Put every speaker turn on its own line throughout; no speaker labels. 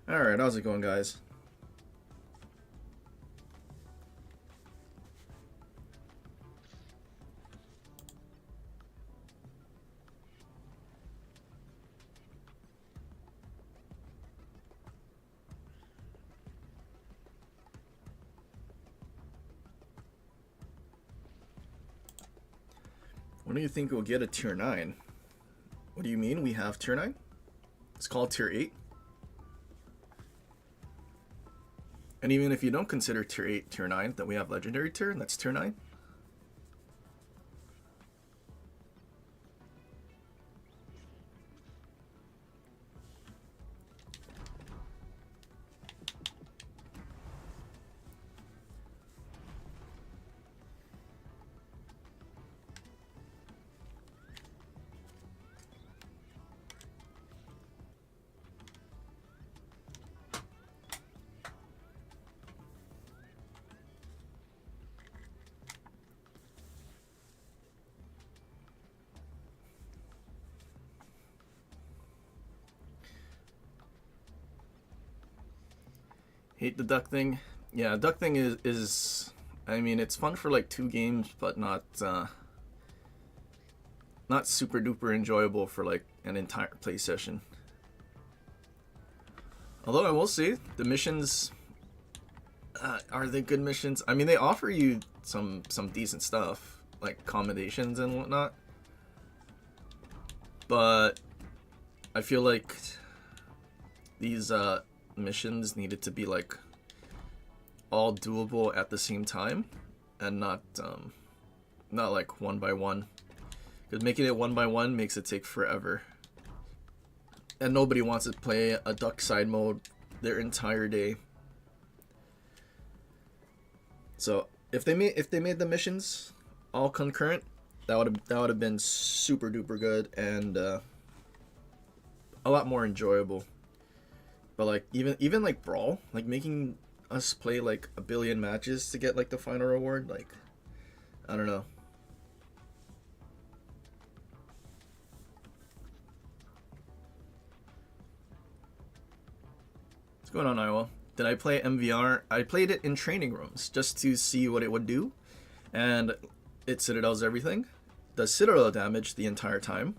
Alright, how's it going, guys? When do you think we'll get a tier 9? What do you mean we have tier 9? It's called tier 8. And even if you don't consider tier 8 tier 9, then we have legendary tier, and that's tier 9. Hate the duck thing. Yeah, duck thing is I mean, it's fun for like 2 games, but not super duper enjoyable for like an entire play session. Although I will say the missions are they good missions? I mean, they offer you some decent stuff like accommodations and whatnot, but I feel like these missions needed to be like all doable at the same time and not like one by one, because making it one by one makes it take forever, and nobody wants to play a duck side mode their entire day. So if they made the missions all concurrent, that would have been super duper good and a lot more enjoyable. But like even like Brawl, like making us play like a billion matches to get like the final reward, like I don't know. What's going on, Iowa? Did I play MVR? I played it in training rooms just to see what it would do, and it citadels everything, does citadel damage the entire time,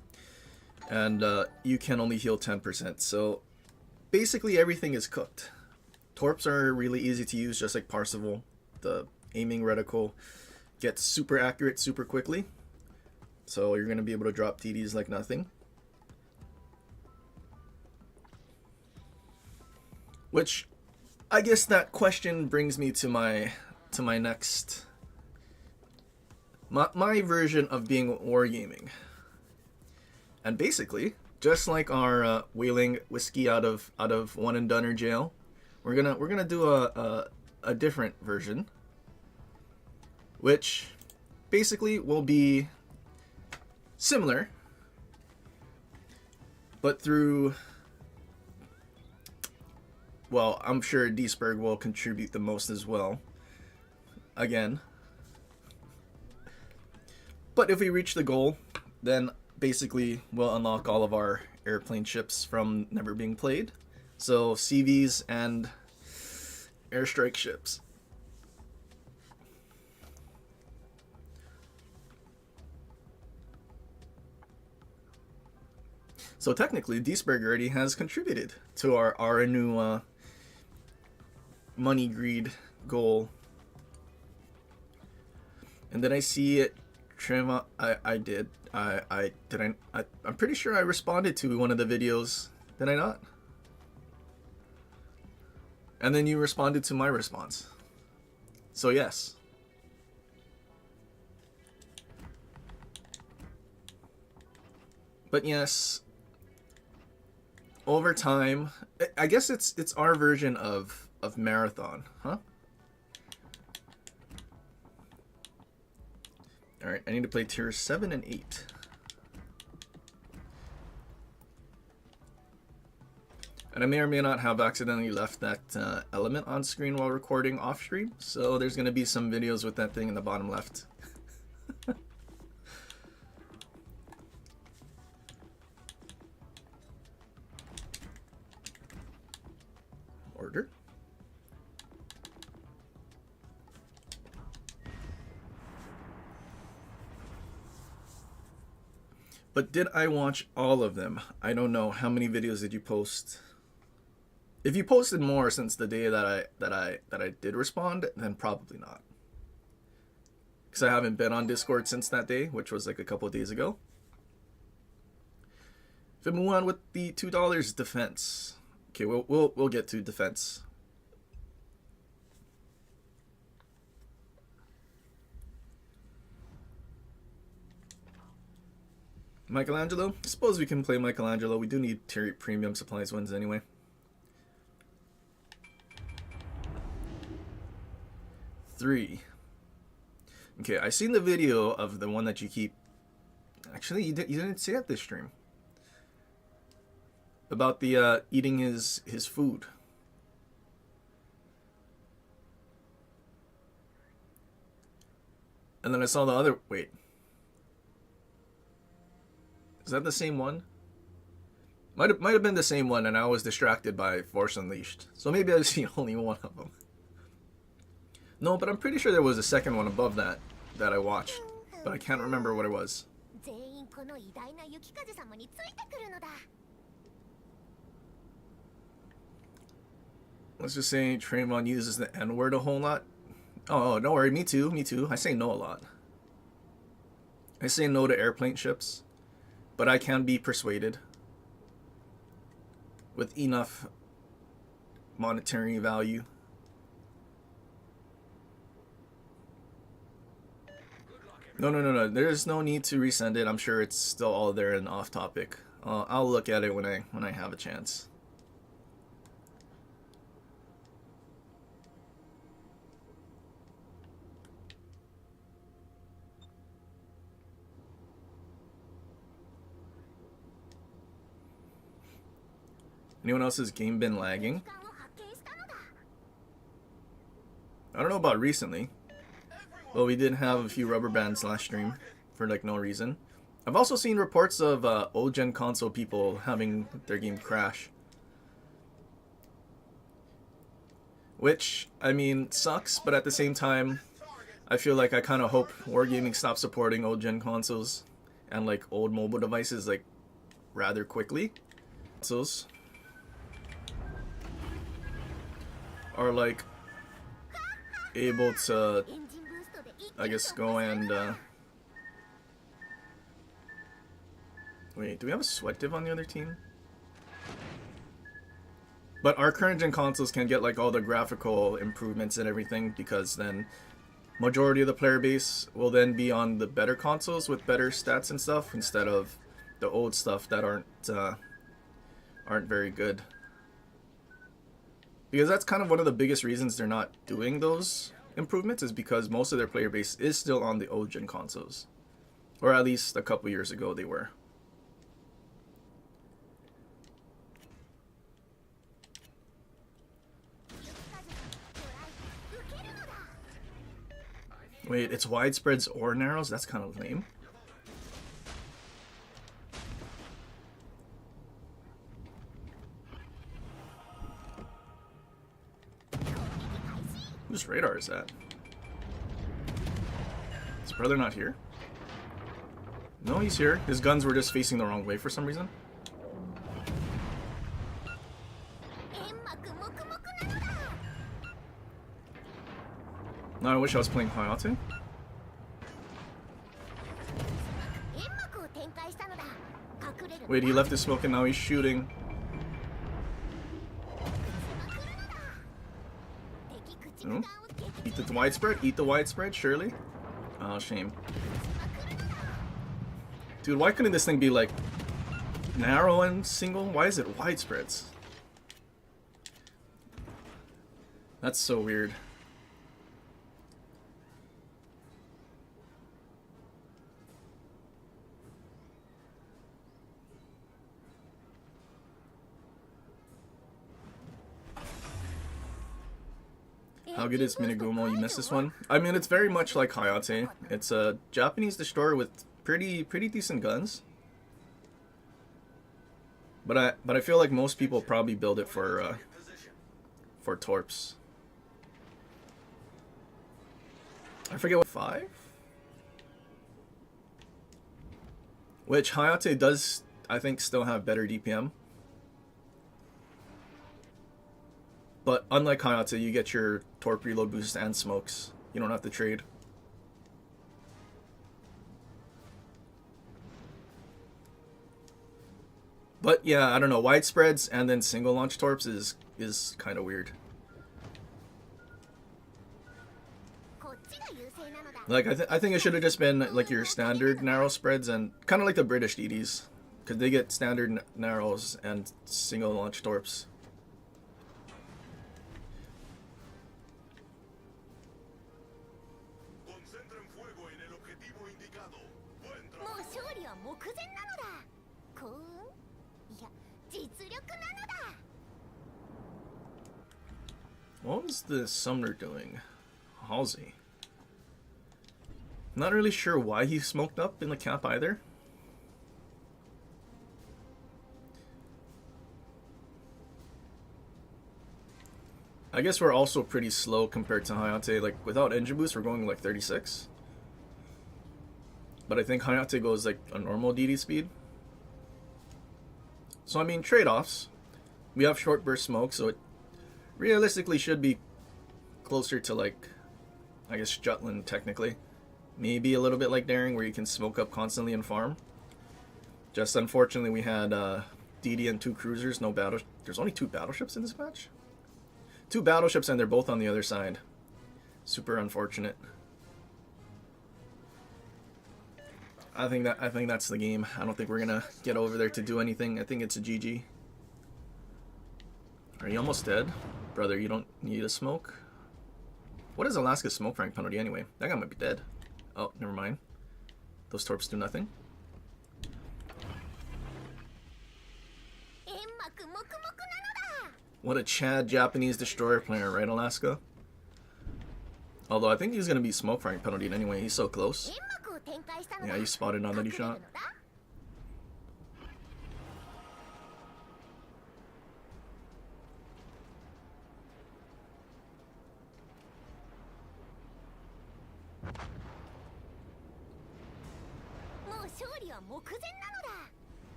and you can only heal 10%. So basically everything is cooked. Torps are really easy to use, just like Parseval. The aiming reticle gets super accurate super quickly, so you're going to be able to drop TDs like nothing. Which, I guess that question brings me to my next my version of being wargaming. And basically, just like our whaling whiskey out of one and doneer jail, we're gonna do a different version, which basically will be similar, but through, well, I'm sure Deesberg will contribute the most as well. Again. But if we reach the goal, then basically we'll unlock all of our airplane ships from never being played. So CVs and airstrike ships. So technically, Deesberg already has contributed to our new money greed goal. And then I see it. Trim. I did. I'm pretty sure I responded to one of the videos. Did I not? And then you responded to my response. So yes. But yes, over time, I guess it's our version of marathon, huh? Alright, I need to play tier 7 and 8. And I may or may not have accidentally left that element on screen while recording off stream, so there's going to be some videos with that thing in the bottom left. order. But did I watch all of them? I don't know. How many videos did you post? If you posted more since the day that I did respond, then probably not. Because I haven't been on Discord since that day, which was like a couple of days ago. If we move on with the $2 defense. Okay, we'll get to defense. Michelangelo? I suppose we can play Michelangelo. We do need premium supplies wins anyway. Three. Okay, I seen the video of the one that you keep. Actually, you didn't say it this stream. About the eating his food. And then I saw the other. Wait. Is that the same one? Might have been the same one, and I was distracted by Force Unleashed. So maybe I see only one of them. No, but I'm pretty sure there was a second one above that I watched, but I can't remember what it was. Let's just say Trayvon uses the N-word a whole lot. Oh, don't worry, me too. I say no a lot. I say no to airplane ships, but I can be persuaded with enough monetary value. No. There's no need to resend it. I'm sure it's still all there and off topic. I'll look at it when I have a chance. Anyone else's game been lagging? I don't know about recently. Well, we did have a few rubber bands last stream for like no reason. I've also seen reports of old gen console people having their game crash. Which, I mean, sucks, but at the same time, I feel like I kind of hope Wargaming stops supporting old gen consoles and like old mobile devices like rather quickly. Consoles are like able to, I guess, go and wait, do we have a sweat div on the other team? But our current gen consoles can get like all the graphical improvements and everything, because then majority of the player base will then be on the better consoles with better stats and stuff, instead of the old stuff that aren't very good. Because that's kind of one of the biggest reasons they're not doing those improvements, is because most of their player base is still on the old gen consoles. Or at least a couple years ago they were. Wait, it's widespreads or narrows? That's kind of lame. Whose radar is that? Is brother not here? No, he's here. His guns were just facing the wrong way for some reason. No, I wish I was playing Hayate. Wait, he left his smoke and now he's shooting. Oh. Eat the widespread? Eat the widespread, surely? Oh, shame. Dude, why couldn't this thing be like narrow and single? Why is it widespreads? That's so weird. How good is Minagumo? You missed this one? I mean, it's very much like Hayate. It's a Japanese destroyer with pretty decent guns. But I feel like most people probably build it for for torps. I forget what 5? Which Hayate does, I think, still have better DPM. But unlike Hayate, you get your torp reload boost and smokes. You don't have to trade. But yeah, I don't know. Wide spreads and then single launch torps is kind of weird. Like I think it should have just been like your standard narrow spreads and kind of like the British DDs, because they get standard narrows and single launch torps. What was the summoner doing? Halsey. Not really sure why he smoked up in the cap either. I guess we're also pretty slow compared to Hayate. Like without engine boost, we're going like 36. But I think Hayate goes like a normal DD speed. So I mean, trade-offs. We have short burst smoke, so it realistically should be closer to like, I guess, Jutland technically. Maybe a little bit like Daring, where you can smoke up constantly and farm. Just unfortunately we had DD and 2 cruisers, no battle. There's only 2 battleships in this match? 2 battleships and they're both on the other side. Super unfortunate. I think that's the game. I don't think we're gonna get over there to do anything. I think it's a GG. Are you almost dead? Brother, you don't need a smoke? What is Alaska's smoke rank penalty anyway? That guy might be dead. Oh, never mind. Those torps do nothing. What a Chad Japanese destroyer player, right, Alaska? Although I think he's gonna be smoke rank penalty anyway. He's so close. Yeah, you spotted on that he shot.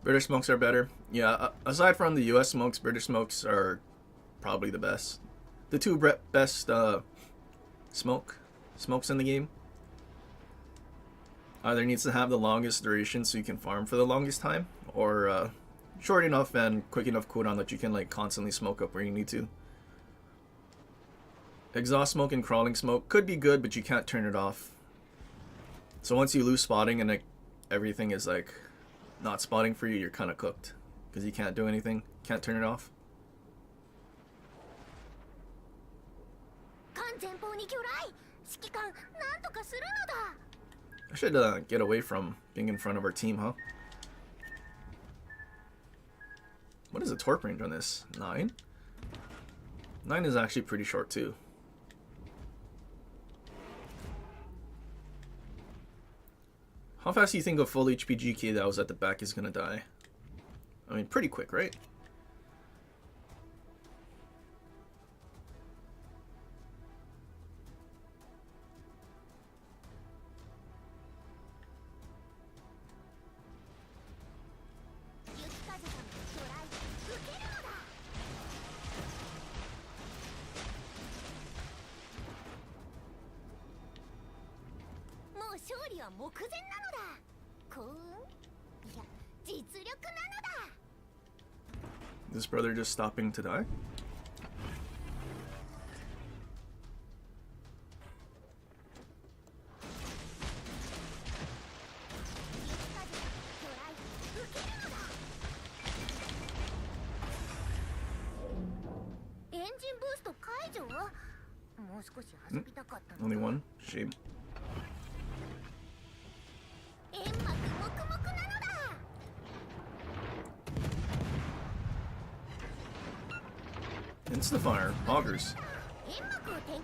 British smokes are better. Yeah, aside from the US smokes, British smokes are probably the best. The 2 best smokes in the game. Either needs to have the longest duration so you can farm for the longest time, or short enough and quick enough cooldown that you can like constantly smoke up where you need to. Exhaust smoke and crawling smoke could be good, but you can't turn it off. So once you lose spotting and like, everything is like not spotting for you, you're kind of cooked because you can't do anything, can't turn it off. I should get away from being in front of our team, huh? What is the torp range on this? 9? 9 is actually pretty short too. How fast do you think a full HP GK that was at the back is gonna die? I mean, pretty quick, right? This brother just stopping to die? Only one? Shame. Insta-fire. Augers. I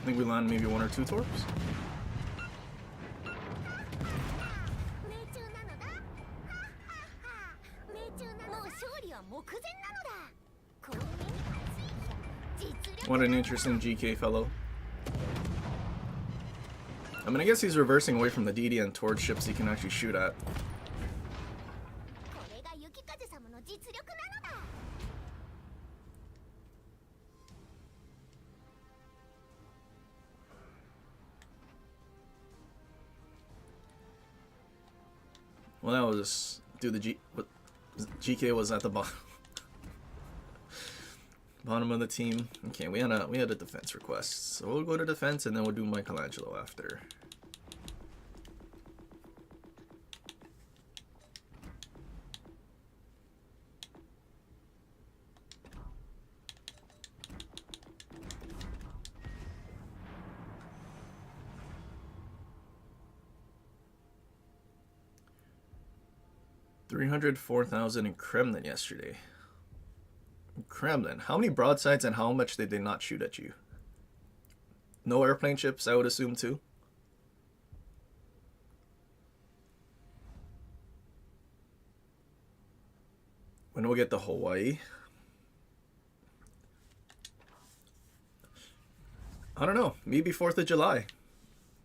think we land maybe 1 or 2 torps. What an interesting GK fellow. I mean, I guess he's reversing away from the DD and towards ships he can actually shoot at. Well, that was dude. GK was at the bottom of the team. Okay, we had a defense request, so we'll go to defense and then we'll do Michelangelo after. $304,000 in Kremlin yesterday. Kremlin. How many broadsides and how much did they not shoot at you? No airplane ships, I would assume, too. When we'll get to Hawaii? I don't know. Maybe 4th of July.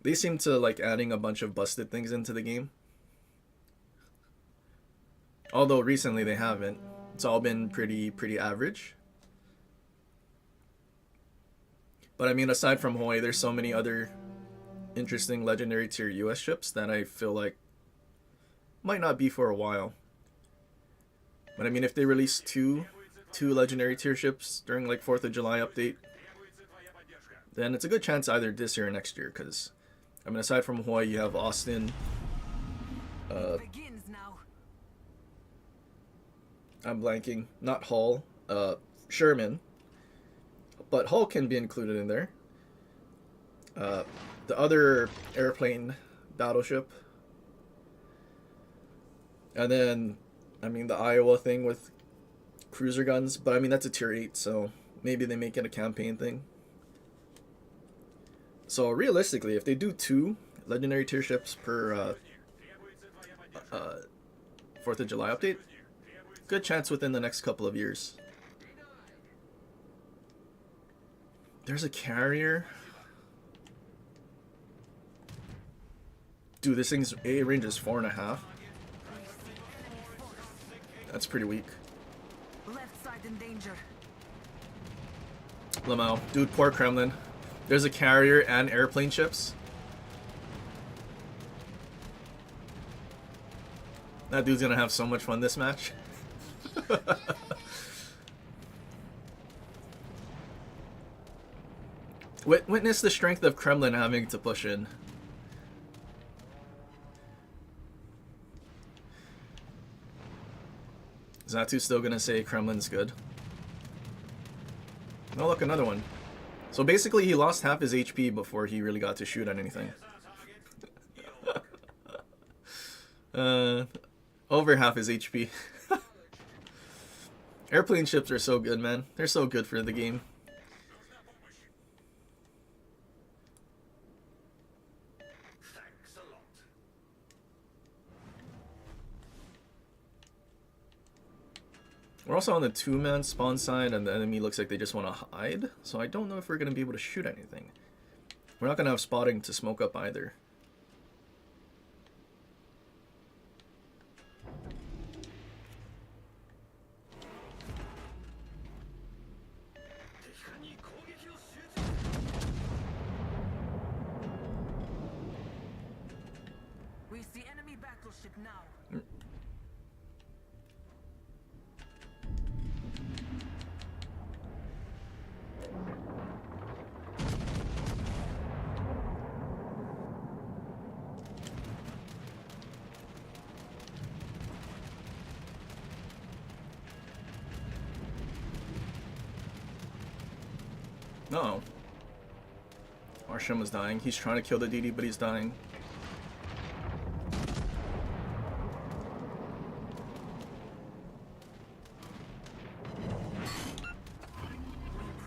They seem to like adding a bunch of busted things into the game. Although recently they haven't. It's all been pretty average. But I mean, aside from Hawaii, there's so many other interesting legendary tier US ships that I feel like might not be for a while. But I mean, if they release two legendary tier ships during like 4th of July update, then it's a good chance either this year or next year. Because I mean, aside from Hawaii, you have Austin. I'm blanking. Not Hull. Sherman. But Hull can be included in there. The other airplane battleship. And then, I mean, the Iowa thing with cruiser guns. But I mean, that's a tier 8, so maybe they make it a campaign thing. So realistically, if they do 2 legendary tier ships per 4th of July update, good chance within the next couple of years. There's a carrier. Dude, this thing's A range is 4.5. That's pretty weak.
Left side in danger.
Lamau. Dude, poor Kremlin. There's a carrier and airplane ships. That dude's gonna have so much fun this match. Witness the strength of Kremlin having to push in. Zatu's still gonna say Kremlin's good. Oh look, another one. So basically he lost half his HP before he really got to shoot at anything. Over half his HP. Airplane ships are so good, man. They're so good for the game. We're also on the 2-man spawn side, and the enemy looks like they just want to hide. So I don't know if we're going to be able to shoot anything. We're not going to have spotting to smoke up either.
We see enemy battleship now.
Uh-oh. Our Shima's dying. He's trying to kill the DD, but he's dying.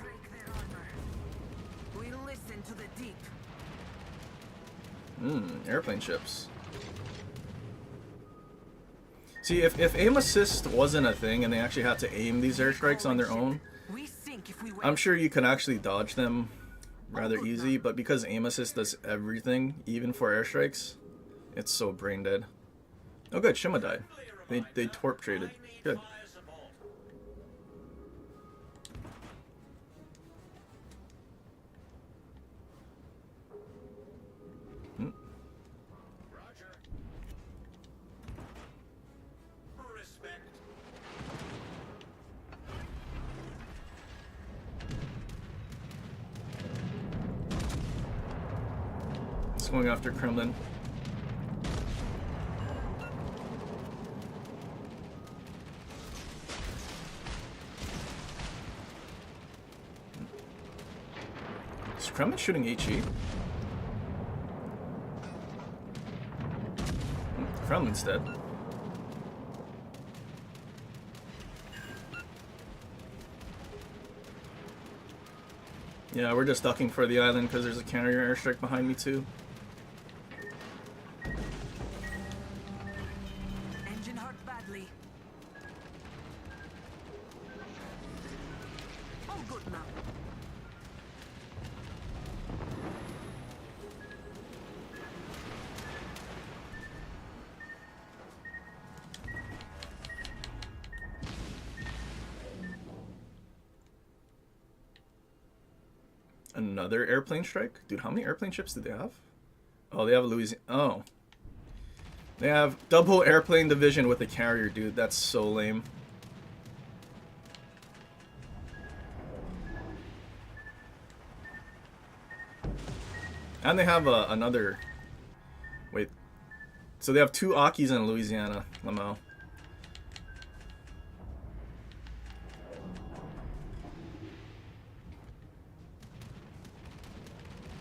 Break their armor. We listen to the deep.
Airplane ships. See, if aim assist wasn't a thing and they actually had to aim these airstrikes on their own,
We sink if we wait.
I'm sure you could actually dodge them rather easy, but because aim assist does everything, even for airstrikes, it's so brain dead. Oh good, Shima died. They torp traded. Good. It's going after Kremlin. Is Kremlin shooting HE? Kremlin's dead. Yeah, we're just ducking for the island because there's a carrier airstrike behind me too.
Engine hurt badly. All good now.
Another airplane strike? Dude, how many airplane ships do they have? Oh, they have Louisiana. Oh. They have double airplane division with a carrier, dude. That's so lame. And they have another... Wait. So they have 2 Akis in Louisiana, Lamau.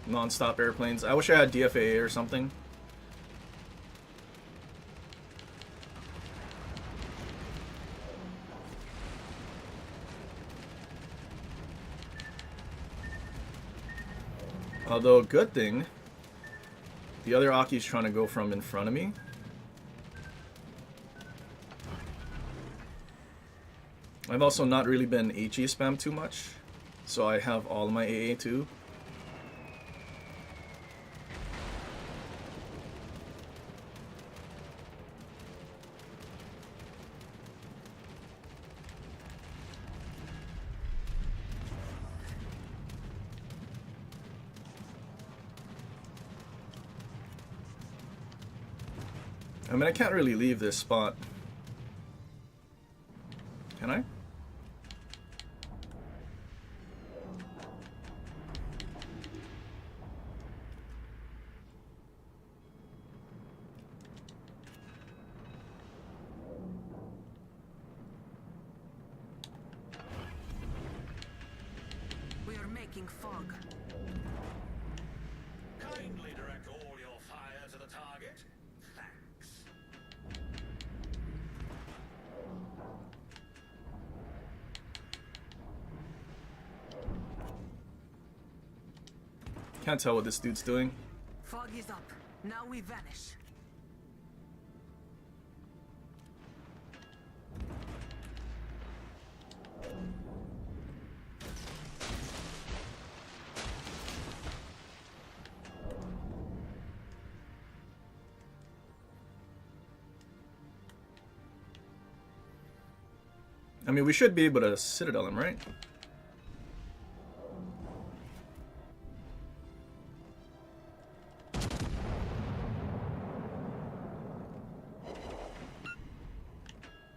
Non-stop airplanes. I wish I had DFAA or something. Although, good thing, the other Aki's trying to go from in front of me. I've also not really been HE spam too much, so I have all of my AA too. I mean, I can't really leave this spot. Can I?
We are making fog.
Kindly direct all your fire to the target. Thanks.
Can't tell what this dude's doing.
Fog is up. Now we vanish.
I mean, we should be able to Citadel him, right?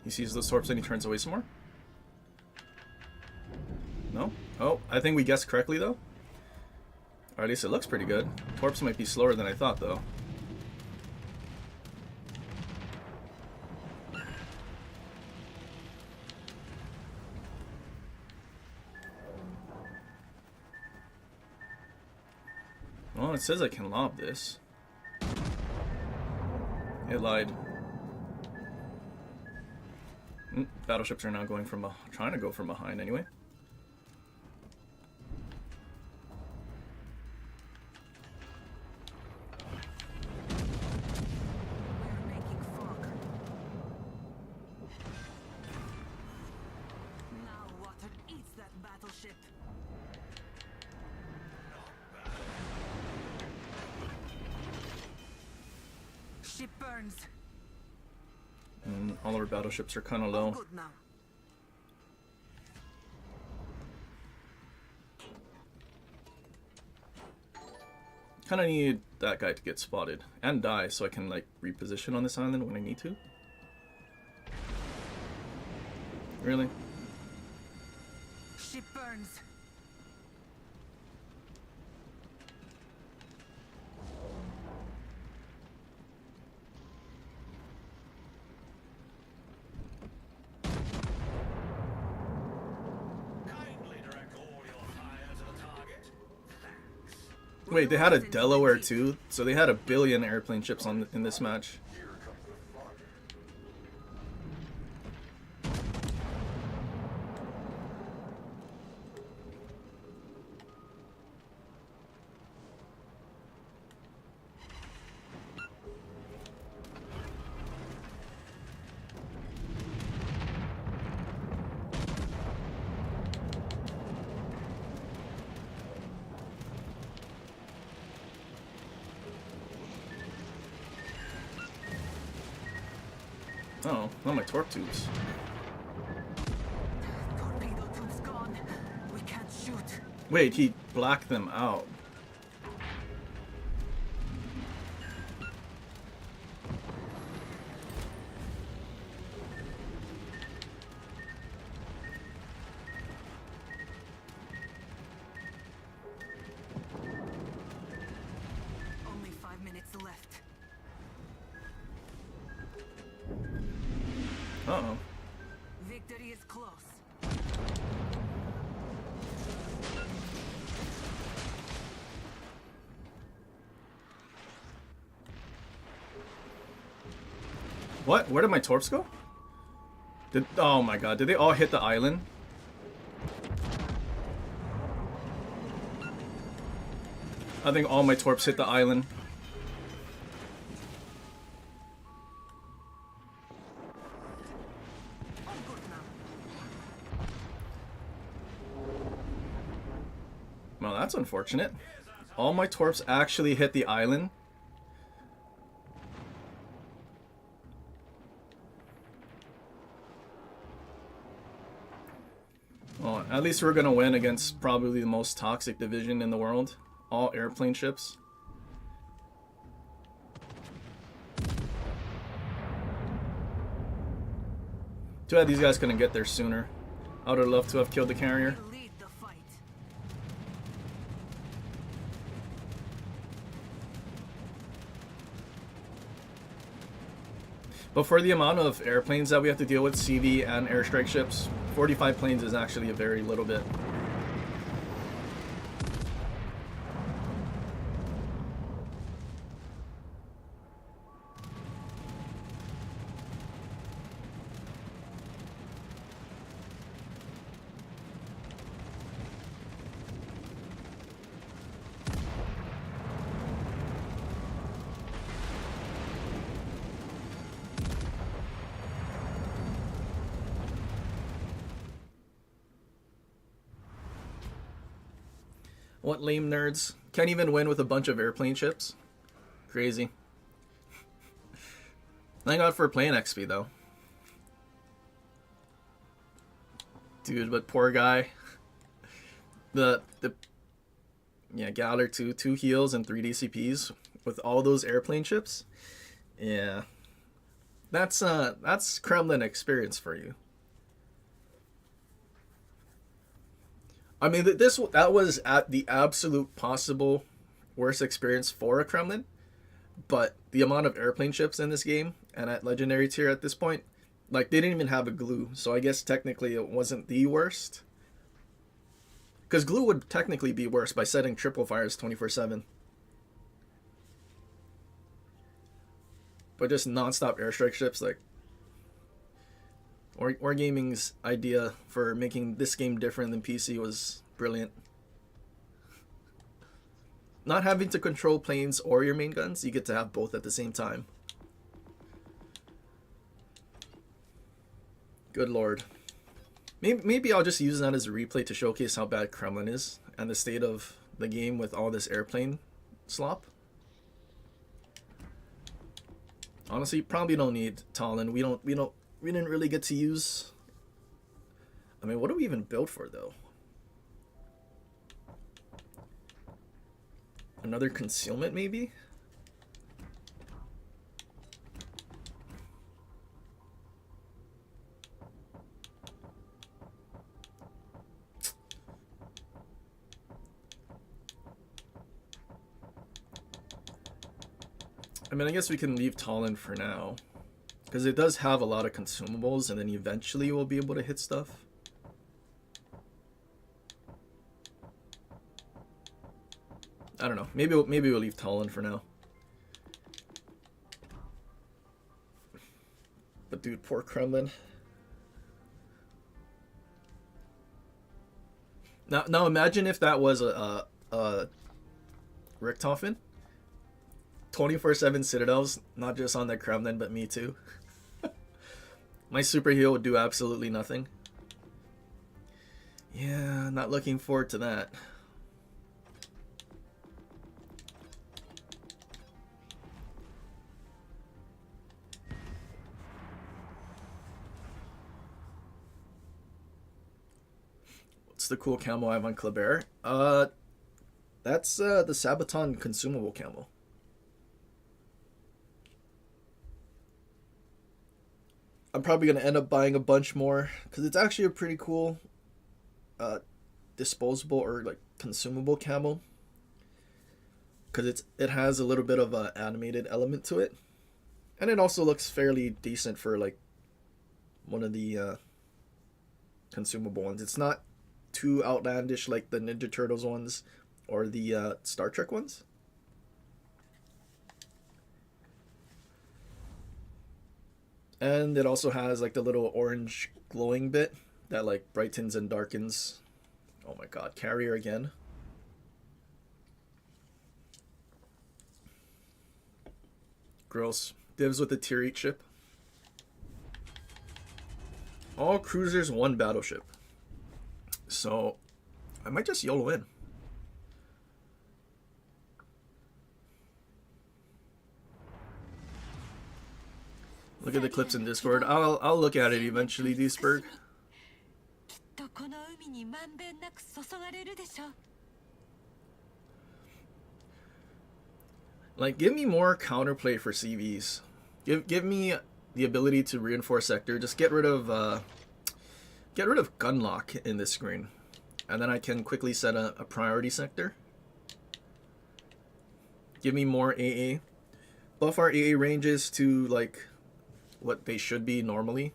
He sees those torps and he turns away some more. No? Oh, I think we guessed correctly, though. Or at least it looks pretty good. Torps might be slower than I thought, though. Oh, it says I can lob this. It lied. Battleships are now going from trying to go from behind anyway.
We're making fog. Now water eats that battleship. Ship burns.
And all our battleships are kind of
All
low.
good now.
Kind of need that guy to get spotted and die so I can like reposition on this island when I need to. Really?
Ship burns.
Kindly direct all your fire to the target. Thanks.
Wait, they had a Delaware too, so they had 1 billion airplane ships in this match. Oh, not my torp tubes.
Torpedo tubes gone. We can't shoot.
Wait, he blacked them out.
Only 5 minutes left.
Uh-oh.
Victory is close.
What? Where did my torps go? Oh my god, did they all hit the island? I think all my torps hit the island.
All good now.
Well, that's unfortunate. All my torps actually hit the island. Well, at least we're gonna win against probably the most toxic division in the world. All airplane ships. Too bad these guys couldn't get there sooner. I would have loved to have killed the carrier.
We lead the fight.
But for the amount of airplanes that we have to deal with, CV and airstrike ships, 45 planes is actually a very little bit. What lame nerds. Can't even win with a bunch of airplane ships. Crazy. Thank God for plane XP though. Dude, but poor guy. The yeah, Galler 2 heals and 3 DCPs with all those airplane ships. Yeah. That's Kremlin experience for you. I mean, that was at the absolute possible worst experience for a Kremlin, but the amount of airplane ships in this game and at legendary tier at this point, like they didn't even have a glue, so I guess technically it wasn't the worst. Because glue would technically be worse by setting triple fires 24/7. But just non-stop airstrike ships, like Wargaming's idea for making this game different than PC was brilliant. Not having to control planes or your main guns, you get to have both at the same time. Good lord. Maybe I'll just use that as a replay to showcase how bad Kremlin is and the state of the game with all this airplane slop. Honestly, probably don't need Talon. We didn't really get to use. I mean, what do we even build for though? Another concealment maybe? I mean, I guess we can leave Talon for now. Because it does have a lot of consumables, and then eventually we'll be able to hit stuff. I don't know. Maybe we'll leave Talon for now. But dude, poor Kremlin. Now imagine if that was a Richthofen. 24/7 citadels, not just on the Kremlin, but me too. My superhero would do absolutely nothing. Yeah, not looking forward to that. What's the cool camo I have on Kleber? That's the Sabaton consumable camo. I'm probably going to end up buying a bunch more because it's actually a pretty cool disposable or like consumable camo, because it has a little bit of an animated element to it, and it also looks fairly decent for like one of the consumable ones. It's not too outlandish like the Ninja Turtles ones or the Star Trek ones. And it also has like the little orange glowing bit that like brightens and darkens. Oh my god, carrier again. Gross. Divs with a tier 8 ship. All cruisers, 1 battleship. So I might just YOLO in. Look at the clips in Discord. I'll look at it eventually, Duisburg. Like, give me more counterplay for CVs. Give me the ability to reinforce sector. Just get rid of gun lock in this screen, and then I can quickly set a priority sector. Give me more AA. Buff our AA ranges to like what they should be normally.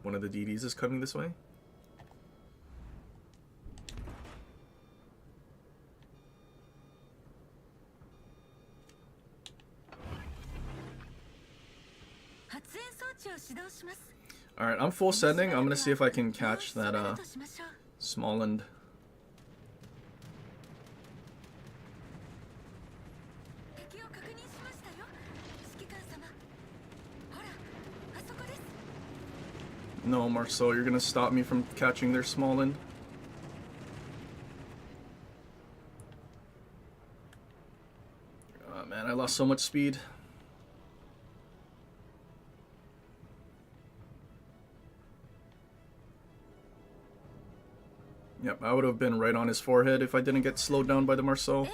One of the DDs is coming this way. Alright, I'm full sending. I'm gonna see if I can catch that small end. No, Marceau, you're gonna stop me from catching their small end. Oh man, I lost so much speed. Yep, I would have been right on his forehead if I didn't get slowed down by the Marceau.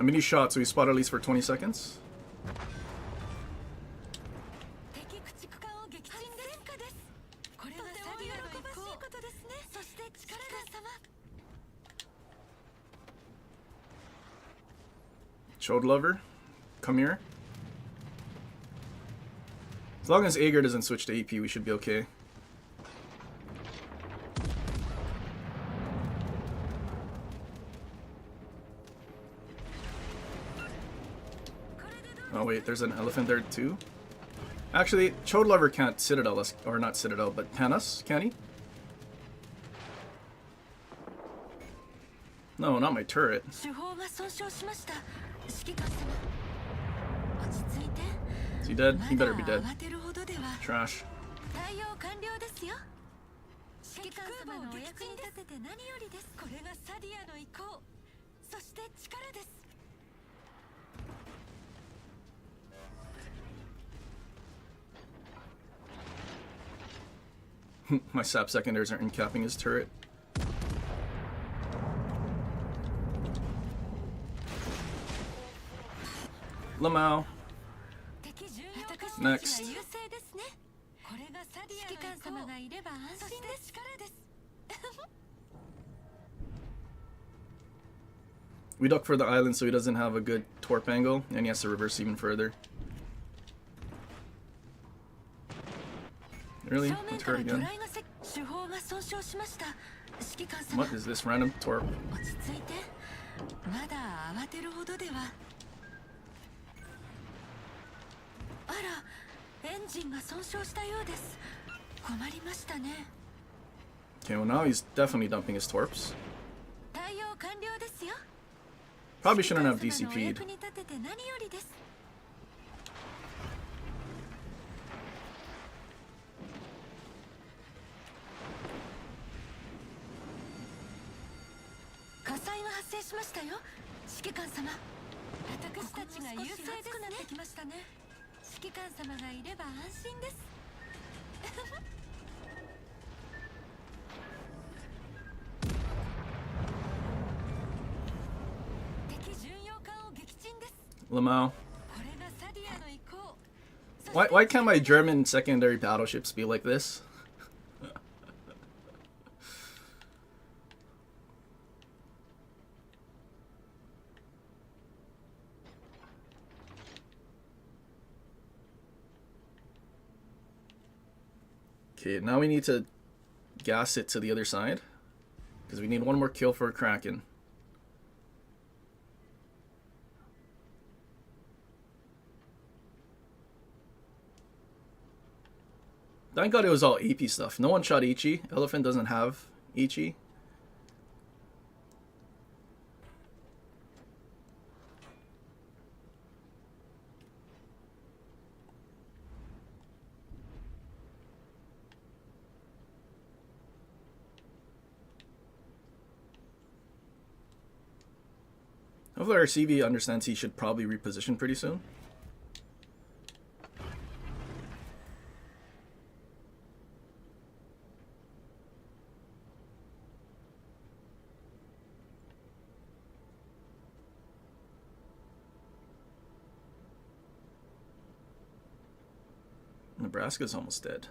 I mean, he shot, so he spotted at least for 20 seconds.
敵駆逐艦を撃沈です。です。これはサディアの喜ばしいことですね。そして力が様。
Chode lover, come here. As long as Aegir doesn't switch to AP, we should be okay. Oh wait, there's an elephant there too. Actually, Chode lover can't Citadel us, or not Citadel, but can us? Can he? No, not my turret.
手法が損傷しました。指揮官様。落ち着いて。
Is he dead? He better be
まだ
dead.
慌てるほどでは。
Trash.
対応完了ですよ。指揮官様のお役に立てて何よりです。これがサディアの意向。そして力です。
My sap secondaries aren't capping his turret. Lamau.
敵重要艦
Next.
優勢ですね。これがサディアの指揮官様がいれば安心です。力です。
We duck for the island so he doesn't have a good torp angle, and he has to reverse even further. Really?
正面
Let's
か
hurt
ら魚
again.
雷が手法が損傷しました。指揮官様。
What is this random torp?
落ち着いて。まだ慌てるほどでは。あら、エンジンが損傷したようです。困りましたね。
Okay, well now he's definitely dumping his torps.
対応完了ですよ。
Probably shouldn't have
指揮官様のお
DCP'd.
役に立てて何よりです。 火災が発生しましたよ。指揮官様。私たちが優勢ですね。なってきましたね。指揮官様がいれば安心です。敵巡洋艦を撃沈です。
Lamau.
これがサディアの意向。
Why can't my German secondary battleships be like this? Okay, now we need to gas it to the other side. Because we need one more kill for a Kraken. Thank God it was all AP stuff. No one shot Ichi. Elephant doesn't have Ichi. Hopefully our CV understands he should probably reposition pretty soon. Nebraska's almost dead.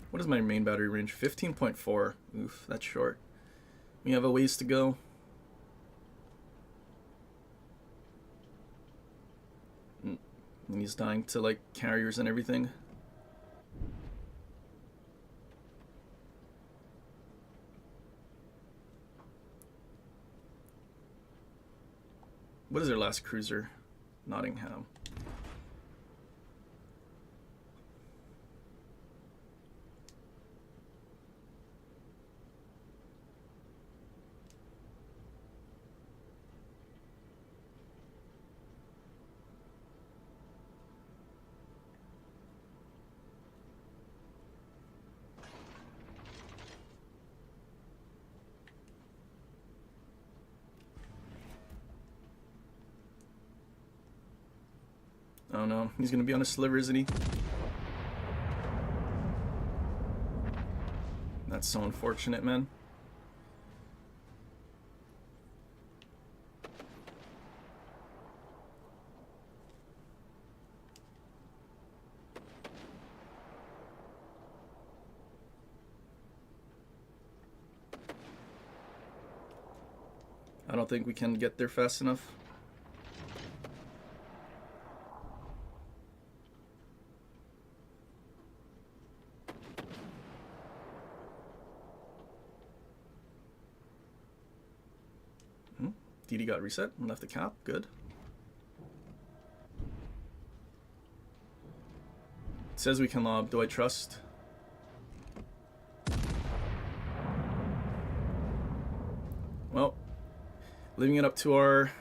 What is my main battery range? 15.4. Oof, that's short. We have a ways to go. And he's dying to like carriers and everything. What is their last cruiser? Nottingham. Oh no, he's gonna be on a sliver, isn't he? That's so unfortunate, man. I don't think we can get there fast enough. DD got reset and left the cap. Good. It says we can lob. Do I trust? Well, leaving it up to our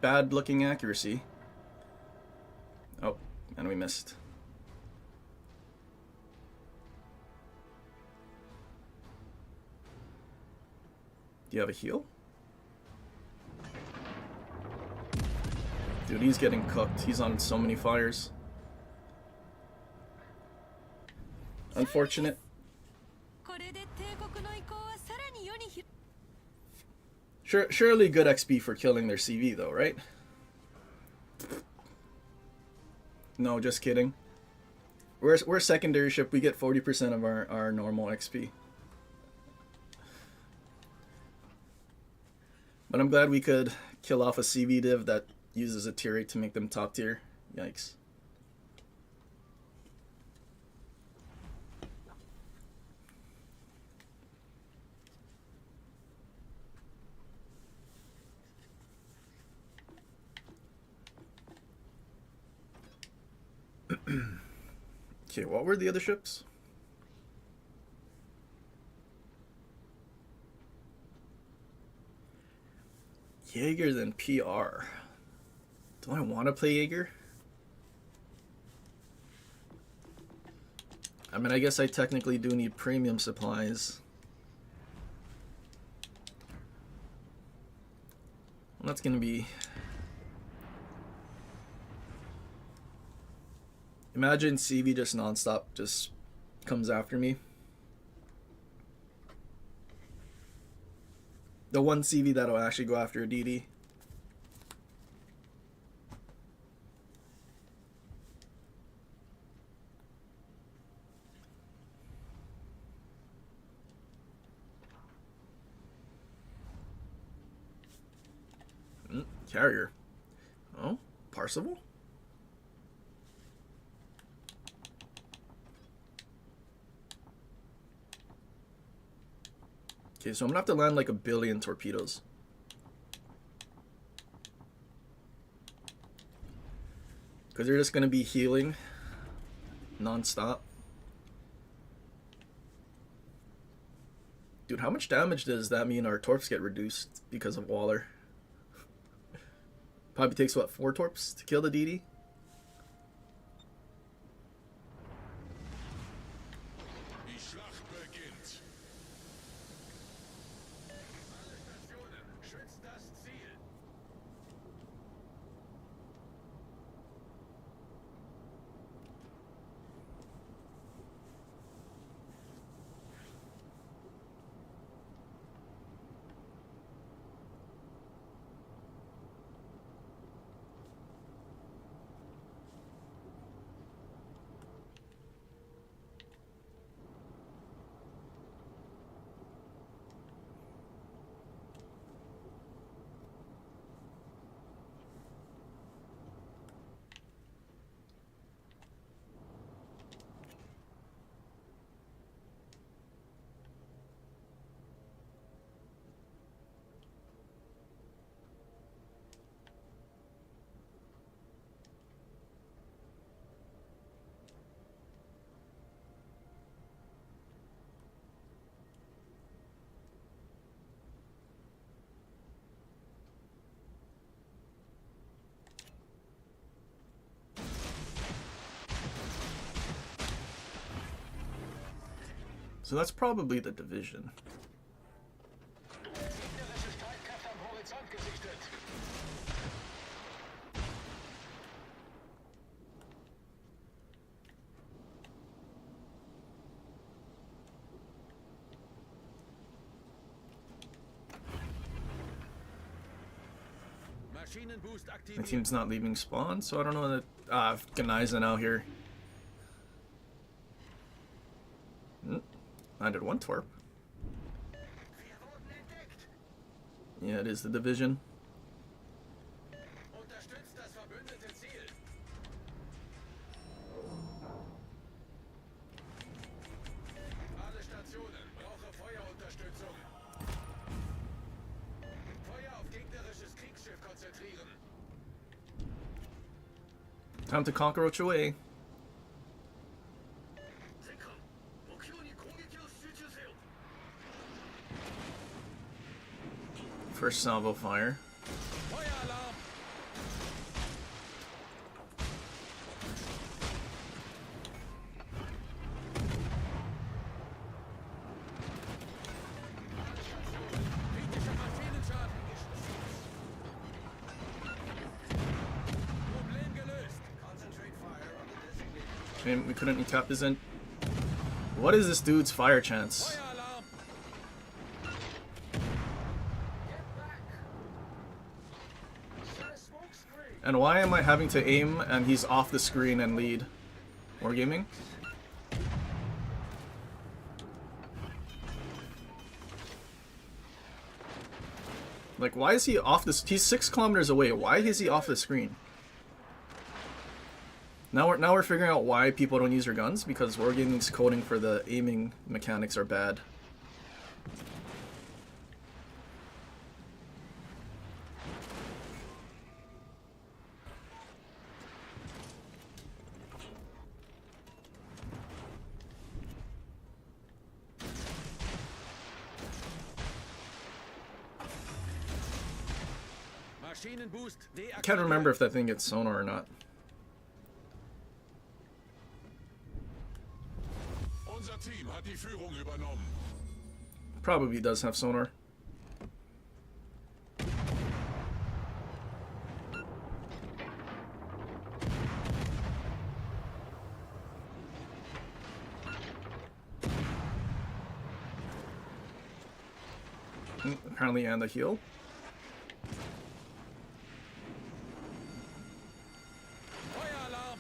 bad looking accuracy. Oh, and we missed. Do you have a heal? Dude, he's getting cooked. He's on so many fires. Unfortunate. Surely good XP for killing their CV though, right? No, just kidding. We're secondary ship. We get 40% of our normal XP. But I'm glad we could kill off a CV div that uses a tier 8 to make them top tier. Yikes. Okay, what were the other ships? Jaeger then PR. Do I want to play Jaeger? I mean, I guess I technically do need premium supplies. Well, that's gonna be... Imagine CV just nonstop just comes after me. The one CV that'll actually go after a DD. Carrier. Oh, Parseval? Okay, so I'm gonna have to land like 1 billion torpedoes. Because they're just gonna be healing non-stop. Dude, how much damage does that mean our torps get reduced because of Waller? Probably takes, what, 4 torps to kill the DD?
Die Schlacht beginnt. Schützt das Ziel.
So that's probably the division.
Gegnerische Streitkräfte am Horizont gesichtet. Maschinenboost
My
aktiviert.
team's not leaving spawn, so I don't know that. Genizen out here. I did one twerp.
Wir wurden entdeckt.
Yeah, it is the division.
Unterstützt das verbündete Ziel. Alle Stationen, brauche Feuerunterstützung. Feuer auf gegnerisches Kriegsschiff konzentrieren.
Time to cockroach away.
全艦、目標に攻撃を集中せよ。
First salvo fire.
Feueralarm! Kritischer Maschinenschaden. Problem gelöst. Concentrate fire on the designated.
I mean, we couldn't recap his in. What is this dude's fire chance?
Feueralarm!
And why am I having to aim and he's off the screen and lead? Wargaming? Like, why is he off this? He's 6 kilometers away. Why is he off the screen? Now we're figuring out why people don't use their guns, because Wargaming's coding for the aiming mechanics are bad.
Maschinenboost
I can't remember if that thing gets sonar or not.
Unser Team hat die Führung übernommen.
Probably does have sonar. Apparently, and the heal.
Feueralarm!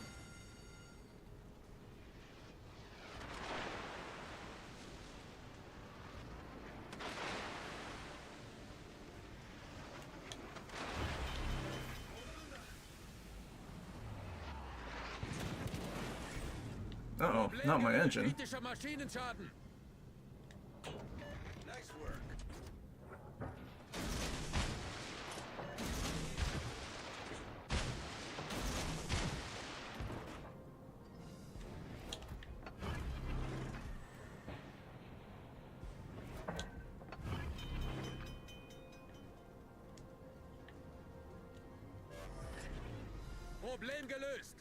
Uh-oh, not my engine.
Kritischer Maschinenschaden. Nice work. Problem gelöst.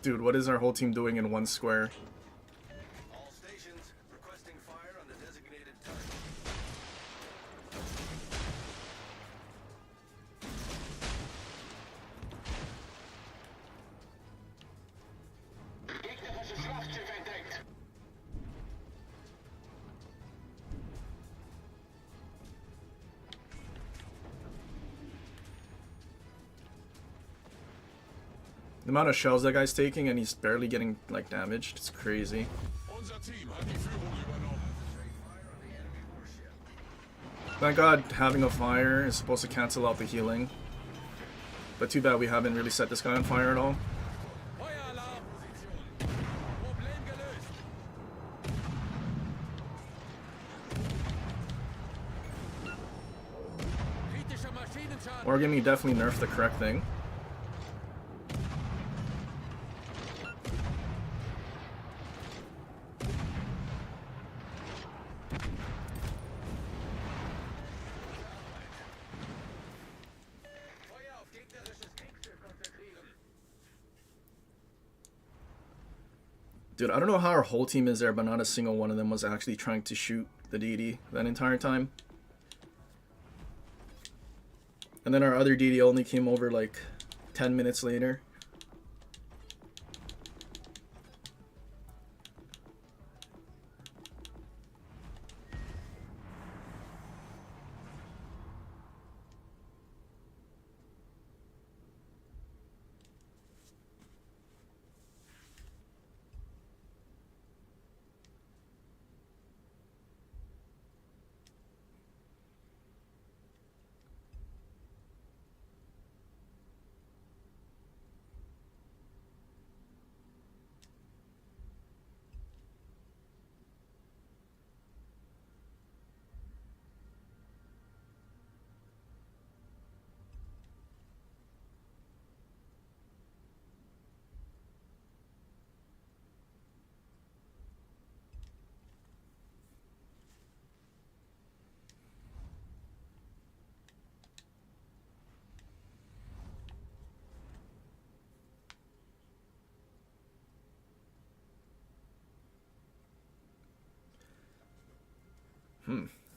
Dude, what is our whole team doing in one square?
All stations requesting fire on the designated target. Gegnerisches Schlachtschiff entdeckt.
The amount of shells that guy's taking and he's barely getting, like, damaged. It's crazy.
Unser Team hat die Führung übernommen. Fire on the enemy warship.
Thank God having a fire is supposed to cancel out the healing. But too bad we haven't really set this guy on fire at all.
Feueralarm! Position. Problem gelöst. Kritischer Maschinenschaden.
Wargaming definitely nerfed the correct thing. Dude, I don't know how our whole team is there, but not a single one of them was actually trying to shoot the DD that entire time. And then our other DD only came over like 10 minutes later.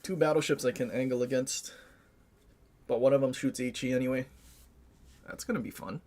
Two battleships I can angle against, but one of them shoots HE anyway. That's gonna be fun.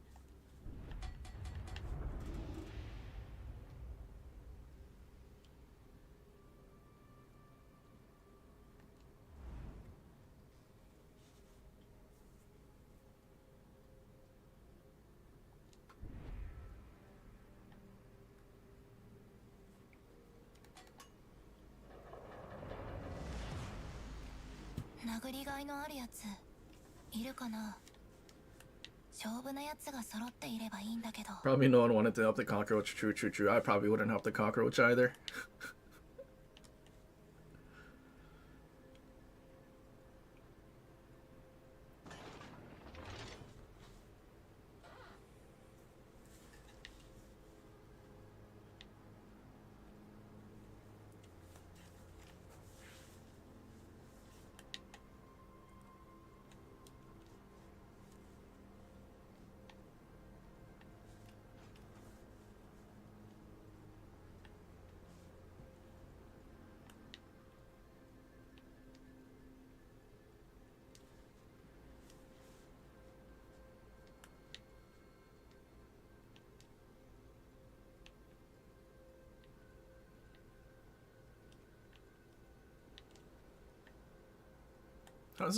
Probably no one wanted to help the cockroach. True, true, true. I probably wouldn't help the cockroach either.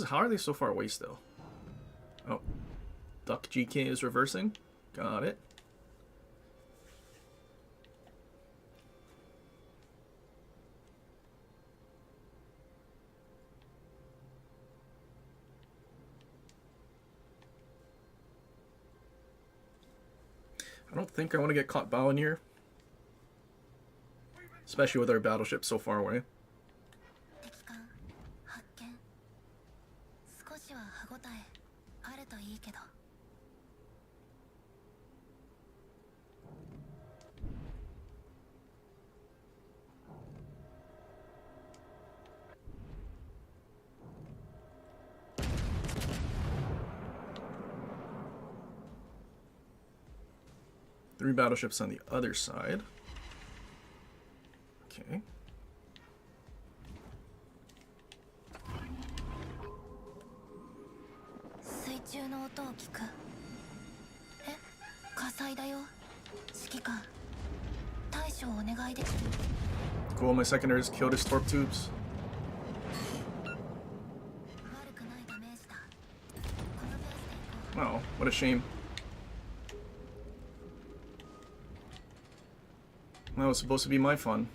How are they so far away still? Oh. Duck GK is reversing. Got it. I don't think I want to get caught bowing here. Especially with our battleship so far away. Three battleships on the other side. Okay. Cool, my secondaries killed his torp tubes. Oh, what a shame. That was supposed to be my fun.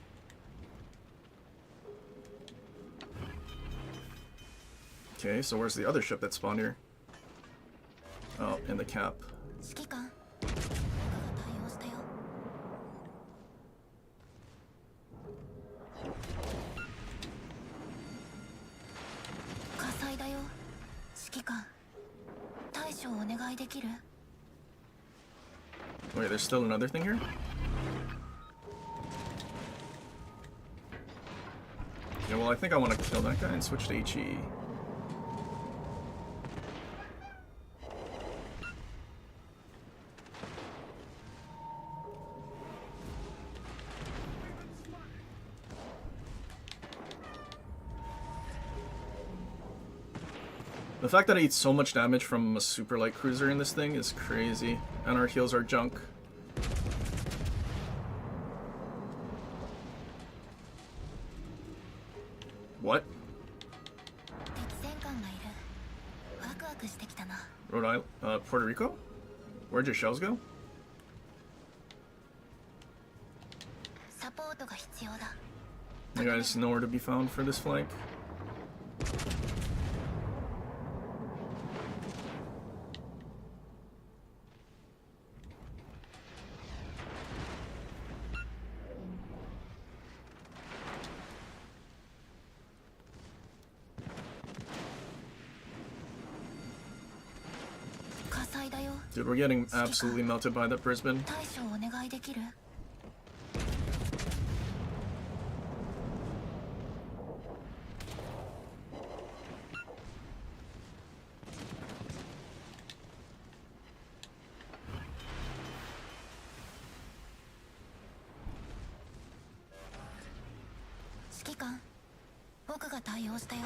Okay, so where's the other ship that spawned here? Oh, in the cap. Wait, there's still another thing here? Yeah, well, I think I want to kill that guy and switch to HE. The fact that I eat so much damage from a super light cruiser in this thing is crazy. And our heals are junk. What?
敵戦艦がいる。ワクワクしてきたな。
Rhode Island? Puerto Rico? Where'd your shells go?
サポートが必要だ。
You guys nowhere to be found for this flank? Dude, we're getting absolutely melted by that Brisbane.
対処をお願いできる？ 指揮官、僕が対応したよ。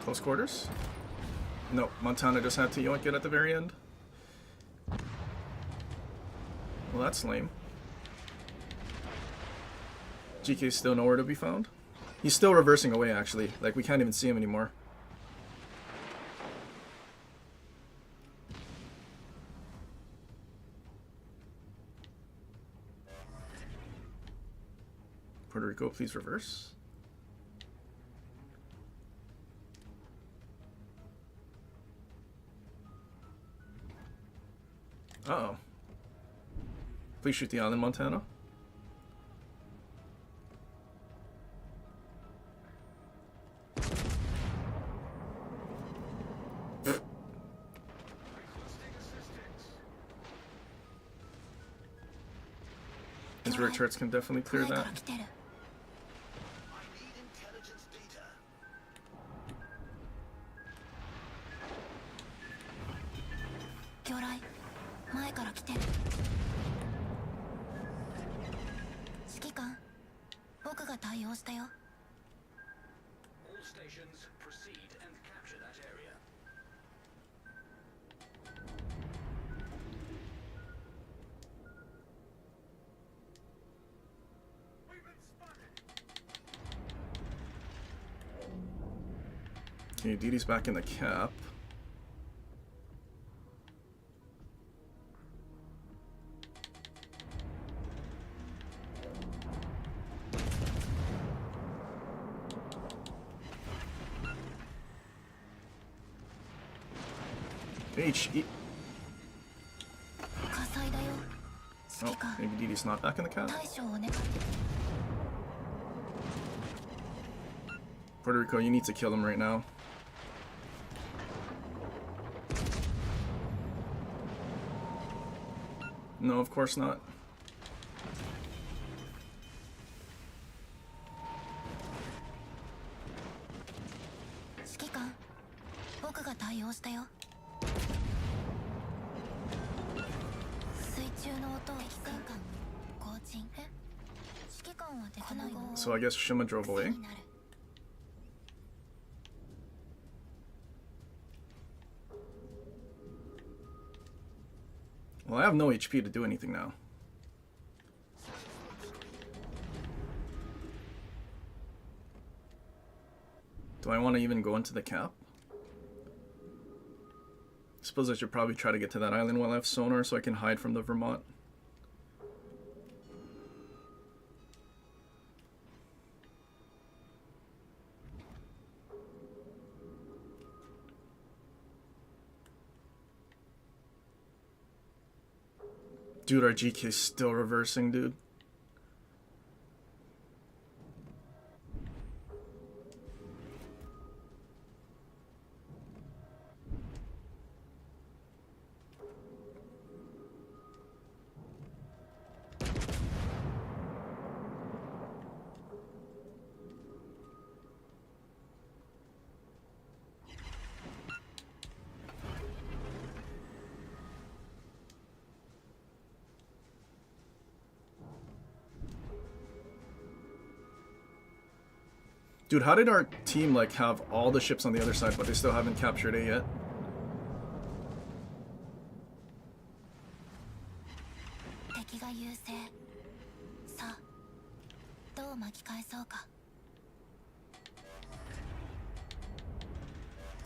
Close quarters? No, Montana just had to yoink it at the very end. Well, that's lame. GK's still nowhere to be found. He's still reversing away, actually. Like, we can't even see him anymore. Puerto Rico, please reverse. Uh-oh. Please shoot the island, Montana. His rear turrets can definitely clear
前か
that.
ら来てる。
I need intelligence data.
魚雷、前から来てる。指揮官、僕が対応したよ。
All stations proceed and capture that area. We've been spotted.
Okay, Didi's back in the cap. H.
火災だよ。指
Oh,
揮官、
maybe Didi's not back in the cap.
対処をお願い。
Puerto Rico, you need to kill him right now. No, of course not.
指揮官、僕が対応したよ。水中の音を敵戦艦、後鎮。え？指揮官は出てないの？
So I guess Shima drove away.
になる。
Well, I have no HP to do anything now. Do I want to even go into the cap? Suppose I should probably try to get to that island while I have sonar so I can hide from the Vermont. Dude, our GK is still reversing, dude. Dude, how did our team like have all the ships on the other side, but they still haven't captured A yet?
敵が優勢。さあ、どう巻き返そうか。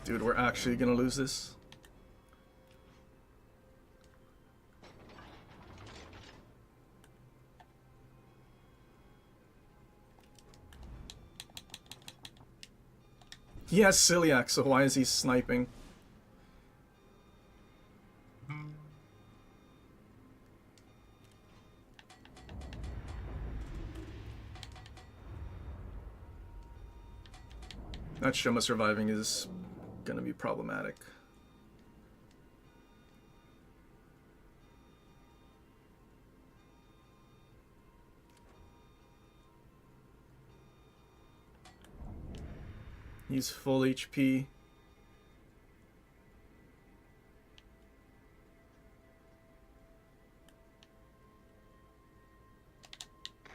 Dude, we're actually gonna lose this. He has celiac, so why is he sniping? That Shoma surviving is gonna be problematic. He's full HP.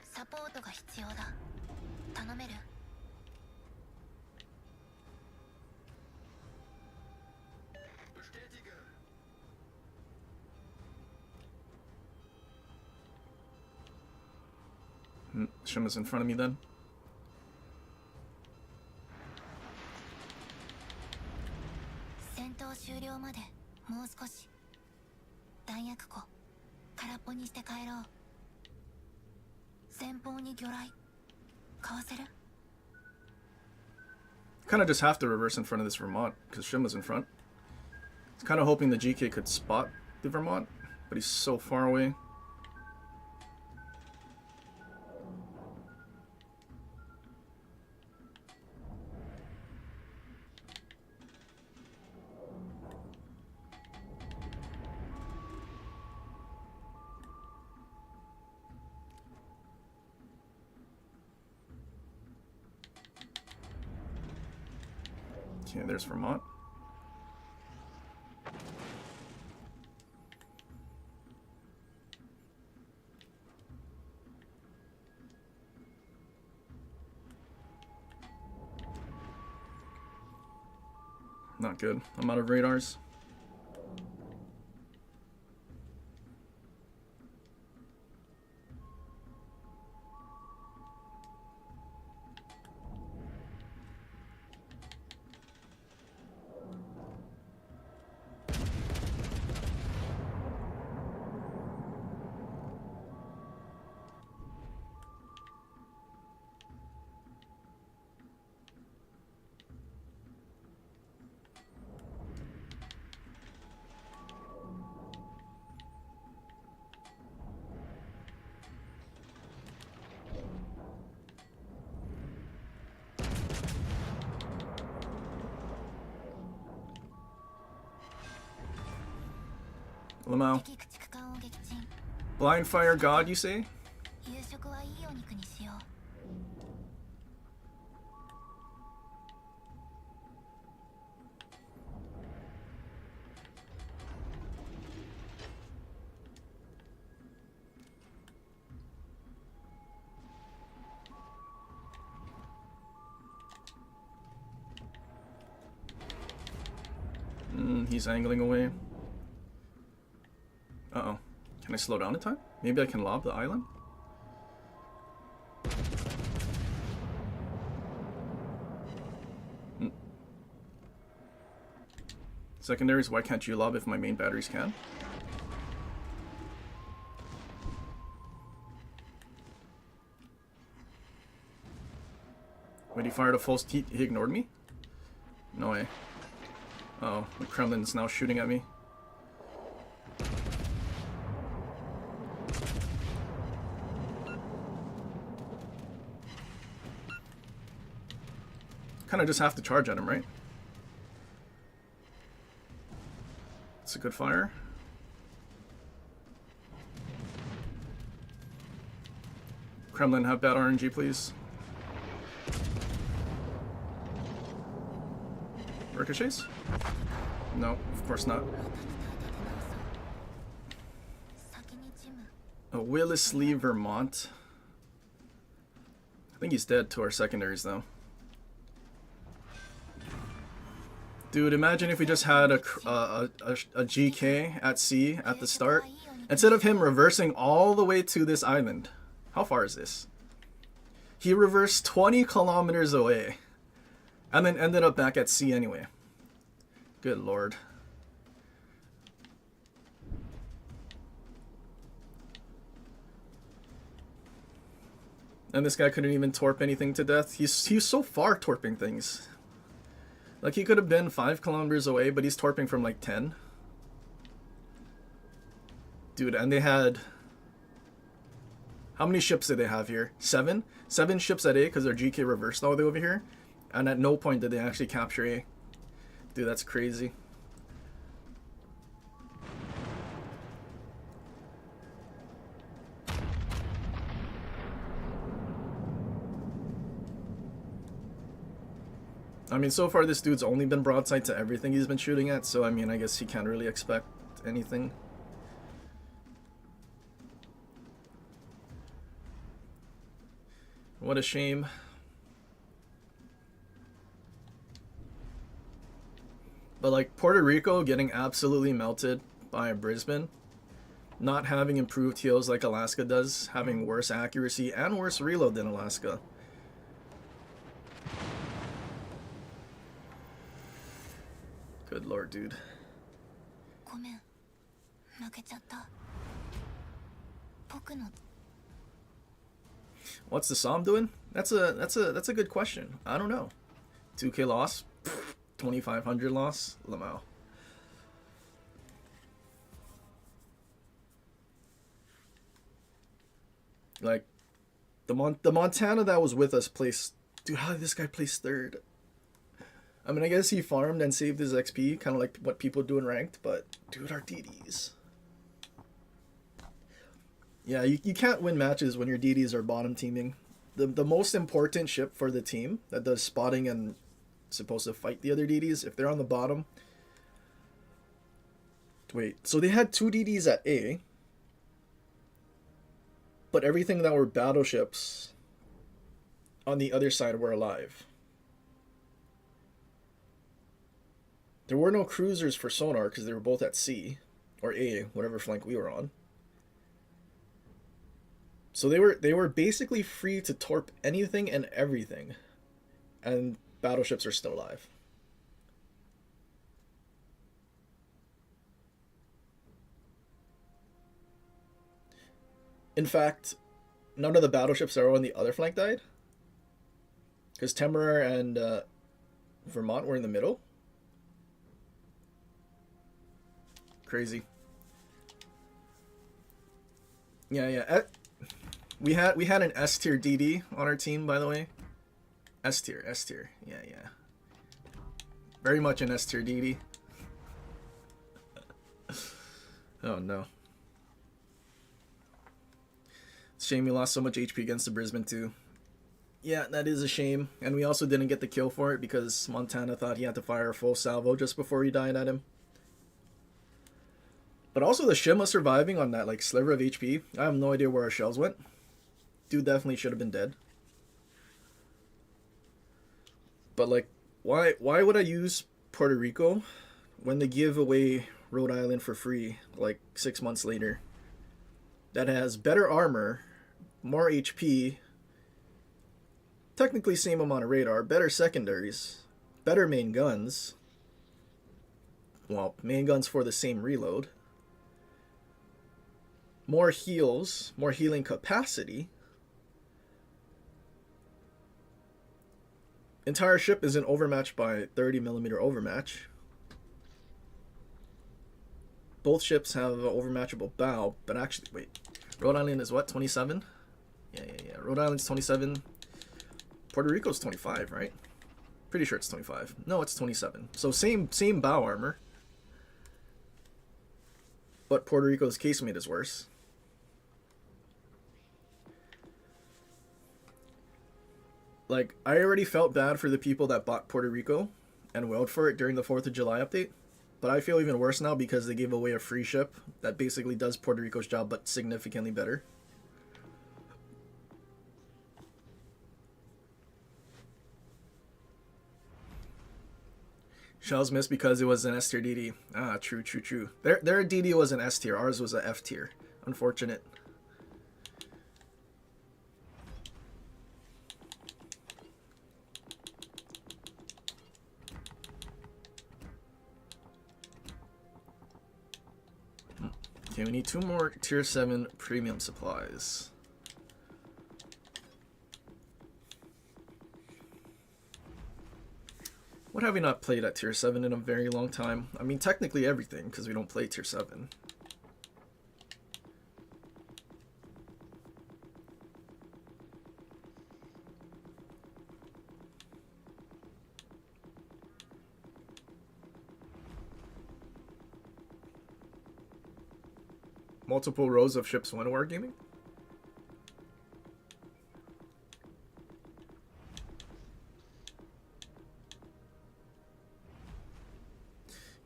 サポートが必要だ。頼める？
Bestätige.
Shoma's in front of me then.
戦闘終了までもう少し。弾薬庫空っぽにして帰ろう。前方に魚雷かわせる？
Kind of just have to reverse in front of this Vermont because Shima's in front. It's kind of hoping the GK could spot the Vermont, but he's so far away. Okay, there's Vermont. Not good. I'm out of radars. Lamau.
敵駆逐艦を撃沈。
Blind Fire God, you say?
夕食はいいお肉にしよう。
He's angling away. Uh-oh. Can I slow down in time? Maybe I can lob the island? Secondaries, why can't you lob if my main batteries can? Wait, he fired a full... He ignored me? No way. Uh oh, the Kremlin's now shooting at me. Kind of just have to charge at him, right? It's a good fire. Kremlin, have bad RNG, please. Ricochets? No, of course not.
先にジム。
A Willis Lee, Vermont. I think he's dead to our secondaries, though. Dude, imagine if we just had a GK at sea at the start, instead of him reversing all the way to this island. How far is this? He reversed 20 kilometers away, and then ended up back at sea anyway. Good lord. And this guy couldn't even torp anything to death. He's so far torping things. Like, he could have been 5 kilometers away, but he's torping from like 10. Dude, and they had... How many ships did they have here? 7? 7 ships at A because their GK reversed all the way over here. And at no point did they actually capture A. Dude, that's crazy. I mean, so far this dude's only been broadside to everything he's been shooting at, so I mean, I guess he can't really expect anything. What a shame. But like, Puerto Rico getting absolutely melted by Brisbane, not having improved heals like Alaska does, having worse accuracy and worse reload than Alaska. Good lord, dude. What's the Psalm doing? That's a good question. I don't know. 2K loss, 2,500 loss, Lamau. Like, the Montana that was with us placed. Dude, how did this guy place third? I mean, I guess he farmed and saved his XP, kind of like what people do in ranked, but dude, our DDs. Yeah, you can't win matches when your DDs are bottom teaming. The most important ship for the team that does spotting and supposed to fight the other DDs, if they're on the bottom. Wait, so they had 2 DDs at A, but everything that were battleships on the other side were alive. There were no cruisers for sonar because they were both at C, or A, whatever flank we were on. So they were basically free to torp anything and everything, and battleships are still alive. In fact, none of the battleships that were on the other flank died, because Temeraire and Vermont were in the middle. Crazy. Yeah. We had an S tier DD on our team, by the way. S tier. Yeah. Very much an S tier DD. Oh no. It's a shame we lost so much HP against the Brisbane too. Yeah, that is a shame. And we also didn't get the kill for it because Montana thought he had to fire a full salvo just before he died at him. But also the Shima surviving on that like sliver of HP. I have no idea where our shells went. Dude definitely should have been dead. But like, why would I use Puerto Rico when they give away Rhode Island for free like 6 months later? That has better armor, more HP, technically same amount of radar, better secondaries, better main guns. Well, main guns for the same reload. More heals, more healing capacity. Entire ship isn't overmatched by 30mm overmatch. Both ships have an overmatchable bow, but actually, wait. Rhode Island is what, 27? Yeah. Rhode Island's 27. Puerto Rico's 25, right? Pretty sure it's 25. No, it's 27. So same bow armor. But Puerto Rico's casemate is worse. Like, I already felt bad for the people that bought Puerto Rico and wailed for it during the 4th of July update. But I feel even worse now because they gave away a free ship that basically does Puerto Rico's job, but significantly better. Shells missed because it was an S tier DD. Ah, true, true, true. Their DD was an S tier. Ours was a F tier. Unfortunate. Okay, we need 2 more tier 7 premium supplies. What have we not played at tier 7 in a very long time? I mean, technically everything, because we don't play tier 7. Multiple rows of ships when wargaming?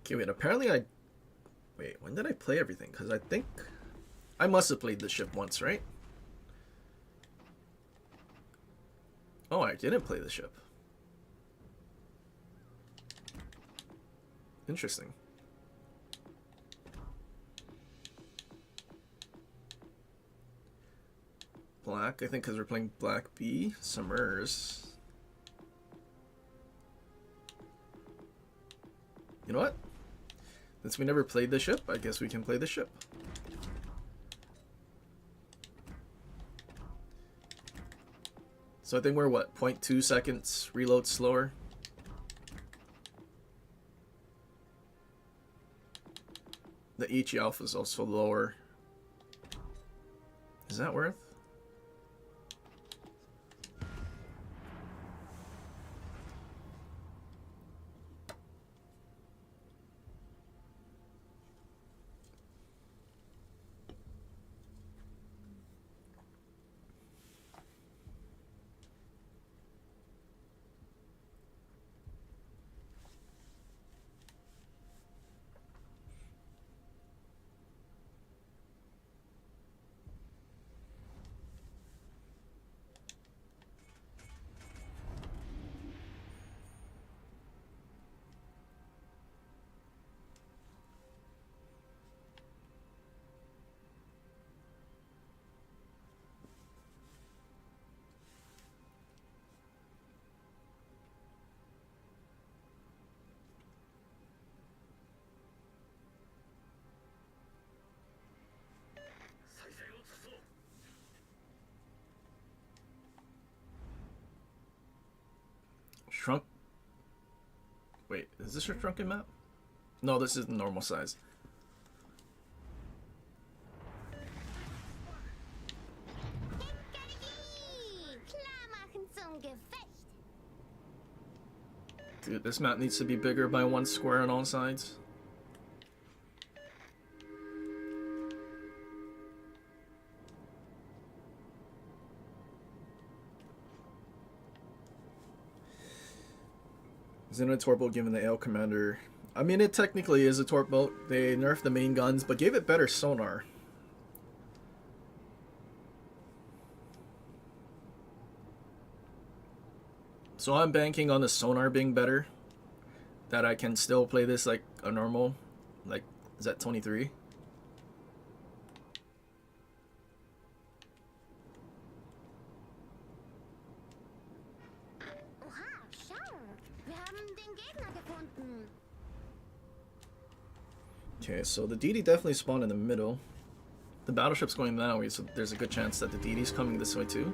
Okay, wait, apparently wait, when did I play everything? Because I think I must have played this ship once, right? Oh, I didn't play the ship. Interesting. Black, I think because we're playing Black B. Summers. You know what? Since we never played the ship, I guess we can play the ship. So I think we're what, 0.2 seconds reload slower? The HE alpha is also lower. Is that worth? Shrunk. Wait, is this a shrunken map? No, this is the normal size. Dude, this map needs to be bigger by 1 square on all sides. Isn't it a torp boat given the AL commander? I mean, it technically is a torp boat. They nerfed the main guns, but gave it better sonar. So I'm banking on the sonar being better. That I can still play this like a normal, like Z23. Okay, so the DD definitely spawned in the middle. The battleship's going that way, so there's a good chance that the DD's coming this way too.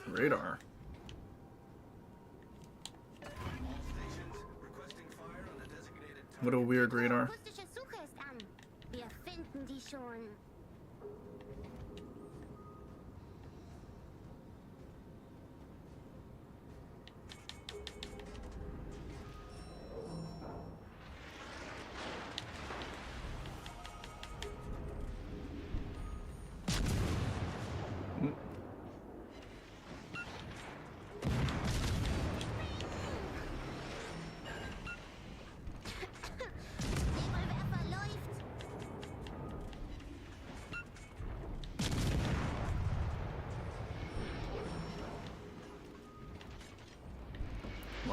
Radar. What a weird radar.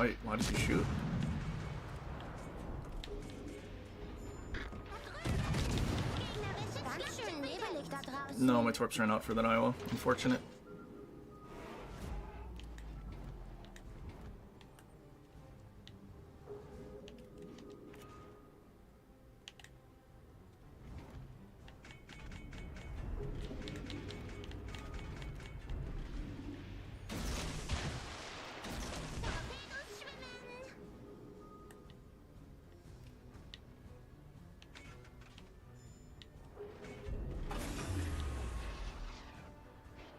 Why did you shoot?
Ganz schön nebelig da draußen.
No, my torps ran out for that Iowa. Unfortunate.
Torpedos schwimmen.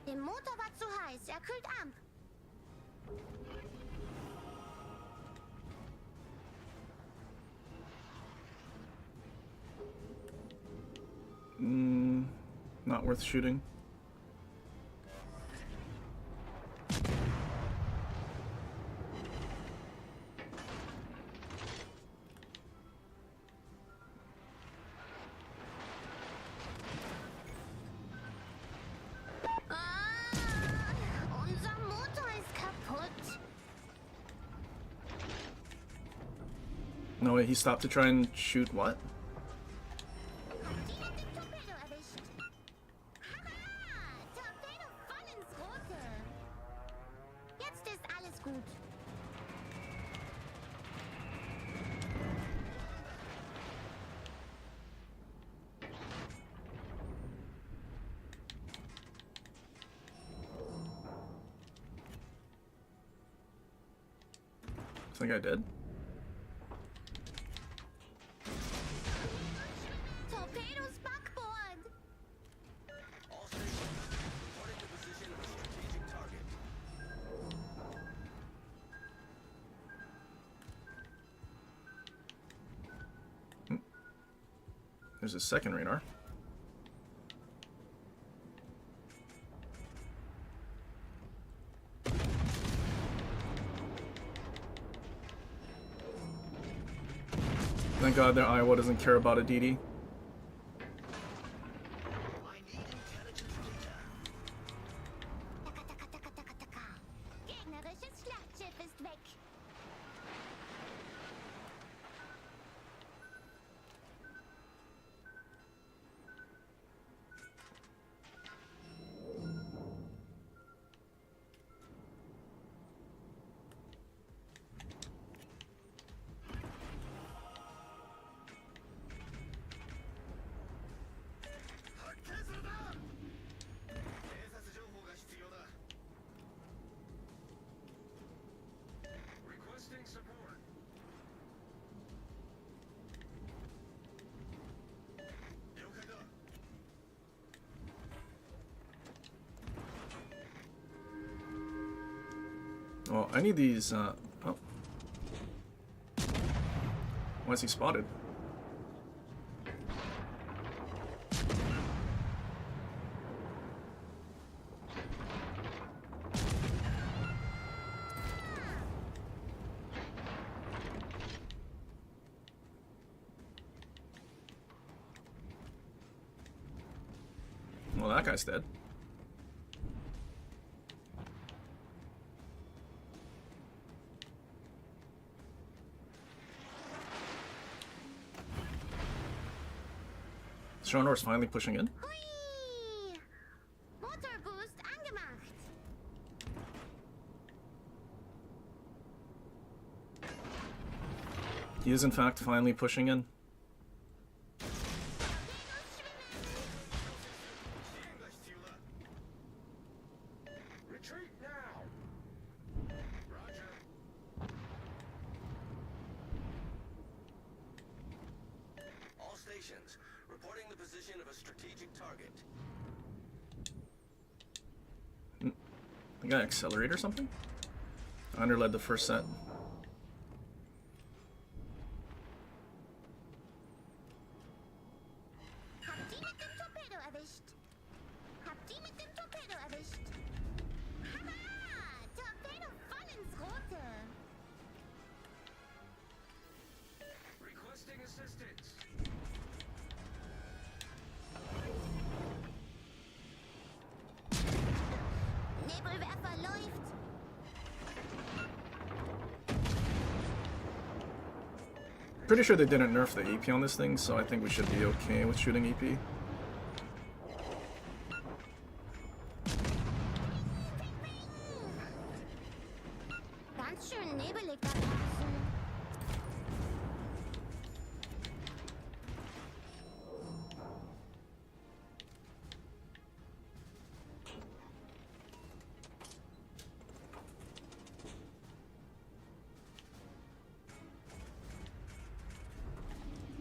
Der Motor war zu heiß, er kühlt ab.
Not worth shooting.
Unser Motor ist kaputt.
No way, he stopped to try and shoot what?
Die hat den Torpedo erwischt. Haha, Torpedo voll ins Rote. Jetzt ist alles gut.
I think I did.
Torpedos backboard.
All stations, reporting the position of a strategic target.
There's a second radar. Thank God their Iowa doesn't care about a DD.
I need intelligence data.
Taka, taka, taka, taka, taka. Gegnerisches Schlachtschiff ist weg.
Requesting support.
Well, I need these, oh. Why is he spotted? Well, that guy's dead. Schonor's finally pushing in.
Hui! Motorboost angemacht.
He is in fact finally pushing in.
Retreat now. Roger. All stations, reporting the position of a strategic target.
I got accelerate or something? I underled the first set.
Habt die mit dem Torpedo erwischt? Habt die mit dem Torpedo erwischt? Haha! Torpedo voll ins Rote.
Requesting assistance.
Nebelwerfer läuft.
Pretty sure they didn't nerf the EP on this thing, so I think we should be okay with shooting EP.
Ganz schön nebelig da draußen.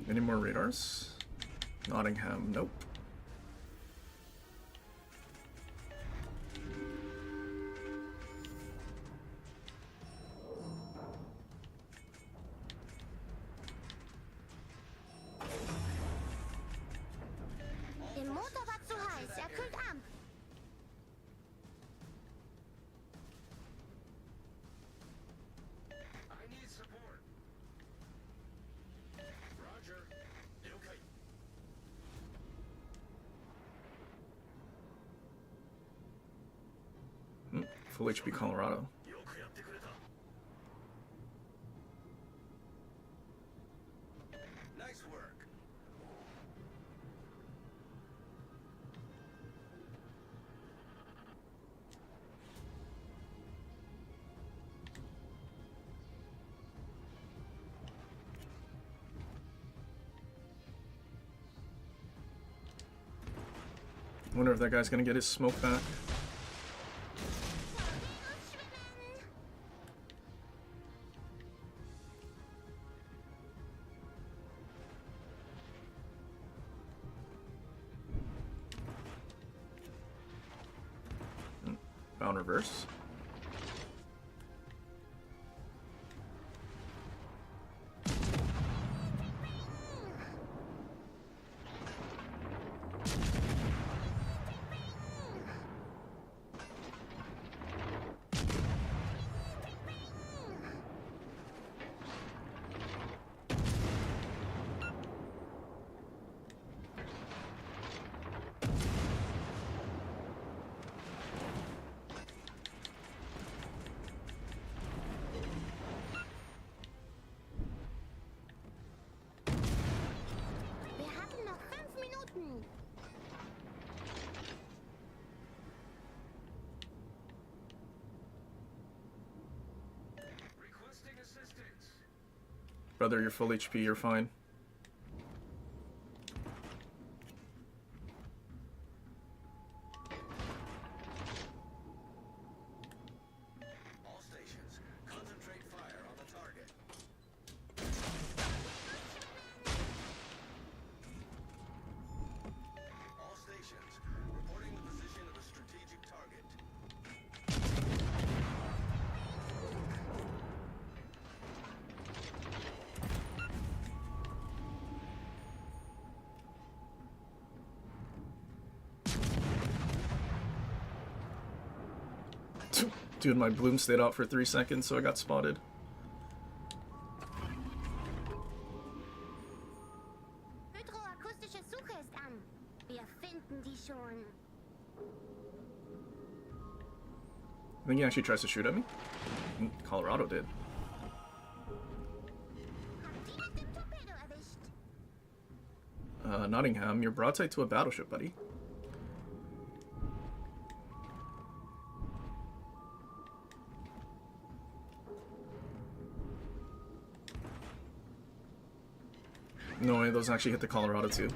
Any more radars? Nottingham, nope.
Der Motor war zu heiß, er kühlt ab.
I need support. Roger. Okay.
Full HP Colorado.
よくやってくれた。Nice work.
Wonder if that guy's gonna get his smoke back. Bound reverse.
Wir haben noch 5 Minuten.
Requesting assistance.
Brother, you're full HP, you're fine.
All stations, concentrate fire on the target. All stations, reporting the position of a strategic target.
Dude, my bloom stayed out for 3 seconds, so I got spotted.
Hydroakustische Suche ist an. Wir finden die schon.
I think he actually tries to shoot at me. Colorado did.
Habt ihr mit dem Torpedo erwischt?
Nottingham, you're broadside to a battleship, buddy. No way, those actually hit the Colorado too.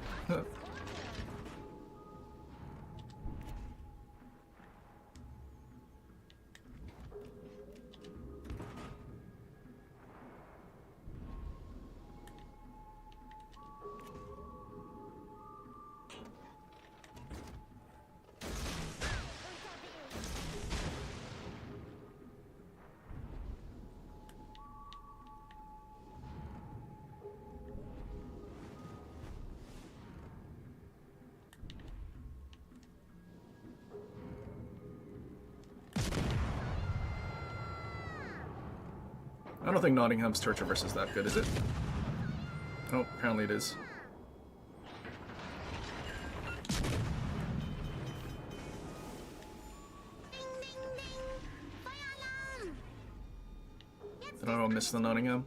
I don't think Nottingham's turret traverse is that good, is it? Oh, apparently it is.
Ding, ding, ding. Feueralarm. Jetzt
Did I miss the Nottingham?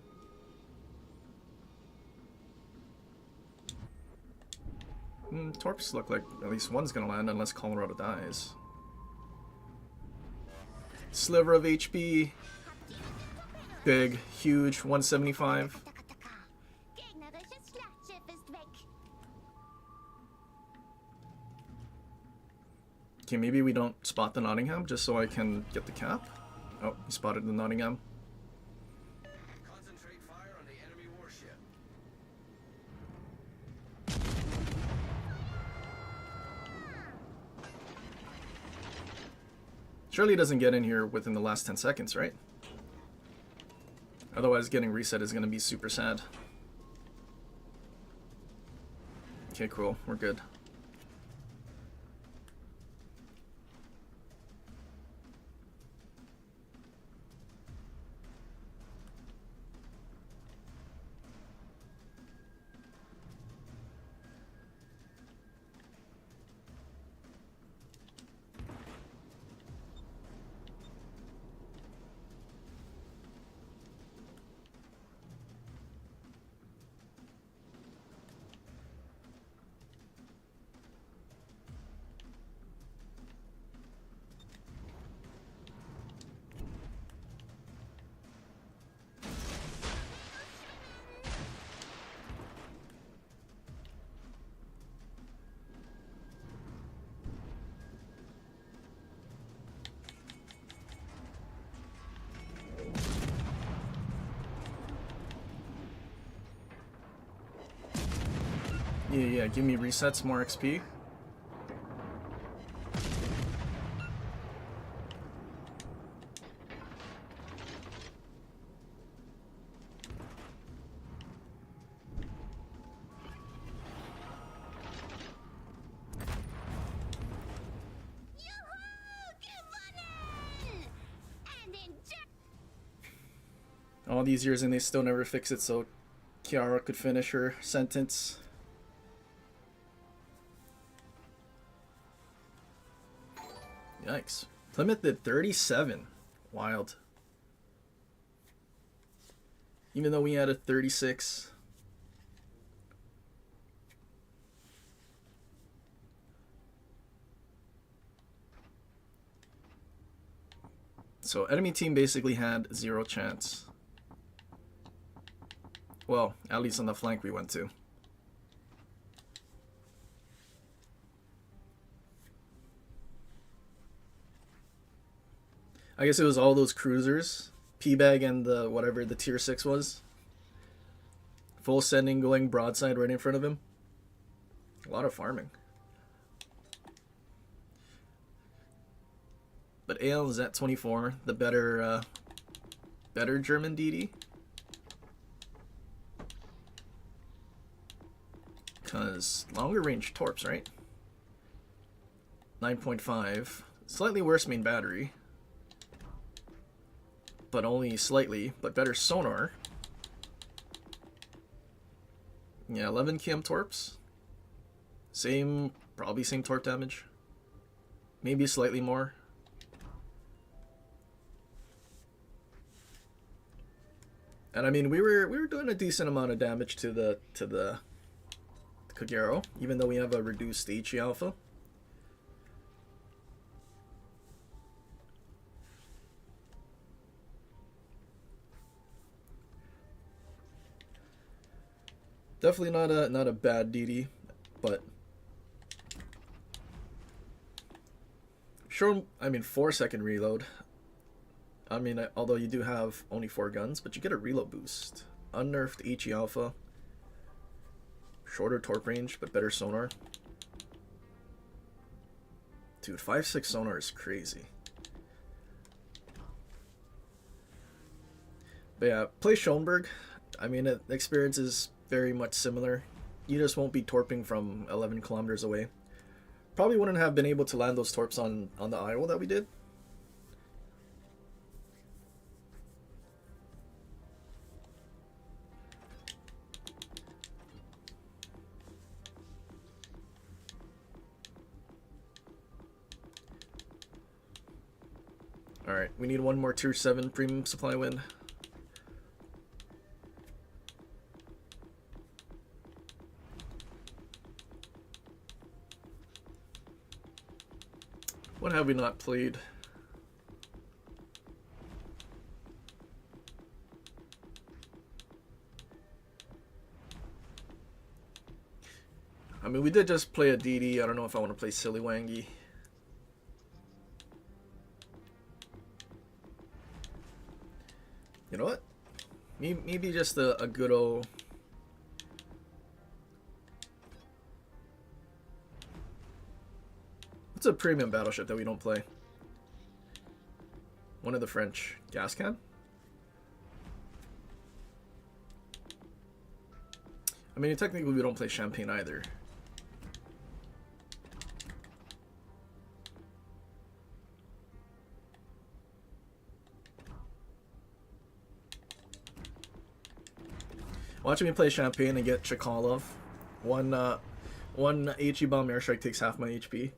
torps look like at least one's gonna land unless Colorado dies. Sliver of HP. Big, huge, 175. Okay, maybe we don't spot the Nottingham just so I can get the cap. Oh, he spotted the Nottingham.
Concentrate fire on the enemy warship.
Surely he doesn't get in here within the last 10 seconds, right? Otherwise getting reset is going to be super sad. Okay, cool. We're good. Yeah, give me resets, more XP. All these years and they still never fix it so Kiara could finish her sentence. Yikes. Plymouth did 37. Wild. Even though we had a 36. So enemy team basically had 0 chance. Well, at least on the flank we went to. I guess it was all those cruisers. P-Bag and the whatever the tier 6 was. Full sending going broadside right in front of him. A lot of farming. But AL is at 24, the better German DD. Because longer range torps, right? 9.5. Slightly worse main battery. But only slightly, but better sonar. Yeah, 11 km torps. Probably same torp damage. Maybe slightly more. And I mean, we were doing a decent amount of damage to the Kagero, even though we have a reduced HE alpha. Definitely not a bad DD, but sure. I mean, 4-second reload. I mean, although you do have only 4 guns, but you get a reload boost. Unnerfed HE alpha. Shorter torp range, but better sonar. Dude, 5.6 sonar is crazy. But yeah, play Schoenberg. I mean, the experience is very much similar. You just won't be torping from 11 kilometers away. Probably wouldn't have been able to land those torps on the Iowa that we did. Alright, we need one more tier 7 premium supply win. What have we not played? I mean, we did just play a DD. I don't know if I want to play Silly Wangy. You know what? Maybe just a good old... What's a premium battleship that we don't play? One of the French. Gas can? I mean, technically we don't play Champagne either. Watching me play Champagne and get Chekalov. One HE bomb airstrike takes half my HP.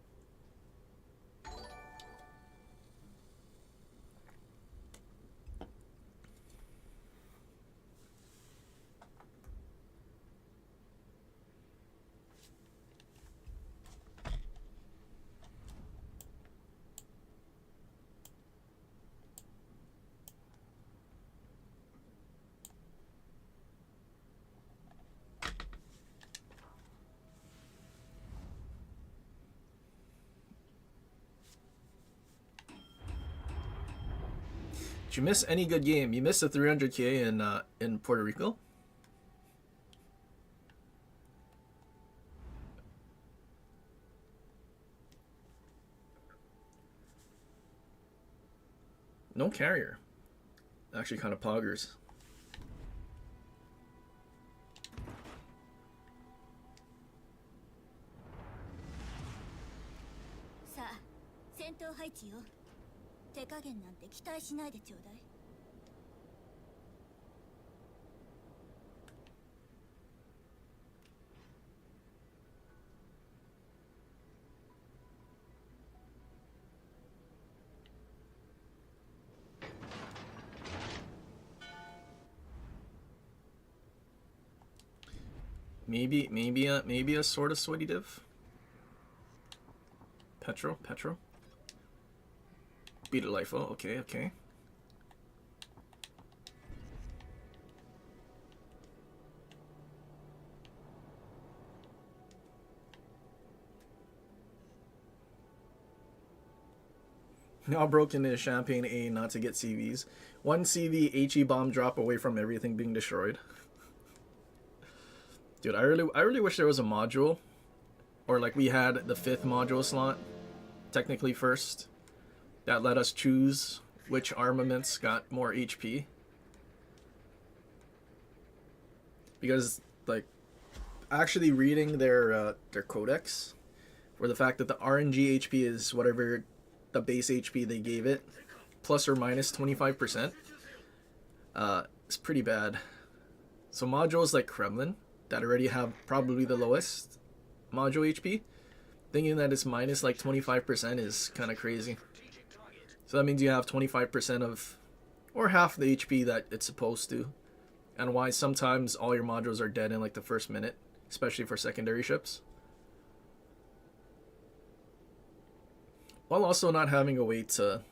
Did you miss any good game? You missed the 300k in Puerto Rico? No carrier. Actually kind of poggers. Maybe a sort of sweaty div. Petro. Beat a LIFO. Okay. Now broken into Champagne A not to get CVs. One CV HE bomb drop away from everything being destroyed. Dude, I really wish there was a module, or like we had the 5th module slot, technically first, that let us choose which armaments got more HP. Because like actually reading their codex, for the fact that the RNG HP is whatever the base HP they gave it, plus or minus 25%, it's pretty bad. So modules like Kremlin that already have probably the lowest module HP, thinking that it's minus like 25% is kind of crazy. So that means you have 25% of, or half the HP that it's supposed to, and why sometimes all your modules are dead in like the first minute, especially for secondary ships. While also not having a way to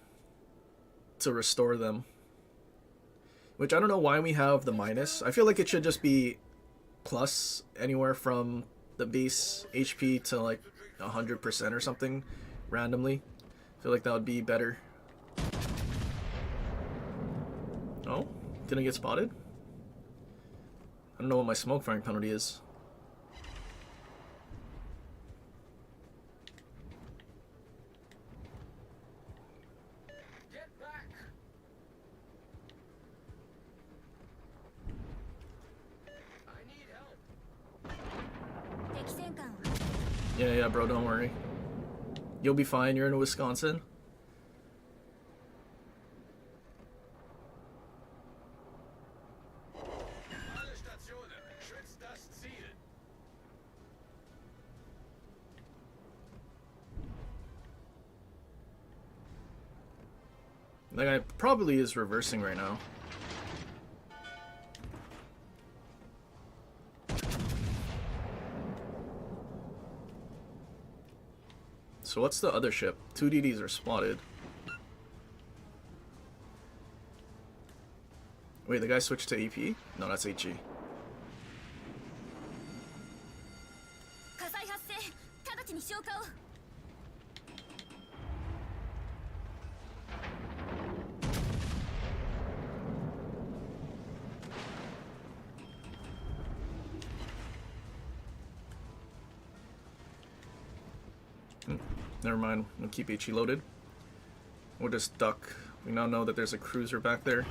restore them. Which I don't know why we have the minus. I feel like it should just be plus anywhere from the base HP to like 100% or something randomly. I feel like that would be better. Oh, didn't get spotted? I don't know what my smoke firing penalty is.
Get back! I need help.
Yeah, bro, don't worry. You'll be fine, you're in Wisconsin.
Alle Stationen. Schützt das Ziel.
That guy probably is reversing right now. So what's the other ship? 2 DDs are spotted. Wait, the guy switched to AP? No, that's HE.
火災発生直ちに消火を
Never mind, we'll keep HE loaded. We'll just duck. We now know that there's a cruiser back there.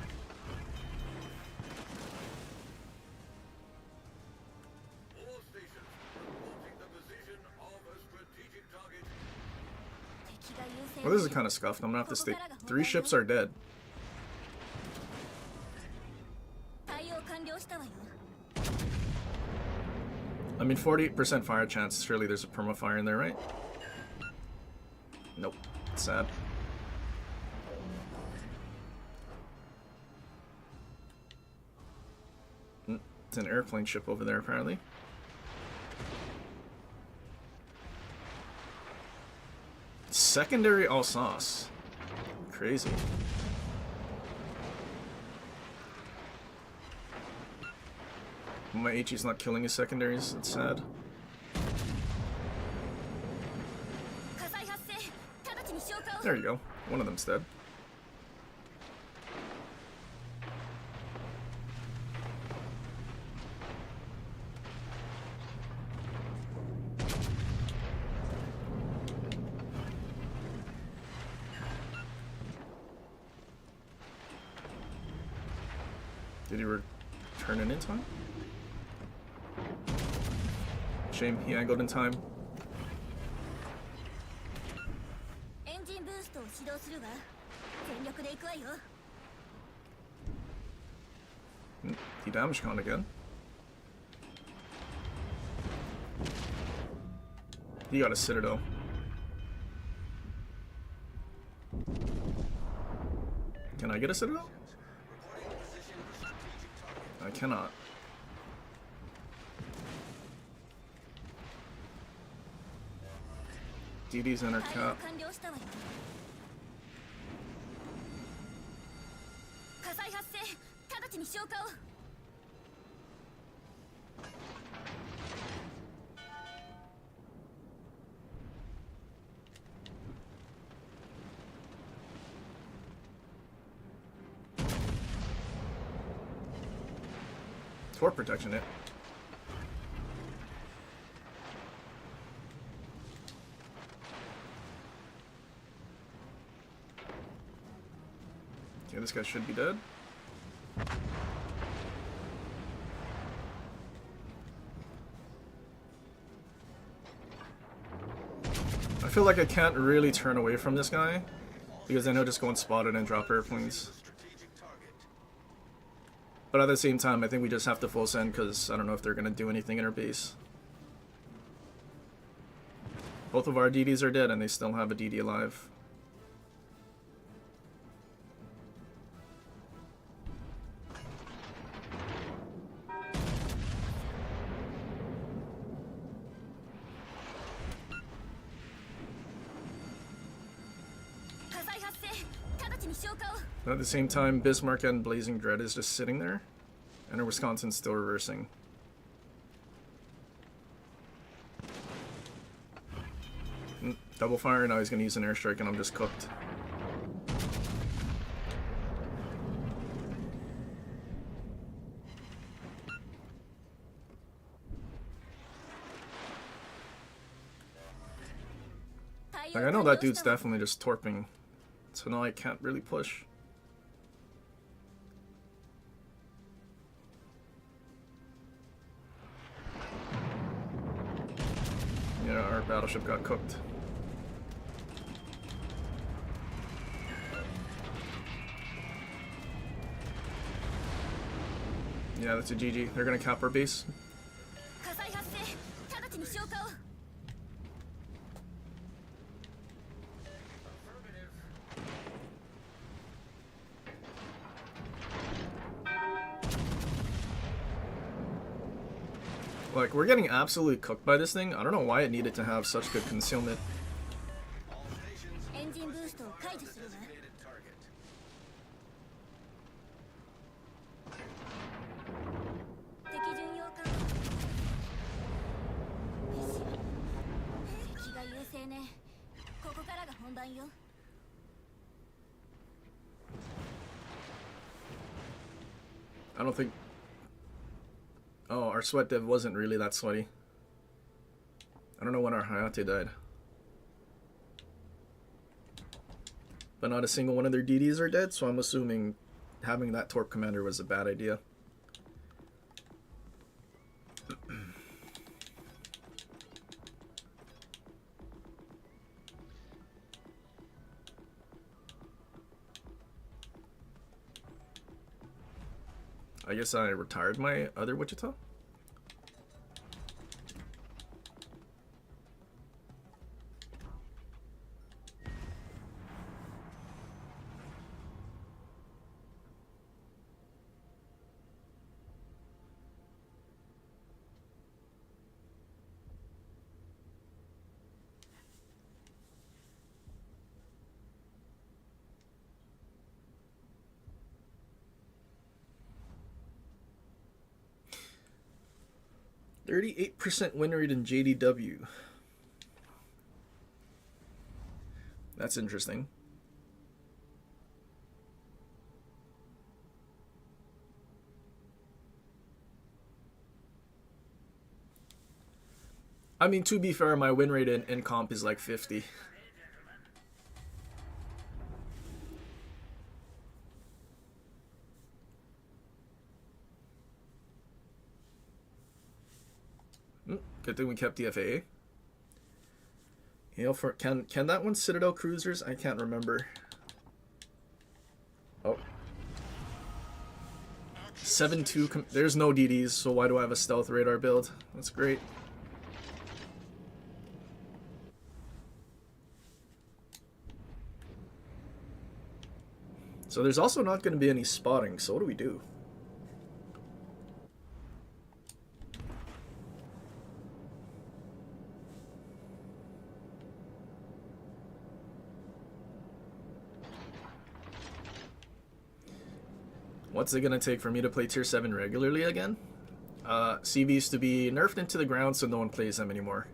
All stations reporting the position of a strategic target.
敵が優先
Well, this is kind of scuffed. I'm gonna have to stay. 3 ships are dead.
対応完了したわよ
I mean, 48% fire chance. Surely there's a perma-fire in there, right? Nope. Sad. It's an airplane ship over there, apparently. Secondary Alsace. Crazy. My HE's not killing his secondaries. It's sad.
火災発生直ちに消火を
There you go. One of them's dead. Did he return it in time? Shame he angled in time.
エンジンブーストを始動するわ全力で行くわよ
He damage con again. He got a citadel. Can I get a citadel? I cannot. DD's enter
対応
cap.
完了したわよ火災発生直ちに消火を
Torp protection it. Okay, this guy should be dead. I feel like I can't really turn away from this guy because then he'll just go unspotted and drop airplanes.
Strategic target.
But at the same time, I think we just have to full send because I don't know if they're going to do anything in our base. Both of our DDs are dead and they still have a DD alive. But at the same time, Bismarck and Blazing Dread is just sitting there, and Wisconsin's still reversing. Double fire, now he's going to use an airstrike, and I'm just cooked. Like, I know that dude's definitely just torping, so now I can't really push. Yeah, our battleship got cooked. Yeah, that's a GG. They're gonna cap our base. Like, we're getting absolutely cooked by this thing. I don't know why it needed to have such good concealment.
target.
敵巡洋艦よし敵が優勢ね。ここからが本番よ。
I don't think... Oh, our sweat dev wasn't really that sweaty. I don't know when our Hayate died. But not a single one of their DDs are dead, so I'm assuming having that Torp commander was a bad idea. I guess I retired my other Wichita. %38 win rate in JDW. That's interesting. I mean, to be fair, my win rate in comp is like 50. Good thing we kept the FAA. Hail for can that one Citadel cruisers? I can't remember. Oh. 7-2. There's no DDs, so why do I have a stealth radar build? That's great. So there's also not going to be any spotting, so what do we do? What's it gonna take for me to play tier 7 regularly again? CVs to be nerfed into the ground so no one plays them anymore.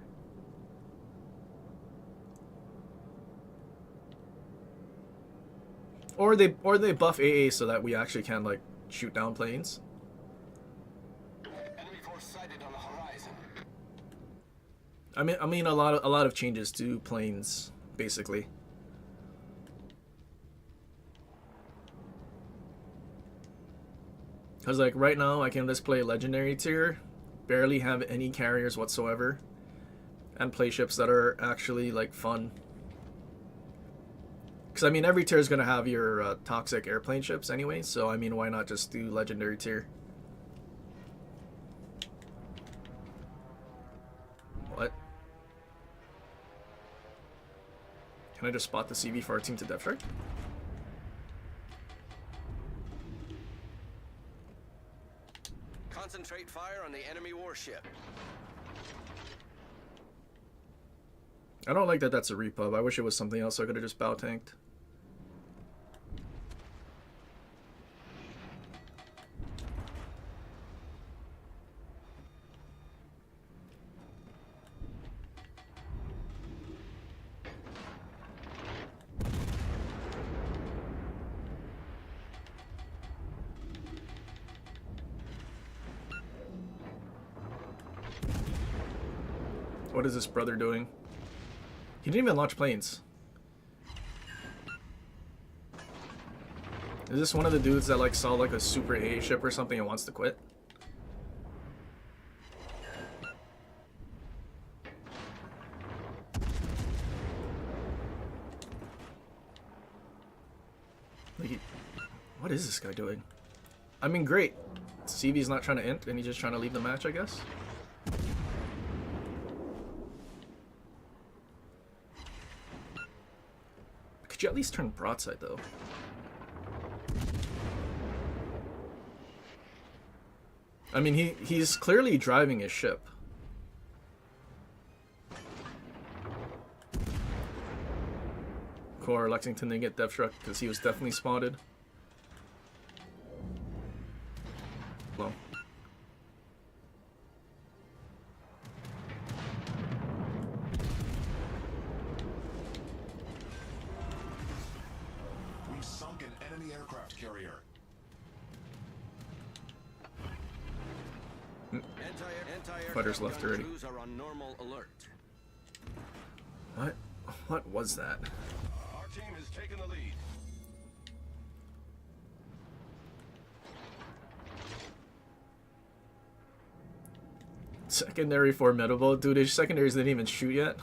Or they buff AA so that we actually can like shoot down planes.
Enemy force sighted on the horizon.
I mean a lot of changes to planes basically. Because, like, right now, I can just play Legendary tier, barely have any carriers whatsoever, and play ships that are actually, like, fun. Because, I mean, every tier is going to have your toxic airplane ships anyway, so, I mean, why not just do Legendary tier? What? Can I just spot the CV for our team to depth strike?
Concentrate fire on the enemy warship.
I don't like that that's a repub. I wish it was something else so I could have just bow tanked. What is this brother doing? He didn't even launch planes. Is this one of the dudes that like saw like a super A ship or something and wants to quit? Like what is this guy doing? I mean, great. CV's not trying to int and he's just trying to leave the match, I guess. Could you at least turn broadside, though? I mean, he's clearly driving his ship. core Lexington didn't get depth struck because he was definitely spotted. Well.
We've sunk an enemy aircraft carrier.
Fighters left already.
Are on normal alert.
What was that?
Our team has taken the lead.
Secondary for Metal. Dude, his secondaries didn't even shoot yet.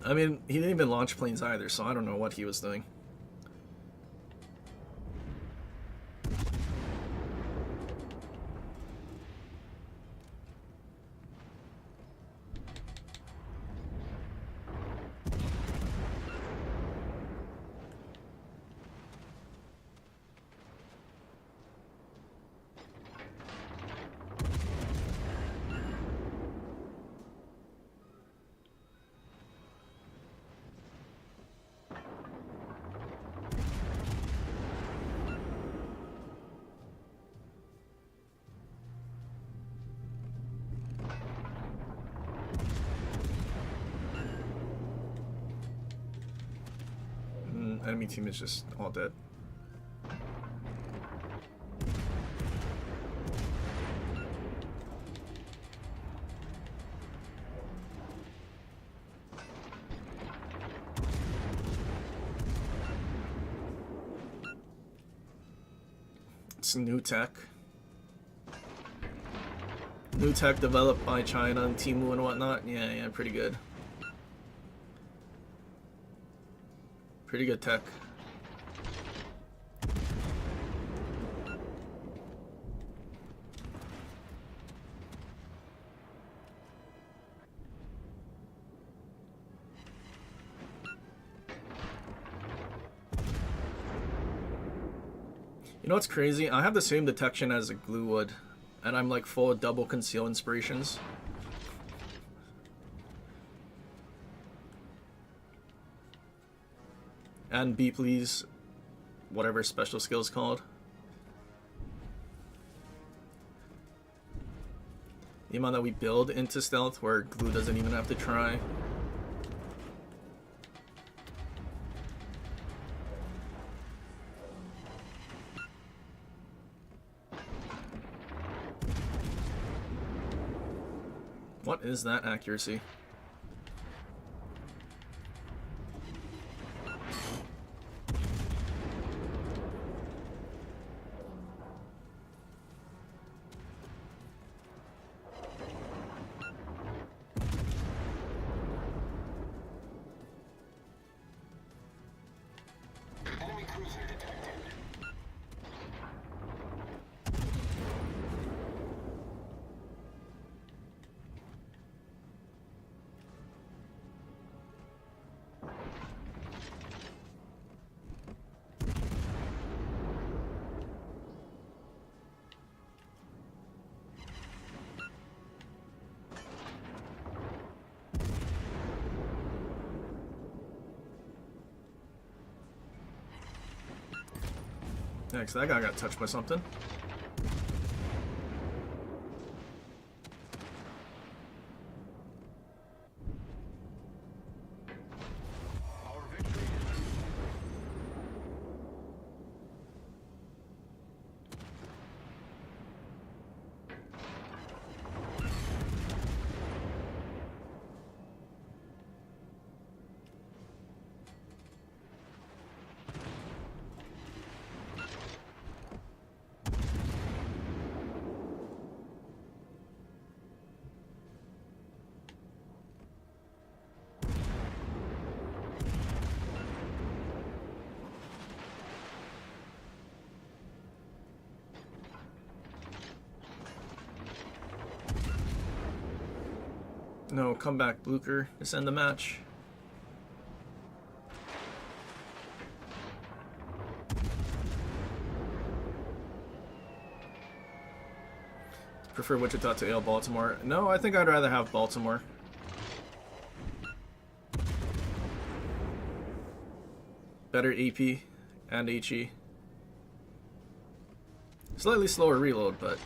I mean, he didn't even launch planes either, so I don't know what he was doing. Enemy team is just all dead. It's new tech. New tech developed by China and Temu and whatnot. Yeah, pretty good. Pretty good tech. You know what's crazy? I have the same detection as a glue would, and I'm like full of double conceal inspirations. And Beepley's whatever special skill is called. The amount that we build into stealth where glue doesn't even have to try. What is that accuracy?
Enemy cruiser detected.
Yeah, 'cause that guy got touched by something.
Our victory is
No, come back, Blucher. Just end the match. Prefer Wichita to Ale Baltimore. No, I think I'd rather have Baltimore. Better AP and HE. Slightly slower reload, but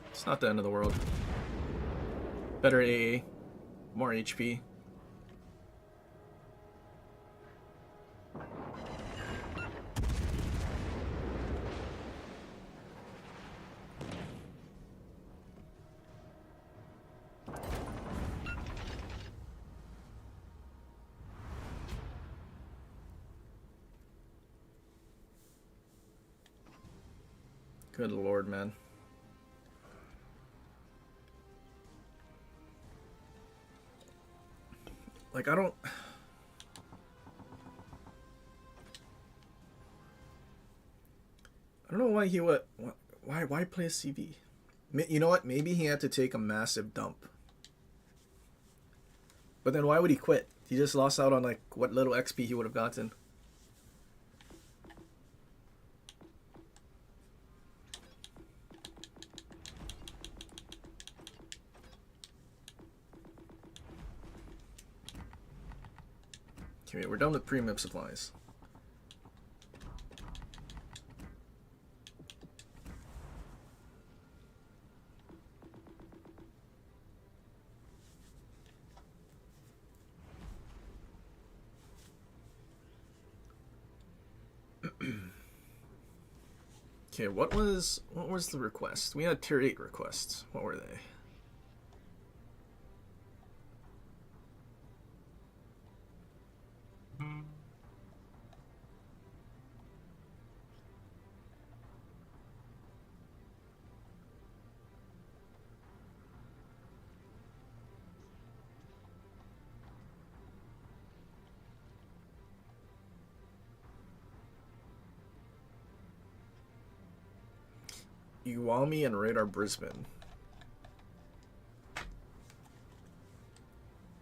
it's not the end of the world. Better AA, more HP. Good lord, man. Like, I don't know why he would. Why play a CV? You know what? Maybe he had to take a massive dump. But then why would he quit? He just lost out on like what little XP he would have gotten. Okay, we're done with premium supplies. Okay, what was the request? We had tier 8 requests. What were they? Iwami and Radar Brisbane.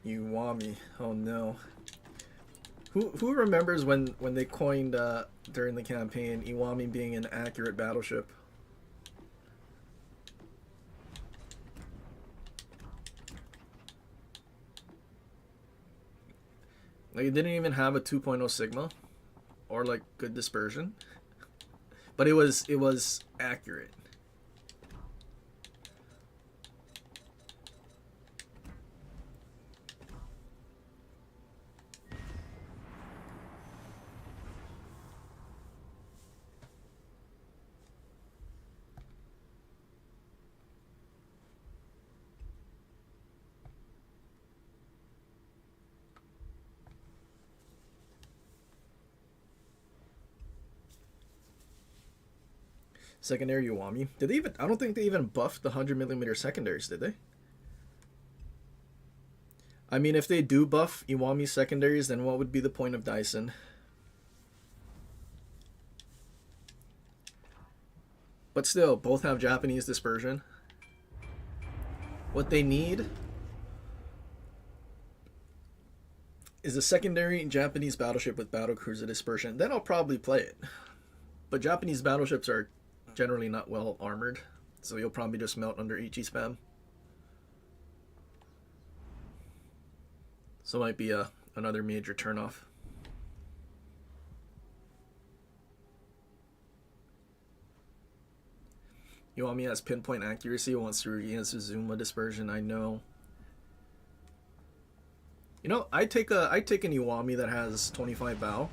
Iwami. Oh no. Who remembers when they coined during the campaign Iwami being an accurate battleship? Like, it didn't even have a 2.0 Sigma or like good dispersion, but it was accurate. Secondary Iwami. Did they even? I don't think they even buffed the 100mm secondaries, did they? I mean, if they do buff Iwami secondaries, then what would be the point of Dyson? But still, both have Japanese dispersion. What they need is a secondary Japanese battleship with battlecruiser dispersion. Then I'll probably play it. But Japanese battleships are generally not well armored, so you'll probably just melt under Ichi spam. So it might be another major turnoff. Iwami has pinpoint accuracy, wants to regain Suzuma dispersion. I know. You know, I take an Iwami that has 25 bow.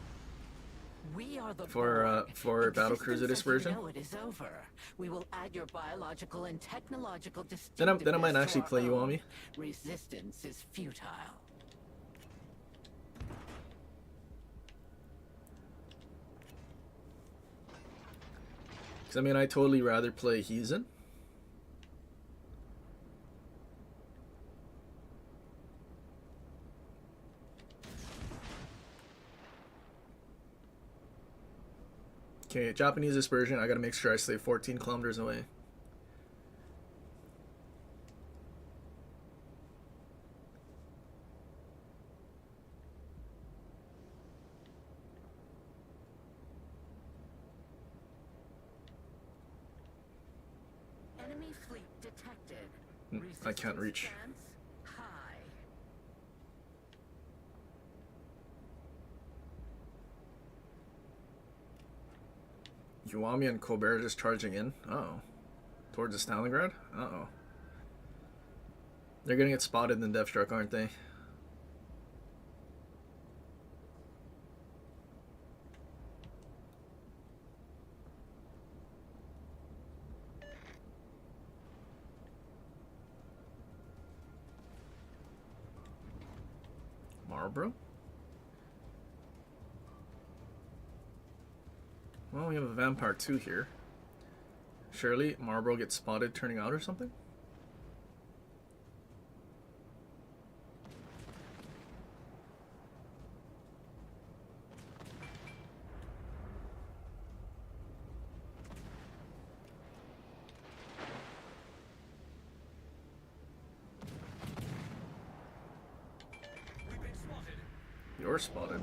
We are the
For battlecruiser dispersion.
Know it is over. We will add your biological and technological
Then I might
distinctiveness
actually
to our
play
own.
Iwami.
Resistance is futile.
Cause I mean, I totally rather play Heezen. Okay, Japanese dispersion. I gotta make sure I stay 14 kilometers away.
Enemy fleet detected.
I can't reach.
Resistance stance high.
Kiwami and Colbert just charging in. Uh-oh. Towards the Stalingrad? Uh-oh. They're gonna get spotted in Deathstruck, aren't they? Marlboro? Well, we have a Vampire 2 here. Surely Marlboro gets spotted turning out or something?
We've been spotted.
You're spotted.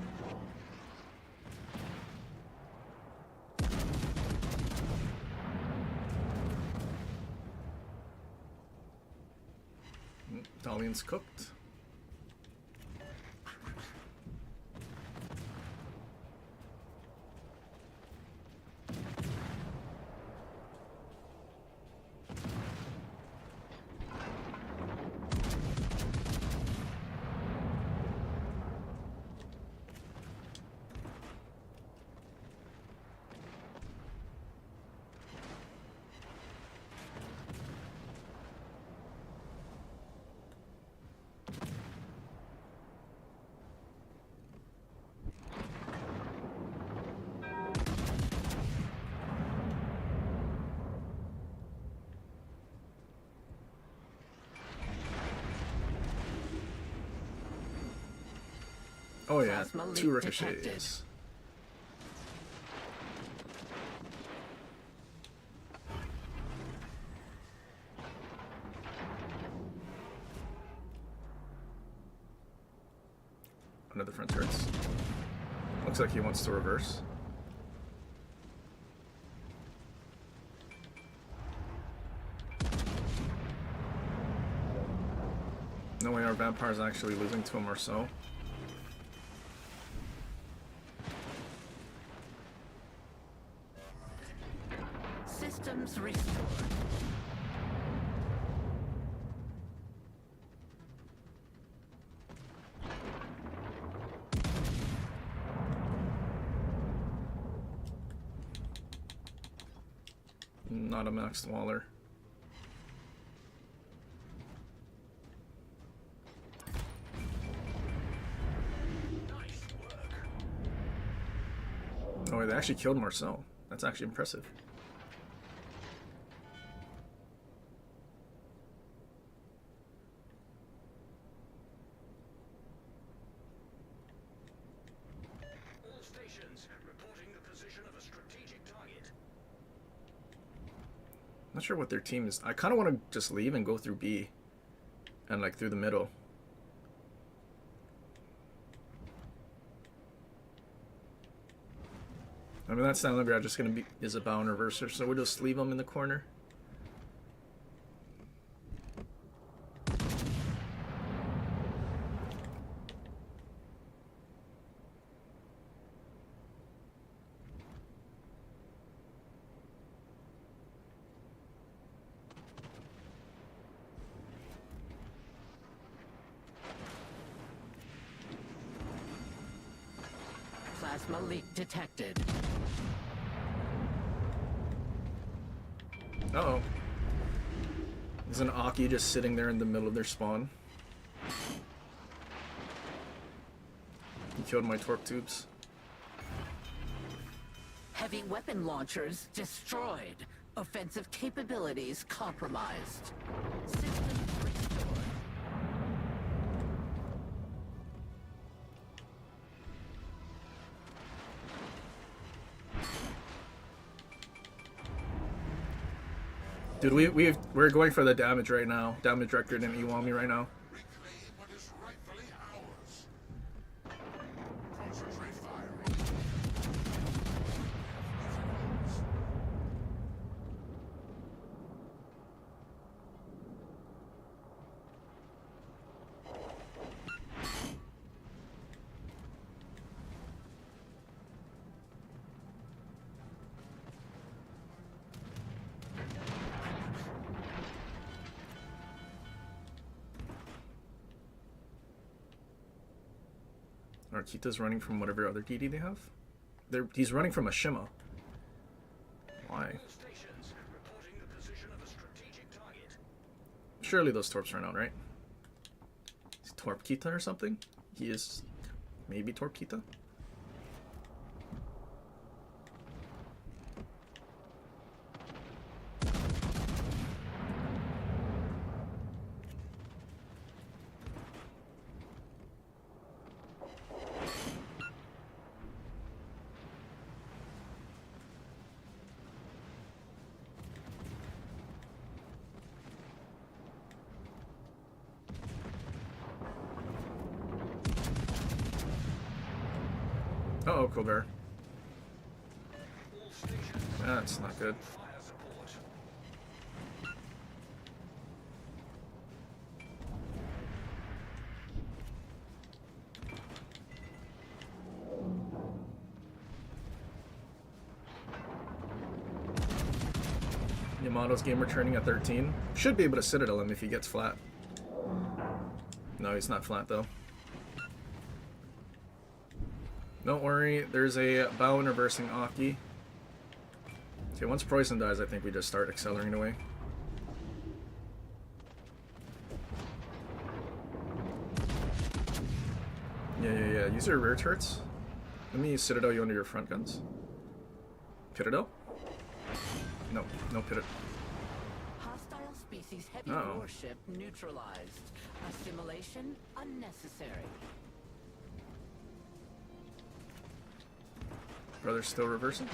Italian's cooked. Oh yeah,
Plasma leak
2 ricochets.
detected.
Another front turrets. Looks like he wants to reverse. No way our vampire's actually losing to him or so.
Systems restored.
Not a Max Waller.
Nice work.
Oh, they actually killed Marcel. That's actually impressive.
All stations reporting the position of a strategic target.
Not sure what their team is. I kind of want to just leave and go through B. And like through the middle. I mean, that Stalingrad just gonna be is a bound reverser, so we'll just leave them in the corner.
Plasma leak detected.
Uh-oh. There's an Aki just sitting there in the middle of their spawn. He killed my torque tubes.
Heavy weapon launchers destroyed. Offensive capabilities compromised. Systems restored.
Dude, we're going for the damage right now. Damage record in Iwami right now.
Reclaim what is rightfully ours. Concentrate fire.
Arkita's running from whatever other DD they have. He's running from a Shima. Why?
All stations, reporting the position of a strategic target.
Surely those Torps ran out, right? Is Torp Kita or something? He is maybe Torp Kita? Uh-oh, Colbert.
All stations,
That's not good.
fire support.
Yamato's game returning at 13. Should be able to Citadel him if he gets flat. No, he's not flat though. Don't worry, there's a bow and reversing Aki. Okay, once Poison dies, I think we just start accelerating away. Yeah. Use your rear turrets. Let me Citadel you under your front guns. Citadel? No, no Pit.
Hostile species heavy
Uh-oh.
warship neutralized. Assimilation unnecessary.
Brother's still reversing.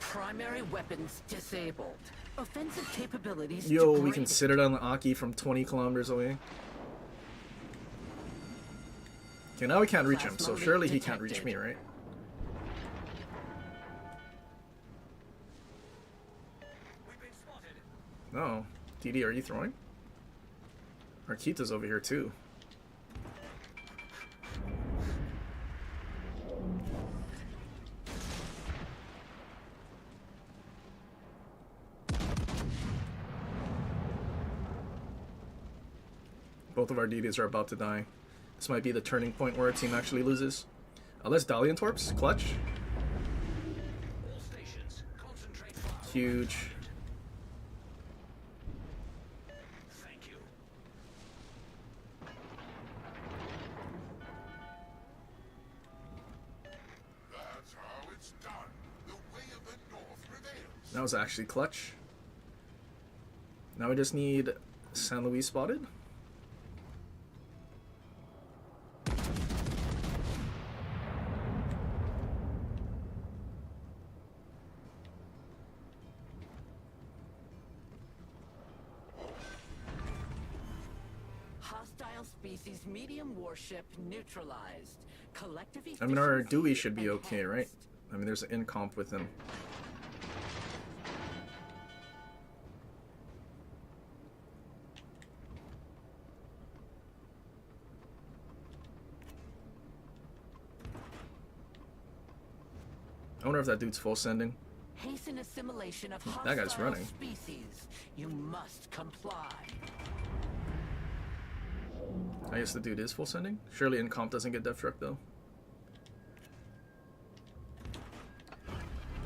Primary weapons disabled. Offensive capabilities
Yo, we
degraded.
can Citadel the Aki from 20 kilometers away. Okay, now we can't reach him, so
Plasma
surely he
leak
can't reach
detected.
me, right?
We've been spotted.
No. DD, are you throwing? Arkita's over here too. Both of our DDs are about to die. This might be the turning point where our team actually loses. Unless Dalian Torps, clutch.
All stations, concentrate fire.
Huge.
Thank you.
That's how it's done. The way of the North prevails.
That was actually clutch. Now we just need San Luis spotted.
Hostile species medium warship neutralized. Collective
I mean, our
efficiency
Dewey should be okay, right?
enhanced.
I mean, there's an in-comp with him. I wonder if that dude's full sending.
Hasten assimilation of hostile
That guy's running.
species. You must comply.
I guess the dude is full sending. Surely in-comp doesn't get death struck though.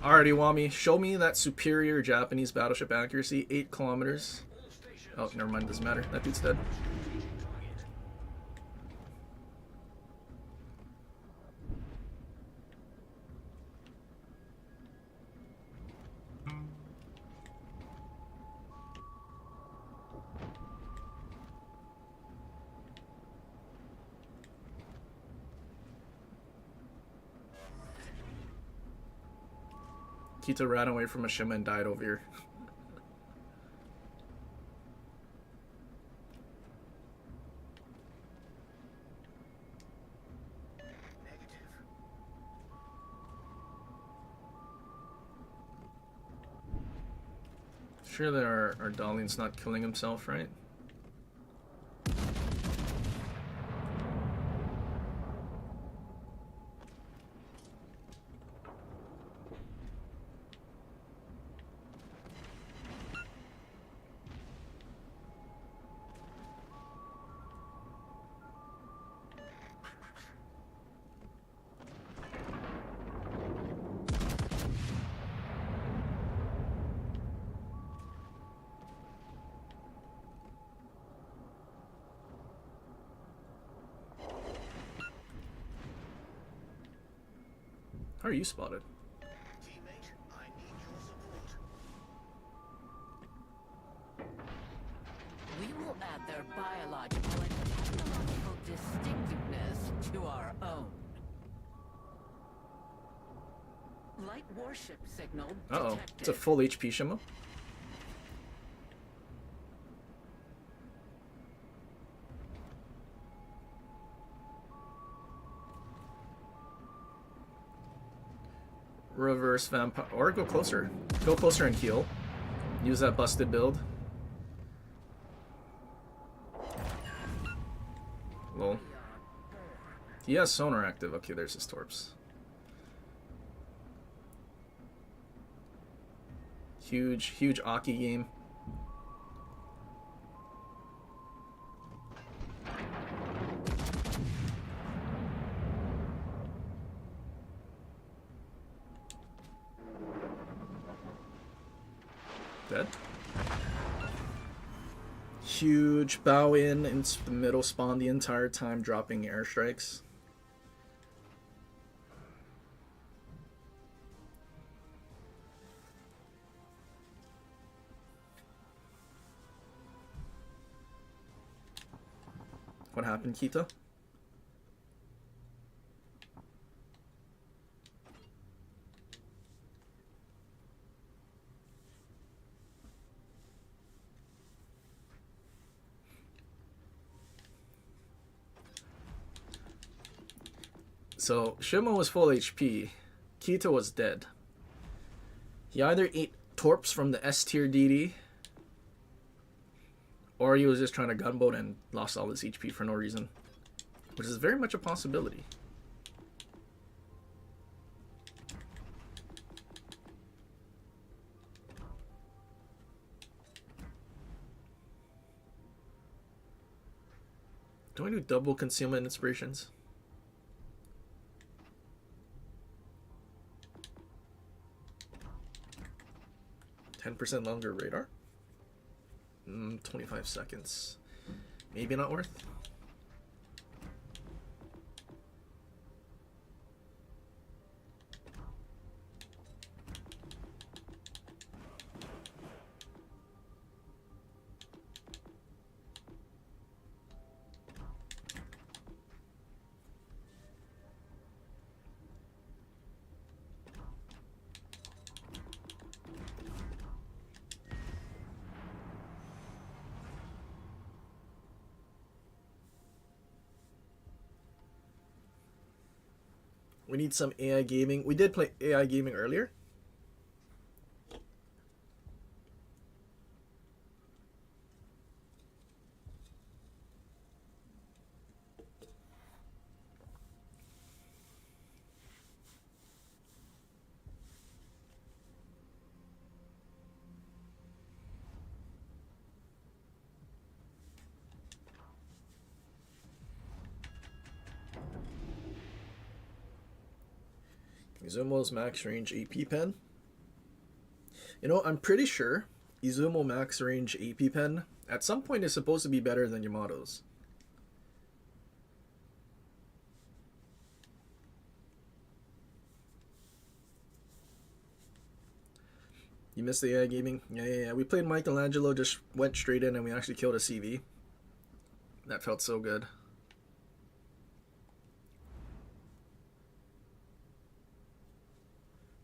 Alrighty, Wami, show me that superior Japanese battleship accuracy, 8 kilometers.
All stations,
Oh, never mind, doesn't matter. That dude's dead.
strategic target.
Kita ran away from a Shima and died over here. Sure that our Dalian's not killing himself, right? How are you spotted?
Teammate, I need your support.
We will add their biological and technological distinctiveness to our own. Light warship signal
Uh-oh.
detected.
It's a full HP Shimo. Reverse vampire. Or go closer. Go closer and heal. Use that busted build. Lol. He has sonar active. Okay, there's his torps. Huge Aki game. Dead. Huge bow in into the middle spawn the entire time, dropping airstrikes. What happened, Kita? So, Shimo was full HP. Kita was dead. He either ate torps from the S tier DD, or he was just trying to gunboat and lost all his HP for no reason. Which is very much a possibility. Do I do double concealment inspirations? 10% longer radar? 25 seconds. Maybe not worth. We need some AI gaming. We did play AI gaming earlier. Izumo's max range AP pen. You know, I'm pretty sure Izumo max range AP pen at some point is supposed to be better than Yamato's. You missed the AI gaming? Yeah. We played Michelangelo, just went straight in and we actually killed a CV. That felt so good.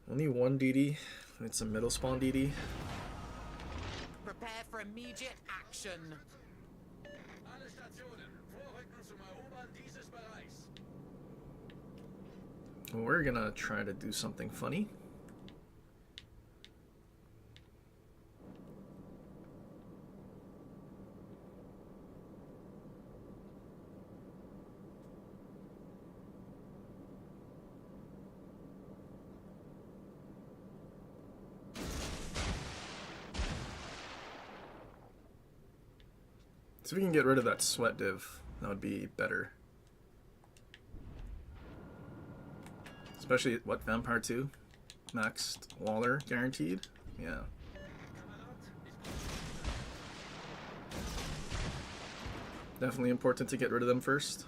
Only one DD. It's a middle spawn DD.
Prepare for immediate action.
Alle Stationen, vorrücken zum Erobern dieses Bereichs.
We're gonna try to do something funny. So we can get rid of that sweat div. That would be better. Especially, what, Vampire 2? Maxed Waller guaranteed? Yeah. Definitely important to get rid of them first.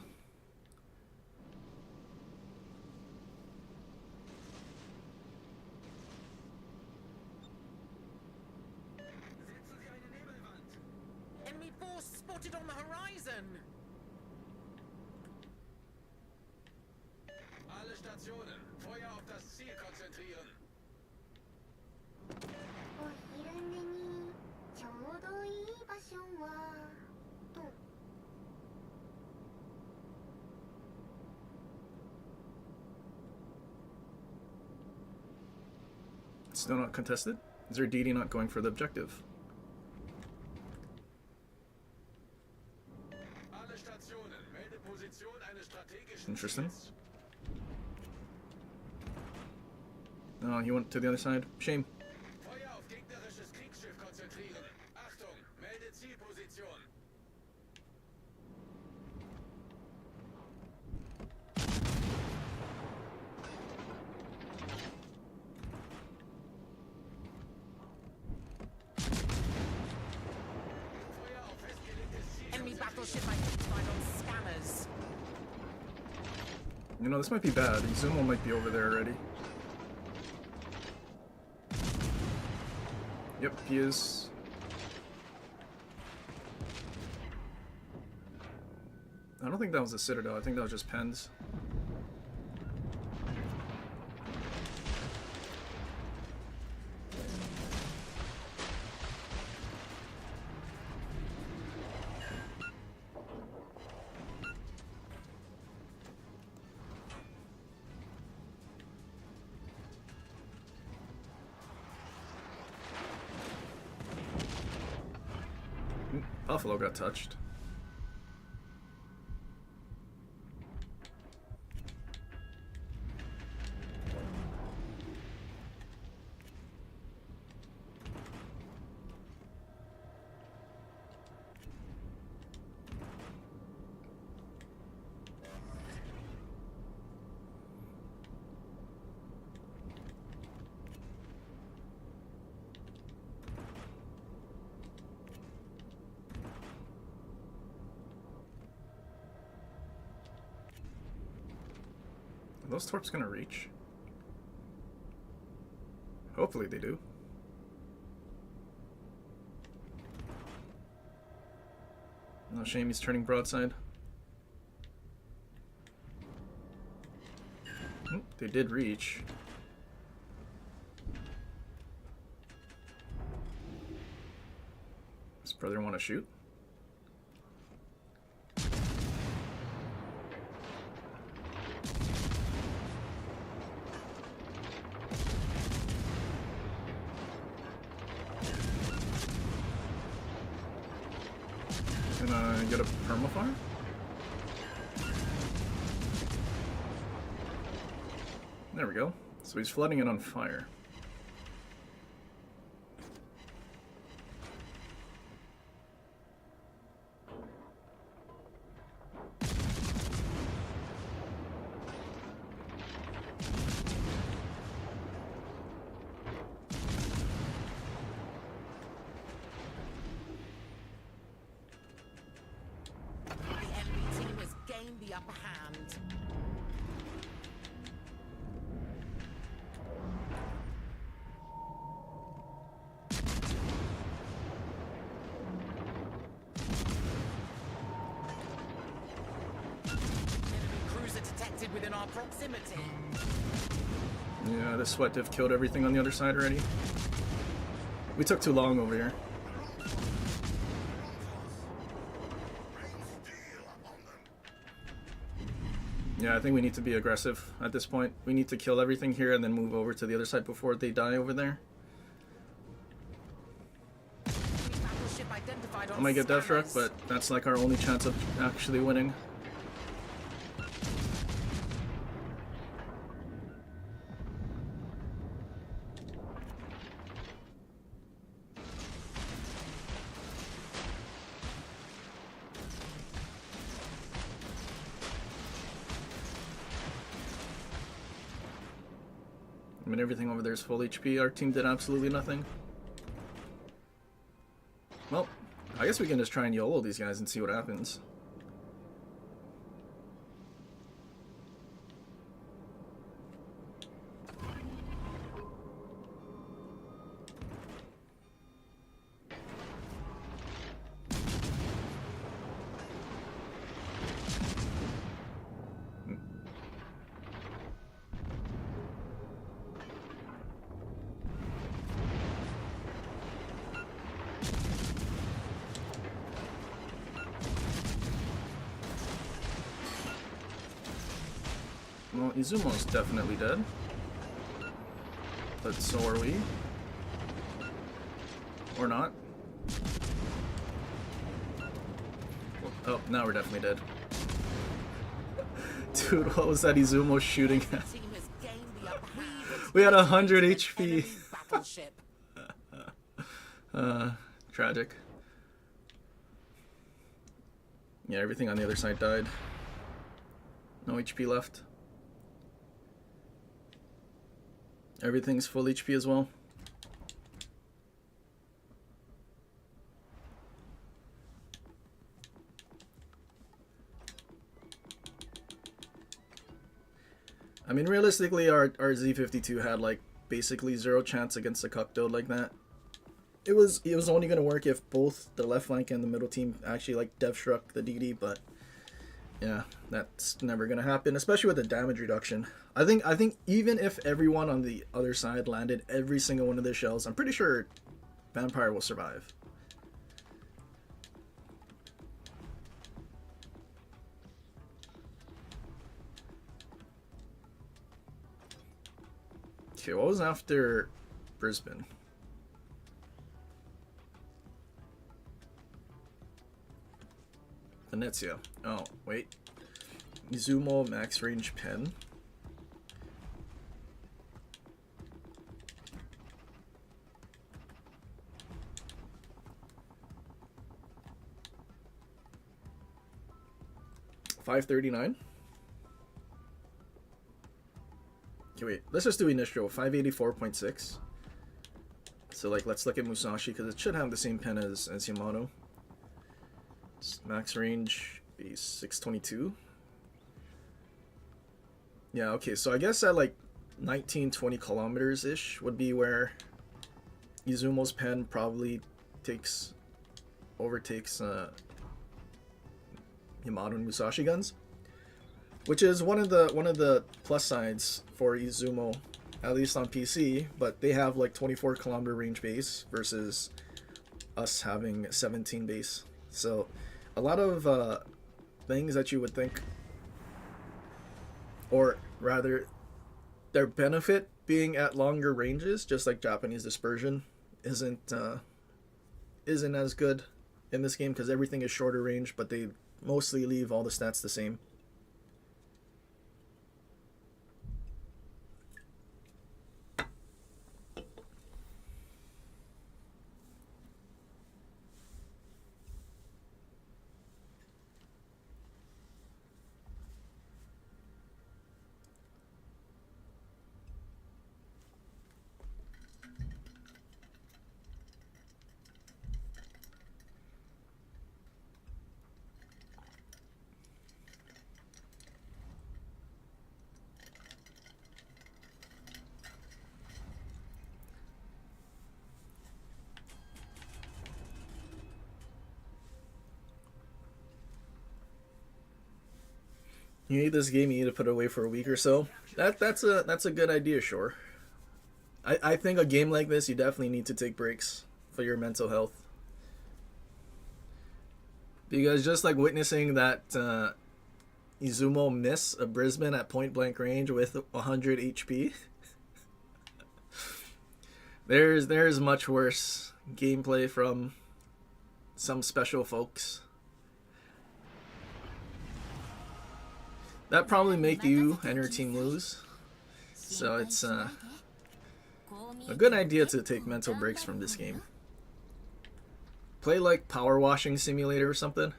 Enemy force spotted on the horizon!
Alle Stationen, Feuer auf das Ziel konzentrieren.
お昼寝にちょうどいい場所はと
Still not contested? Is there DD not going for the objective?
Alle Stationen, melde Position eines strategischen
Interesting.
Ziels.
No, he went to the other side. Shame.
Feuer auf gegnerisches Kriegsschiff konzentrieren. Achtung, melde Zielposition. Feuer auf festgelegtes Ziel
Enemy
konzentrieren.
battleship identified on scanners.
You know, this might be bad. Izumo might be over there already. Yep, he is. I don't think that was a Citadel. I think that was just pens. Buffalo got touched. Are those torps gonna reach? Hopefully they do. No shame he's turning broadside. They did reach. Does brother want to shoot? Gonna get a permafire? There we go. So he's flooding it on fire.
The enemy team has gained the upper hand. Enemy cruiser detected within our proximity.
Yeah, the sweat div killed everything on the other side already. We took too long over here. Yeah, I think we need to be aggressive at this point. We need to kill everything here and then move over to the other side before they die over there.
Enemy battleship identified on
I might get Death Truck,
scanners.
but that's like our only chance of actually winning. I mean, everything over there is full HP. Our team did absolutely nothing. Well, I guess we can just try and YOLO these guys and see what happens. Well, Izumo's definitely dead. But so are we. Or not. Oh, now we're definitely dead. Dude, what was that Izumo shooting at?
Team has gained the upper hand.
We had 100 HP.
Enemy battleship.
Tragic. Yeah, everything on the other side died. No HP left. Everything's full HP as well. I mean, realistically, our Z52 had like basically zero chance against a cucktoad like that. It was only gonna work if both the left flank and the middle team actually like dev struck the DD, but yeah, that's never gonna happen, especially with the damage reduction. I think even if everyone on the other side landed every single one of their shells, I'm pretty sure Vampire will survive. Okay, what was after Brisbane? Venezia. Oh, wait. Izumo max range pen. $539. Okay, wait. Let's just do initial. 584.6. So, like, let's look at Musashi because it should have the same pen as Yamato. Max range be 622. Yeah, okay, so I guess at like 19-20 kilometers ish would be where Izumo's pen probably overtakes Yamato and Musashi guns, which is one of the plus sides for Izumo, at least on PC. But they have like 24-kilometer range base versus us having 17 base. So a lot of things that you would think, or rather their benefit being at longer ranges, just like Japanese dispersion, isn't as good in this game because everything is shorter range, but they mostly leave all the stats the same. You need this game, you need to put it away for a week or so. That's a good idea, sure. I think a game like this, you definitely need to take breaks for your mental health. Because just like witnessing that Izumo miss a Brisbane at point blank range with 100 HP, there's much worse gameplay from some special folks. That probably make you and your team lose. So it's a good idea to take mental breaks from this game. Play like Power Washing Simulator or something.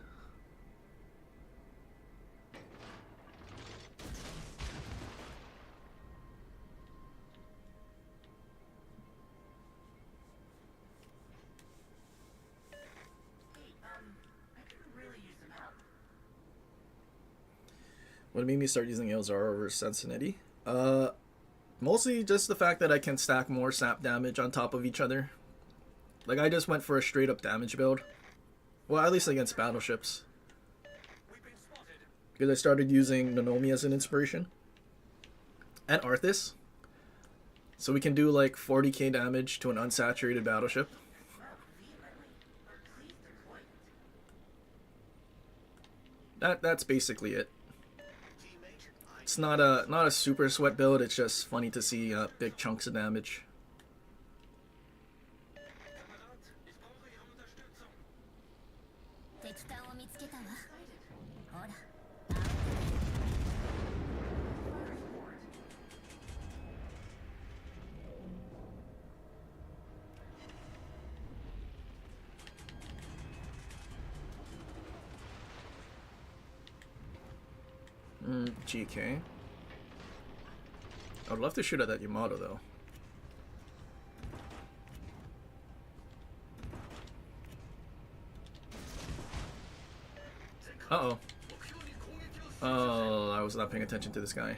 What made me start using Elzar over Sentinity? Mostly just the fact that I can stack more sap damage on top of each other. Like, I just went for a straight up damage build. Well, at least against battleships. Because I started using Nonomi as an inspiration. And Arthas. So we can do like 40k damage to an unsaturated battleship. That's basically it. It's not a super sweat build. It's just funny to see big chunks of damage.
Kamerad, ich brauche Ihre Unterstützung.
敵艦を見つけたわ。ほら。
GK. I would love to shoot at that Yamato though. Uh-oh. Oh, I was not paying attention to this guy.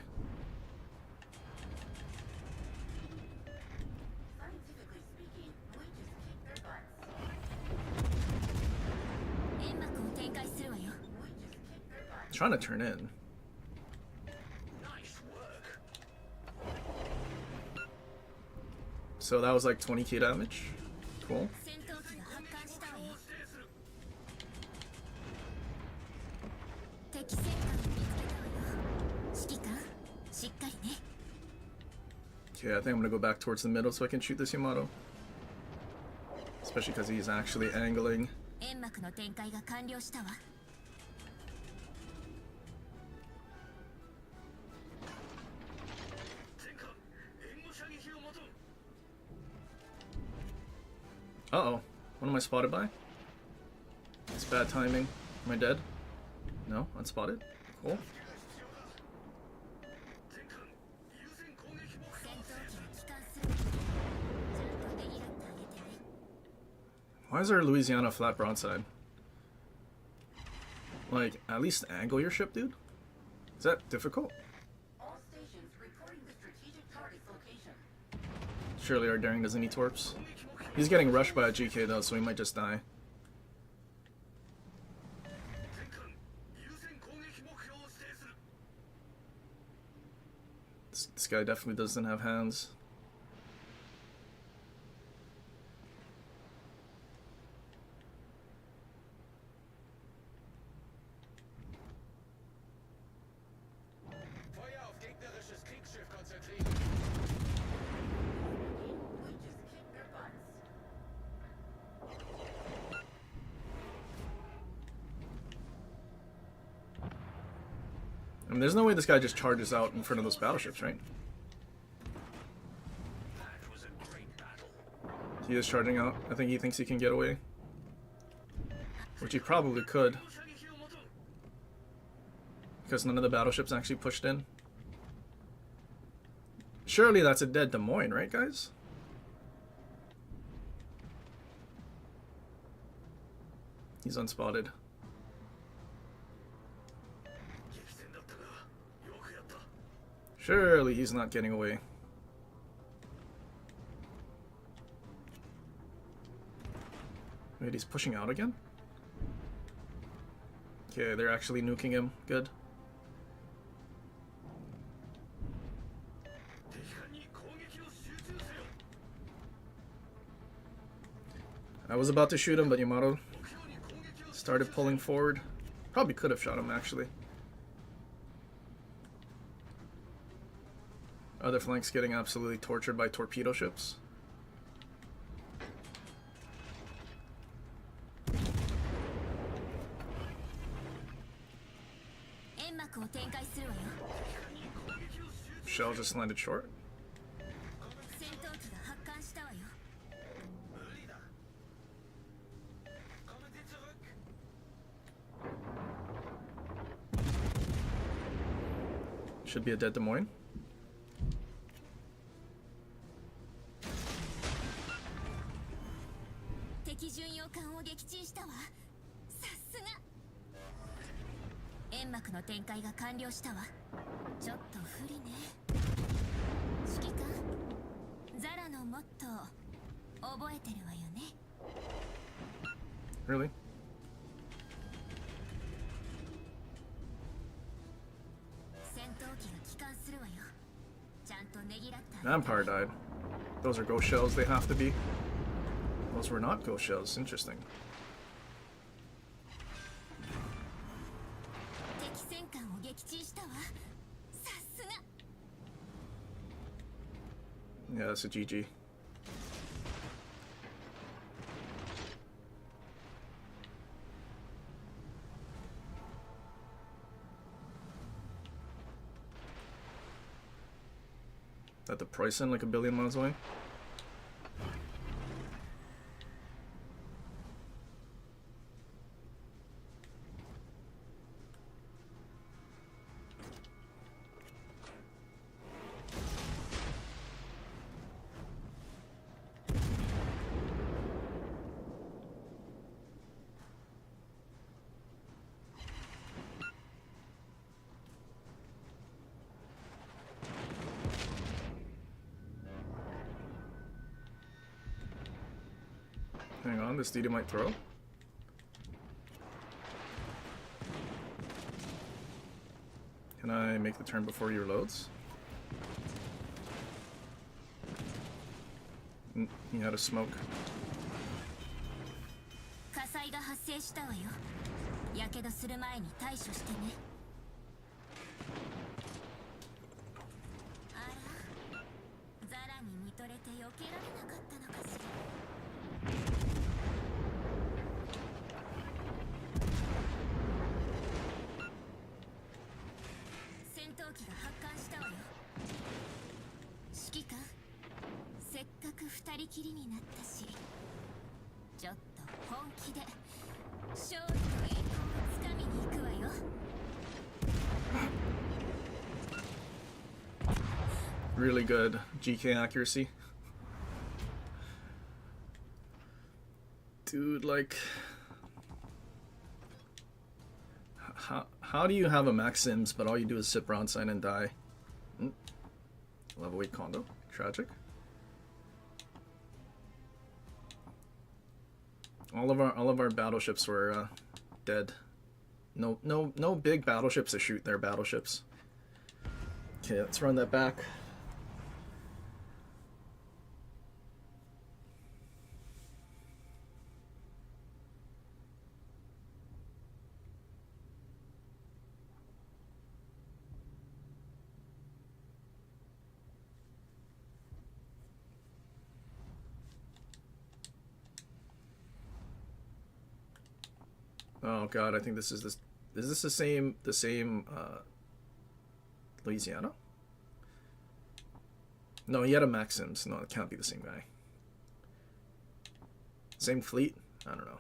Scientifically speaking, we just kick their butts.
煙幕を展開するわよ。
We just kick their butts.
Trying to turn in.
Nice work.
So that was like 20k damage. Cool.
戦闘機が発艦したわよ。敵戦艦を見つけたわよ。指揮官、しっかりね。
Okay, I think I'm gonna go back towards the middle so I can shoot this Yamato. Especially because he's actually angling.
煙幕の展開が完了したわ。
戦艦、援護射撃を求む。
Uh-oh. What am I spotted by? It's bad timing. Am I dead? No? Unspotted? Cool.
戦艦、優先攻撃目標。
戦闘機が帰還するわよ。ちゃんとねぎらってあげてね。
Why is there Louisiana flat broadside? Like, at least angle your ship, dude? Is that difficult?
All stations reporting the strategic target's location.
Surely our daring doesn't need torps. He's getting rushed by a GK though, so he might just die.
戦艦、優先攻撃目標を指定する。
This guy definitely doesn't have hands.
Feuer auf gegnerisches Kriegsschiff konzentrieren.
We just kick their butts.
I mean, there's no way this guy just charges out in front of those battleships, right?
That was a great battle.
He is charging out. I think he thinks he can get away. Which he probably could,
射撃を求む。
because none of the battleships actually pushed in. Surely that's a dead Des Moines, right, guys? He's unspotted.
激戦だったが、よくやった。
Surely he's not getting away. Wait, he's pushing out again? Okay, they're actually nuking him. Good.
敵艦に攻撃を集中せよ。
I was about to shoot him, but Yamato
目標に攻撃を集中
started pulling forward. Probably could have shot him, actually. Other flanks getting absolutely tortured by torpedo ships. Shell just landed short.
戦闘機が発艦したわよ。
無理だ。Kommen Sie zurück.
Should be a dead Des Moines.
敵巡洋艦を撃沈したわ。さすが。煙幕の展開が完了したわ。ちょっと不利ね。指揮官、ザラのモットー覚えてるわよね。
Really?
戦闘機が帰還するわよ。ちゃんとねぎらってあげて。
Vampire died. Those are ghost shells, they have to be. Those were not ghost shells. Interesting.
敵戦艦を撃沈したわ。さす
Yeah, that's a GG. That the price in like a billion miles away? Hang on, this dude might throw. Can I make the turn before your loads? He had a smoke.
火災が発生したわよ。やけどする前に対処してね。あら、ザラに見とれて避けられなかったのかしら。戦闘機が発艦したわよ。指揮官、せっかく二人きりになったし、ちょっと本気で勝利と栄光をつかみに行くわよ。
Really good GK accuracy. Dude, like... How do you have a Maxims, but all you do is sit broadside and die? Level 8 condo. Tragic. All of our battleships were dead. No big battleships to shoot their battleships. Okay, let's run that back. Oh god, I think this is this. Is this the same Louisiana? No, he had a Maxims. No, it can't be the same guy. Same fleet? I don't know.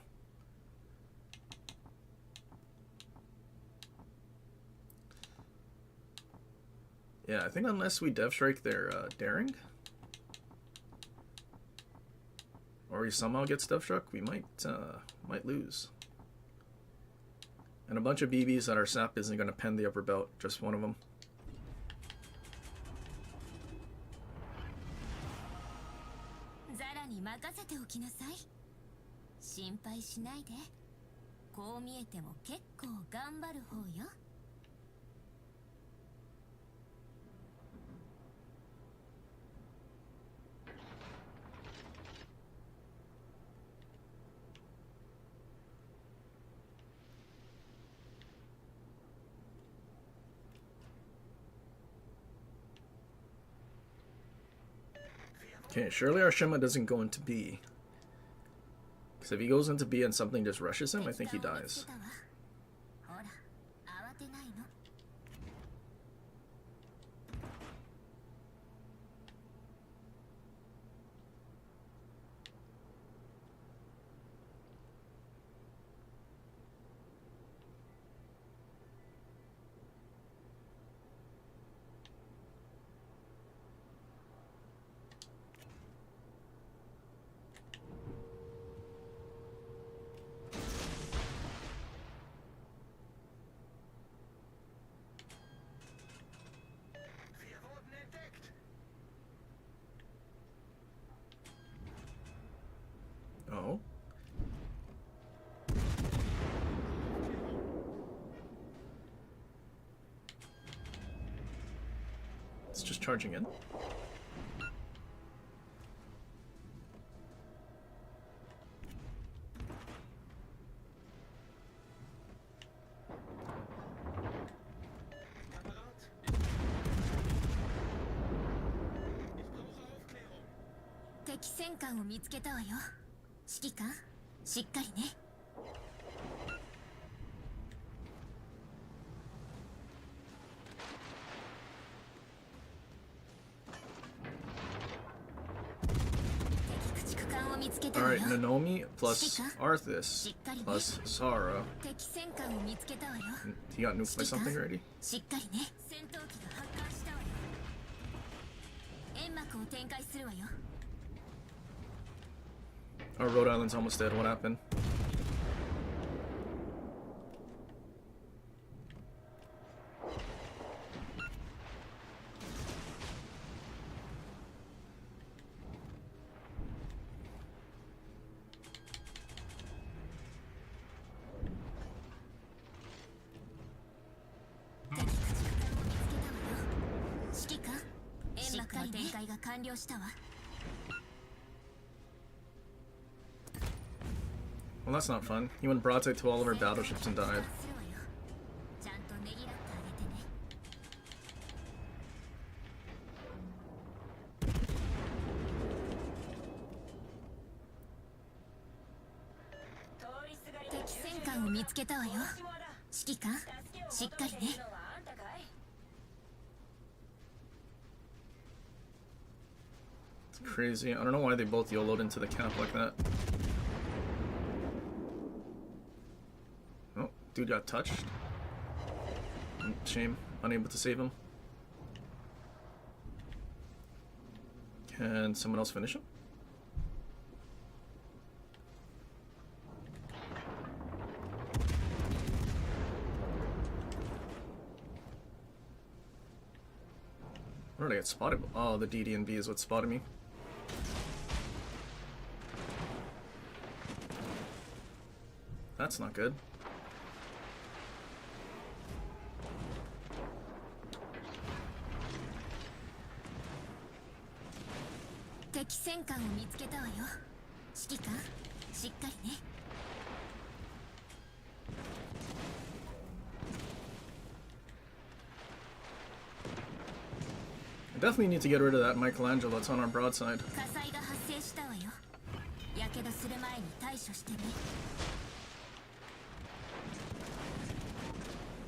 Yeah, I think unless we dev strike their daring, or he somehow gets dev struck, we might lose. And a bunch of BBs that our sap isn't going to pen the upper belt, just one of them.
Zara に任せておきなさい。心配しないで。こう見えても結構頑張る方よ。
Okay, surely our Shima doesn't go into B. Because if he goes into B and something just rushes him, I think he dies.
ほら、慌てないの。
Oh. It's just charging in.
敵戦艦を見つけたわよ。指揮官、しっかりね。敵駆逐艦を見つけたわよ。
Alright, Nanomi plus Arthas plus Sara.
敵戦艦を見つけたわよ。
He got nuked by something already?
しっかりね。戦闘機が発艦したわよ。煙幕を展開するわよ。
Oh, Rhode Island's almost dead. What happened? Well, that's not fun. He went broadside to all of our battleships and died. It's crazy. I don't know why they both YOLO'd into the camp like that. Oh, dude got touched. Shame. Unable to save him. Can someone else finish him? Where did I get spotted? Oh, the DD&B is what spotted me. That's not good. I definitely need to get rid of that Michelangelo that's on our broadside.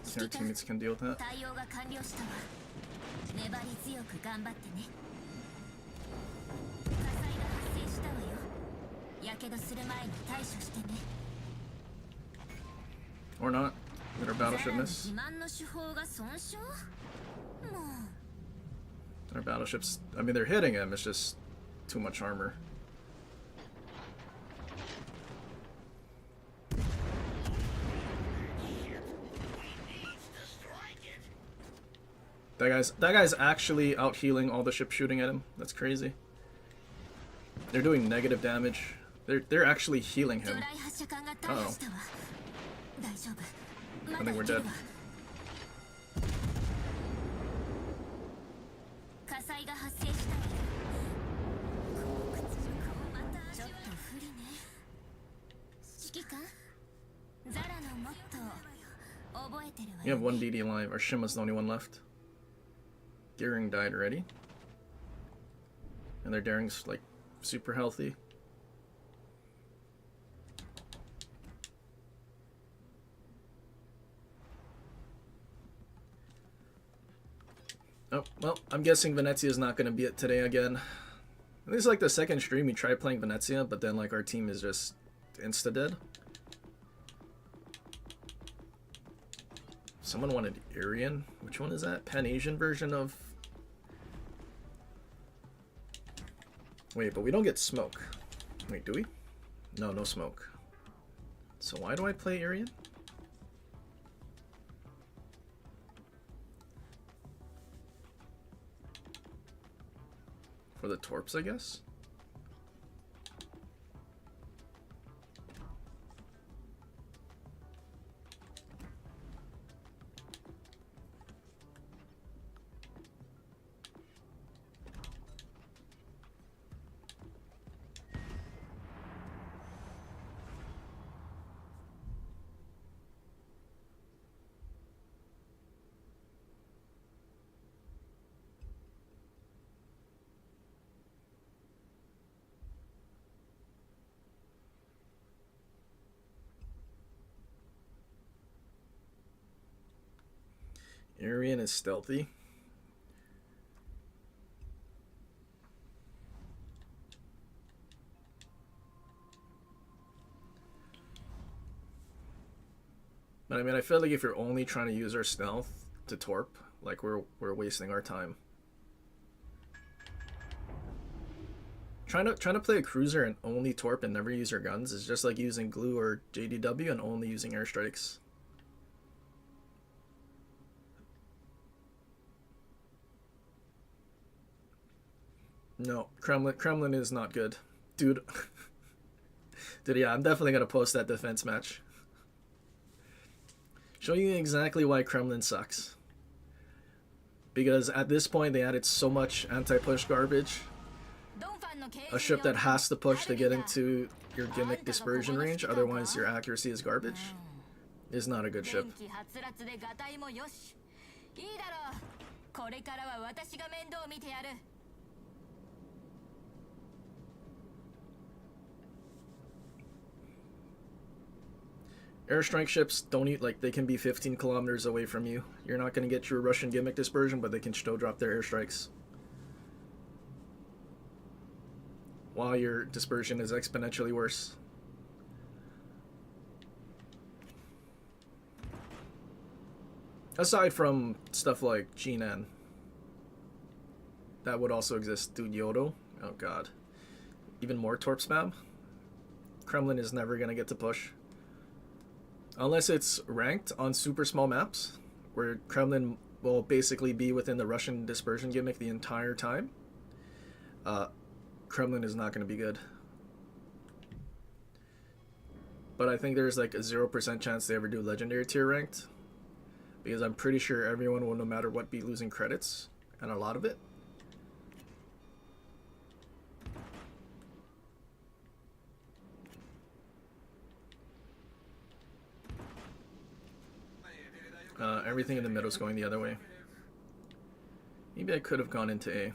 See, our teammates can deal with that. Or not. Did our battleship miss? Our battleships, I mean, they're hitting him, it's just too much armor. That guy's actually out healing all the ships shooting at him. That's crazy. They're doing negative damage. They're actually healing him. Uh-oh. I think we're dead. You have one DD alive. Our Shima's the only one left. Gearing died already. And their Daring's like super healthy. Oh, well, I'm guessing Venezia is not going to be it today again. This is like the second stream we tried playing Venezia, but then like our team is just insta-dead. Someone wanted Irian. Which one is that? Pan-Asian version of... Wait, but we don't get smoke. Wait, do we? No, no smoke. So why do I play Irian? For the torps, I guess? Arian is stealthy. But I mean, I feel like if you're only trying to use our stealth to torp, like we're wasting our time. Trying to play a cruiser and only torp and never use your guns is just like using glue or JDW and only using airstrikes. No, Kremlin is not good. Dude. Dude, yeah, I'm definitely gonna post that defense match. Showing you exactly why Kremlin sucks. Because at this point they added so much anti-push garbage. A ship that has to push to get into your gimmick dispersion range, otherwise your accuracy is garbage, is not a good ship. Airstrike ships don't eat, like, they can be 15 kilometers away from you. You're not going to get your Russian gimmick dispersion, but they can still drop their airstrikes. While your dispersion is exponentially worse. Aside from stuff like Jinan. That would also exist. Dude, Yodo. Oh god. Even more torp spam. Kremlin is never going to get to push. Unless it's ranked on super small maps, where Kremlin will basically be within the Russian dispersion gimmick the entire time. Kremlin is not going to be good. But I think there's like a 0% chance they ever do legendary tier ranked. Because I'm pretty sure everyone will, no matter what, be losing credits. And a lot of it. Everything in the middle is going the other way. Maybe I could have gone into A.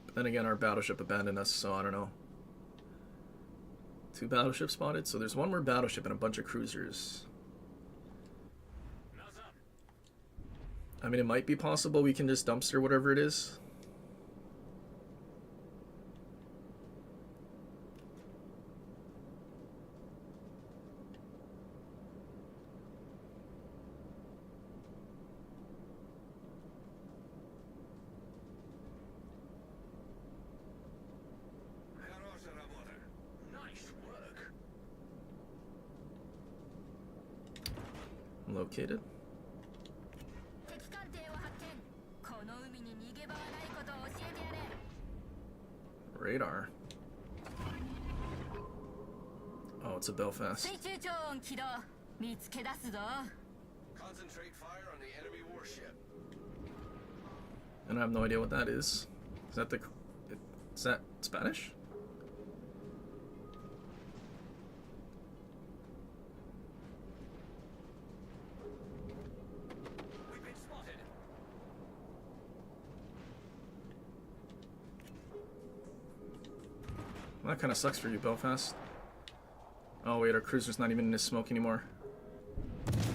But then again, our battleship abandoned us, so I don't know. 2 battleships spotted, so there's 1 more battleship and a bunch of cruisers. I mean, it might be possible we can just dumpster whatever it is. Located. Radar. Oh, it's a Belfast.
Concentrate fire on the enemy warship.
And I have no idea what that is. Is that the... Is that Spanish?
We've been spotted.
Well, that kind of sucks for you, Belfast. Oh wait, our cruiser's not even in his smoke anymore.
Stations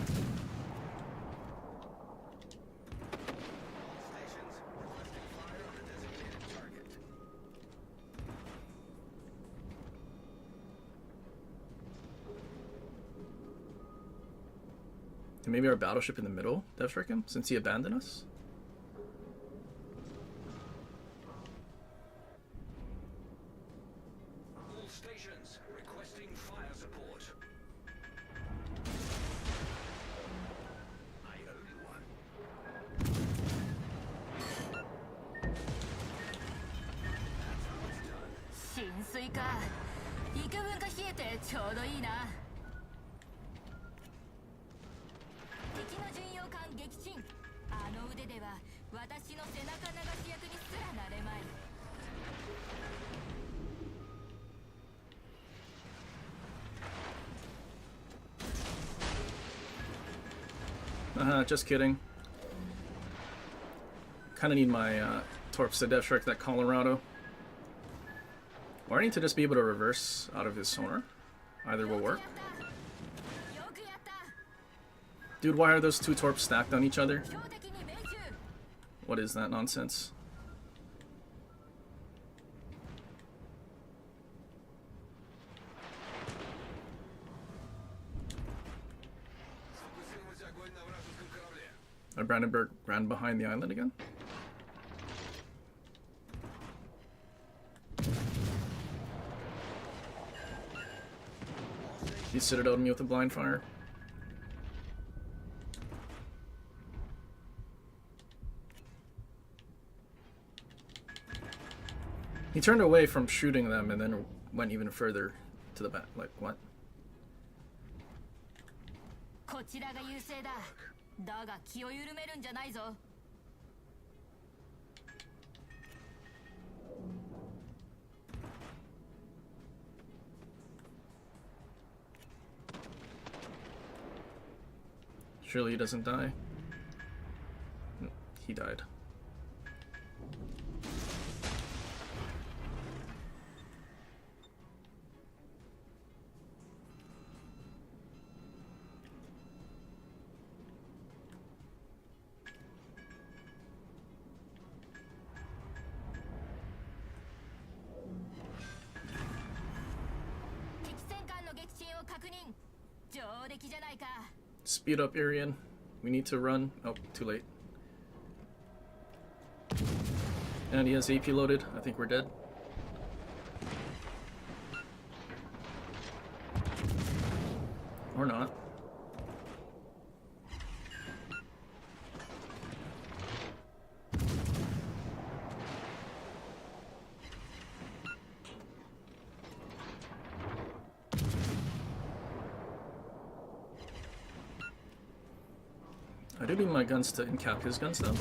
requesting fire on the designated target.
And maybe our battleship in the middle dev strike him since he abandoned us?
All stations requesting fire support. I owe you one.
浸水か。幾分か冷えてちょうどいいな。敵の巡洋艦撃沈。あの腕では私の背中流し役にすらなれまい。
Just kidding. Kinda need my torps to dev strike that Colorado. Or I need to just be able to reverse out of his sonar. Either will work.
よくやった。
Dude, why are those two torps stacked on each other?
標的に命中
What is that nonsense? Brandenburg ran behind the island again? He citadeled me with a blind fire. He turned away from shooting them and then went even further to the back. Like, what?
こちらが優勢だだが気を緩めるんじゃないぞ
Surely he doesn't die. He died. Speed up, Arian. We need to run. Oh, too late. And he has AP loaded. I think we're dead. Or not. I do need my guns to encap his guns though.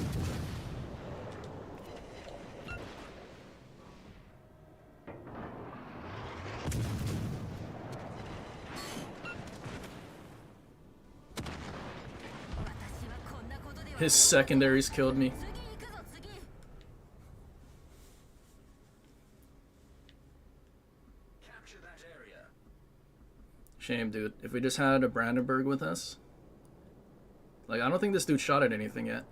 His secondaries killed me.
Capture that area.
Shame, dude. If we just had a Brandenburg with us. Like, I don't think this dude shot at anything yet.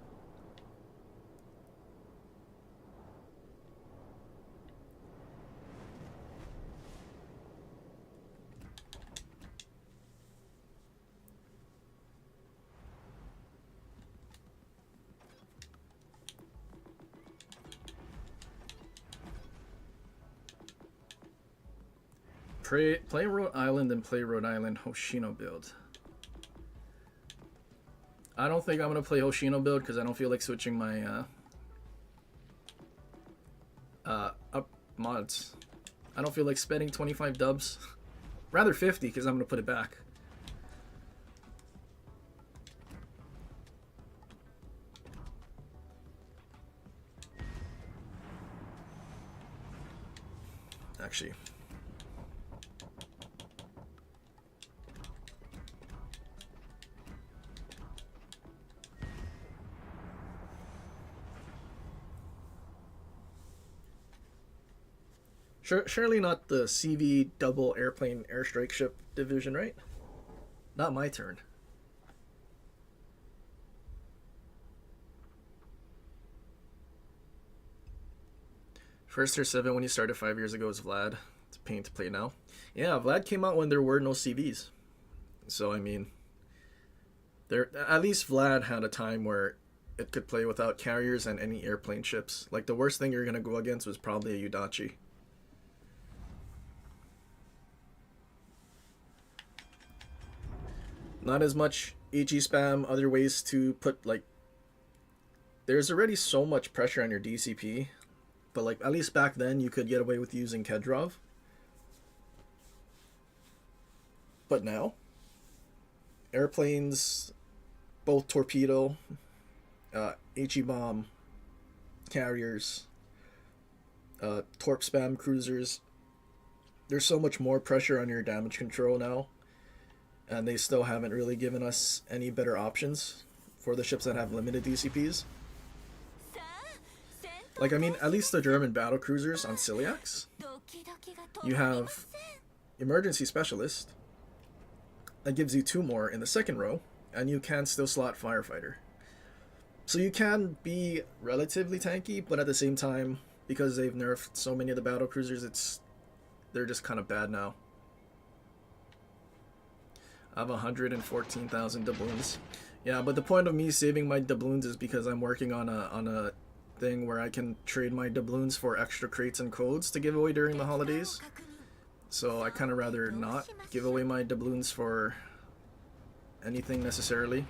Play Rhode Island and play Rhode Island Hoshino build. I don't think I'm going to play Hoshino build because I don't feel like switching my up mods. I don't feel like spending 25 dubs. Rather 50 because I'm going to put it back. Actually. Surely not the CV double airplane airstrike ship division, right? Not my turn. First or 7 when you started 5 years ago was Vlad. It's a pain to play now. Yeah, Vlad came out when there were no CVs. So, I mean, at least Vlad had a time where it could play without carriers and any airplane ships. Like, the worst thing you're going to go against was probably a Udachi. Not as much AG spam, other ways to put, like... There's already so much pressure on your DCP. But, like, at least back then, you could get away with using Kedrov. But now... Airplanes... Both torpedo... HE bomb... Carriers... Torp spam cruisers... There's so much more pressure on your damage control now. And they still haven't really given us any better options for the ships that have limited DCPs. Like, I mean, at least the German battle cruisers on Ciliacs, you have Emergency Specialist. That gives you 2 more in the second row, and you can still slot firefighter. So you can be relatively tanky, but at the same time, because they've nerfed so many of the battle cruisers, they're just kind of bad now. I have 114,000 doubloons. Yeah, but the point of me saving my doubloons is because I'm working on a thing where I can trade my doubloons for extra crates and codes to give away during the holidays. So I kind of rather not give away my doubloons for anything necessarily.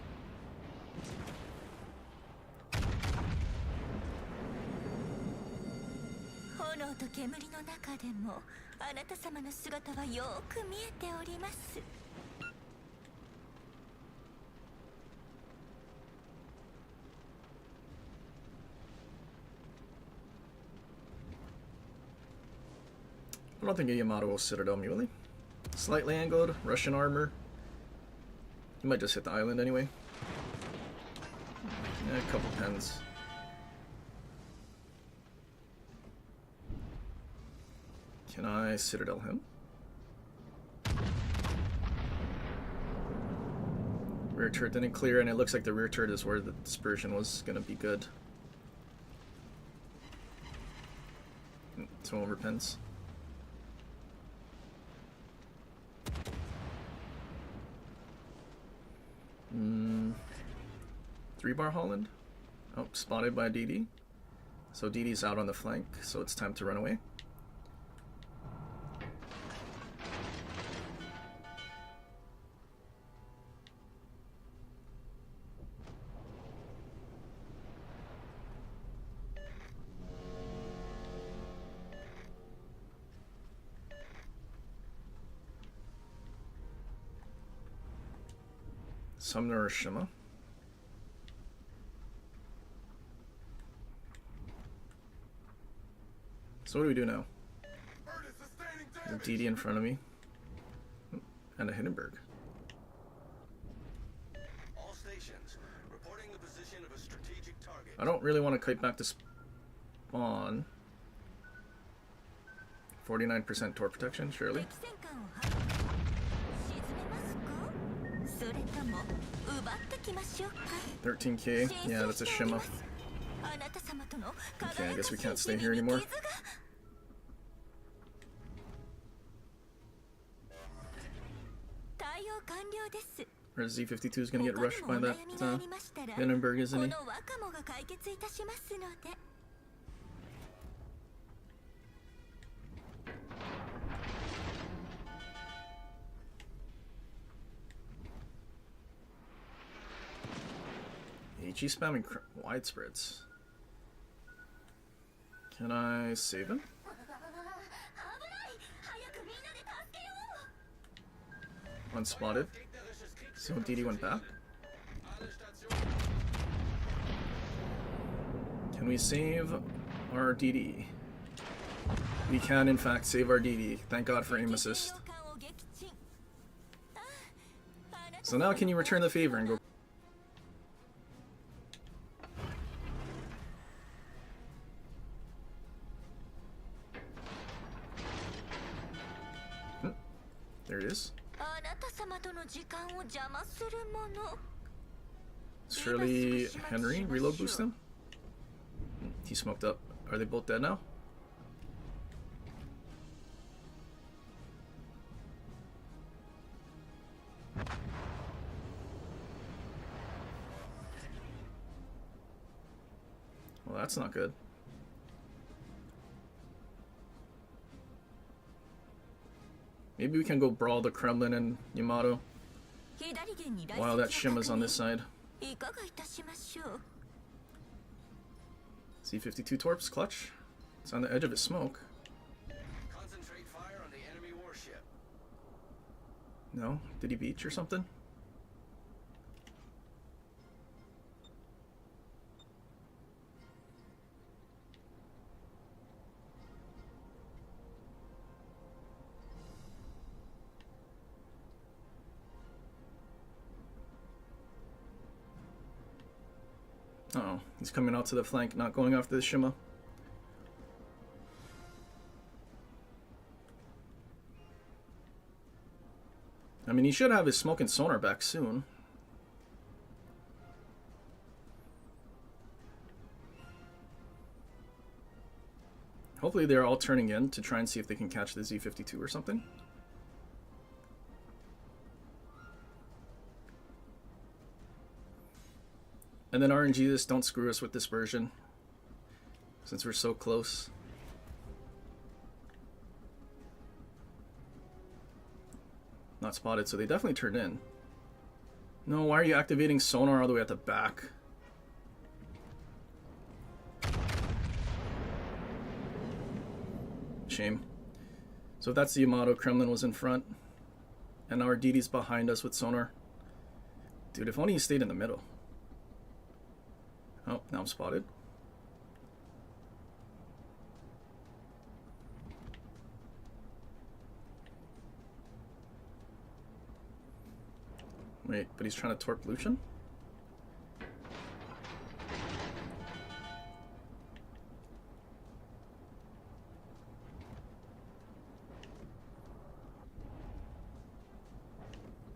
I don't think a Yamato will Citadel Muley. Slightly angled, Russian armor. You might just hit the island anyway. Yeah, a couple pens. Can I Citadel him? Rear turret didn't clear, and it looks like the rear turret is where the dispersion was gonna be good. 2 over pens. Hmm. 3-bar Holland. Oh, spotted by DD. So DD's out on the flank, so it's time to run away. Sumner or Shima. So what do we do now? DD in front of me. And a Hindenburg.
All stations reporting the position of a strategic target.
I don't really want to kite back to spawn. 49% torp protection, surely. 13k, yeah, that's a Shima. Okay, I guess we can't stay here anymore. Or Z52 is gonna get rushed by that Hindenburg, isn't he? HE spamming widespreads. Can I save him? Unspotted. So DD went back. Can we save our DD? We can in fact save our DD. Thank God for aim assist. So now can you return the favor and go? There it is. Surely Henry reload boost him? He smoked up. Are they both dead now? Well, that's not good. Maybe we can go brawl the Kremlin and Yamato while that Shima's on this side. C-52 Torps, clutch. It's on the edge of its smoke.
Concentrate fire on the enemy warship.
No? Did he beach or something? Uh-oh, he's coming out to the flank, not going after the Shima. I mean, he should have his smoke and sonar back soon. Hopefully they're all turning in to try and see if they can catch the Z-52 or something. And then RNG this, don't screw us with dispersion, since we're so close. Not spotted, so they definitely turned in. No, why are you activating sonar all the way at the back? Shame. So if that's the Yamato, Kremlin was in front. And now our DD's behind us with sonar. Dude, if only he stayed in the middle. Oh, now I'm spotted. Wait, but he's trying to torp Lucian?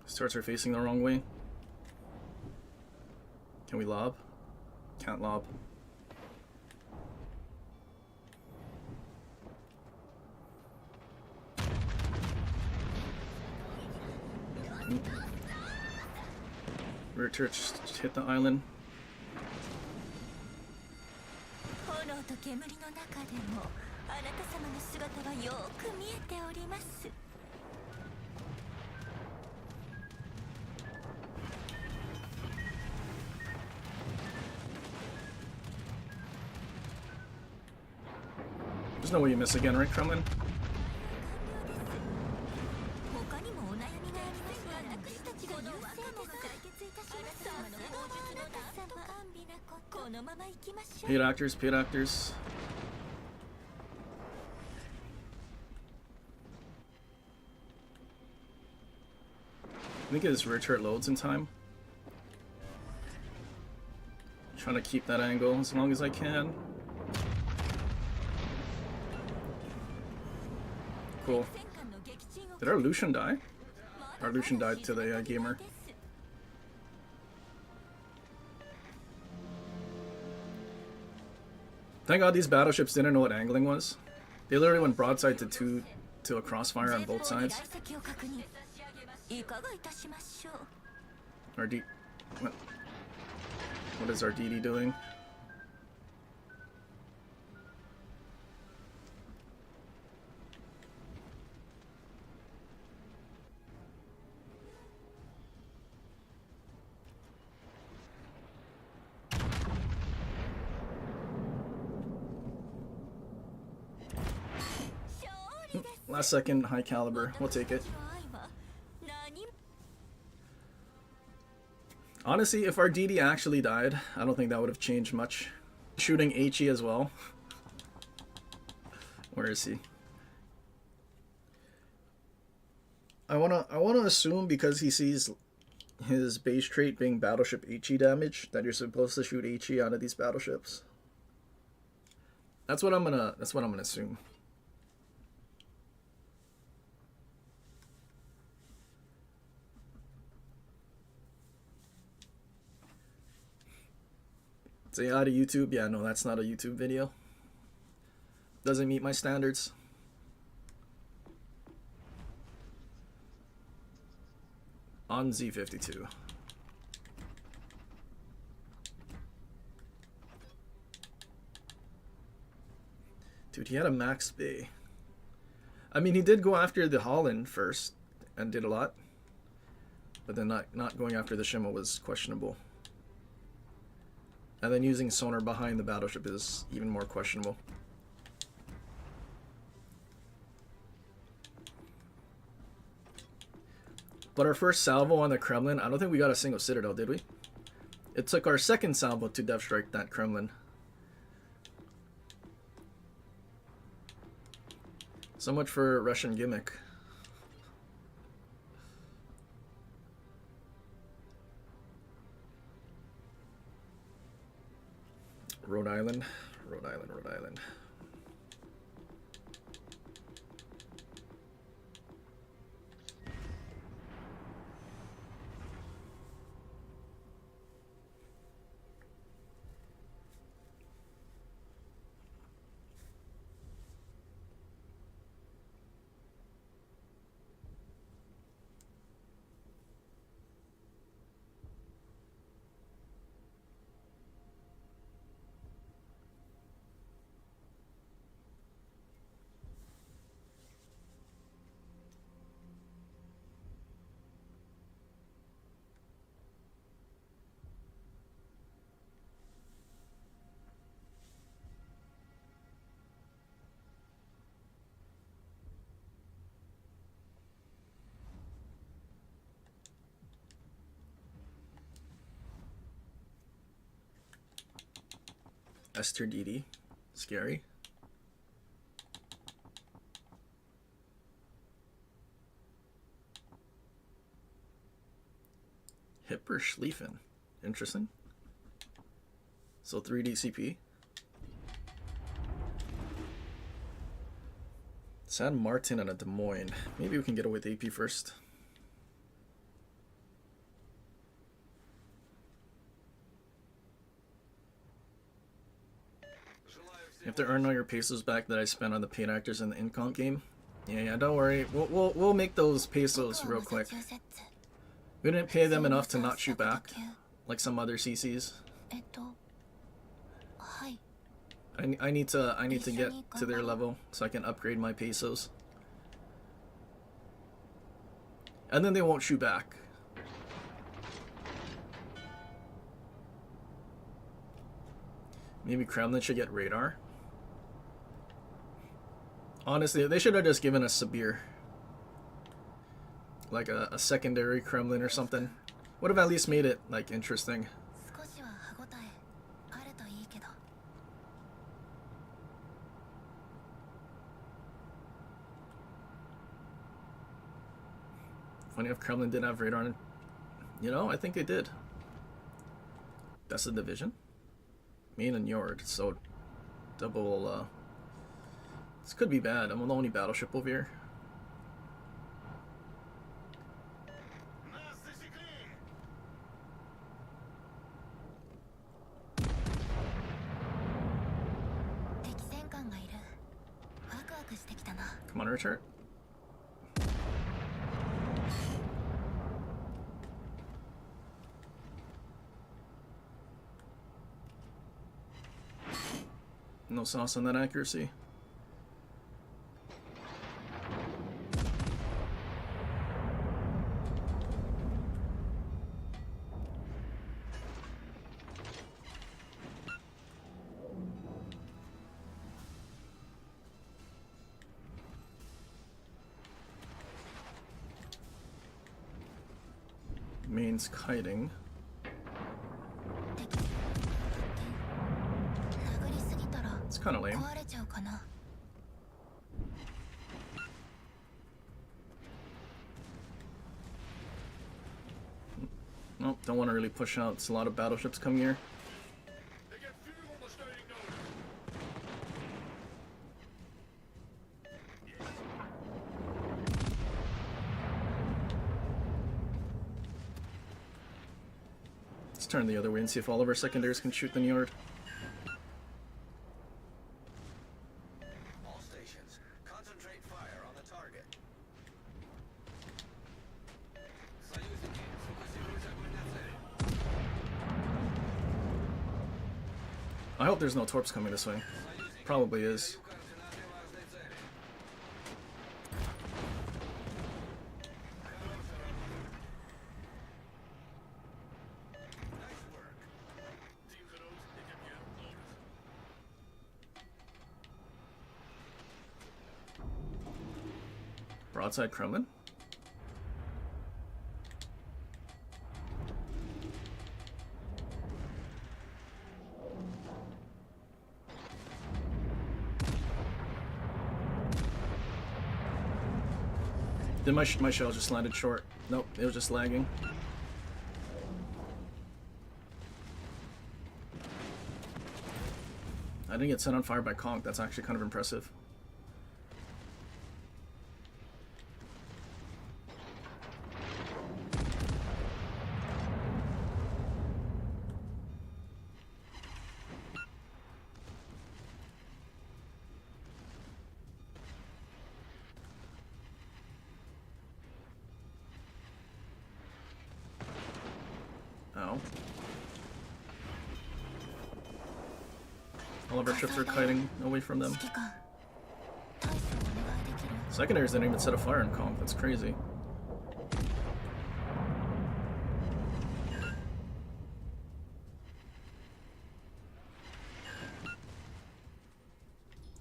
Starts are facing the wrong way. Can we lob? Can't lob. Rear turret just hit the island.
炎と煙の中でもあなた様の姿はよく見えております。
There's no way you miss again, right, Kremlin?
他にもお悩みがありますが、私たちが優勢です解決いたします。あなた様、甘美なこと。このまま行きましょう。
Paid actors, paid actors. I think his rear turret loads in time. Trying to keep that angle as long as I can. Cool. Did our Lucian die? Our Lucian died to the gamer. Thank God these battleships didn't know what angling was. They literally went broadside to a crossfire on both sides. RD, what is our DD doing? Last second, high caliber. We'll take it. Honestly, if our DD actually died, I don't think that would have changed much. Shooting HE as well. Where is he? I wanna assume because he sees his base trait being battleship HE damage that you're supposed to shoot HE out of these battleships. That's what I'm gonna assume. Say hi to YouTube. Yeah, no, that's not a YouTube video. Doesn't meet my standards. On Z-52. Dude, he had a max bay. I mean, he did go after the Holland first and did a lot. But then not going after the Shima was questionable. And then using sonar behind the battleship is even more questionable. But our first salvo on the Kremlin, I don't think we got a single Citadel, did we? It took our second salvo to depth strike that Kremlin. So much for Russian gimmick. Rhode Island, Rhode Island, Rhode Island. Esther Didi. Scary. Hipper Schlieffen. Interesting. So 3 DCP. San Martin and a Des Moines. Maybe we can get away with AP first. You have to earn all your pesos back that I spent on the paid actors in the Incon game. Yeah, don't worry. We'll make those pesos real quick. We didn't pay them enough to not shoot back, like some other CCs.
はい
I need to get to their level so I can upgrade my pesos. And then they won't shoot back. Maybe Kremlin should get radar. Honestly, they should have just given us Sabir. Like a secondary Kremlin or something. Would have at least made it, like, interesting.
少しは歯応えあるといいけど
Funny if Kremlin did have radar. You know, I think they did. That's the division. Main and Yard, so double, this could be bad. I'm the only battleship over here. Come on, Richard. No sauce on that accuracy. Main's kiting. It's kind of lame. Nope, don't want to really push out. It's a lot of battleships coming here.
They get fuel on the standing node.
Let's turn the other way and see if all of our secondaries can shoot the Yard.
All stations, concentrate fire on the target.
I hope there's no torps coming this way. Probably is. Broadside Kremlin. Then my shell just landed short. Nope, it was just lagging. I didn't get set on fire by Conk. That's actually kind of impressive. Ow. All of our ships are kiting away from them. Secondaries didn't even set a fire in Conk. That's crazy.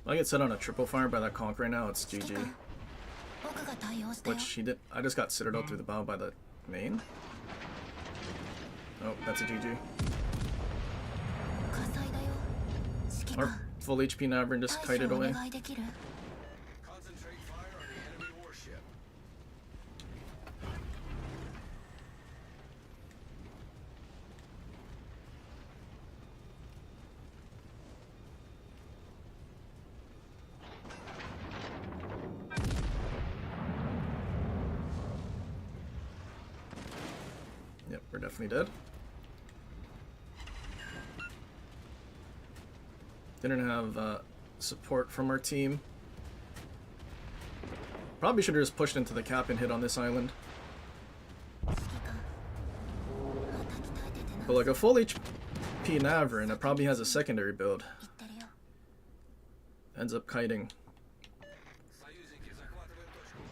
If I get set on a triple fire by that Conk right now, it's GG. Which he did. I just got citadel through the bow by the main. Oh, that's a GG.
か
Or full HP Navra and just
対
kite it
処お
away.
願いできる
Concentrate fire on the enemy warship.
Yep, we're definitely dead. Didn't have support from our team. Probably should have just pushed into the cap and hit on this island.
指揮官また鍛えててな
But like a full HP Navrin, it probably has a secondary build.
言ってるよ
Ends up kiting.
Союзники захватывают точку.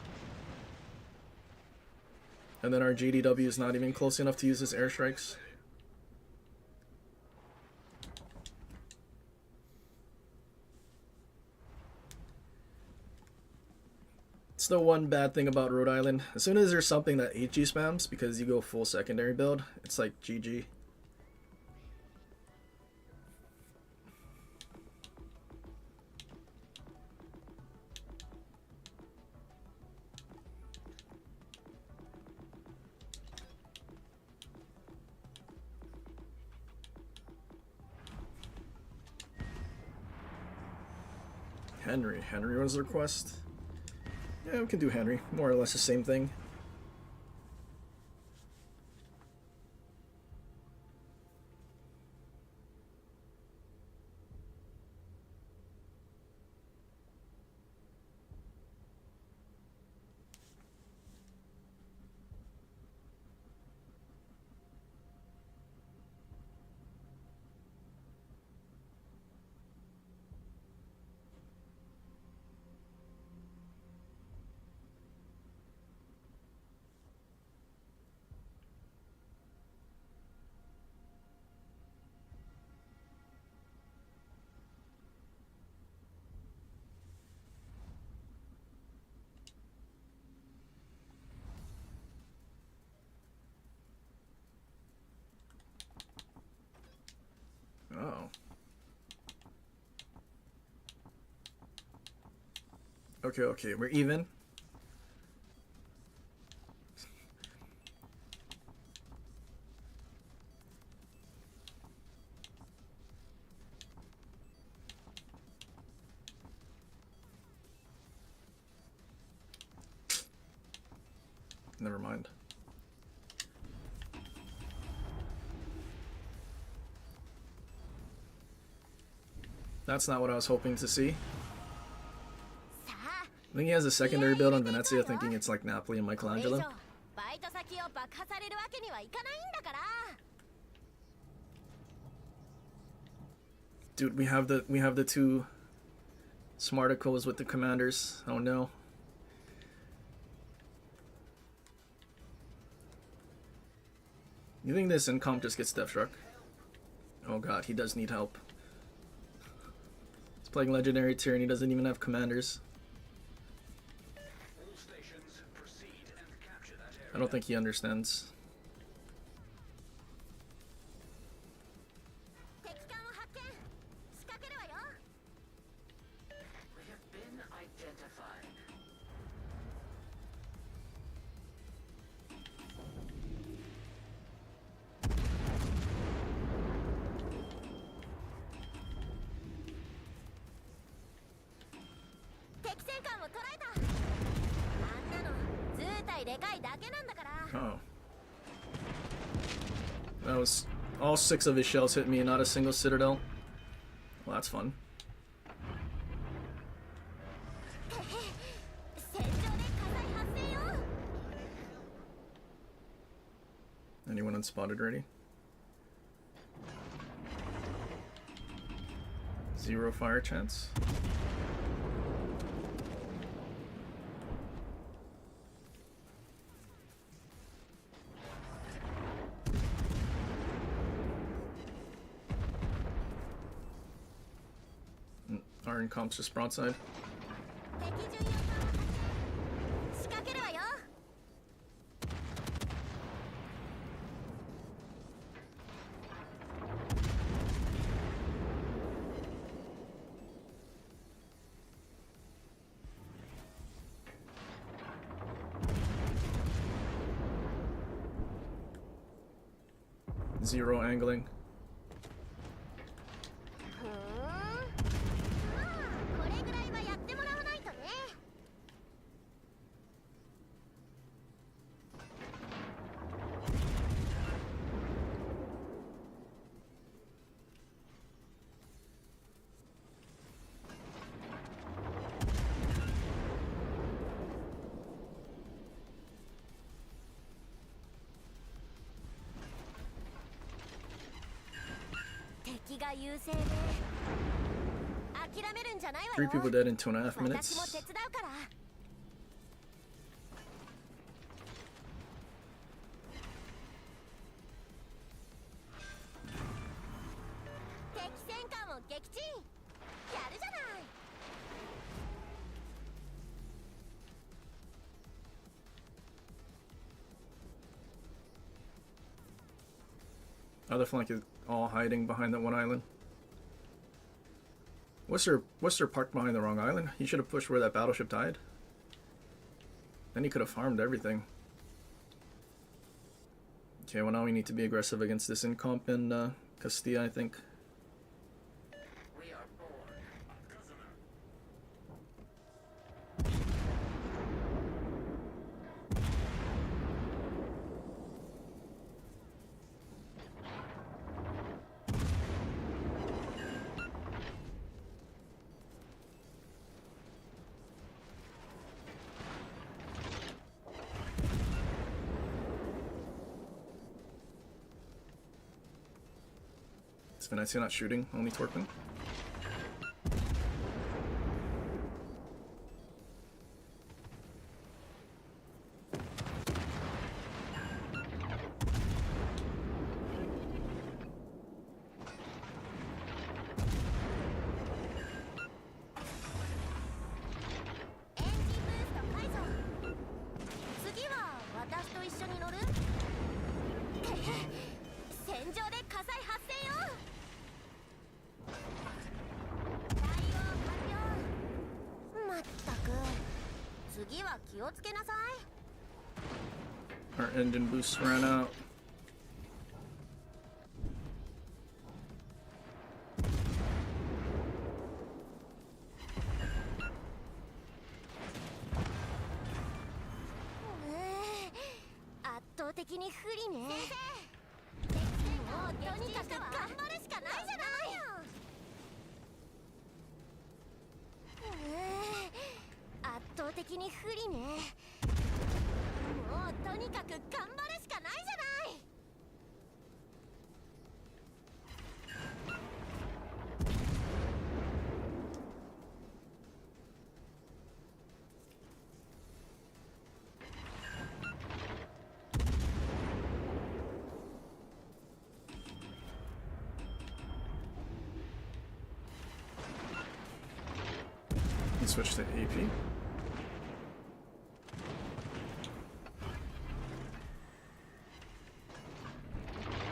And then our GDW is not even close enough to use his airstrikes. It's the one bad thing about Rhode Island. As soon as there's something that HG spams, because you go full secondary build, it's like GG. Henry was the request. Yeah, we can do Henry. More or less the same thing. Oh. Okay, we're even. Never mind. That's not what I was hoping to see.
さあ
I think he has a secondary build on Venezia, thinking it's like Napoli and
これ以
Michelangelo.
上バイト先を爆破されるわけにはいかないんだから
Dude, we have the two Smarticos with the commanders. Oh no. You think this incomp just gets death struck? Oh god, he does need help. He's playing legendary tier and he doesn't even have commanders.
All stations proceed and capture that area.
I don't think he understands.
敵艦を発見仕掛けるわよ
We have been identified.
Oh. That was all 6 of his shells hit me and not a single citadel. Well, that's fun.
戦場で火災発生よ
Anyone unspotted ready? 0 fire chance. Iron comp's just broadside.
敵巡洋艦を発見仕掛けるわよ
Nice. Zero angling.
ふーんまあこれぐらいはやってもらわないとね。敵が優勢で諦めるんじゃないわよ。
3 people dead in 2.5
私も
minutes.
手伝うから。敵戦艦を撃沈やるじゃない。
Other flank is all hiding behind that one island. Worcester parked behind the wrong island. He should have pushed where that battleship died. Then he could have farmed everything. Okay, well now we need to be aggressive against this incomp in Castilla, I think.
We are bored.
Is Venezia not shooting? Only torping? Our engine boosts ran out. Let's switch to AP.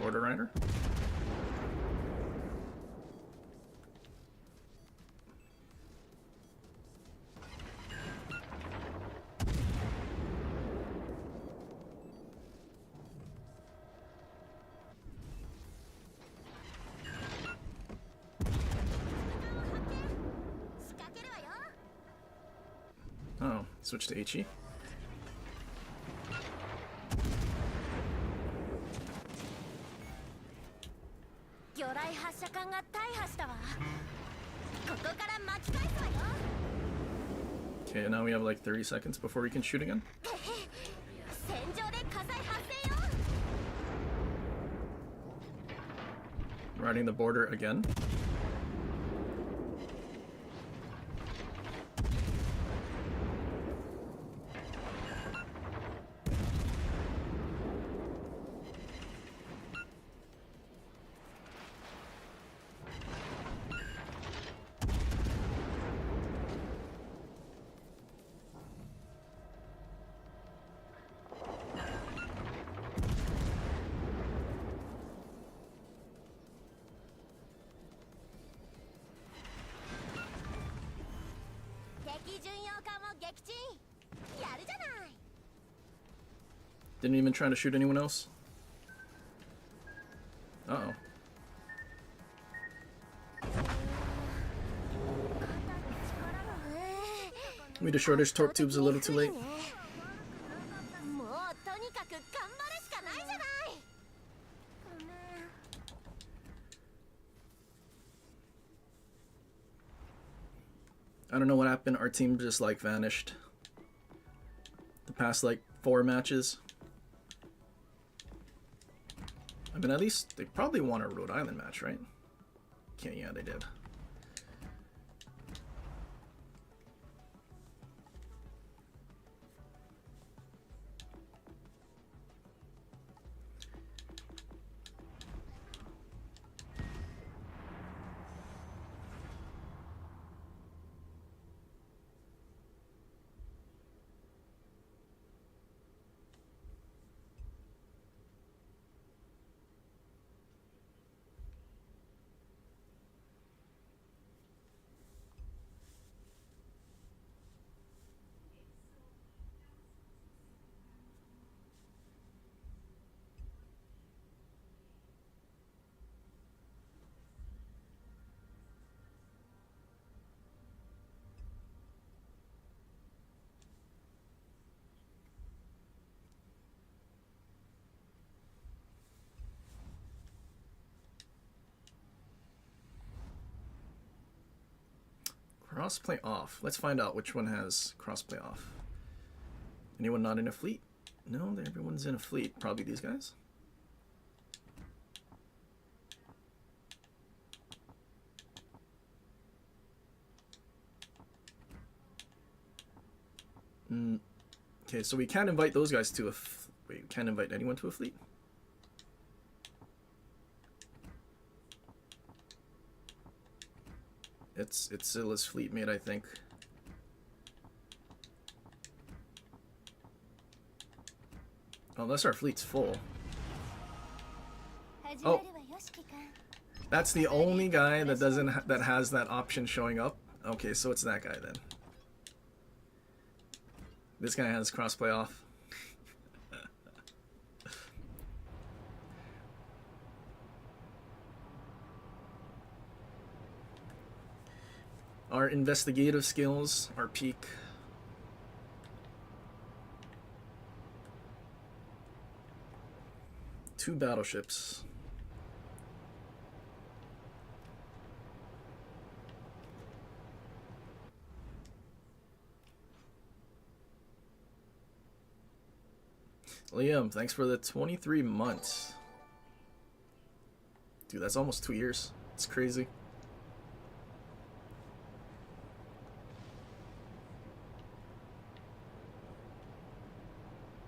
Border Rider. Oh, switch to HE. Okay, now we have like 30 seconds before we can shoot again. Riding the border again. Didn't even try to shoot anyone else. Maybe the shortish torp tube's a little too late.
もうとにかく頑張るしかないじゃない。ごめん。
I don't know what happened. Our team just like vanished. The past like 4 matches. I mean, at least they probably won a Rhode Island match, right? Okay, yeah, they did. Crossplay off. Let's find out which one has crossplay off. Anyone not in a fleet? No, everyone's in a fleet. Probably these guys. Okay, so we can't invite those guys to a... Wait, we can't invite anyone to a fleet? It's Zilla's fleet mate, I think. Unless our fleet's full. Oh, that's the only guy that that has that option showing up. Okay, so it's that guy then. This guy has crossplay off. Our investigative skills are peak. Two battleships. Liam, thanks for the 23 months. Dude, that's almost 2 years. It's crazy.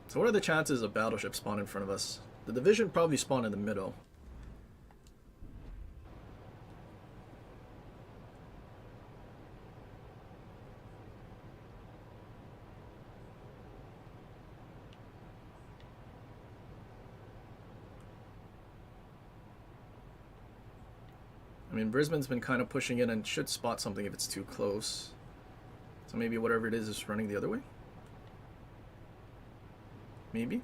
So what are the chances of battleship spawn in front of us? The division probably spawned in the middle. I mean, Brisbane's been kind of pushing in and should spot something if it's too close. So maybe whatever it is running the other way? Maybe?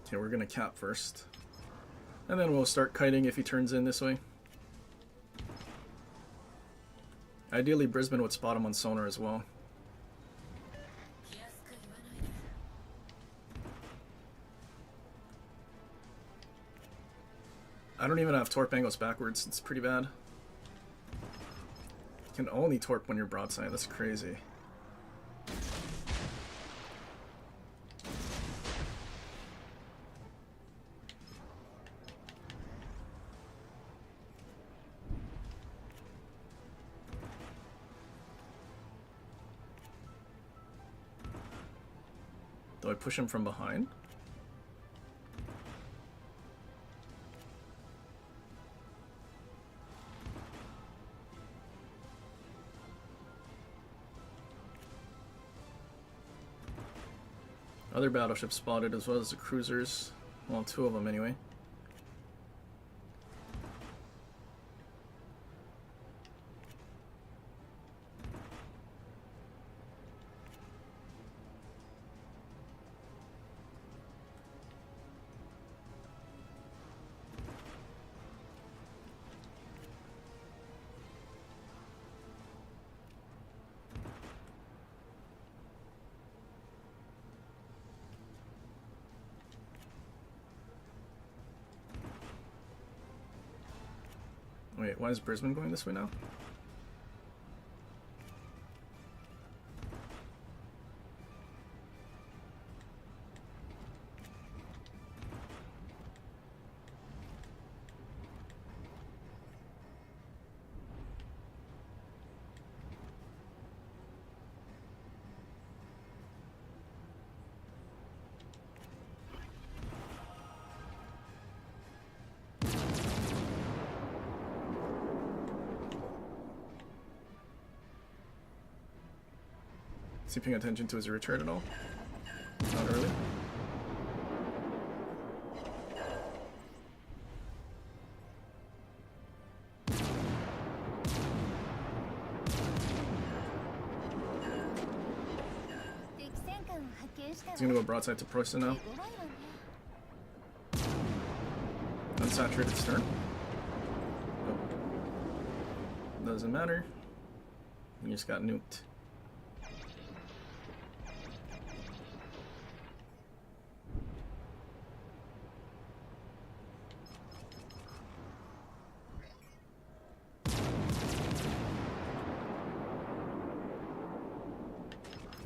Okay, we're gonna cap first. And then we'll start kiting if he turns in this way. Ideally, Brisbane would spot him on sonar as well. I don't even have torp angles backwards. It's pretty bad. You can only torp when you're broadside. That's crazy. Do I push him from behind? Other battleships spotted as well as the cruisers. Well, 2 of them anyway. Wait, why is Brisbane going this way now? Is he paying attention to his return at all? Not really. He's gonna go broadside to Preußen now. Unsaturated stern. Oh. Doesn't matter. He just got nuked.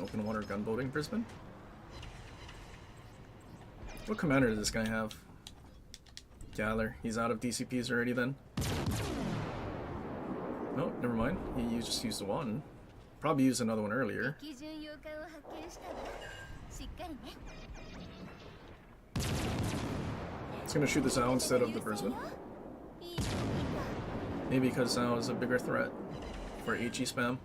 Open water gunboating Brisbane. What commander does this guy have? Galler. He's out of DCPs already then. No, never mind. He just used one. Probably used another one earlier. It's gonna shoot this out instead of the Brisbane. Maybe because now is a bigger threat for HE spam.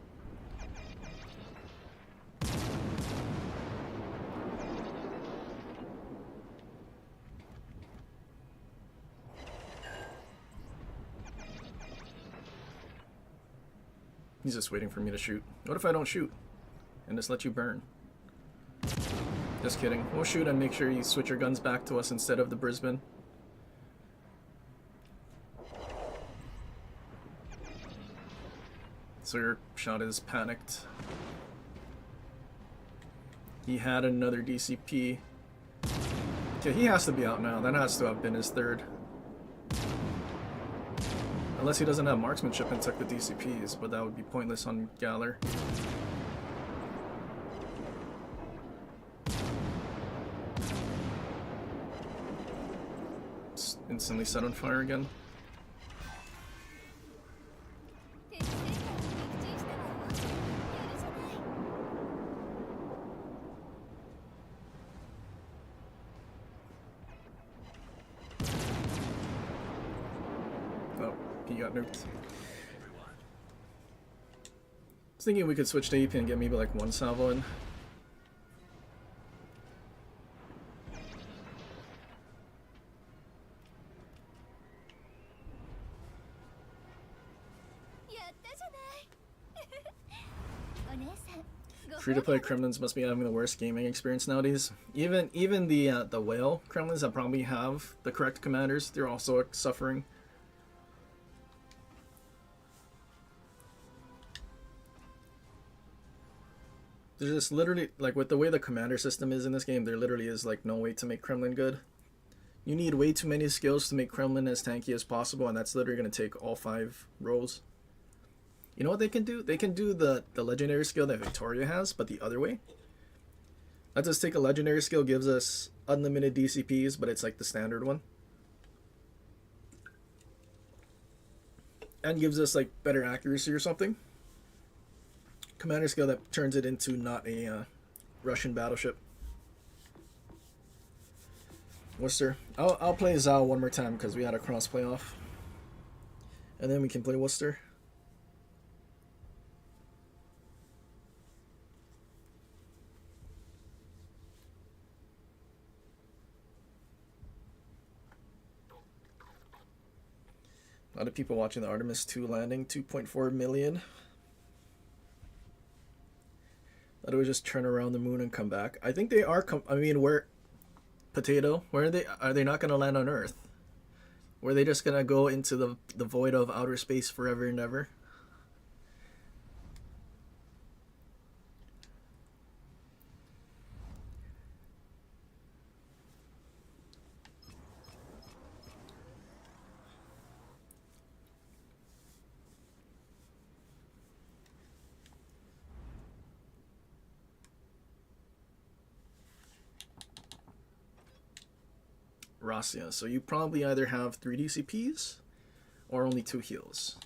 He's just waiting for me to shoot. What if I don't shoot? And just let you burn? Just kidding. We'll shoot and make sure you switch your guns back to us instead of the Brisbane. So your shot is panicked. He had another DCP. Okay, he has to be out now. That has to have been his third. Unless he doesn't have marksmanship and took the DCPs, but that would be pointless on Galler. Just instantly set on fire again. He got nuked. I was thinking we could switch to AP and get maybe like one salvo in. Free-to-play Kremlins must be having the worst gaming experience nowadays. Even the whale Kremlins that probably have the correct commanders, they're also suffering. There's just literally, like, with the way the commander system is in this game, there literally is, like, no way to make Kremlin good. You need way too many skills to make Kremlin as tanky as possible, and that's literally going to take all 5 rows. You know what they can do? They can do the legendary skill that Victoria has, but the other way. Let's just take a legendary skill, gives us unlimited DCPs, but it's like the standard one. And gives us, like, better accuracy or something. Commander skill that turns it into not a Russian battleship. Worcester. I'll play Zao one more time because we had a cross playoff, and then we can play Worcester. A lot of people watching the Artemis 2 landing, 2.4 million. That it would just turn around the moon and come back. I think they are. I mean, where Potato? Where are they? Are they not going to land on Earth? Were they just going to go into the void of outer space forever and ever? Rasia. So you probably either have 3 DCPs or only 2 heals.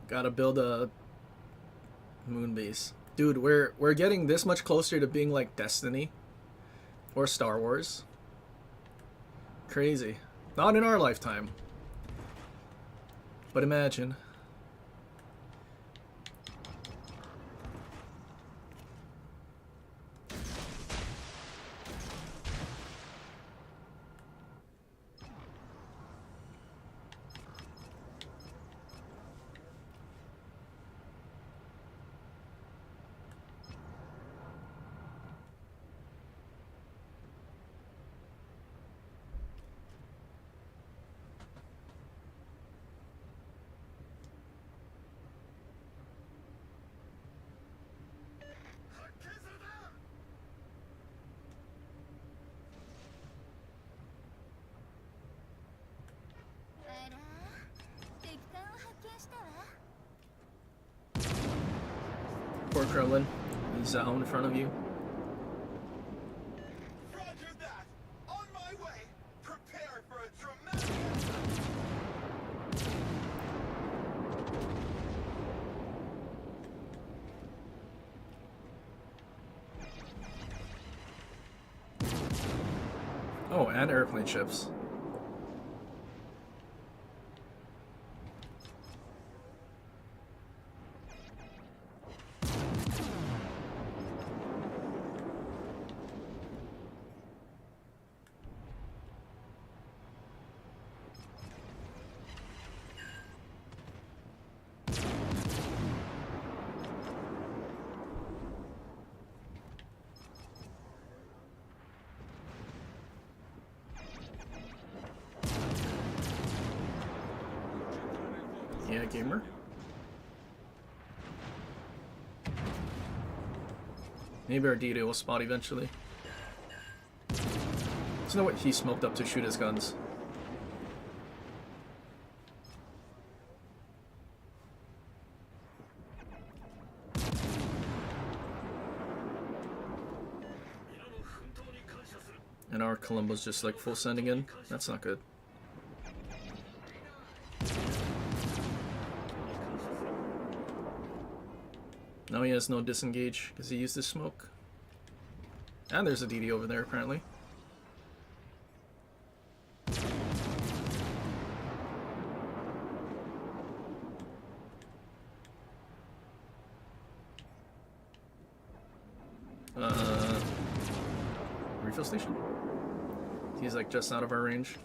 Gotta build a moon base. Dude, we're getting this much closer to being like Destiny or Star Wars. Crazy. Not in our lifetime. But imagine. Poor Kremlin. He's Zao in front of you.
Roger that! On my way! Prepare for a dramatic...
Oh, and airplane ships. Yeah, gamer. Maybe our D-Day will spot eventually. There's no way he smoked up to shoot his guns. And our Columbo's just like full sending in. That's not good. Now he has no disengage because he used his smoke. And there's a DD over there apparently. Refill station? He's like just out of our range.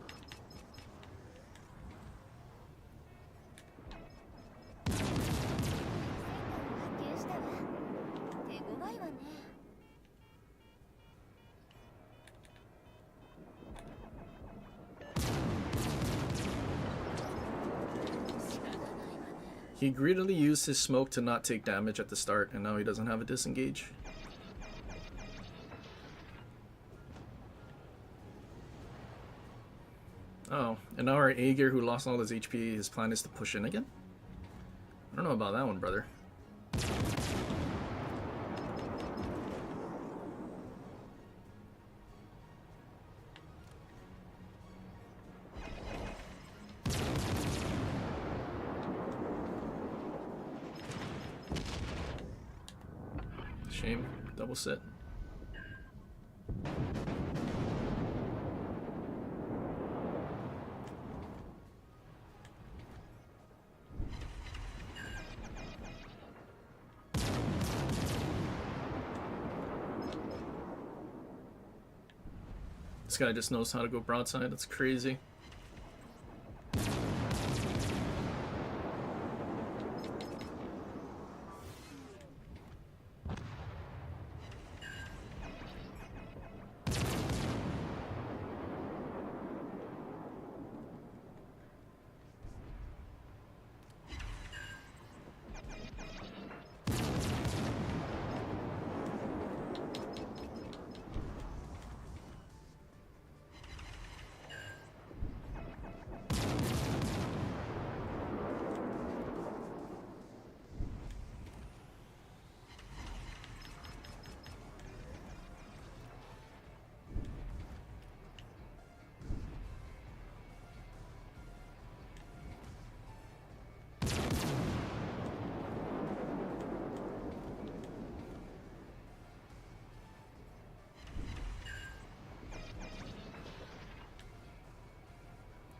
He greedily used his smoke to not take damage at the start, and now he doesn't have a disengage. Oh, and now our Aegir, who lost all his HP, his plan is to push in again? I don't know about that one, brother. Shame. Double sit. This guy just knows how to go broadside. That's crazy.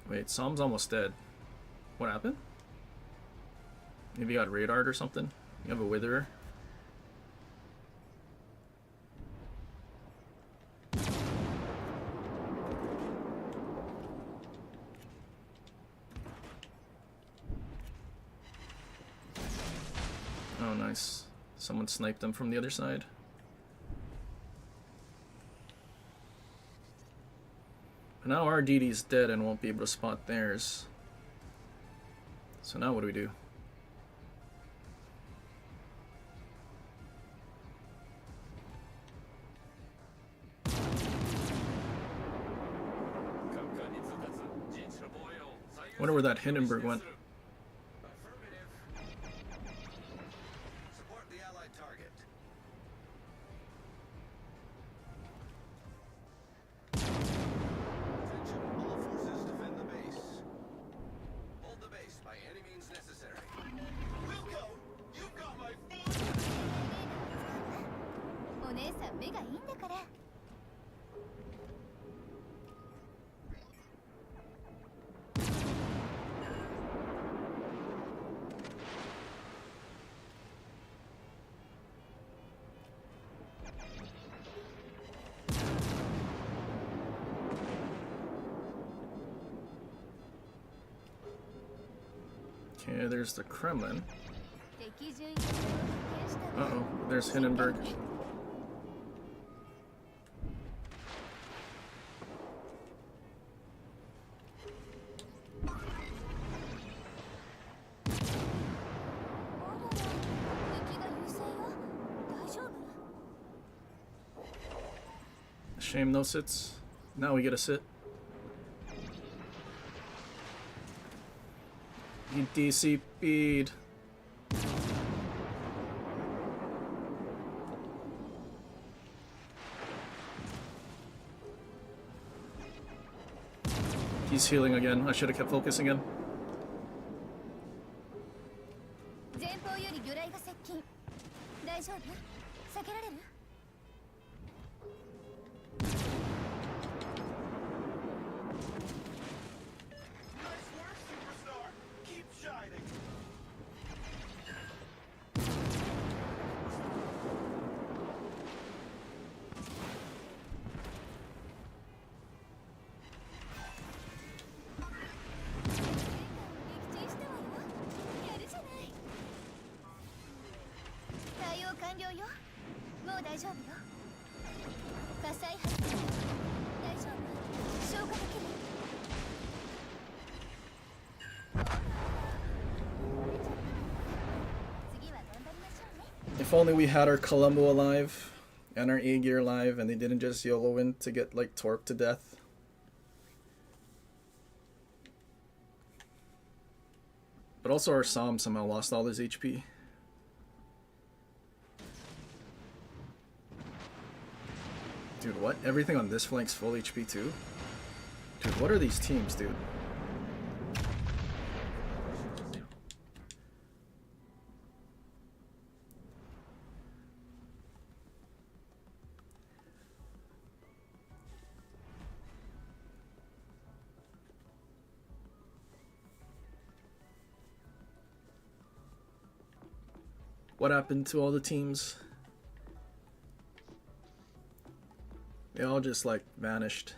Wait, Psalm's almost dead. What happened? Maybe you got radared or something? You have a witherer? Oh, nice. Someone sniped him from the other side. But now our DD's dead and won't be able to spot theirs. So now what do we do? Wonder where that Hindenburg went.
Support the allied target. Attention, all forces defend the base. Hold the base by any means necessary. Wilco, you've got my full.
お姉さん目がいいんだから。
Okay, there's the Kremlin. Uh-oh, there's Hindenburg. Shame no sits. Now we get a sit. DC speed. He's healing again. I should have kept focusing him.
前方より魚雷が接近。大丈夫？避けられる？
Nice work, superstar. Keep shining.
If only we had our Columbo alive and our Aegir alive and they didn't just YOLO in to get like torped to death. But also our Psalm somehow lost all his HP. Dude, what? Everything on this flank's full HP too? Dude, what are these teams, dude? What happened to all the teams? They all just like vanished.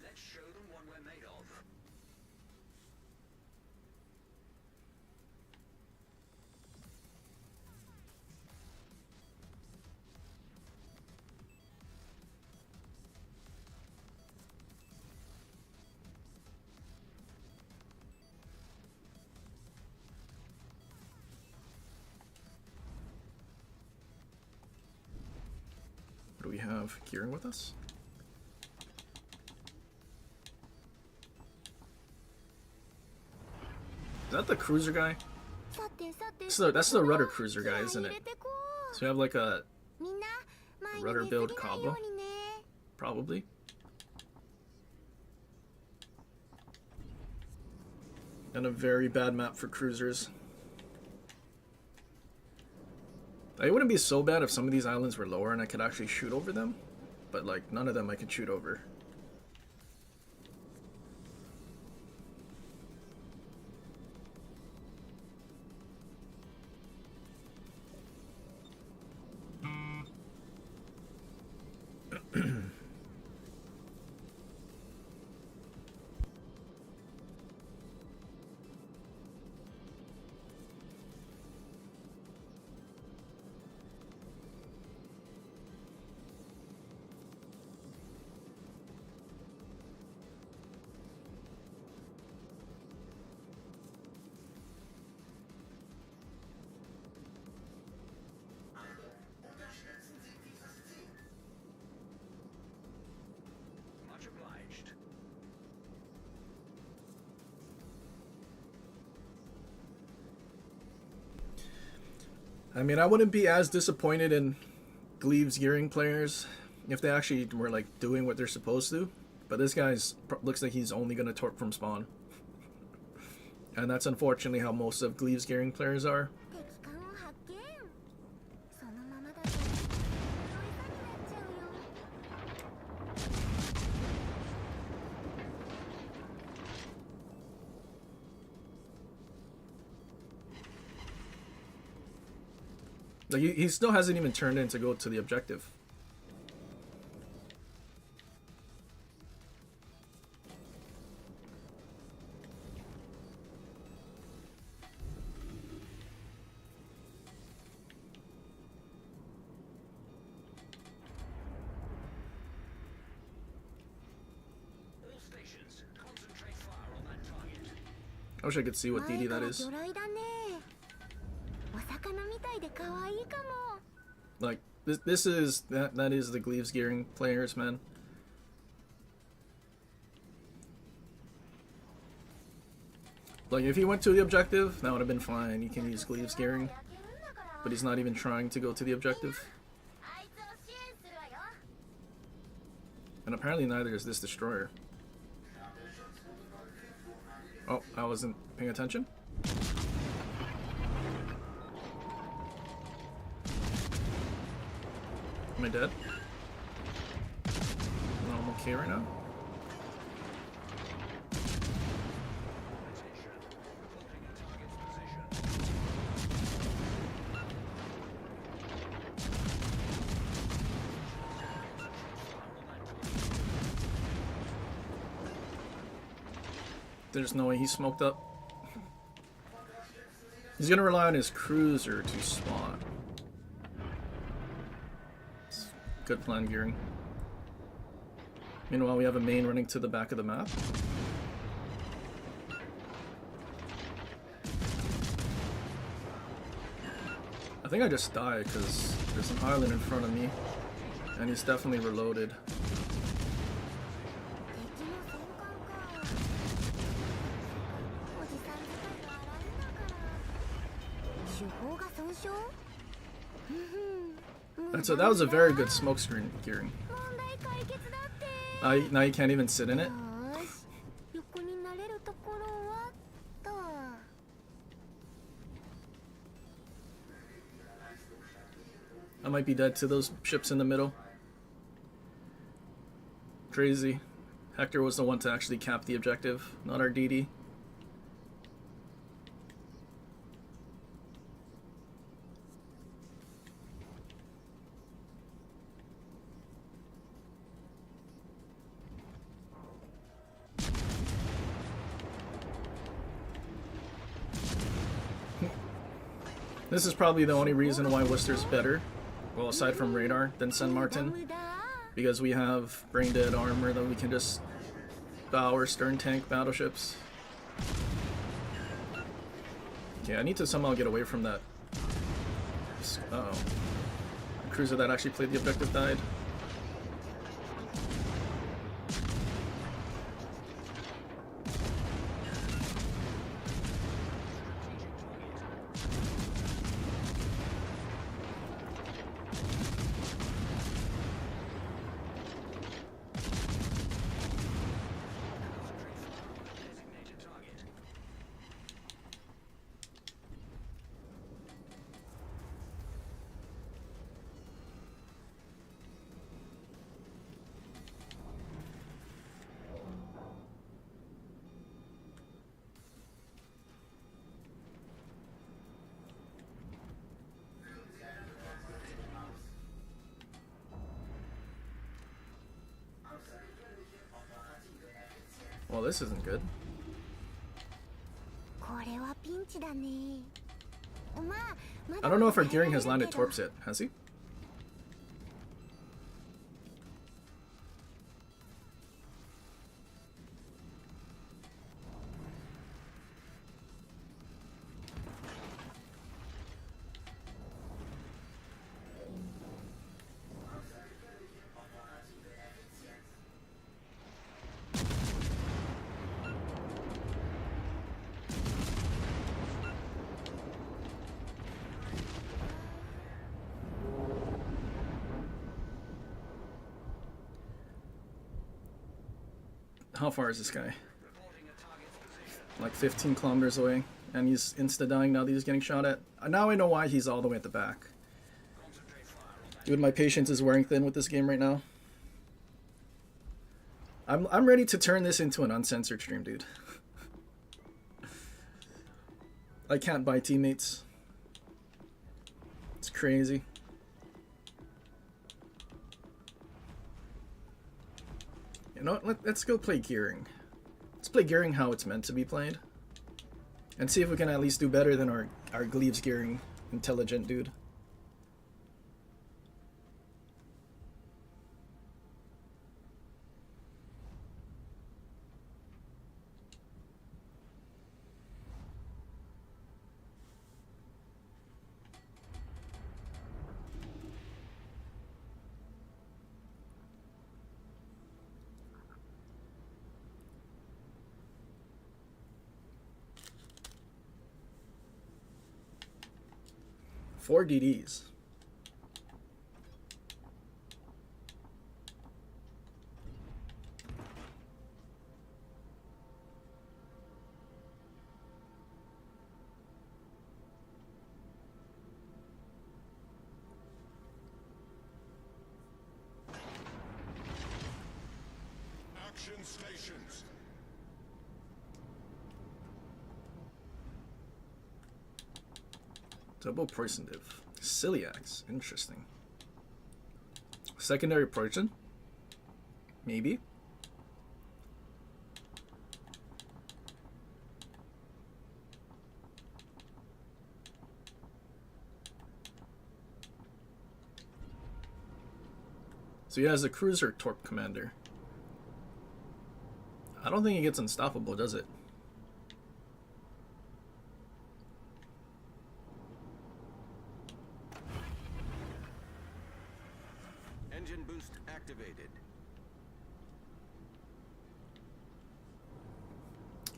Let's show them what we're made of.
What do we have? Gearing with us? Is that the cruiser guy? So that's the rudder cruiser guy, isn't it? So we have like a rudder build combo. Probably. And a very bad map for cruisers. It wouldn't be so bad if some of these islands were lower and I could actually shoot over them. But like none of them I could shoot over.
Much obliged.
I mean, I wouldn't be as disappointed in Gleaves gearing players if they actually were like doing what they're supposed to. But this guy's looks like he's only gonna torp from spawn, and that's unfortunately how most of Gleaves gearing players are. Like he still hasn't even turned in to go to the objective.
All stations, concentrate fire on that target.
I wish I could see what DD that is. Like this is that is the Gleaves gearing players, man. Like if he went to the objective, that would have been fine. He can use Gleaves gearing, but he's not even trying to go to the objective. And apparently neither is this destroyer. Oh, I wasn't paying attention. Am I dead? No, I'm okay right now.
Attention.
There's no way he's smoked up. He's gonna rely on his cruiser to spot. Good plan, Gearing. Meanwhile, we have a main running to the back of the map. I think I just died because there's an island in front of me, and he's definitely reloaded.
敵の戦艦か。おじさん使いが荒いんだから。手法が損傷？That
was a very good smoke screen, Gearing.
問題解決だって。
Now you can't even sit in it.
よーし、横になれるところはと。
I might be dead to those ships in the middle. Crazy. Hector was the one to actually cap the objective, not our DD. This is probably the only reason why Worcester's better, well, aside from radar, than San Martin, because we have brain dead armor that we can just bow or stern tank battleships. Okay, I need to somehow get away from that. Uh-oh. The cruiser that actually played the objective died. Well, this isn't good.
これはピンチだね。まあ、まだ
I don't know if our Gearing has landed torps yet. Has he? How far is this guy? Like 15 kilometers away, and he's insta-dying now that he's getting shot at. Now I know why he's all the way at the back. Dude, my patience is wearing thin with this game right now. I'm ready to turn this into an uncensored stream, dude. I can't buy teammates. It's crazy. You know what? Let's go play Gearing. Let's play Gearing how it's meant to be played. And see if we can at least do better than our Gleaves Gearing intelligent dude. Four DDs.
Action stations.
Double poison div. Celiacs. Interesting. Secondary poison? Maybe. So he has a cruiser torp commander. I don't think it gets unstoppable, does it?
Engine boost activated.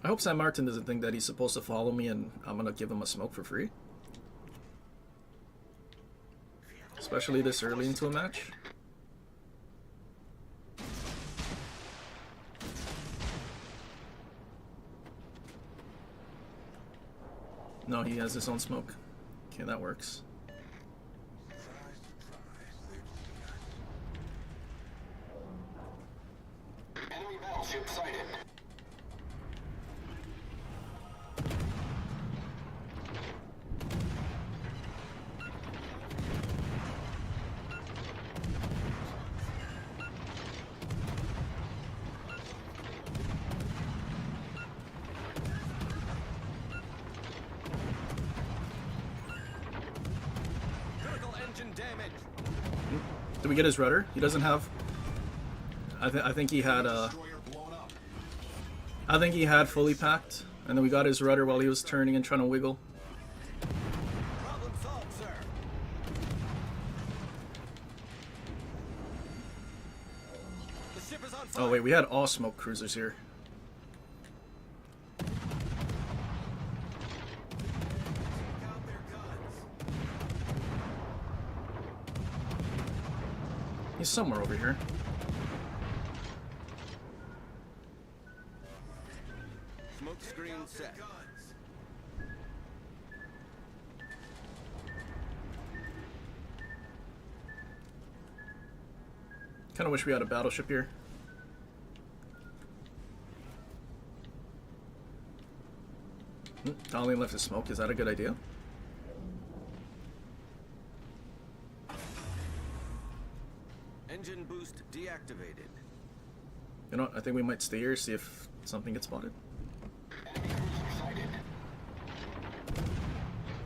I hope San Martin doesn't think that he's supposed to follow me and I'm gonna give him a smoke for free. Especially this early into a match. No, he has his own smoke. Okay, that works.
Enemy battleship sighted. Critical engine damage.
Did we get his rudder? He doesn't have. I think he had
Destroyer blown up.
I think he had fully packed, and then we got his rudder while he was turning and trying to wiggle.
Problem solved, sir. The ship is on fire.
Oh wait, we had all smoke cruisers here.
Take out their guns.
He's somewhere over here.
Smoke screen set.
Kind of wish we had a battleship here. Dalian left his smoke. Is that a good idea?
Engine boost deactivated.
You know what? I think we might stay here, see if something gets spotted.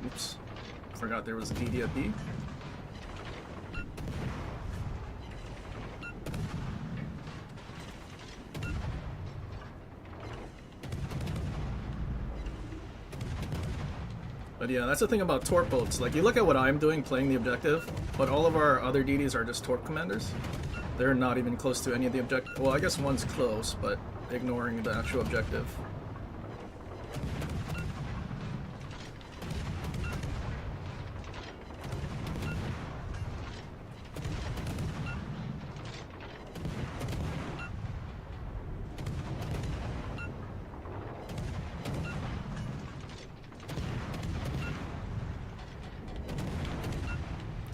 Oops. Forgot there was a DD at B. But yeah, that's the thing about torp boats. Like, you look at what I'm doing, playing the objective, but all of our other DDs are just torp commanders. They're not even close to any of the objective. Well, I guess one's close, but ignoring the actual objective.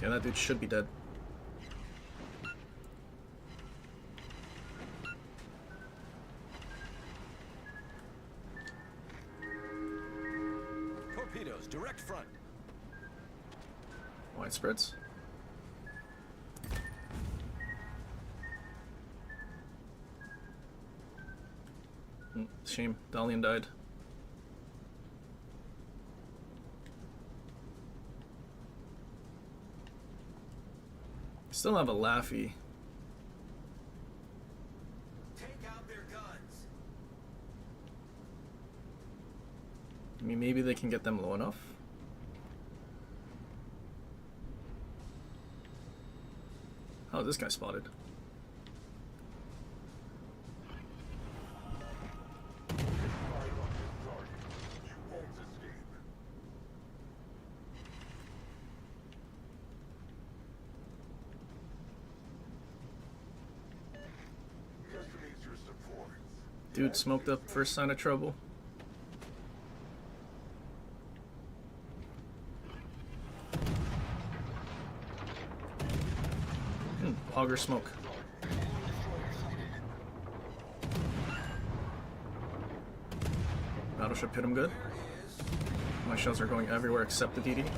Yeah, that dude should be dead.
Torpedoes, direct front.
Wide spreads. Shame, Dalian died. Still have a Laffy.
Take out their guns.
I mean, maybe they can get them low enough. Oh, this guy spotted. Dude smoked up first sign of trouble. Auger smoke. Battleship hit him good. My shells are going everywhere except the DD.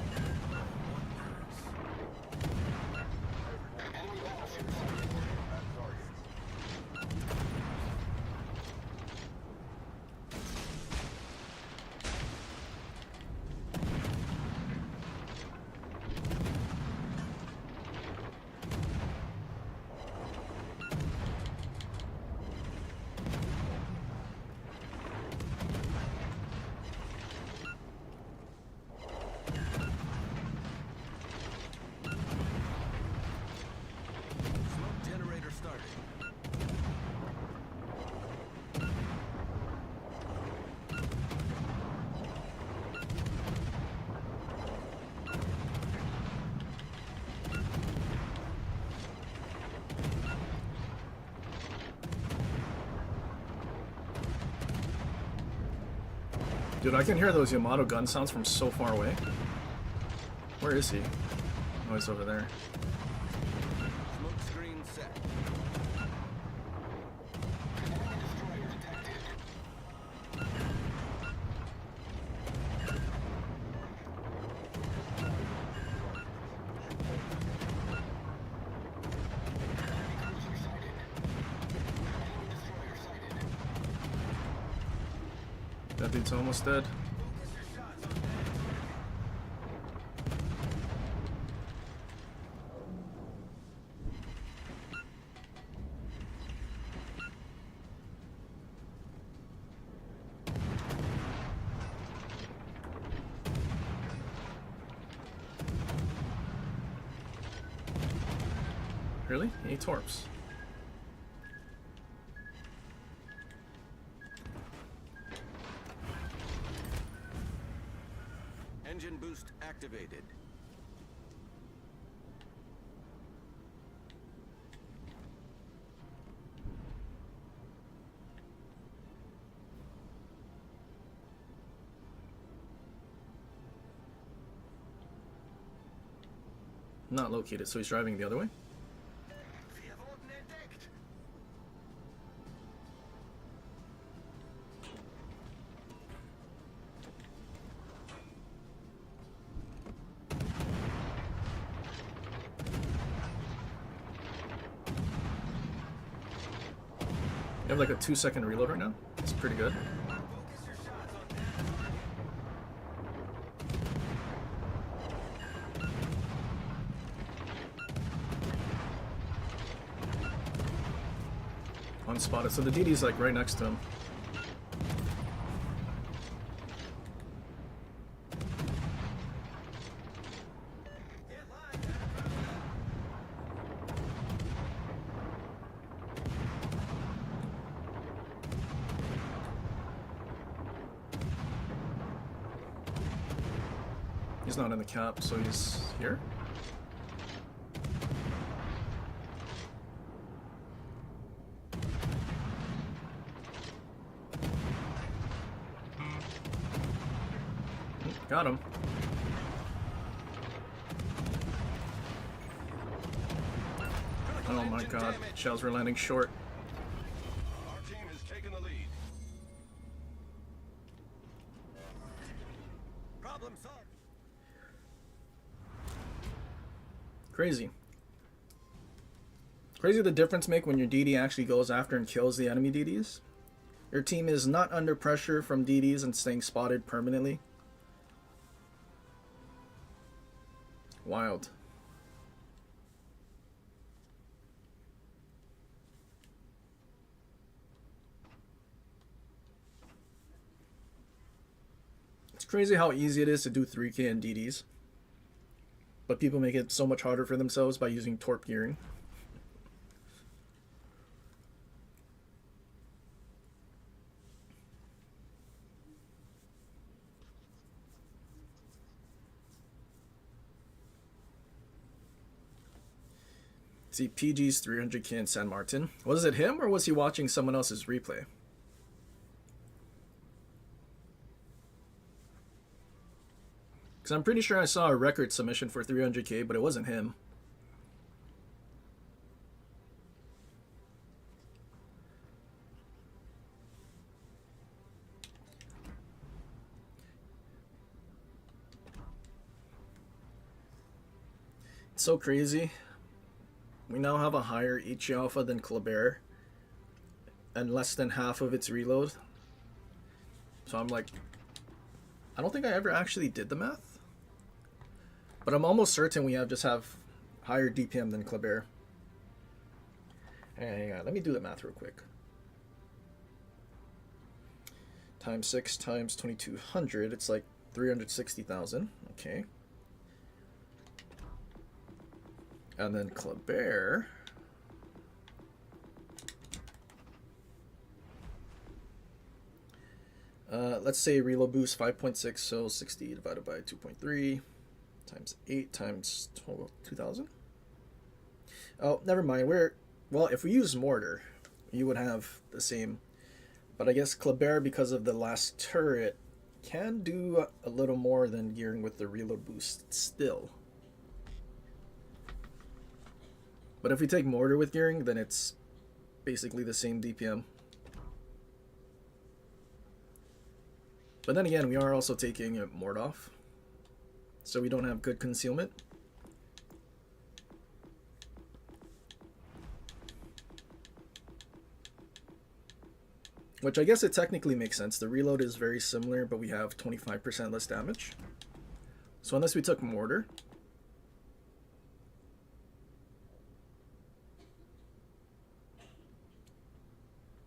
Dude, I can hear those Yamato gun sounds from so far away. Where is he? Oh, he's over there.
Smoke screen set.
That dude's almost dead. Really? 8 torps.
Engine boost activated.
Not located, so he's driving the other way.
Wir wurden entdeckt.
You have like a 2-second reload right now. It's pretty good.
Focus your shots on that.
Unspotted. So the DD's like right next to him.
Get lined.
He's not in the cap, so he's here. Got him. Oh my god, shells were landing short.
Our team has taken the lead.
Problem solved.
Crazy. Crazy the difference make when your DD actually goes after and kills the enemy DDs. Your team is not under pressure from DDs and staying spotted permanently. Wild. It's crazy how easy it is to do 3K and DDs. But people make it so much harder for themselves by using torp gearing. See, PG's 300k in San Martin. Was it him or was he watching someone else's replay? Because I'm pretty sure I saw a record submission for 300k, but it wasn't him. It's so crazy. We now have a higher HE alpha than Kleber and less than half of its reload. So I'm like, I don't think I ever actually did the math. But I'm almost certain we just have higher DPM than Kleber. Hang on, let me do the math real quick. Times 6 times 2200, it's like 360,000. Okay. And then Kleber. Let's say reload boost 5.6, so 60 divided by 2.3 times 8 times 2,000. Oh, never mind. Well, if we use mortar, you would have the same. But I guess Kleber, because of the last turret, can do a little more than gearing with the reload boost still. But if we take mortar with gearing, then it's basically the same DPM. But then again, we are also taking Mort off, so we don't have good concealment. Which I guess it technically makes sense. The reload is very similar, but we have 25% less damage. So unless we took mortar,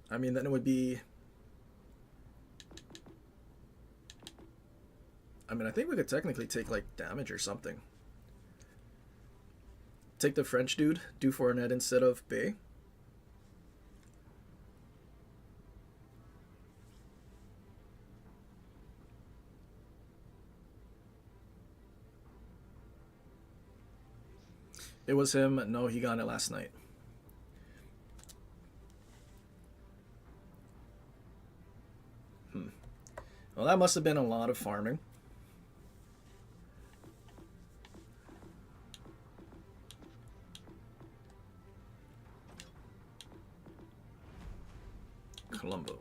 I mean, then it would be... I mean, I think we could technically take, like, damage or something. Take the French dude, do Fournette instead of Bay. It was him. No, he got it last night. Well, that must have been a lot of farming. Colombo.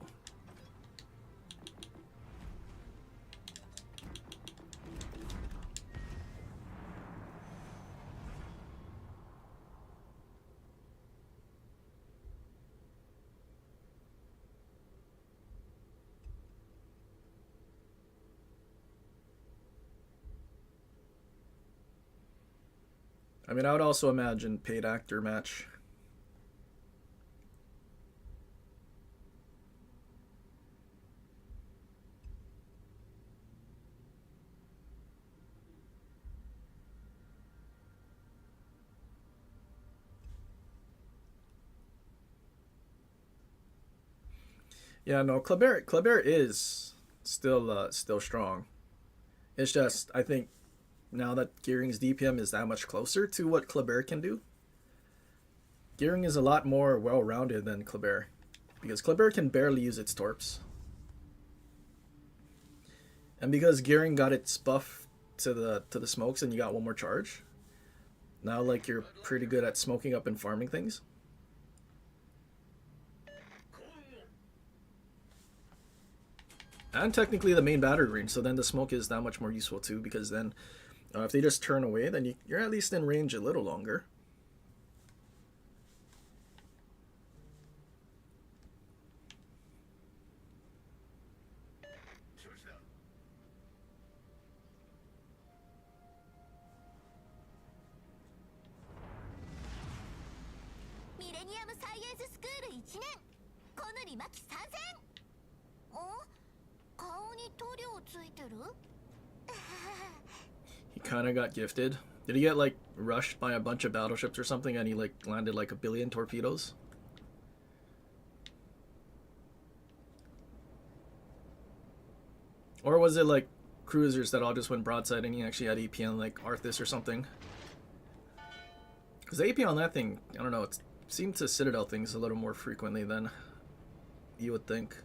I mean, I would also imagine paid actor match. Yeah, no, Kleber is still strong. It's just, I think now that Gearing's DPM is that much closer to what Kleber can do, Gearing is a lot more well-rounded than Kleber, because Kleber can barely use its torps. And because Gearing got its buff to the smokes and you got one more charge, now like you're pretty good at smoking up and farming things. And technically the main battery range, so then the smoke is that much more useful too, because then if they just turn away, then you're at least in range a little longer. He kind of got gifted. Did he get like rushed by a bunch of battleships or something and he like landed like 1 billion torpedoes? Or was it like cruisers that all just went broadside and he actually had AP on like Arthas or something? Because the AP on that thing, I don't know, it seemed to Citadel things a little more frequently than you would think.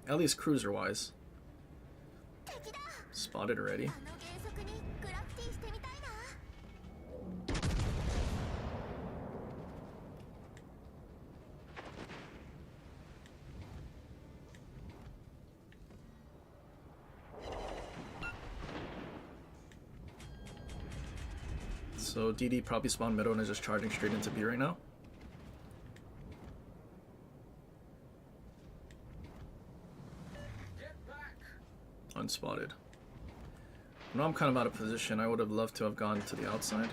At least cruiser wise. Spotted already. So DD probably spawned middle and is just charging straight into B right now. Unspotted. Now I'm kind of out of position. I would have loved to have gone to the outside.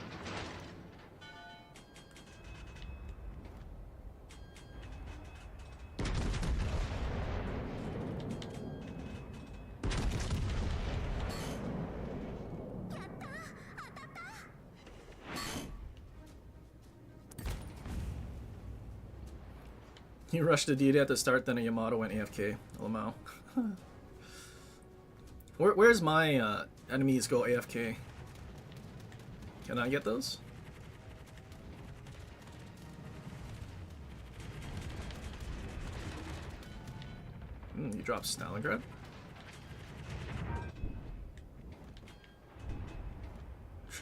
He rushed the DD at the start, then a Yamato went AFK. Lamau. Where's my enemies go AFK? Can I get those? You dropped Stalingrad?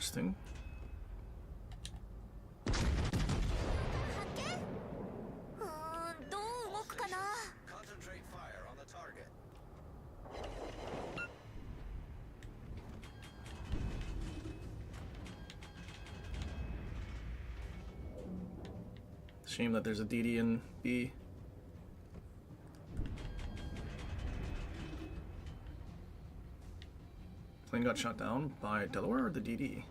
Interesting.
発見。どう動くかな。
Concentrate fire on the target.
Shame that there's a DD in B. Plane got shot down by Delaware or the DD?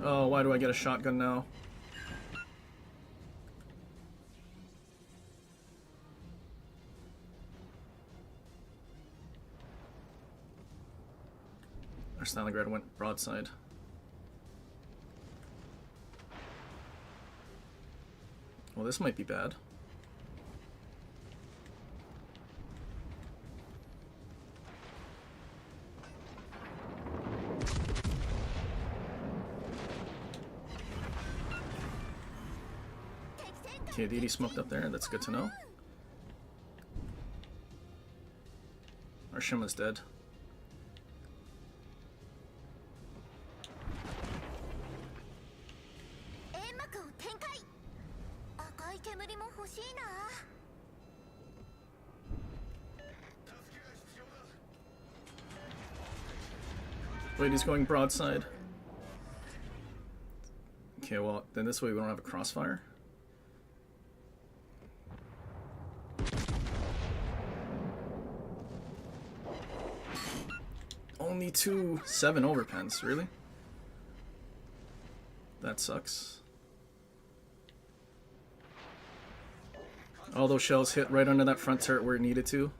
Oh, why do I get a shotgun now? Our Stalingrad went broadside. Well, this might be bad. Okay, DD smoked up there. That's good to know. Our Shima's dead. Wait, he's going broadside. Okay, well, then this way we don't have a crossfire. Only 2 7 overpens, really? That sucks. All those shells hit right under that front turret where it needed to.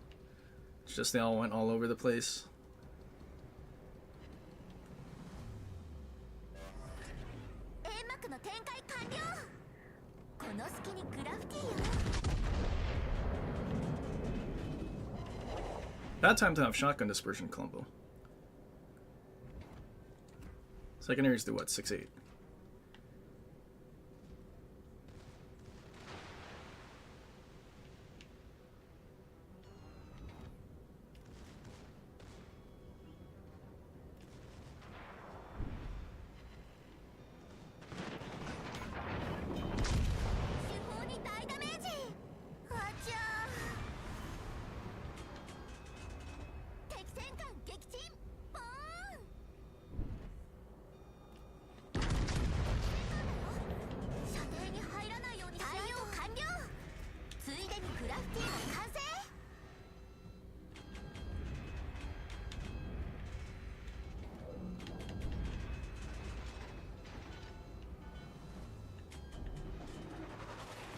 It's just they all went all over the place. Bad time to have shotgun dispersion Columbo. Secondaries do what? 6-8.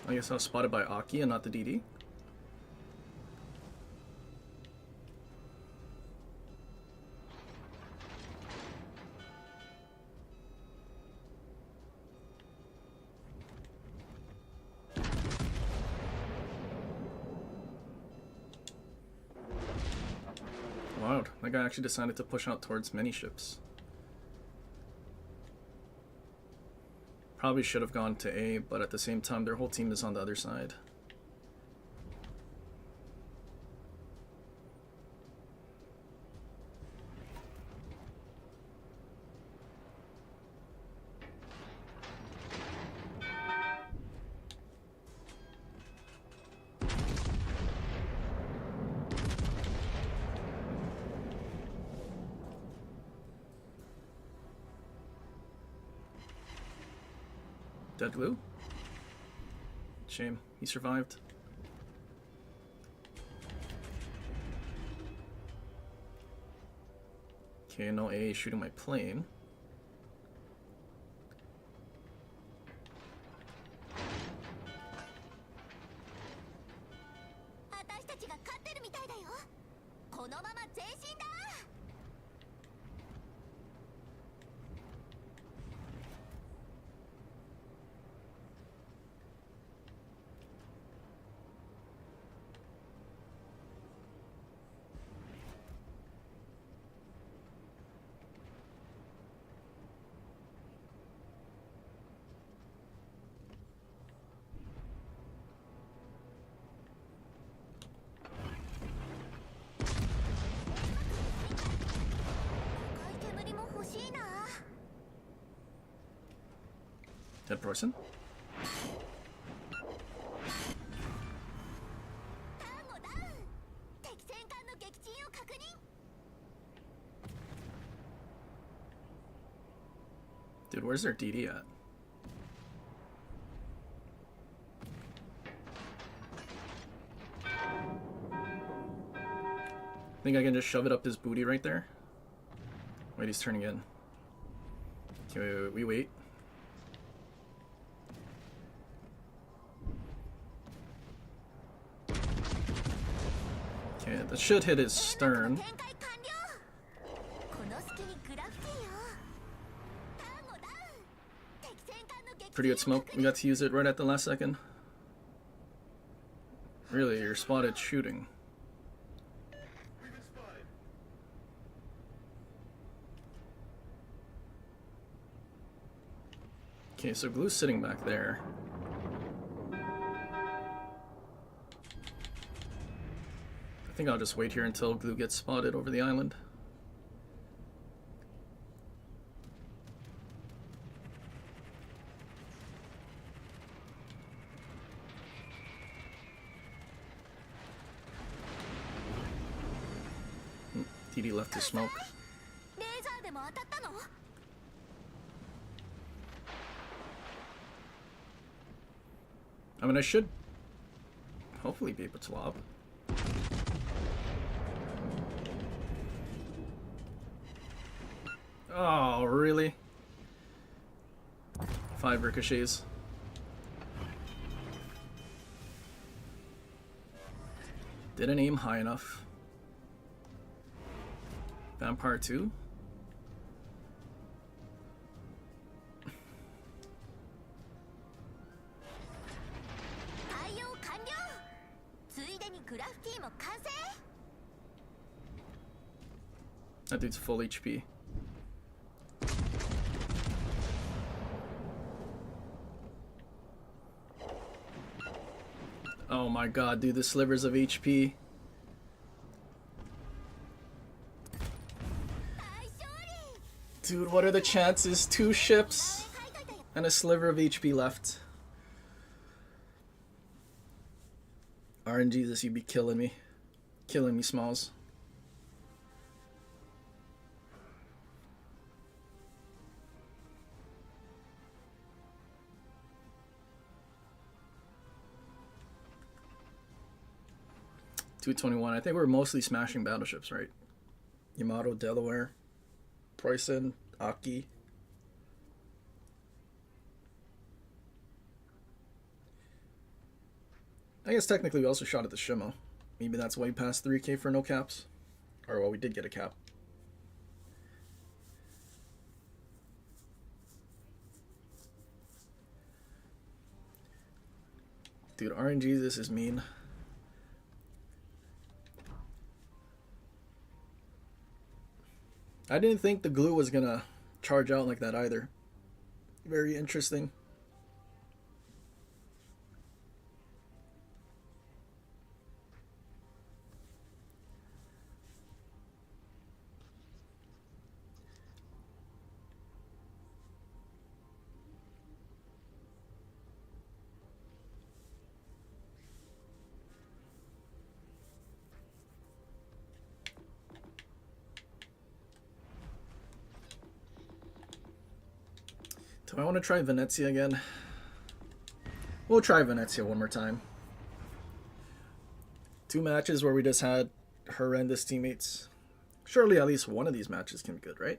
I guess I was spotted by Aki and not the DD. Wow, that guy actually decided to push out towards many ships. Probably should have gone to A, but at the same time, their whole team is on the other side. Dead Blue? Shame. He survived. Okay, no A shooting my plane. Dead person.
ターゴダウン。敵戦艦の撃沈を確認。
Dude, where's their DD at? Think I can just shove it up his booty right there? Wait, he's turning in. Okay, we wait. Okay, that should hit his stern.
展開完了。この隙にグラフィティよ。ターゴダウン。敵戦艦の撃沈
Pretty good
を
smoke. We got to use it right at the last second. Really, you're spotted shooting.
We've been spotted.
Okay, so Glue's sitting back there. I think I'll just wait here until Glue gets spotted over the island. TD left his smoke.
レーザーでも当たったの？
I mean, I should hopefully be able to lob. Oh, really? 5 ricochets. Didn't aim high enough. Vampire 2?
対応完了。ついでにグラフィティも完成。
That dude's full HP. Oh my god, dude, the slivers of HP.
大勝利。
Dude, what are the chances? 2 ships
書いといたよ。
and a sliver of HP left. RNGesus, you'd be killing me. Killing me, Smalls. $221. I think we're mostly smashing battleships, right? Yamato, Delaware, Preußen, Aki. I guess technically we also shot at the Shimo. Maybe that's why we passed 3K for no caps. Or, well, we did get a cap. Dude, RNGesus is mean. I didn't think the Glue was gonna charge out like that either. Very interesting. Do I want to try Venezia again? We'll try Venezia one more time. 2 matches where we just had horrendous teammates. Surely at least one of these matches can be good, right?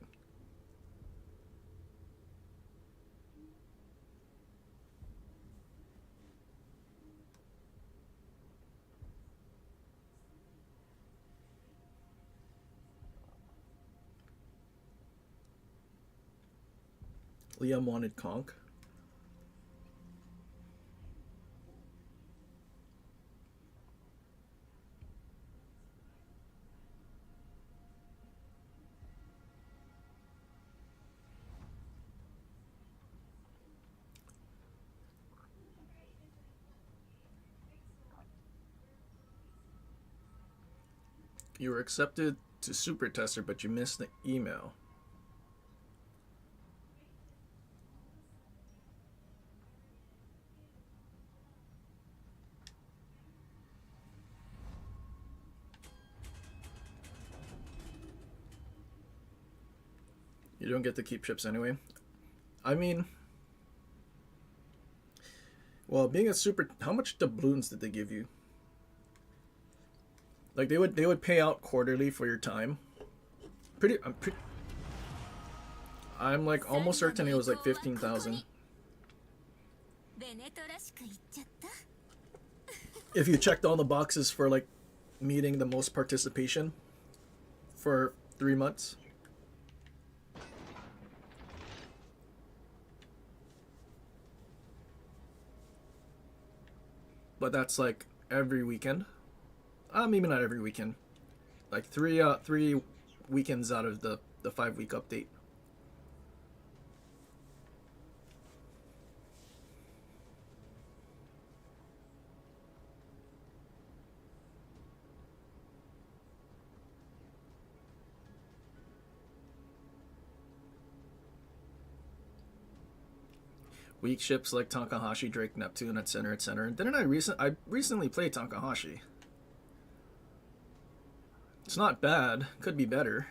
Liam wanted Conk. You were accepted to Super Tester, but you missed the email. You don't get to keep ships anyway. I mean, well, being a super, how much doubloons did they give you? Like they would pay out quarterly for your time. I'm like almost certain it was like 15,000.
ベネトらしく言っちゃった
If you checked all the boxes for like meeting the most participation for 3 months. But that's like every weekend. Maybe not every weekend. Like three weekends out of the 5-week update. Weak ships like Takahashi, Drake, Neptune, etc., etc. Didn't I recently played Takahashi? It's not bad. Could be better.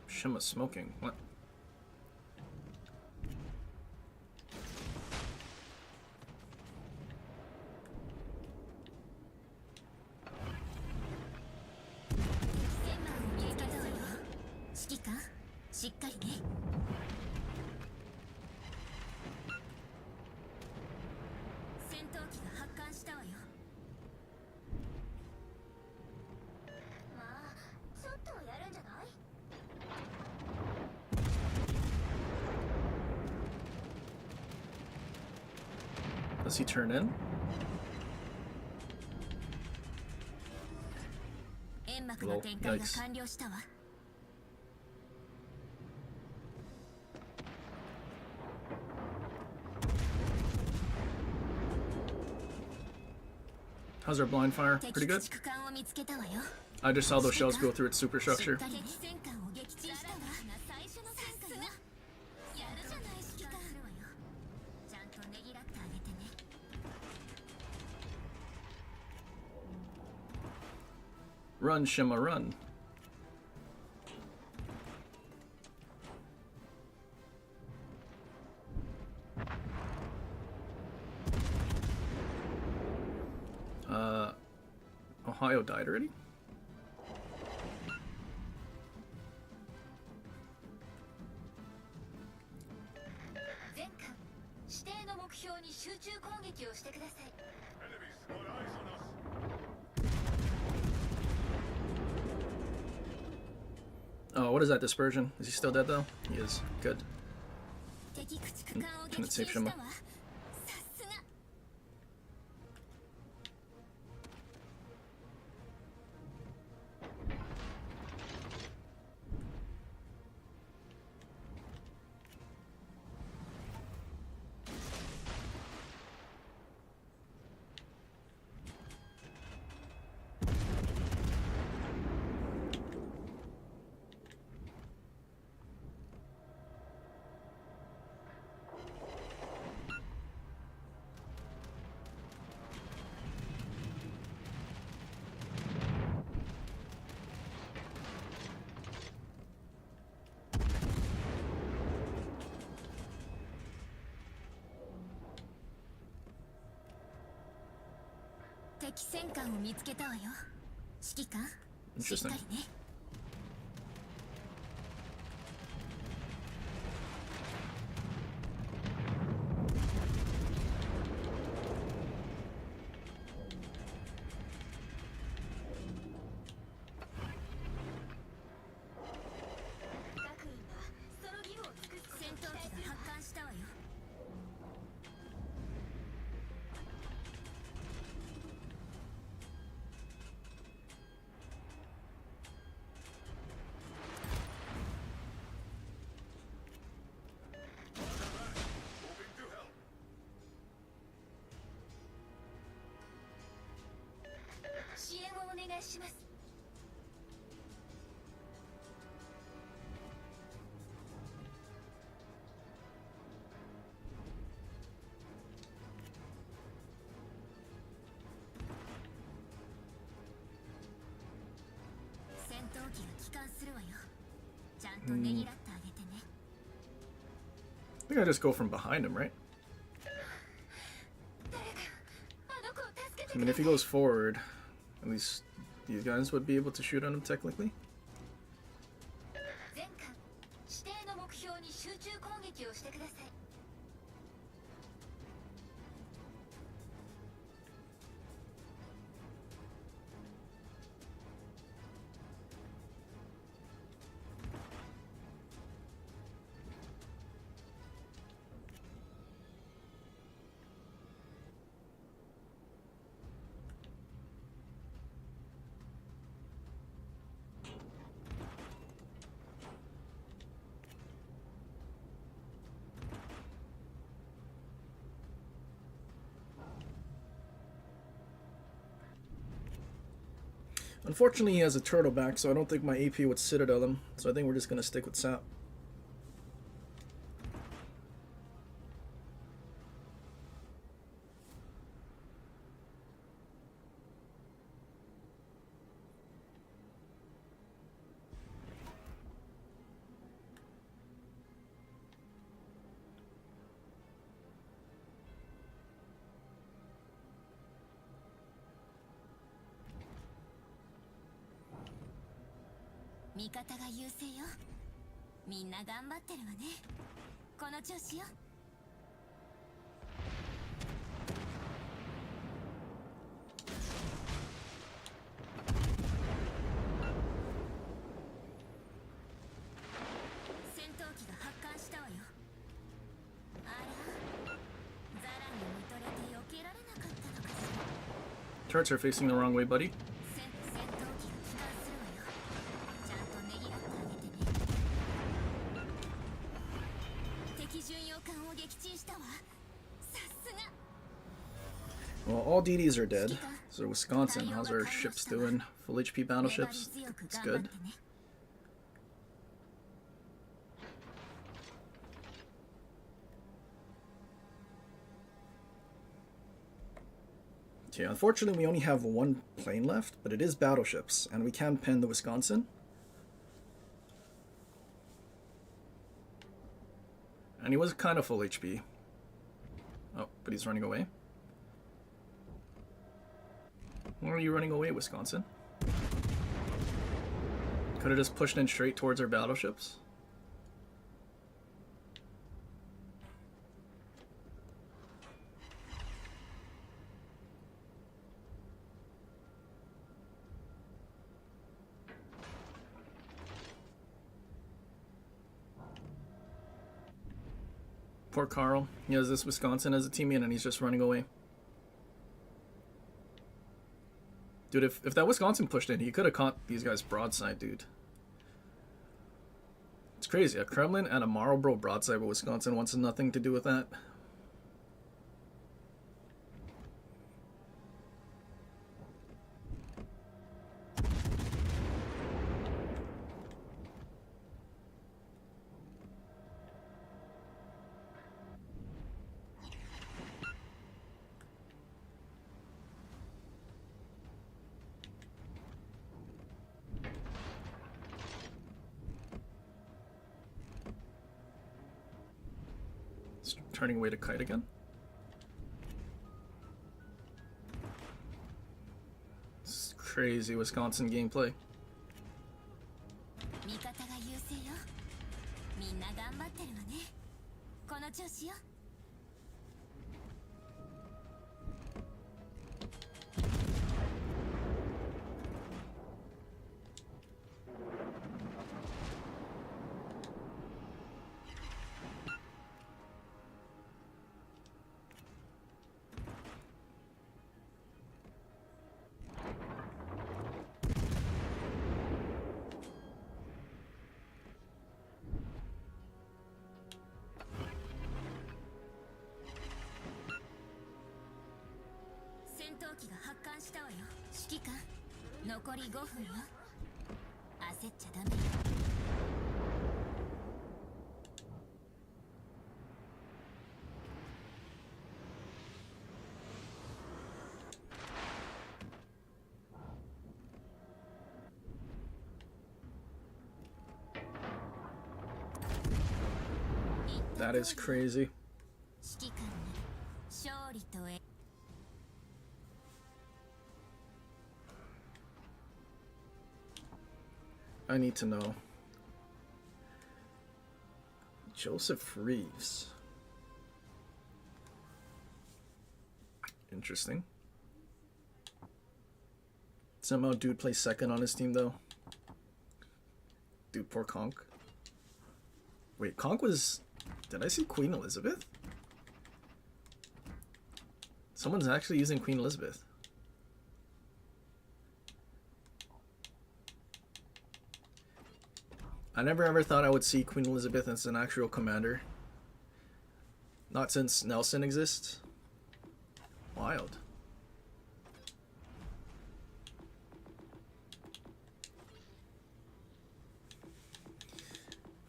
Shima smoking. What? Does he turn in? Lol, yikes. How's our blind fire? Pretty good? I just saw those shells go through its superstructure. Run, Shima, run. Ohio died already?
Enemies got eyes on us.
Oh, what is that dispersion? Is he still dead though? He is. Good. Can it save Shima? Interesting.
します。戦闘機が帰還するわよ。ちゃんとねぎらってあげてね。
I think I just go from behind him, right?
誰かあの子を助けて
I mean, if he goes forward, at least these guys would be able to shoot on him technically.
全艦指定の目標に集中攻撃をしてください。
Unfortunately, he has a turtle back, so I don't think my AP would Citadel him. So I think we're just gonna stick with Sap.
「味方が優勢よ。みんな頑張ってるわね。この調子よ。」戦闘機が発艦したわよ。あら、ザラに見とれて避けられなかったのかしら。
Turrets are facing the wrong way, buddy.
戦闘機が帰還するわよ。ちゃんとねぎらってあげてね。敵巡洋艦を撃沈したわ。さすが。
Well, all DDs are dead. So Wisconsin, how's our ships doing? Full HP battleships? It's good. Okay, unfortunately we only have one plane left, but it is battleships, and we can pen the Wisconsin. And he was kind of full HP. Oh, but he's running away. Why are you running away, Wisconsin? Could have just pushed in straight towards our battleships. Poor Carl. He has this Wisconsin as a teammate and he's just running away. Dude, if that Wisconsin pushed in, he could have caught these guys broadside, dude. It's crazy. A Kremlin and a Marlboro broadside, but Wisconsin wants nothing to do with that. It's turning away to kite again. This is crazy Wisconsin gameplay.
味方が優勢よ。みんな頑張ってるわね。この調子よ。戦闘機が発艦したわよ。指揮官、
残り5分よ。焦っちゃダメよ。
That is crazy.
指揮官なる勝利とえ。
I need to know. Joseph Reeves. Interesting. Somehow dude plays second on his team though. Dude, poor Conk. Wait, Conk was... Did I see Queen Elizabeth? Someone's actually using Queen Elizabeth. I never ever thought I would see Queen Elizabeth as an actual commander. Not since Nelson exists. Wild.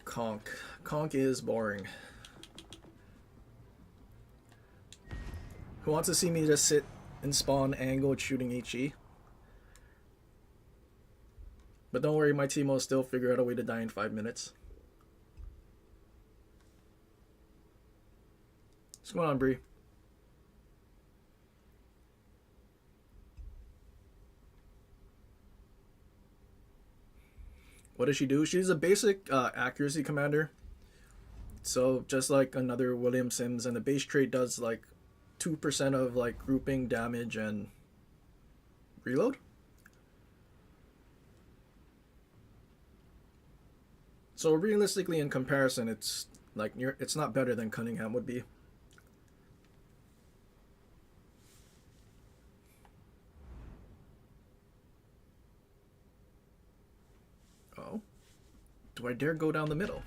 Conk. Conk is boring. Who wants to see me just sit and spawn angled shooting HE? But don't worry, my team will still figure out a way to die in 5 minutes. What's going on, Bree? What does she do? She's a basic accuracy commander. So just like another William Sims, and the base trait does like 2% of like grouping, damage, and reload. So realistically, in comparison, it's like it's not better than Cunningham would be. Oh, do I dare go down the middle?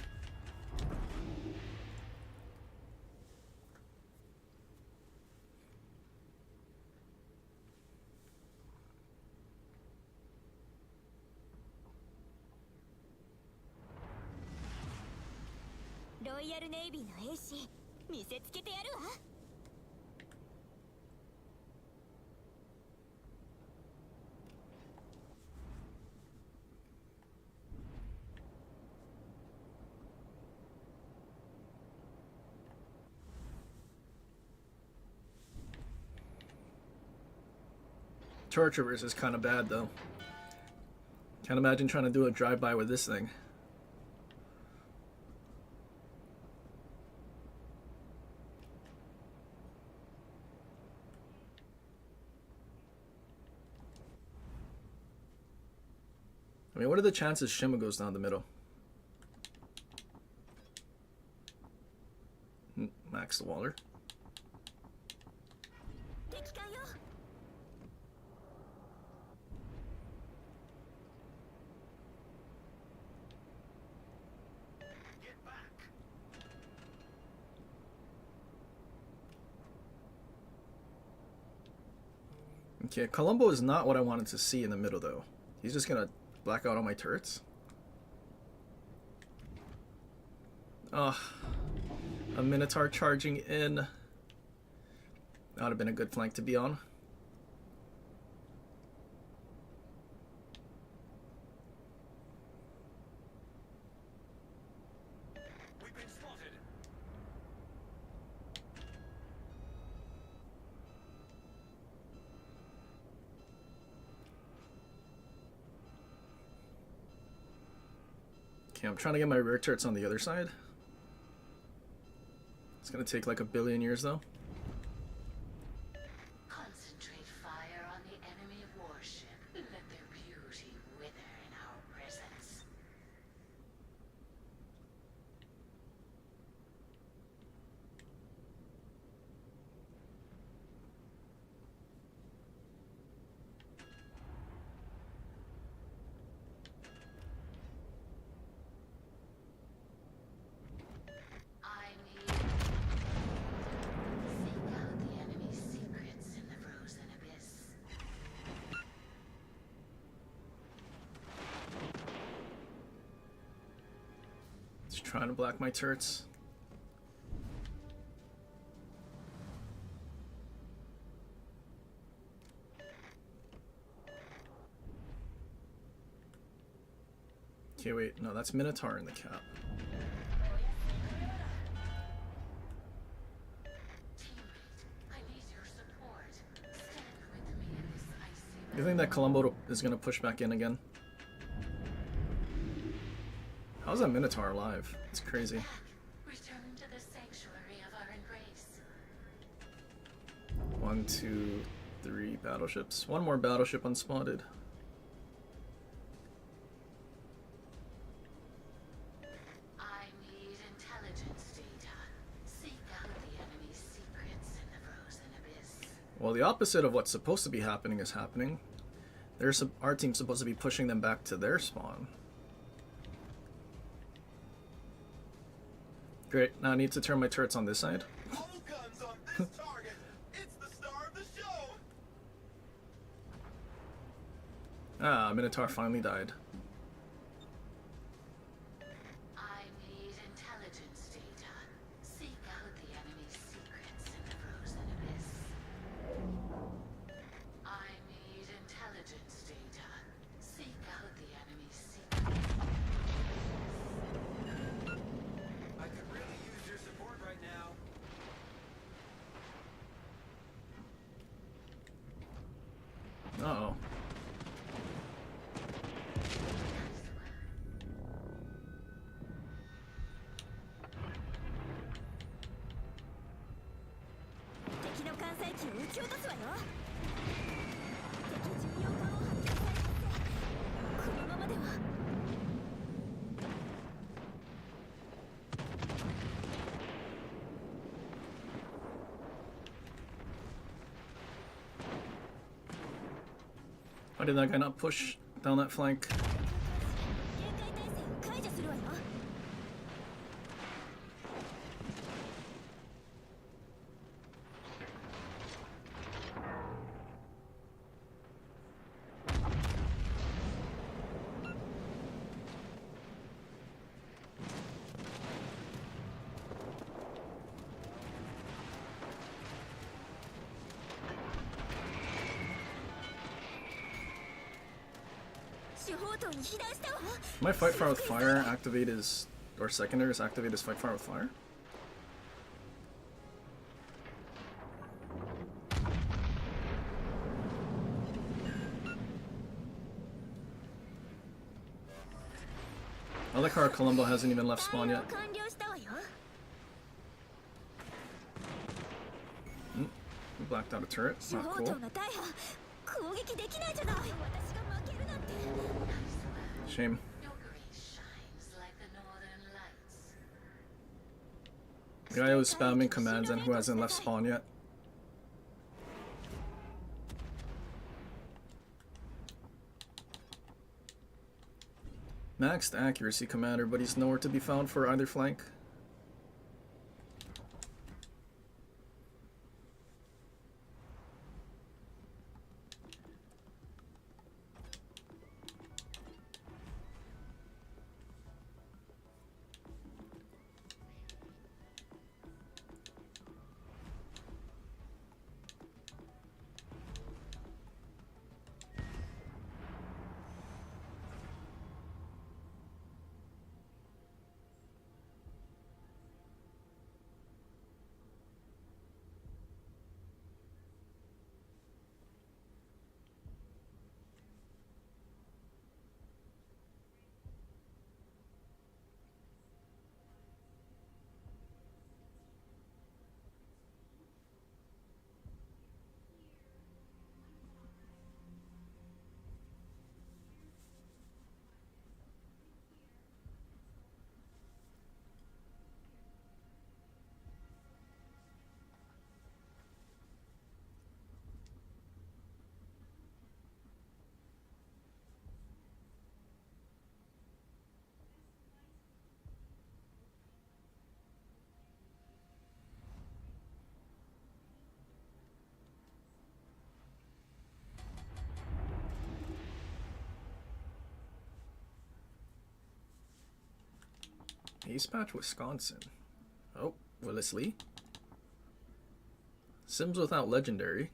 ロイヤルネイビーの兵士見せつけてやるわ。
Torturers is kind of bad though. Can't imagine trying to do a drive-by with this thing. I mean, what are the chances Shima goes down the middle? Max the Waller.
敵艦よ。
Get back!
Okay, Columbo is not what I wanted to see in the middle though. He's just gonna black out all my turrets. Oh, a Minotaur charging in. That would have been a good flank to be on.
We've been spotted!
Okay, I'm trying to get my rear turrets on the other side. It's gonna take like a billion years though.
Concentrate fire on the enemy warship. Let their beauty wither in our presence. I need
Just trying to black my turrets. Okay, wait, no, that's Minotaur in the cap.
I need your support. Stand with me in this icy
You think that Columbo is gonna push back in again? How's that Minotaur alive? It's crazy.
return to the sanctuary of our embrace.
1, 2, 3 battleships. One more battleship unspotted.
I need intelligence data. Seek out the enemy's secrets in the frozen abyss.
Well, the opposite of what's supposed to be happening is happening. Our team's supposed to be pushing them back to their spawn. Great, now I need to turn my turrets on this side.
All guns on this target. It's the star of the show.
Ah, Minotaur finally died.
I need intelligence data. Seek out the enemy's secrets in the frozen abyss. I need intelligence data. Seek out the enemy's secrets.
I could really use your support right now.
Uh-oh. Why did that guy not push down that flank? My fight fire with fire activate his, or secondaries activate his fight fire with fire? I like how our Columbo hasn't even left spawn yet. We blacked out a turret. Not cool. Shame.
Your grace shines like the northern lights.
The guy who's spamming commands and who hasn't left spawn yet. Maxed accuracy commander, but he's nowhere to be found for either flank. Ace Patch, Wisconsin. Oh, Willis Lee. Sims without legendary.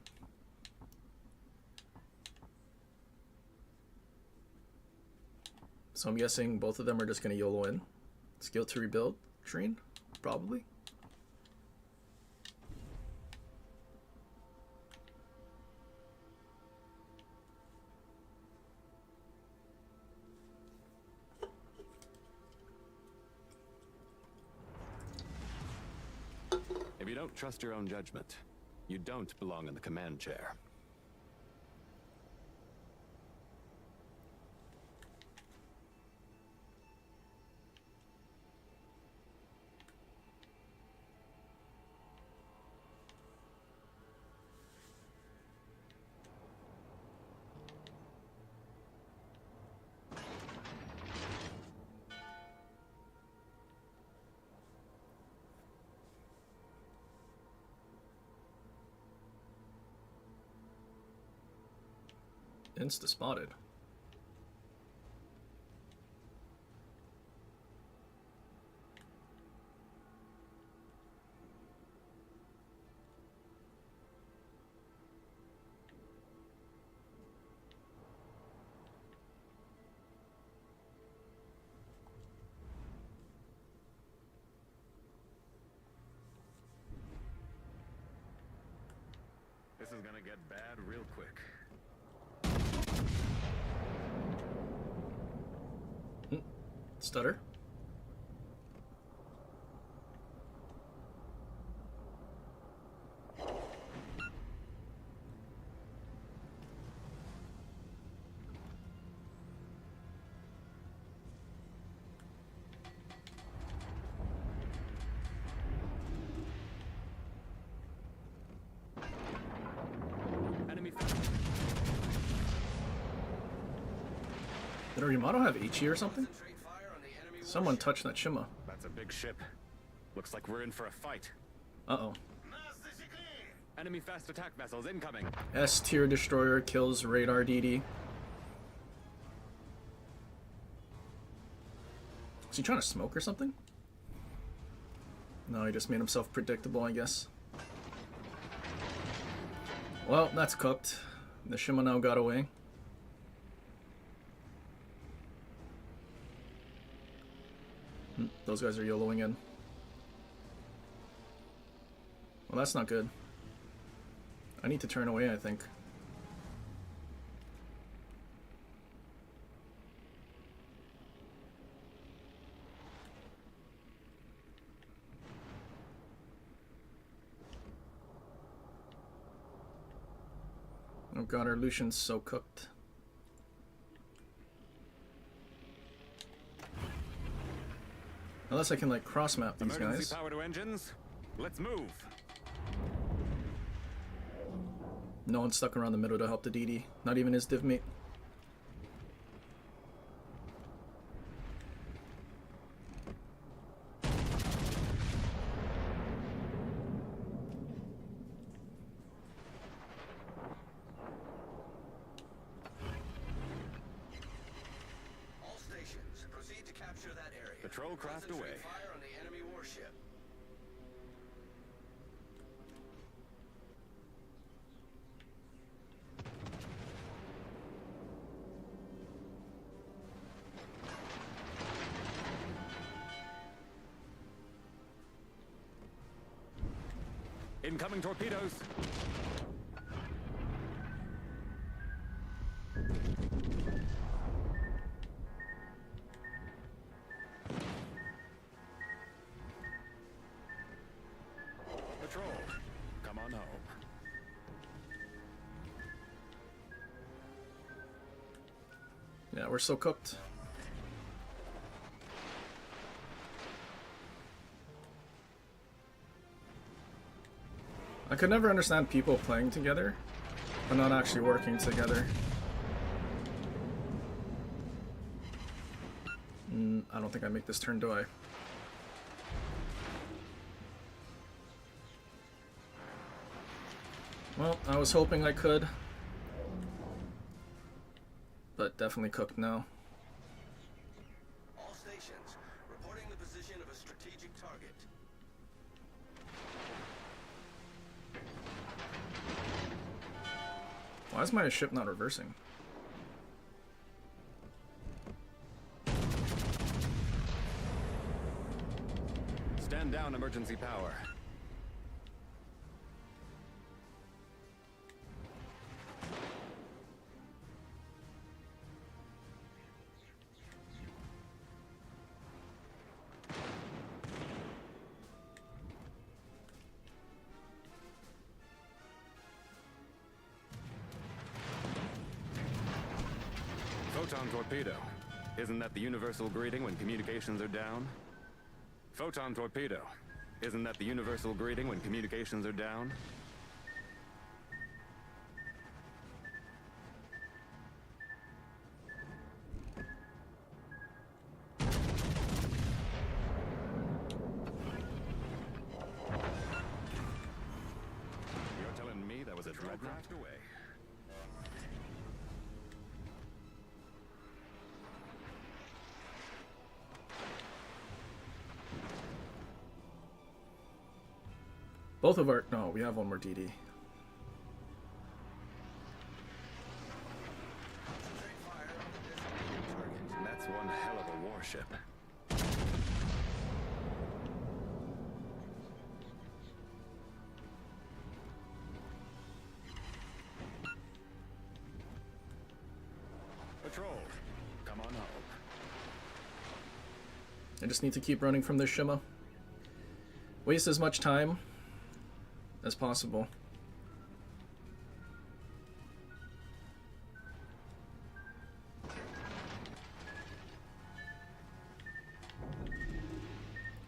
So I'm guessing both of them are just going to YOLO in. Skill to rebuild, train, probably.
If you don't trust your own judgment, you don't belong in the command chair.
Insta spotted.
This is gonna get bad real quick.
Stutter.
Enemy
Did Yamato have HE or something?
Concentrate fire on the enemy
Someone
warship.
touched that Shima.
That's a big ship. Looks like we're in for a fight.
Uh-oh.
Enemy fast attack vessels incoming.
S-tier destroyer kills radar DD. Is he trying to smoke or something? No, he just made himself predictable, I guess. Well, that's cooked. The Shima now got away. Those guys are YOLOing in. Well, that's not good. I need to turn away, I think. Oh god, our Lucian's so cooked. Unless I can like cross map these
Emergency
guys.
power to engines. Let's move.
No one's stuck around the middle to help the DD. Not even his div mate.
All stations, proceed to capture that area.
Patrol craft
Concentrate
away.
fire on the enemy warship.
Incoming torpedoes. Patrol, come on home.
Yeah, we're so cooked. I could never understand people playing together, but not actually working together. I don't think I make this turn, do I? Well, I was hoping I could, but definitely cooked now.
All stations, reporting the position of a
Why is my ship not reversing?
Stand down, emergency power. Photon torpedo. Isn't that the universal greeting when communications are down? Photon torpedo. Isn't that the universal greeting when communications are down? You're telling me that was a dreadnought away?
Both of our... No, we have one more DD.
That's one hell of a warship. Patrol, come on home.
I just need to keep running from this shimmer. Waste as much time as possible.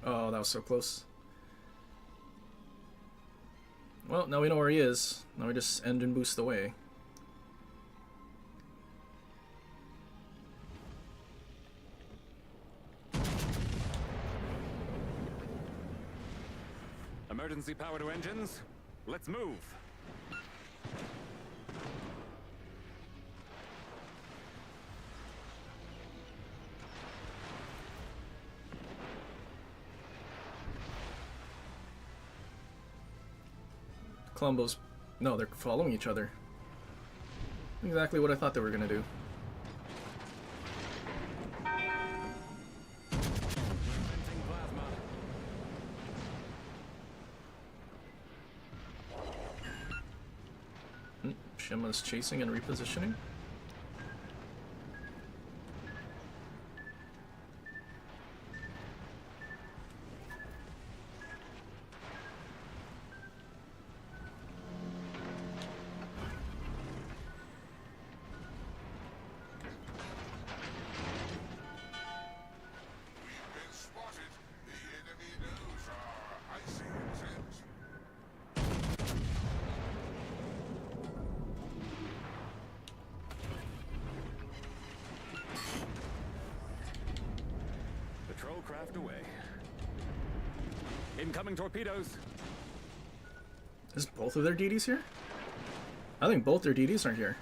Oh, that was so close. Well, now we know where he is. Now we just engine boost away.
Emergency power to engines. Let's move.
Columbo's... No, they're following each other. Exactly what I thought they were gonna do.
Venting plasma.
Shima's chasing and repositioning.
Been spotted. The enemy knows our icy intent.
Patrol craft away. Incoming torpedoes.
Is both of their DDs here? I think both their DDs are here.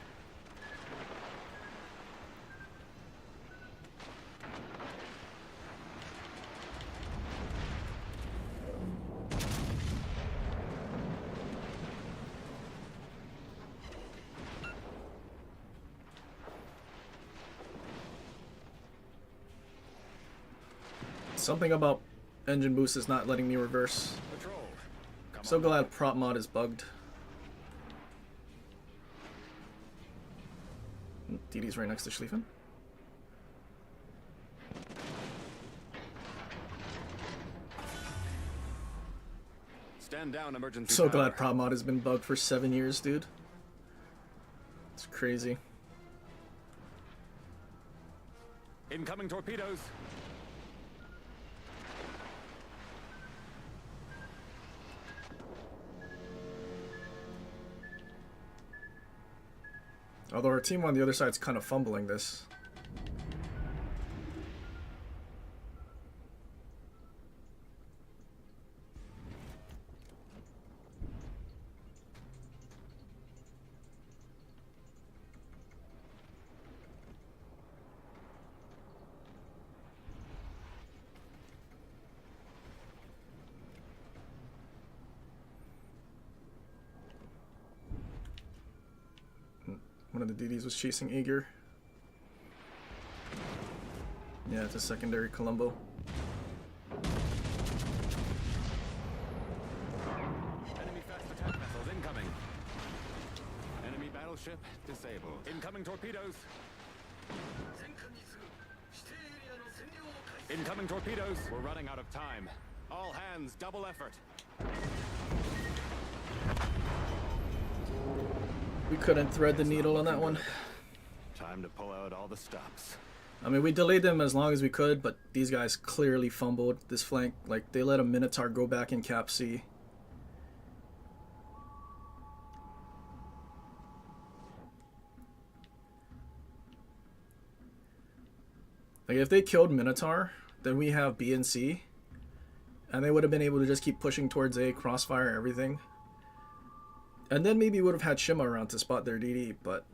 Something about engine boost is not letting me reverse.
Patrol. Come
So
on.
glad prop mod is bugged. DD's right next to Schlieffen.
Stand down, emergency
So
power.
glad prop mod has been bugged for 7 years, dude. It's crazy.
Incoming torpedoes.
Although our team on the other side's kind of fumbling this. One of the DDs was chasing Aegir. Yeah, it's a secondary Columbo.
Enemy fast attack vessels incoming. Enemy battleship disabled. Incoming torpedoes. Incoming torpedoes. We're running out of time. All hands, double effort.
We couldn't thread the needle on that one.
Time to pull out all the stops.
I mean, we delayed them as long as we could, but these guys clearly fumbled this flank. Like, they let a Minotaur go back in Cap C. Like, if they killed Minotaur, then we have B and C. And they would have been able to just keep pushing towards A, crossfire, everything. And then maybe would have had Shima around to spot their DD, but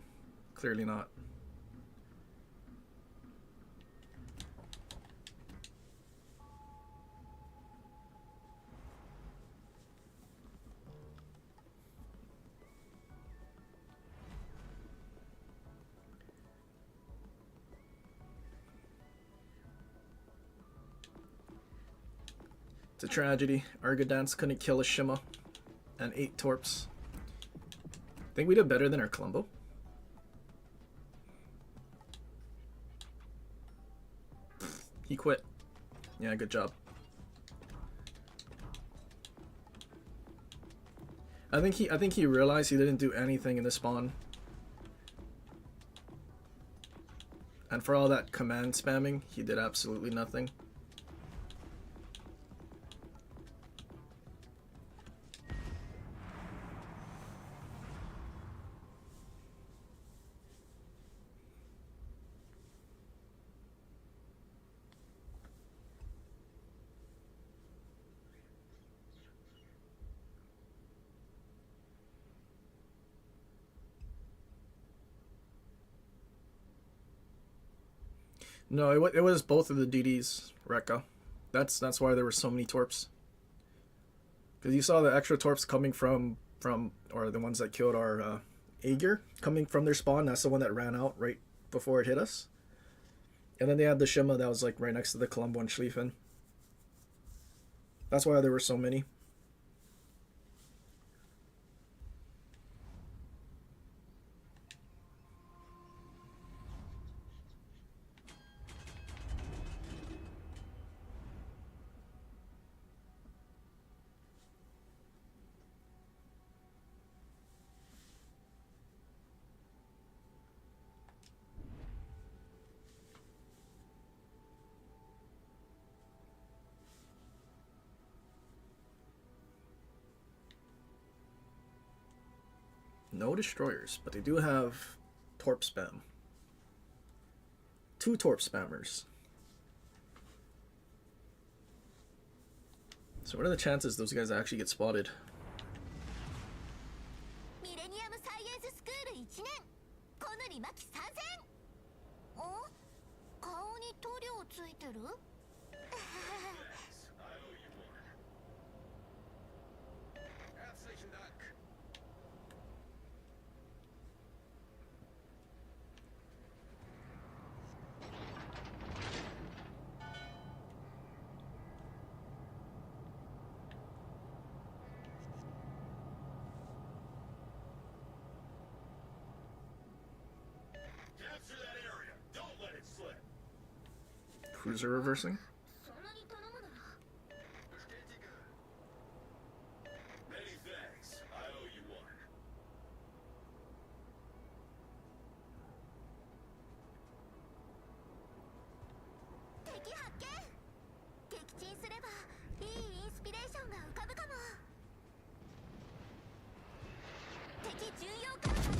clearly not. It's a tragedy. Argadance couldn't kill a Shima and 8 torps. I think we did better than our Columbo. He quit. Yeah, good job. I think he realized he didn't do anything in the spawn. And for all that command spamming, he did absolutely nothing. No, it was both of the DDs, Rekka. That's why there were so many torps. Because you saw the extra torps coming from or the ones that killed our Aegir coming from their spawn. That's the one that ran out right before it hit us. And then they had the Shima that was like right next to the Columbo and Schlieffen. That's why there were so many. No destroyers, but they do have torp spam. 2 torp spammers. So what are the chances those guys actually get spotted?
ミレニアムサイエンススクール1年小塗真希参戦。お、顔に塗料ついてる？
Capture that area. Don't let it slip.
Cruiser reversing?
そんなに頼むなら。
Many thanks. I owe you one.
敵発見。撃沈すればいいインスピレーションが浮かぶかも。敵重要化発見。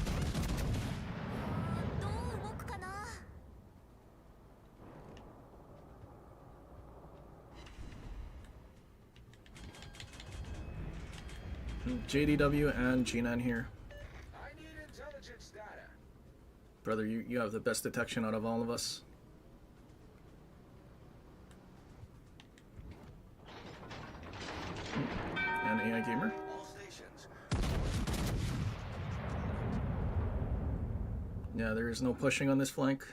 どう動くかな。
JDW and G9 here.
I need intelligence data.
Brother, you have the best detection out of all of us. And AI Gamer.
All stations.
Yeah, there is no pushing on this flank.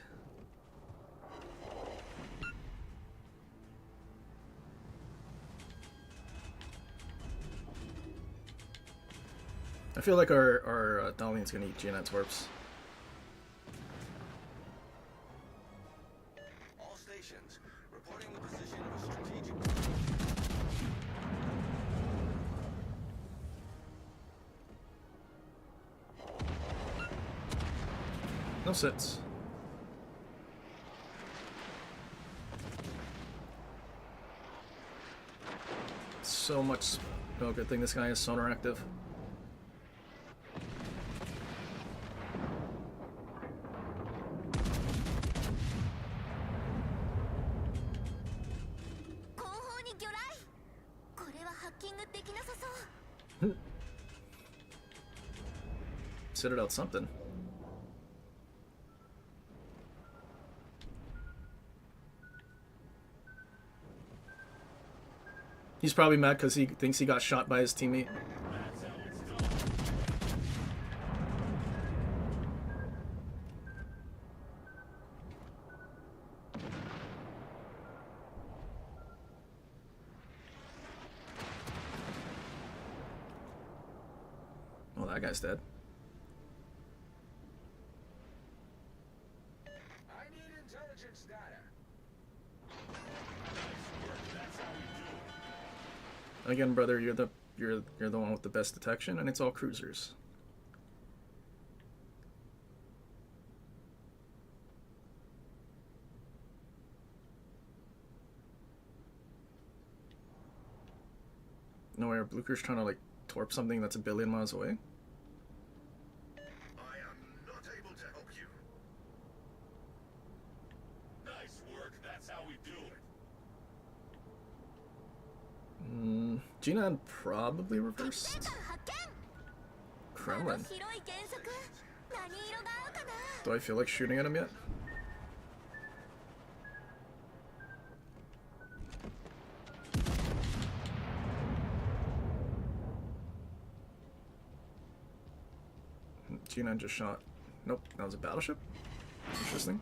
I feel like our Dalian's gonna eat G9 Torps.
All stations, reporting the position of a strategic.
No sits. So much. Oh, good thing this guy is sonar active. Citadel something. He's probably mad because he thinks he got shot by his teammate. Well, that guy's dead.
I need intelligence data.
Again, brother, you're the one with the best detection, and it's all cruisers. No way, are Blucher's trying to like torp something that's a billion miles away?
I am not able to help you. Nice work. That's how we do it.
G9 probably reversed. Kremlin. Do I feel like shooting at him yet? G9 just shot. Nope, that was a battleship. Interesting.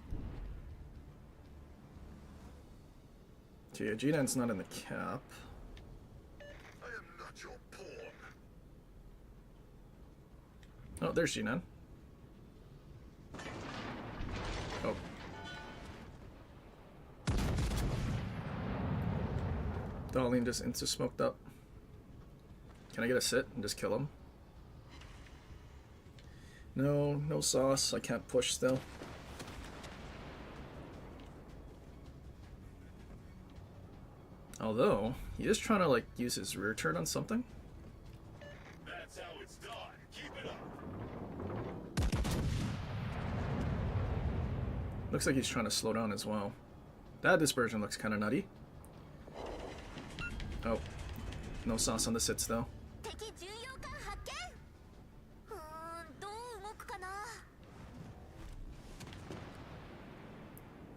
So yeah, G9's not in the cap.
I am not your pawn.
Oh, there's G9. Oh. Darlene just insta-smoked up. Can I get a sit and just kill him? No, no sauce. I can't push still. Although, he is trying to like use his rear turn on something.
That's how it's done. Keep it up.
Looks like he's trying to slow down as well. That dispersion looks kind of nutty. Oh, no sauce on the sits though.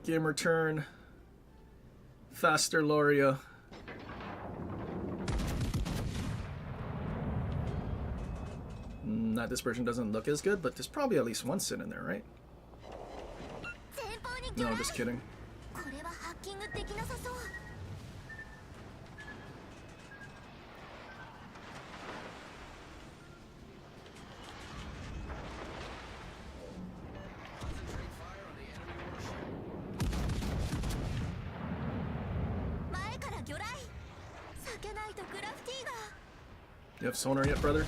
Game return. Faster Loria. That dispersion doesn't look as good, but there's probably at least one sit in there, right? No, just kidding.
Concentrate fire on the enemy warship.
You have sonar yet, brother?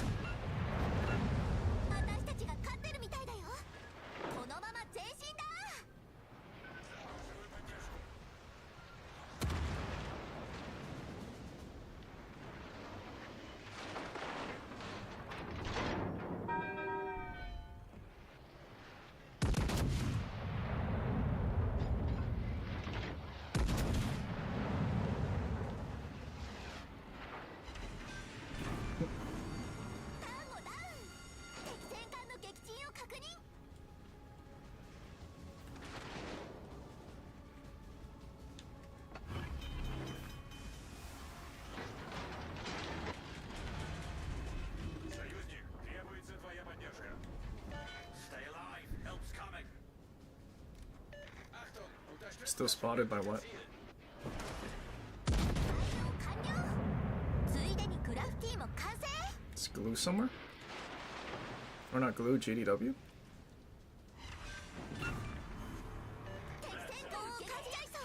Still spotted by what?
完了。ついでにクラフティも完成。
It's glue somewhere? Or not glue, JDW?
敵戦闘を勝ち合いそ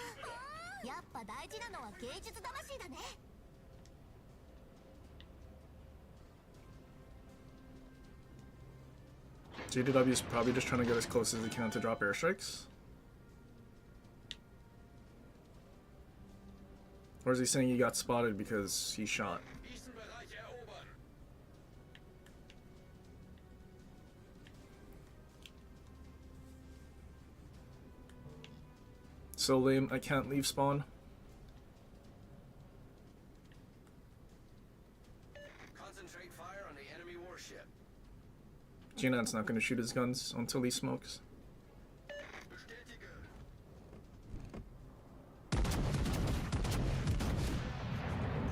う。やっぱ大事なのは芸術魂だね。
JDW is probably just trying to get as close as he can to drop airstrikes. Or is he saying he got spotted because he shot?
Diesen Bereich erobern.
So lame, I can't leave spawn.
Concentrate fire on the enemy warship.
Jinan's not going to shoot his guns until he smokes.
Bestätige.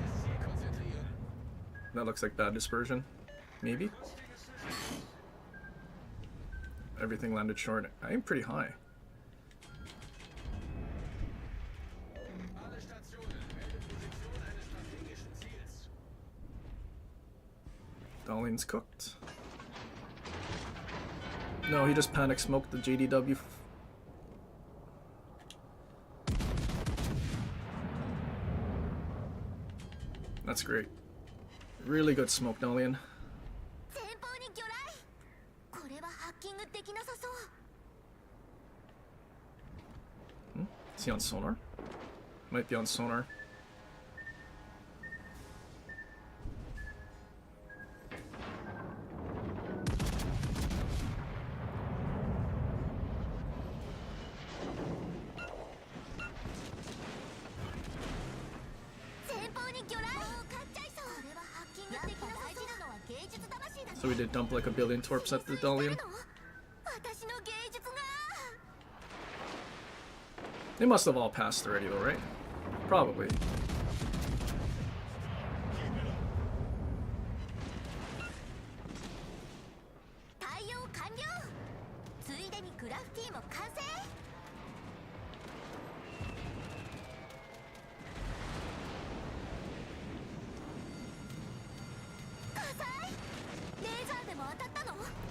Das Ziel konzentrieren.
That looks like bad dispersion. Maybe? Everything landed short. I aim pretty high.
Alle Stationen, melde Position eines strategischen Ziels.
Dahlian's cooked. No, he just panic smoked the JDW. That's great. Really good smoke, Dahlian.
前方に魚雷。これはハッキングできなさそう。
Is he on sonar? Might be on sonar. So we did dump like a billion torps at the Dahlian. They must have all passed already though, right? Probably.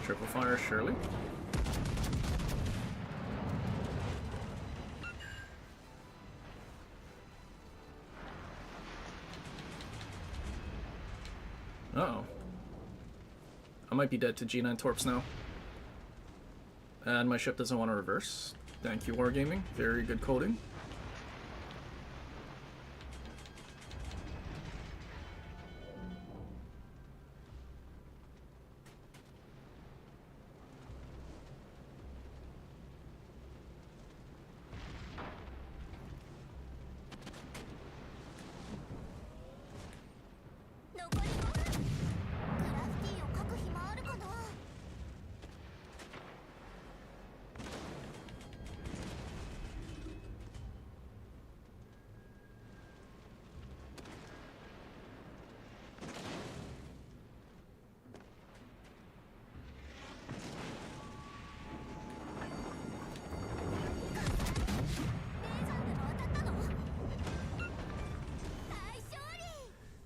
Triple fire, surely. Uh-oh. I might be dead to G9 torps now. And my ship doesn't want to reverse. Thank you, Wargaming. Very good coding.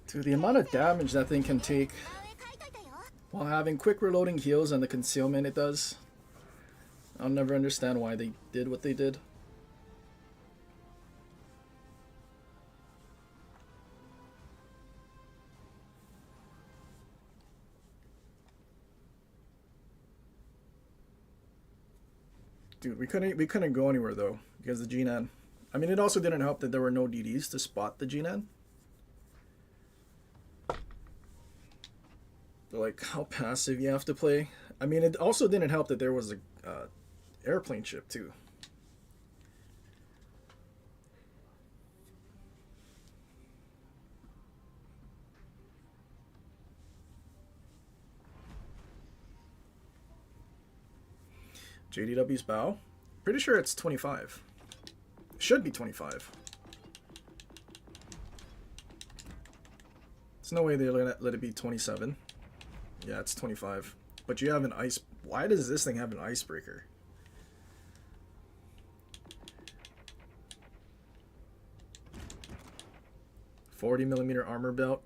Dude, the amount of damage that thing can take while having quick reloading heals and the concealment it does. I'll never understand why they did what they did. Dude, we couldn't go anywhere though because the G9. I mean, it also didn't help that there were no DDs to spot the G9. Like how passive you have to play. I mean, it also didn't help that there was a airplane ship too. JDW's bow. Pretty sure it's 25. Should be 25. There's no way they let it be 27. Yeah, it's 25. But you have an ice... Why does this thing have an icebreaker? 40mm armor belt.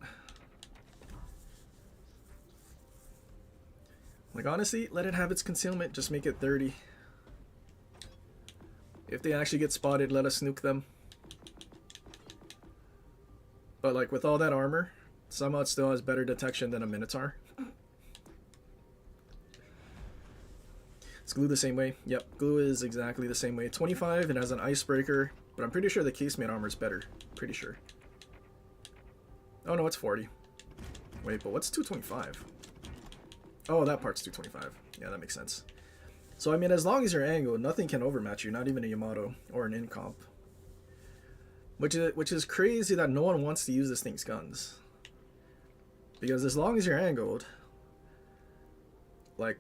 Like, honestly, let it have its concealment. Just make it 30. If they actually get spotted, let us nuke them. But, like, with all that armor, somehow it still has better detection than a Minotaur. Is glue the same way? Yep, glue is exactly the same way. 25, it has an icebreaker, but I'm pretty sure the casemate armor is better. Pretty sure. Oh no, it's 40. Wait, but what's 225? Oh, that part's 225. Yeah, that makes sense. So, I mean, as long as you're angled, nothing can overmatch you, not even a Yamato or an Incomp. Which is crazy that no one wants to use this thing's guns. Because as long as you're angled, like,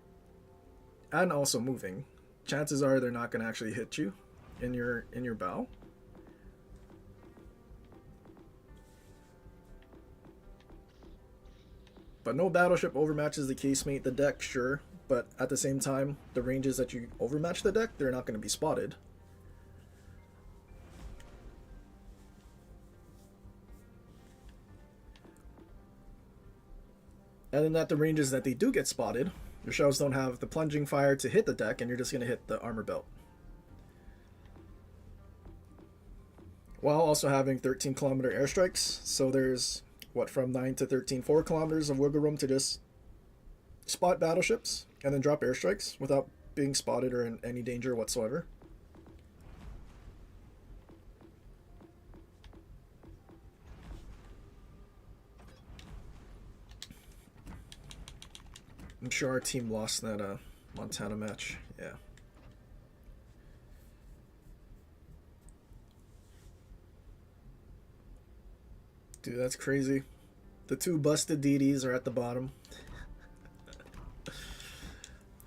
and also moving, chances are they're not going to actually hit you in your bow. But no battleship overmatches the casemate. The deck, sure, but at the same time, the ranges that you overmatch the deck, they're not going to be spotted. And then at the ranges that they do get spotted, your shells don't have the plunging fire to hit the deck, and you're just going to hit the armor belt. While also having 13-kilometer airstrikes, so there's, what, from 9 to 13, 4 kilometers of wiggle room to just spot battleships, and then drop airstrikes without being spotted or in any danger whatsoever. I'm sure our team lost that Montana match. Yeah. Dude, that's crazy. The two busted DDs are at the bottom.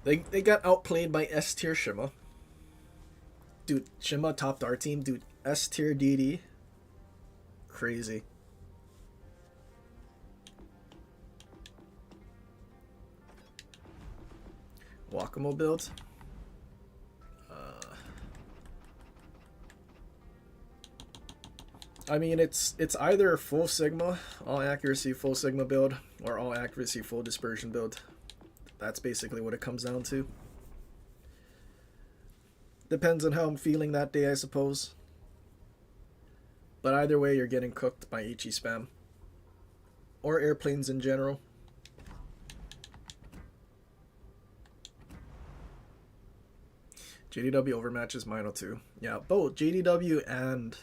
They got outplayed by S tier Shima. Dude, Shima topped our team. Dude, S tier DD. Crazy. Wakamo build. I mean, it's either full Sigma, all accuracy, full Sigma build, or all accuracy, full dispersion build. That's basically what it comes down to. Depends on how I'm feeling that day, I suppose. But either way, you're getting cooked by Ichi spam. Or airplanes in general. JDW overmatches Mino too. Yeah, both JDW and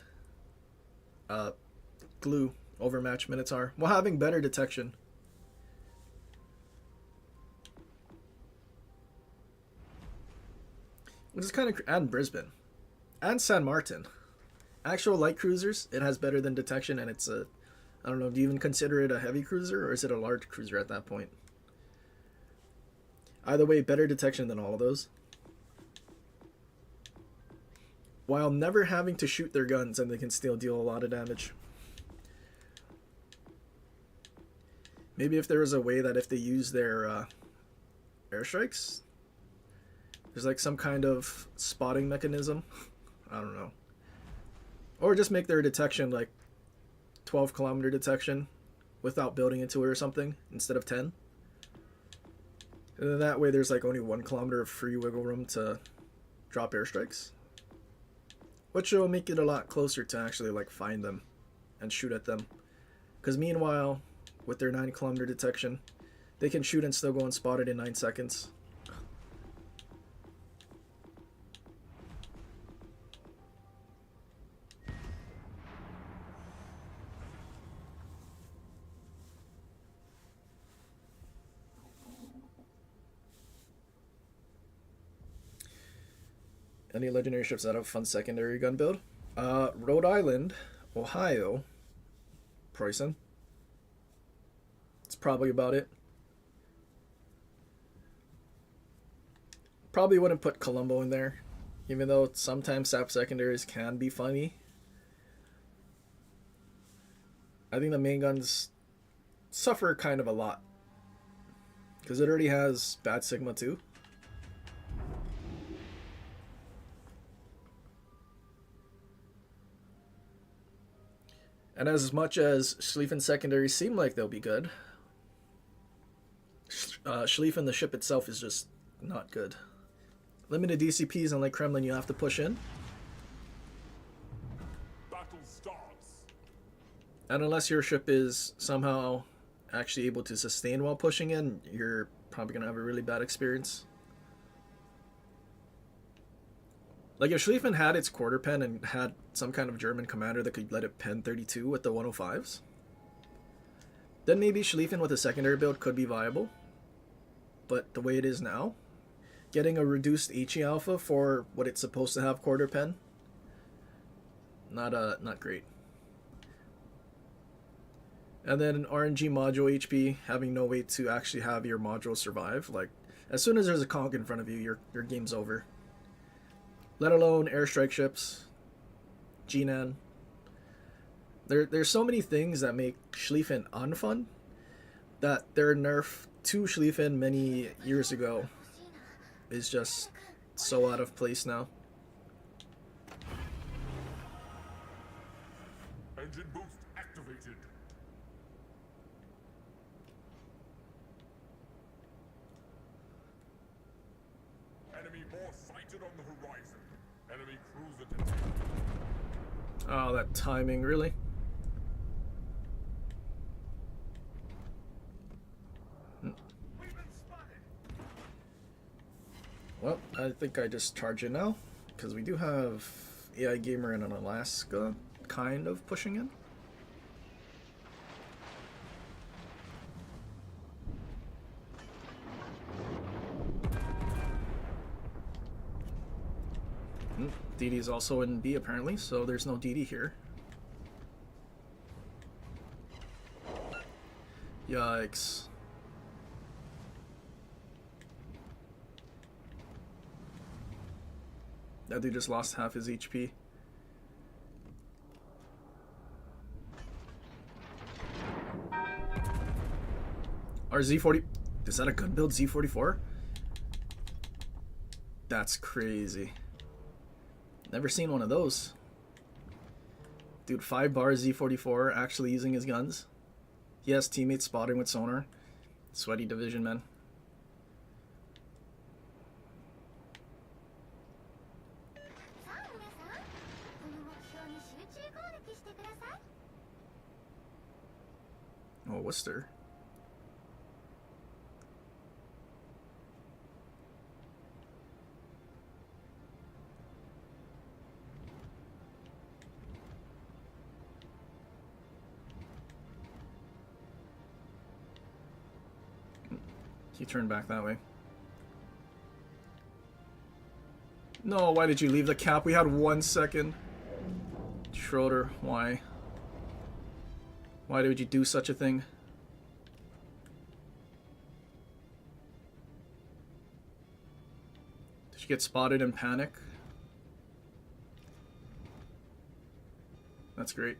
glue overmatch Minotaur while having better detection. Which is kind of... and Brisbane. And San Martin. Actual light cruisers, it has better than detection, and it's a... I don't know, do you even consider it a heavy cruiser, or is it a large cruiser at that point? Either way, better detection than all of those. While never having to shoot their guns, and they can still deal a lot of damage. Maybe if there was a way that if they use their airstrikes, there's like some kind of spotting mechanism. I don't know. Or just make their detection like 12-kilometer detection without building into it or something instead of 10. And then that way there's like only 1 kilometer of free wiggle room to drop airstrikes. Which will make it a lot closer to actually like find them and shoot at them. Because meanwhile, with their 9-kilometer detection, they can shoot and still go unspotted in 9 seconds. Any legendary ships that have fun secondary gun build? Rhode Island, Ohio, Preußen. It's probably about it. Probably wouldn't put Colombo in there, even though sometimes SAP secondaries can be funny. I think the main guns suffer kind of a lot, because it already has bad Sigma too. And as much as Schlieffen secondaries seem like they'll be good, Schlieffen, the ship itself, is just not good. Limited DCPs, unlike Kremlin, you have to push in.
Battle starts.
And unless your ship is somehow actually able to sustain while pushing in, you're probably going to have a really bad experience. Like, if Schlieffen had its quarter pen and had some kind of German commander that could let it pen 32 with the 105s, then maybe Schlieffen with a secondary build could be viable. But the way it is now, getting a reduced HE alpha for what it's supposed to have quarter pen, not great. And then an RNG module HP, having no way to actually have your module survive. Like, as soon as there's a conch in front of you, your game's over. Let alone airstrike ships, GNAN. There's so many things that make Schlieffen unfun that their nerf to Schlieffen many years ago is just so out of place now.
Engine boost activated. Enemy more sighted on the horizon. Enemy cruiser detected.
Oh, that timing, really?
We've been spotted.
Well, I think I just charge it now, because we do have AI Gamer in Alaska kind of pushing in. DD is also in B apparently, so there's no DD here. Yikes. That dude just lost half his HP. Our Z40... Is that a gun build Z44? That's crazy. Never seen one of those. Dude, 5 bar Z44 actually using his guns. He has teammates spotting with sonar. Sweaty division, man. Oh, Worcester. He turned back that way. No, why did you leave the cap? We had 1 second. Schroeder, why? Why would you do such a thing? Did you get spotted and panic? That's great.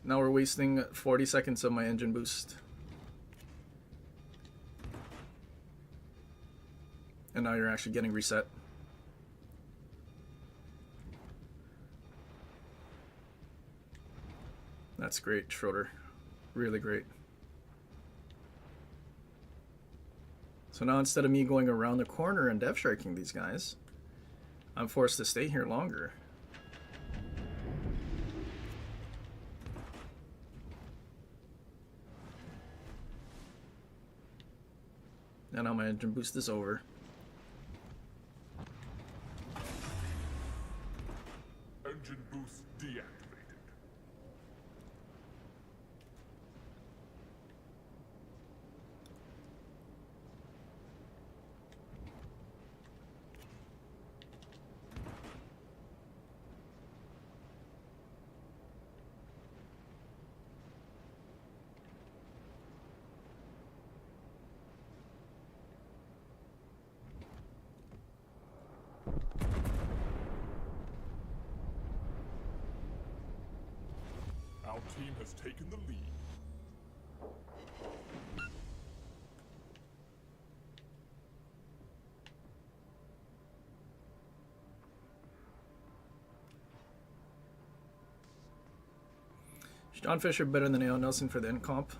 Now we're wasting 40 seconds of my engine boost. And now you're actually getting reset. That's great, Schroeder. Really great. So now instead of me going around the corner and dev striking these guys, I'm forced to stay here longer. And now my engine boost is over.
Engine boost deactivated. Our team has taken the lead.
John Fisher better than A.O. Nelson for the end comp.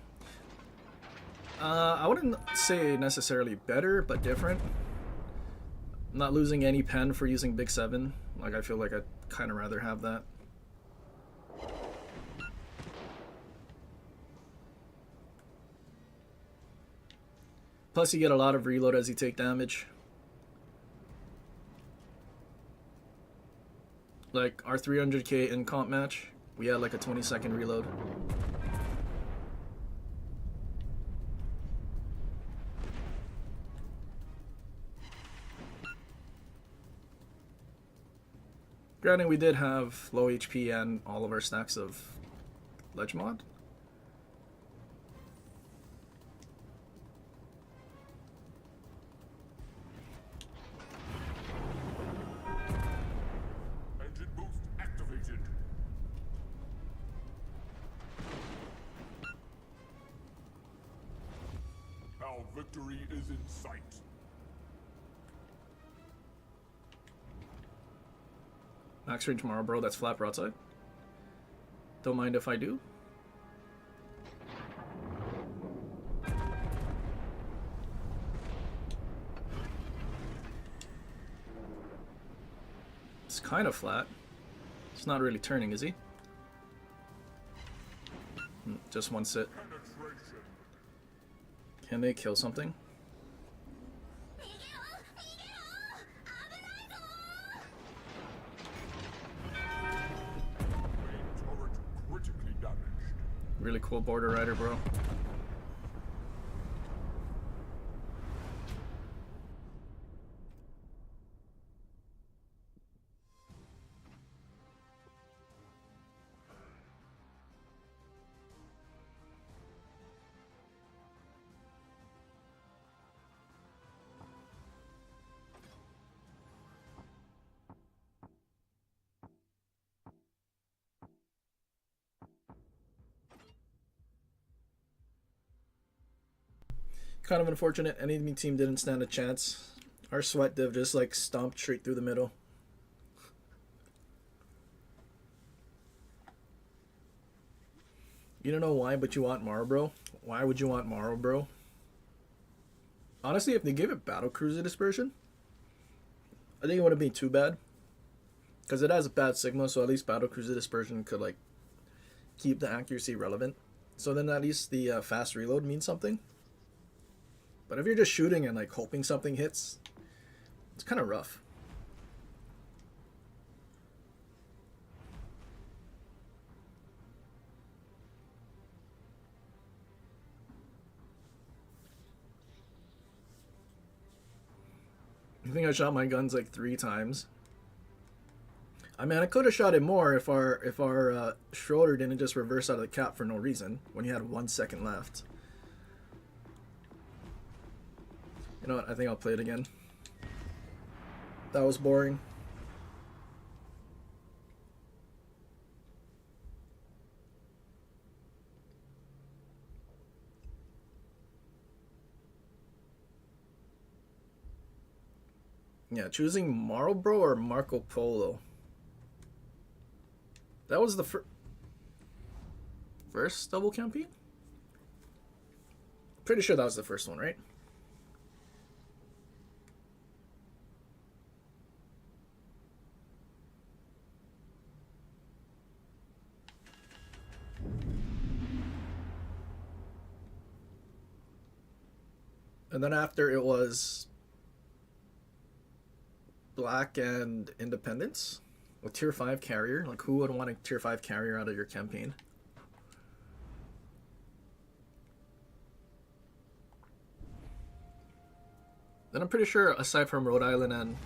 I wouldn't say necessarily better, but different. I'm not losing any pen for using Big 7. Like, I feel like I'd kind of rather have that. Plus, you get a lot of reload as you take damage. Like, our 300k in comp match, we had like a 20-second reload. Granted, we did have low HP and all of our stacks of ledge mod.
Engine boost activated. Our victory is in sight.
Max range tomorrow, bro. That's flat broadside. Don't mind if I do. It's kind of flat. It's not really turning, is he? Just one sit.
Penetration.
Can they kill something?
Main turret critically damaged.
Really cool border rider, bro. Kind of unfortunate. Enemy team didn't stand a chance. Our sweat div just like stomped straight through the middle. You don't know why, but you want Marlboro? Why would you want Marlboro? Honestly, if they gave it Battle Cruiser Dispersion, I think it wouldn't be too bad. Because it has a bad Sigma, so at least Battle Cruiser Dispersion could like keep the accuracy relevant. So then at least the fast reload means something. But if you're just shooting and like hoping something hits, it's kind of rough. I think I shot my guns like 3 times. I mean, I could have shot it more if our Schroeder didn't just reverse out of the cap for no reason when he had 1 second left. You know what? I think I'll play it again. That was boring. Yeah, choosing Marlboro or Marco Polo. That was the first double campaign? Pretty sure that was the first one, right? And then after it was Black and Independence with tier 5 carrier. Like, who would want a tier 5 carrier out of your campaign? Then I'm pretty sure aside from Rhode Island and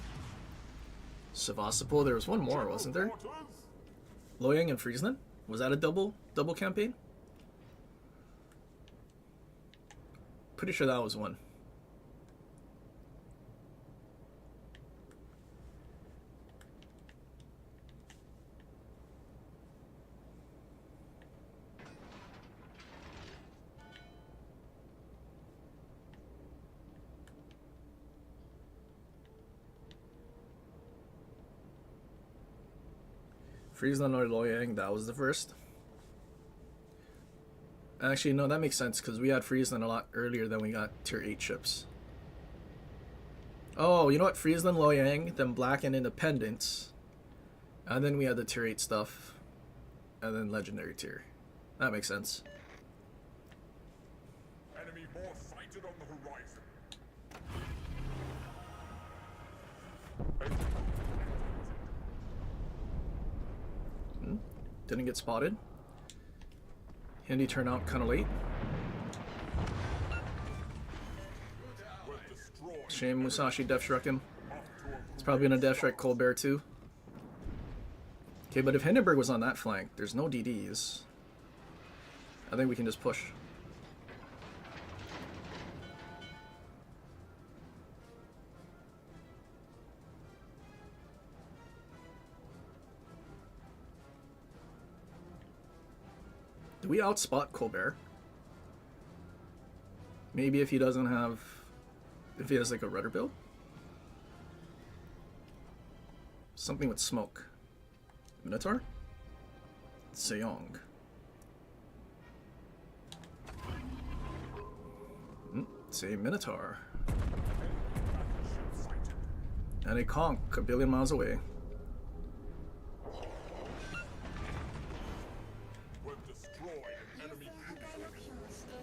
Sevastopol, there was one more, wasn't there? Loyang and Friesland? Was that a double campaign? Pretty sure that was one. Friesland or Loyang, that was the first. Actually, no, that makes sense because we had Friesland a lot earlier than we got tier 8 ships. Oh, you know what? Friesland, Loyang, then Black and Independence. And then we had the tier 8 stuff. And then Legendary tier. That makes sense.
Enemy more sighted on the horizon.
Didn't get spotted. Hindi turned out kind of late. Shame Musashi Death Struck him. It's probably gonna Death Strike Colbert too. Okay, but if Hindenburg was on that flank, there's no DDs. I think we can just push. Do we outspot Colbert? Maybe if he doesn't have... If he has like a rudder build? Something with smoke. Minotaur? Seong. Say Minotaur. And a conch a billion miles away.
We've destroyed an enemy cruiser.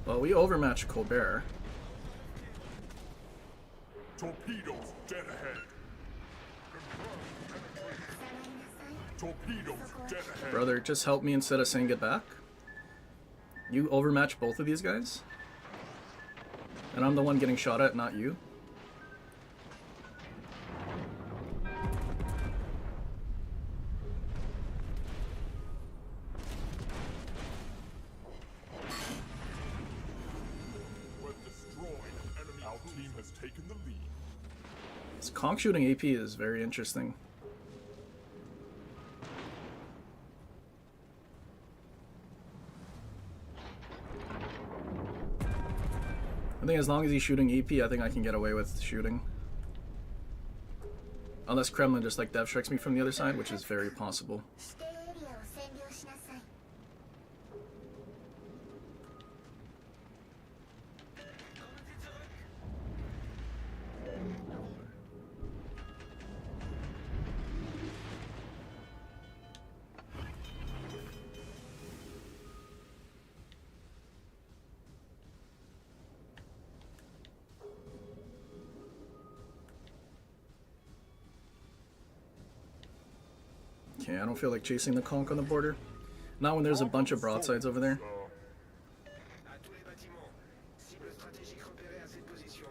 Well, we overmatched Colbert.
Torpedoes dead ahead. Torpedoes dead ahead.
Brother, just help me instead of saying get back. You overmatch both of these guys? And I'm the one getting shot at, not you?
We've destroyed an enemy. Our team has taken the lead.
This conch shooting AP is very interesting. I think as long as he's shooting EP, I think I can get away with shooting. Unless Kremlin just like dev strikes me from the other side, which is very possible. Okay, I don't feel like chasing the conch on the border. Not when there's a bunch of broadsides over there.
À tous les bâtiments. Cible stratégique repérée à cette position.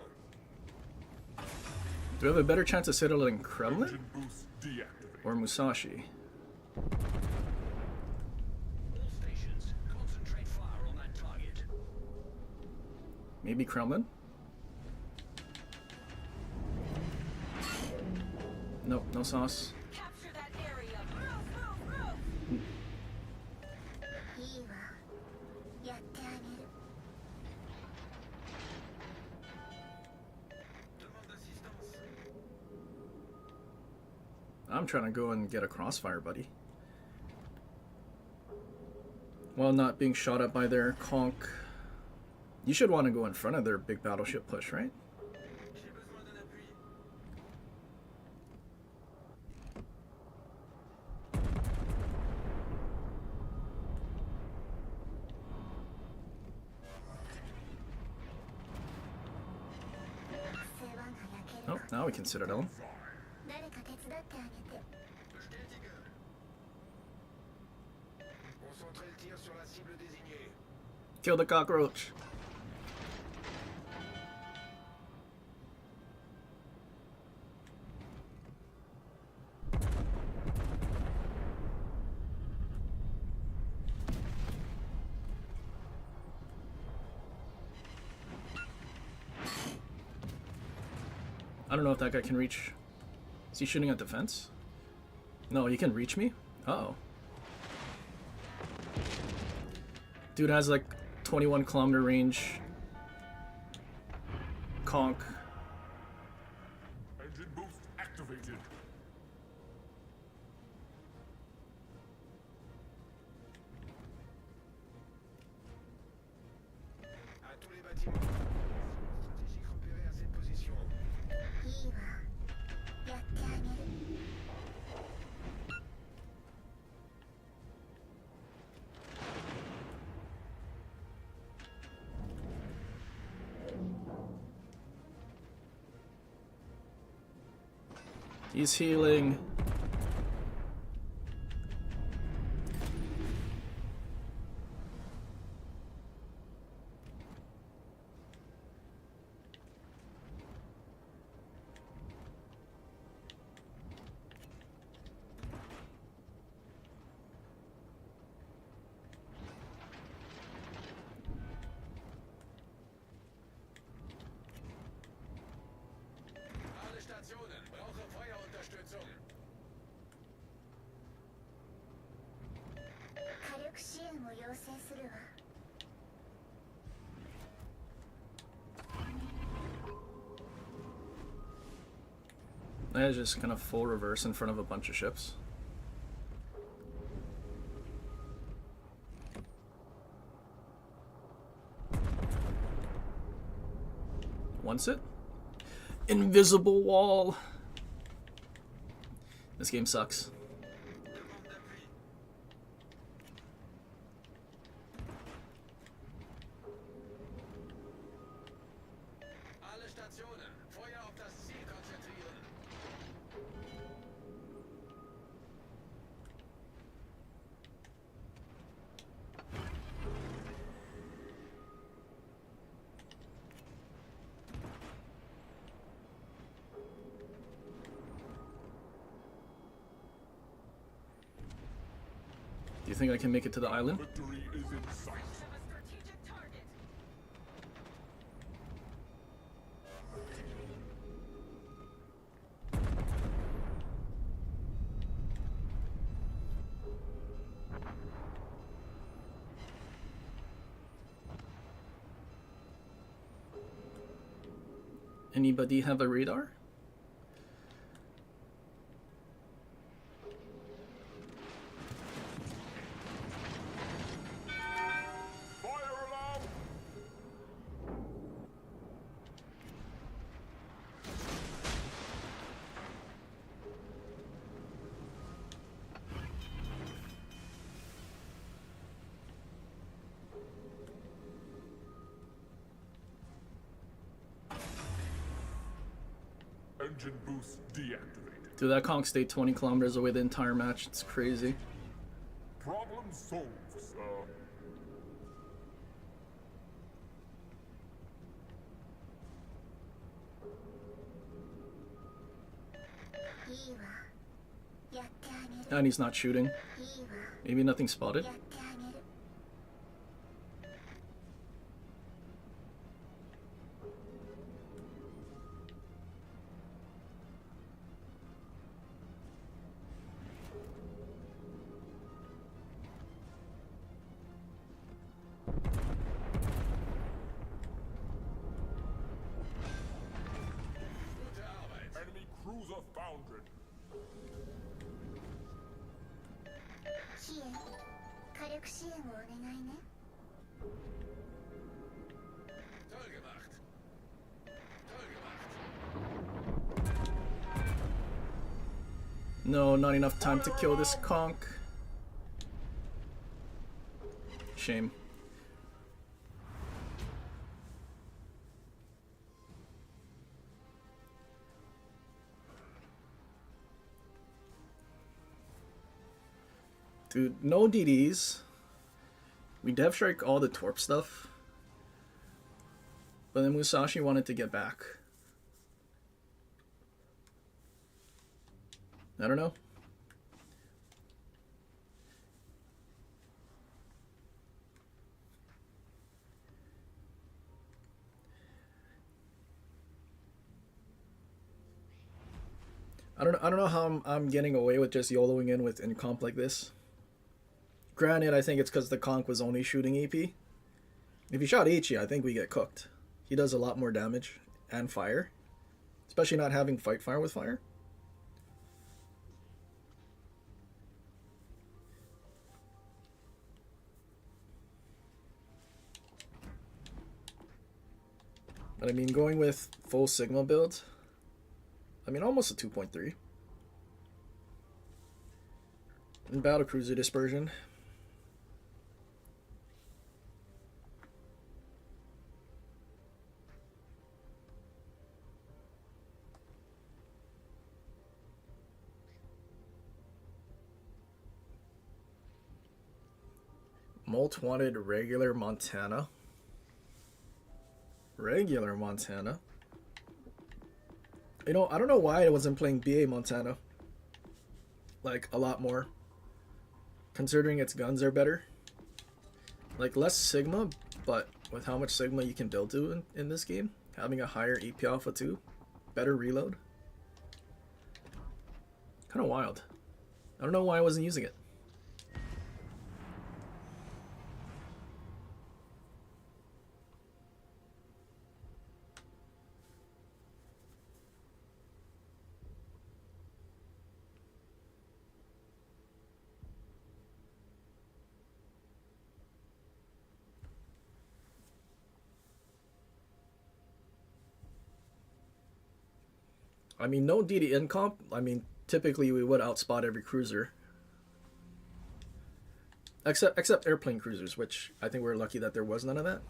Do we have a better chance of settling Kremlin
Engine boost deactivated.
or Musashi?
All stations, concentrate fire on that target.
Maybe Kremlin? Nope, no sauce.
Capture that area. Move.
いいわやってあげる
Demande d'assistance.
I'm trying to go and get a crossfire, buddy. While not being shot at by their conch. You should want to go in front of their big battleship push, right?
J'ai besoin d'un appui.
Oh, now we can Citadel.
誰か手伝ってあげて
Jetez les tigres. Concentrez le tir sur la cible désignée.
Kill the cockroach. I don't know if that guy can reach. Is he shooting at defense? No, he can reach me? Uh-oh. Dude has like 21-kilometer range conch.
Engine boost activated.
À tous les bâtiments. Stratégique repéré à cette position.
いいわやってあげる
He's healing.
Alle Stationen. Brauche Feuerunterstützung.
火力支援を要請するわ
I just kind of full reverse in front of a bunch of ships. Once it. Invisible wall. This game sucks.
Demande d'appui. Alle Stationen. Feuer auf das Ziel konzentrieren.
Do you think I can make it to the island?
Victory is in sight.
Anybody have a radar?
Fire alarm! Engine boost deactivated.
Dude, that conch stayed 20 kilometers away the entire match. It's crazy.
Problem solved, sir.
いいわやってあげる
And he's not shooting.
いいわ
Maybe nothing spotted.
やってあげる
Gute Arbeit.
Enemy cruiser foundered.
支援火力支援をお願いね
Toll gemacht. Toll gemacht.
No, not enough time to kill this conch. Shame. Dude, no DDs. We dev strike all the Torp stuff. But then Musashi wanted to get back. I don't know. I don't know how I'm getting away with just YOLOing in with in comp like this. Granted, I think it's because the conch was only shooting AP. If you shot Ichi, I think we get cooked. He does a lot more damage and fire, especially not having fight fire with fire. But I mean, going with full Sigma build, I mean, almost a 2.3. And battle cruiser dispersion. Molt wanted regular Montana. Regular Montana. You know, I don't know why I wasn't playing BA Montana. Like, a lot more. Considering its guns are better. Like, less Sigma, but with how much Sigma you can build to in this game. Having a higher EP Alpha too. Better reload. Kind of wild. I don't know why I wasn't using it. I mean, no DDN comp. I mean, typically we would outspot every cruiser. Except airplane cruisers, which I think we're lucky that there was none of that.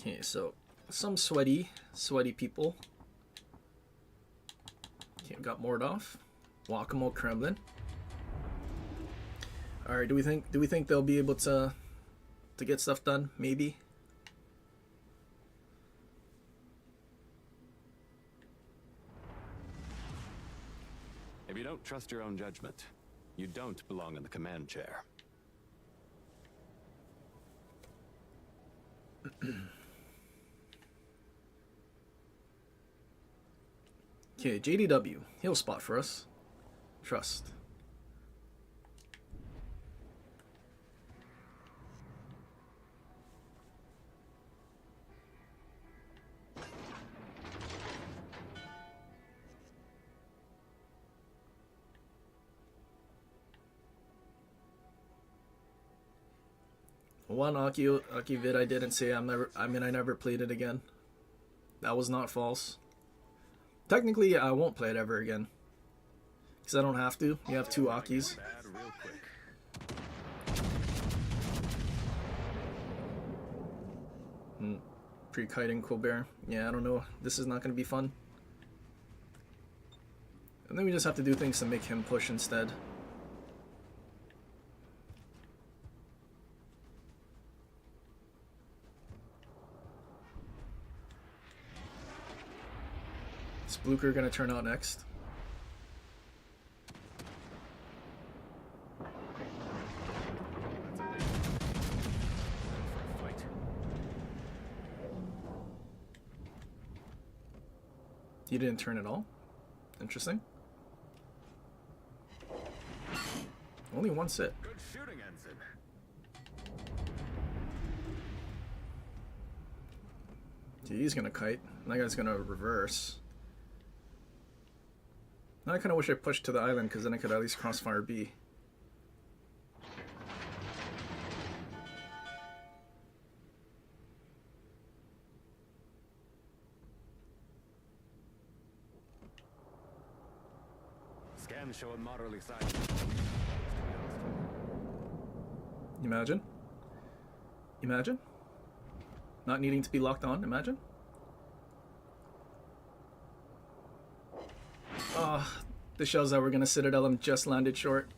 Okay, so some sweaty people. Okay, got Mordov, Guacamole Kremlin. All right, do we think they'll be able to get stuff done? Maybe.
If you don't trust your own judgment, you don't belong in the command chair.
Okay, JDW. He'll spot for us. Trust. One Aki vid I didn't say I never played it again. That was not false. Technically, I won't play it ever again. Because I don't have to. You have two Akis.
Bad real quick.
Pre-kiting Colbert. Yeah, I don't know. This is not going to be fun. And then we just have to do things to make him push instead. Is Blucher going to turn out next? He didn't turn at all? Interesting. Only one sit.
Good shooting, Ensign.
Dude, he's gonna kite. That guy's gonna reverse. Now I kinda wish I pushed to the island because then I could at least crossfire B.
Scans show a moderately sized.
Imagine. Imagine. Not needing to be locked on, imagine. Ah, the shells that were gonna Citadel him just landed short.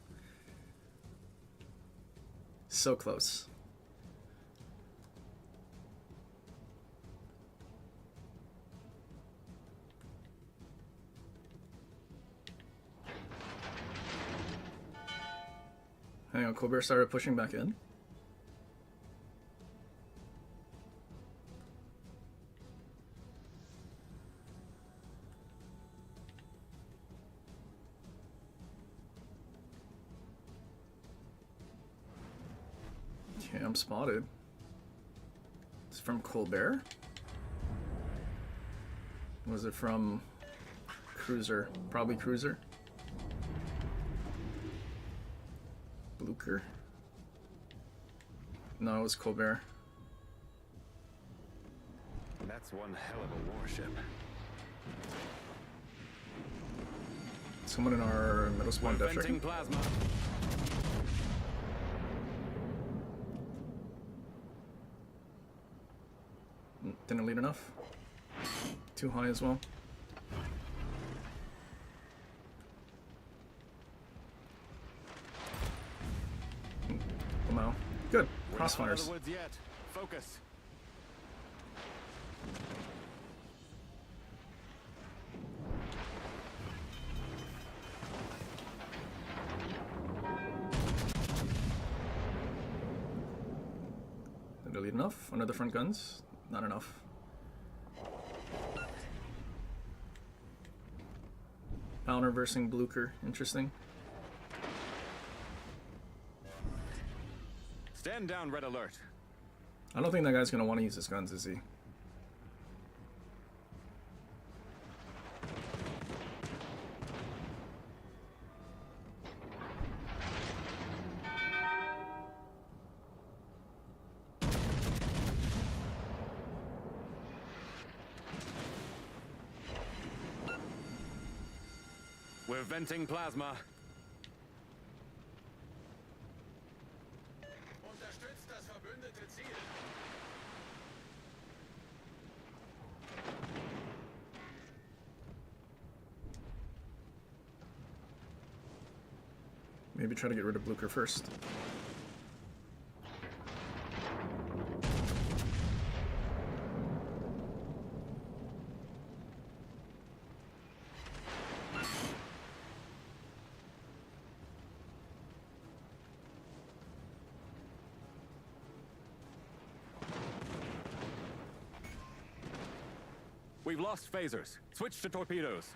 So close. Hang on, Colbert started pushing back in. Okay, I'm spotted. It's from Colbert? Was it from Cruiser? Probably Cruiser. Blucher? No, it was Colbert.
That's one hell of a warship.
Someone in our middle spawn depth
Venting
checking.
plasma.
Didn't lead enough. Too high as well. Wow. Good.
We're not out of
Crossfires.
the woods yet. Focus.
Did it lead enough? Under the front guns? Not enough. Powder versing Blucher. Interesting.
Stand down, red alert.
I don't think that guy's gonna want to use his guns, is he?
We're venting plasma.
Unterstützt das verbündete Ziel.
Maybe try to get rid of Blucher first.
We've lost phasers. Switch to torpedoes.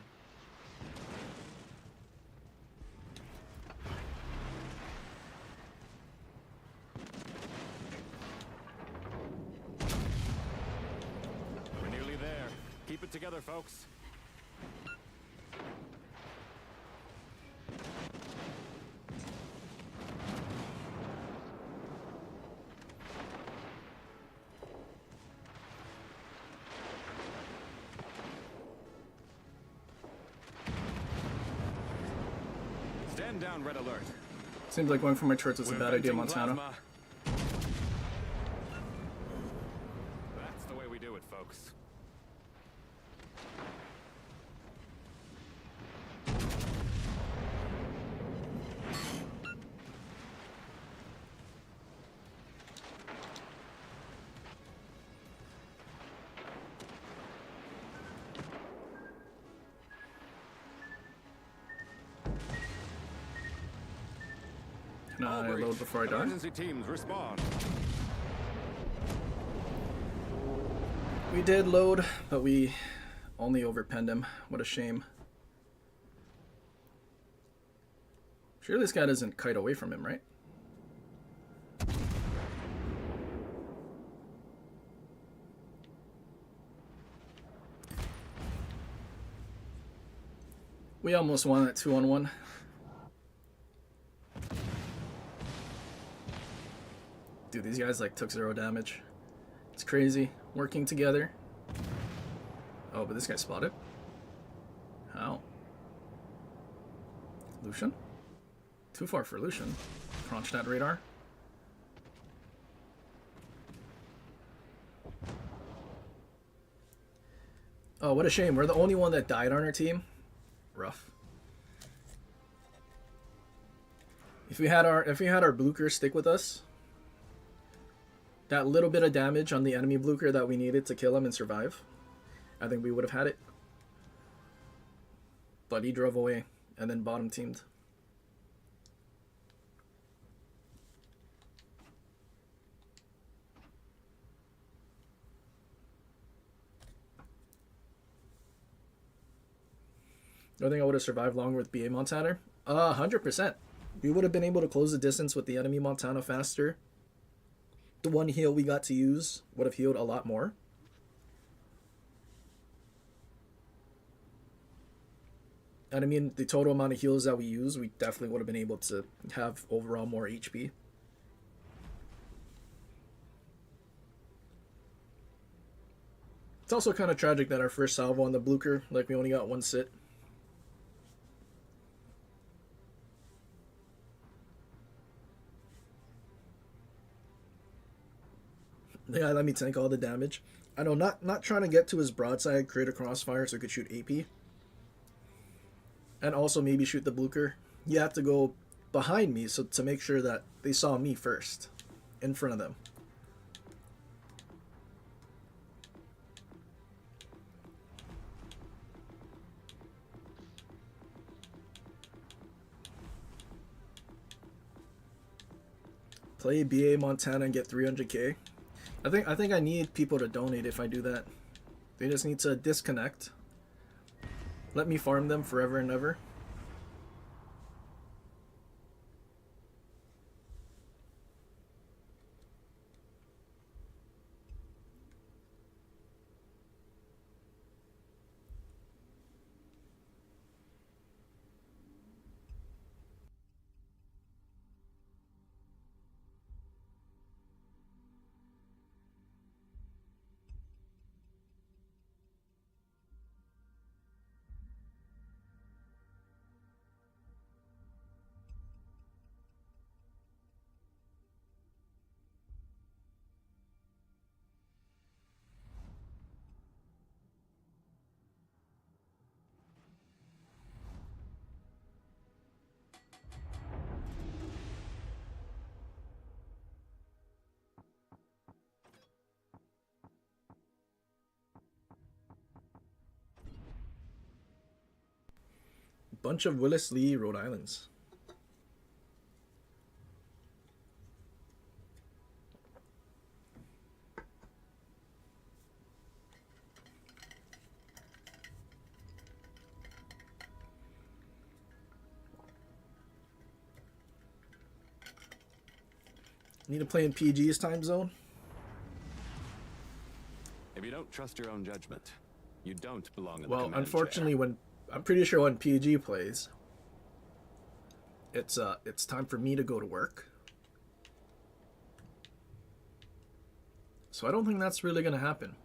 We're nearly there. Keep it together, folks. Stand down, red alert.
Seems like going for my turrets is a
We're
bad idea,
venting
Montana.
plasma. That's the way we do it, folks.
Can I
All
load
breach.
before I die?
Emergency teams respond.
We did load, but we only overpenned him. What a shame. Surely this guy doesn't kite away from him, right? We almost won that 2-on-1. Dude, these guys like took 0 damage. It's crazy. Working together. Oh, but this guy spotted. How? Lucian? Too far for Lucian. Kronstadt radar. Oh, what a shame. We're the only one that died on our team. Rough. If we had our Blucher stick with us, that little bit of damage on the enemy Blucher that we needed to kill him and survive, I think we would have had it. But he drove away and then bottom teamed. Do I think I would have survived longer with BA Montana? 100%. We would have been able to close the distance with the enemy Montana faster. The one heal we got to use would have healed a lot more. And I mean, the total amount of heals that we use, we definitely would have been able to have overall more HP. It's also kind of tragic that our first salvo on the Blucher, like we only got one sit. Yeah, let me tank all the damage. I know, not trying to get to his broadside, create a crossfire so he could shoot AP. And also maybe shoot the Blucher. You have to go behind me so to make sure that they saw me first, in front of them. Play BA Montana and get 300k. I think I need people to donate if I do that. They just need to disconnect. Let me farm them forever and ever. Bunch of Willis Lee, Rhode Islands. Need to play in PG's time zone?
If you don't trust your own judgment, you don't belong in the
Well,
command
unfortunately,
chair.
when I'm pretty sure when PG plays, it's time for me to go to work. So I don't think that's really gonna happen.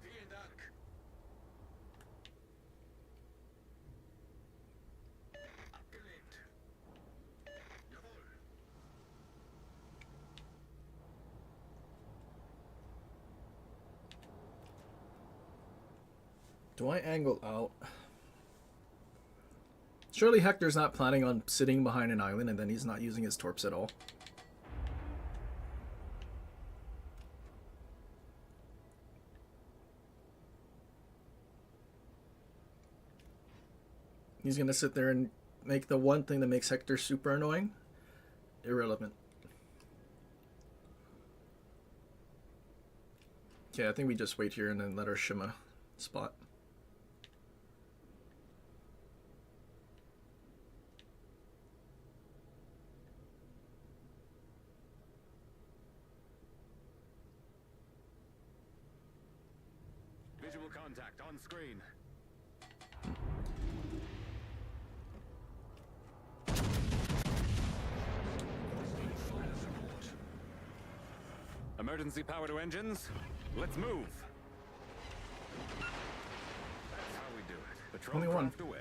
Vielen Dank. Abgelehnt. Jawohl.
Do I angle out? Surely Hector's not planning on sitting behind an island and then he's not using his torps at all. He's gonna sit there and make the one thing that makes Hector super annoying irrelevant. Okay, I think we just wait here and then let our Shima spot.
Visual contact on screen. Emergency power to engines. Let's move. That's how we do it. Patrol
Only one.
craft away.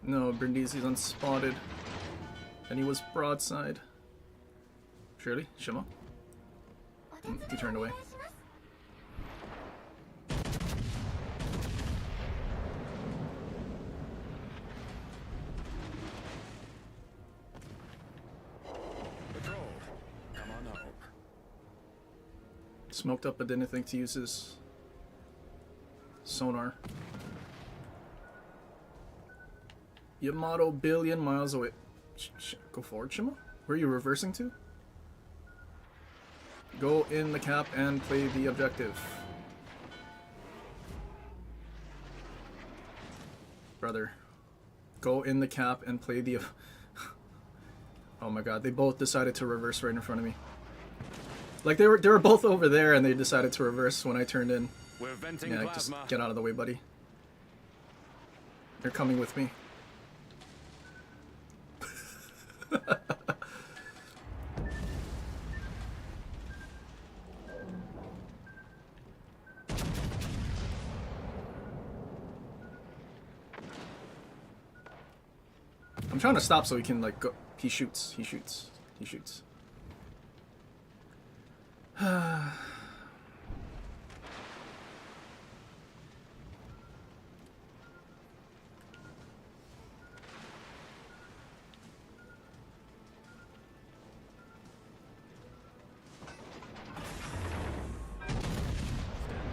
No, Brindisi's unspotted. And he was broadside. Surely? Shima? He turned away. Smoked up, but didn't think to use his sonar. Yamato billion miles away. Go forward, Shima? Where are you reversing to? Go in the cap and play the objective. Brother. Go in the cap and play the... Oh my god, they both decided to reverse right in front of me. Like they were both over there and they decided to reverse when I turned in.
We're venting
Yeah,
plasma.
just get out of the way, buddy. They're coming with me. I'm trying to stop so he can like go. He shoots. He shoots. He shoots.
Stand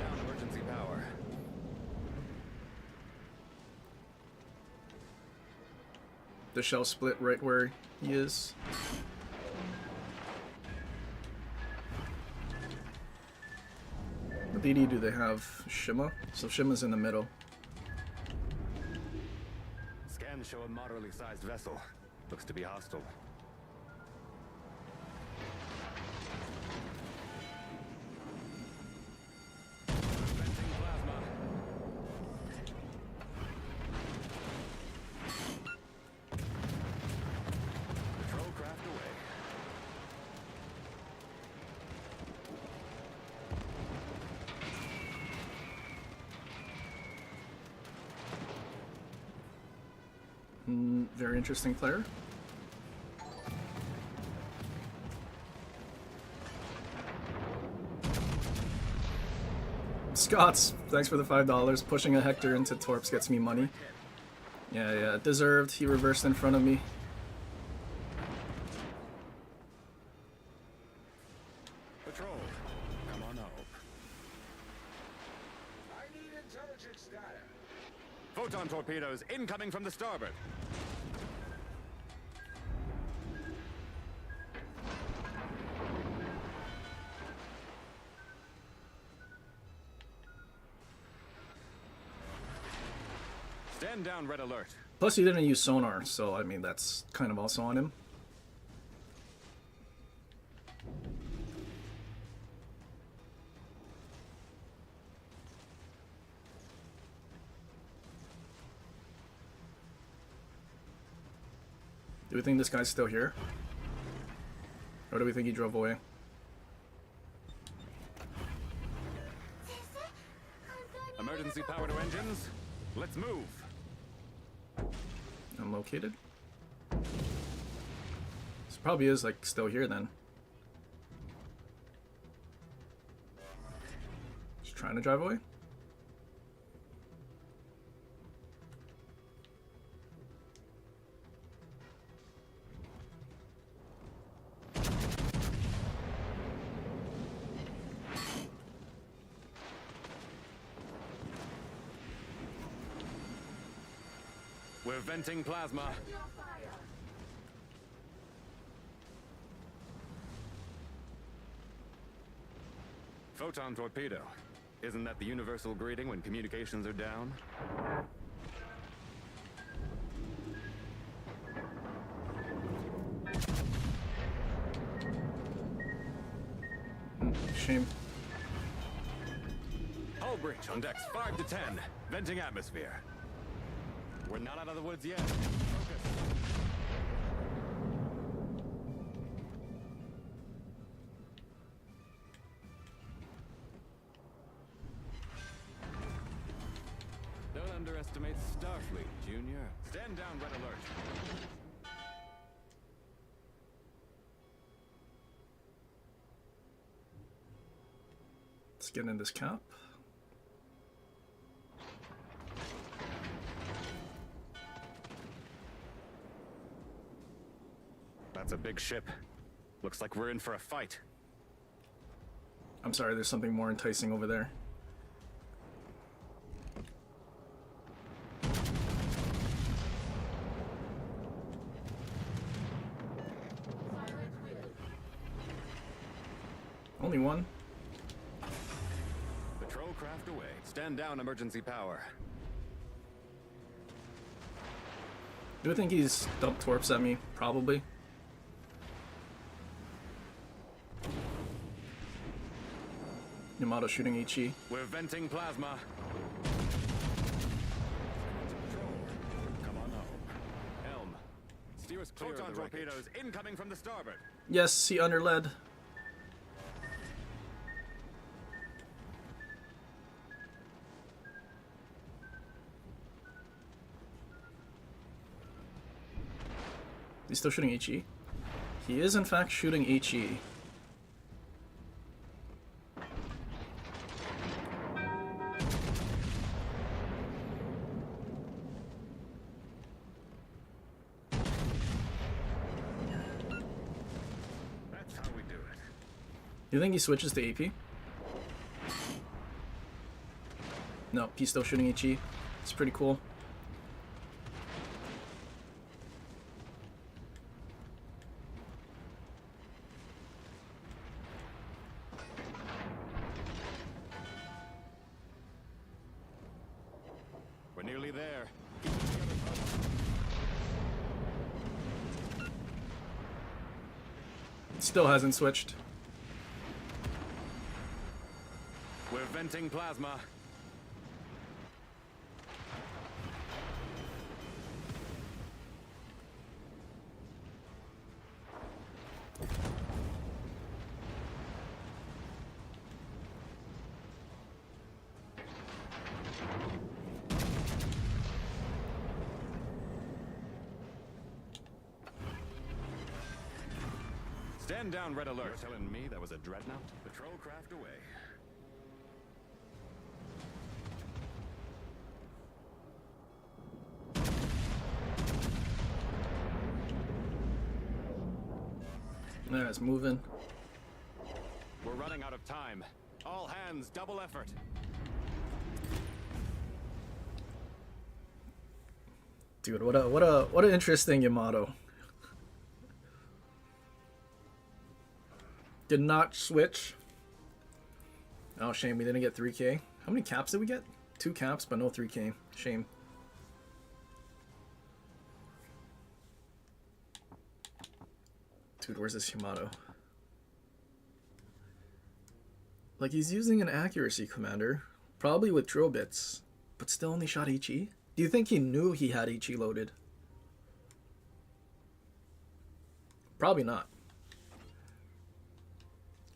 down emergency power.
The shell split right where he is. What DD do they have? Shima? So Shima's in the middle.
Scans show a moderately sized vessel. Looks to be hostile. Venting plasma. Patrol craft away.
Very interesting player. Scots, thanks for the $5. Pushing a Hector into Torps gets me money. Yeah, deserved. He reversed in front of me.
Patrol. Come on up.
I need intelligence data.
Photon torpedoes incoming from the starboard. Stand down, red alert.
Plus, he didn't use sonar, so I mean, that's kind of also on him. Do we think this guy's still here? Or do we think he drove away?
Emergency power to engines. Let's move.
Unlocated? This probably is like still here then. Just trying to drive away?
We're venting plasma. Photon torpedo. Isn't that the universal greeting when communications are down?
Shame.
Hull breach on decks 5 to 10. Venting atmosphere. We're not out of the woods yet. Focus. Don't underestimate Starfleet, Junior. Stand down, red alert.
Let's get in this cap.
That's a big ship. Looks like we're in for a fight.
I'm sorry, there's something more enticing over there. Only one?
Patrol craft away. Stand down, emergency power.
Do you think he's dumped torps at me? Probably. Yamato shooting HE.
We're venting plasma. Come on home. Helm. Steer us clear of the torpedoes incoming from the starboard.
Yes, he underled. He's still shooting HE. He is in fact shooting HE.
That's how we do it.
You think he switches to AP? No, he's still shooting HE. It's pretty cool.
We're nearly there.
Still hasn't switched.
We're venting plasma. Stand down, red alert. You're telling me that was a dreadnought? Patrol craft away.
Yeah, it's moving.
We're running out of time. All hands, double effort.
Dude, what a interesting Yamato. Did not switch. Oh, shame we didn't get 3K. How many caps did we get? 2 caps, but no 3K. Shame. Dude, where's this Yamato? Like, he's using an accuracy commander, probably with drill bits, but still only shot HE? Do you think he knew he had HE loaded? Probably not.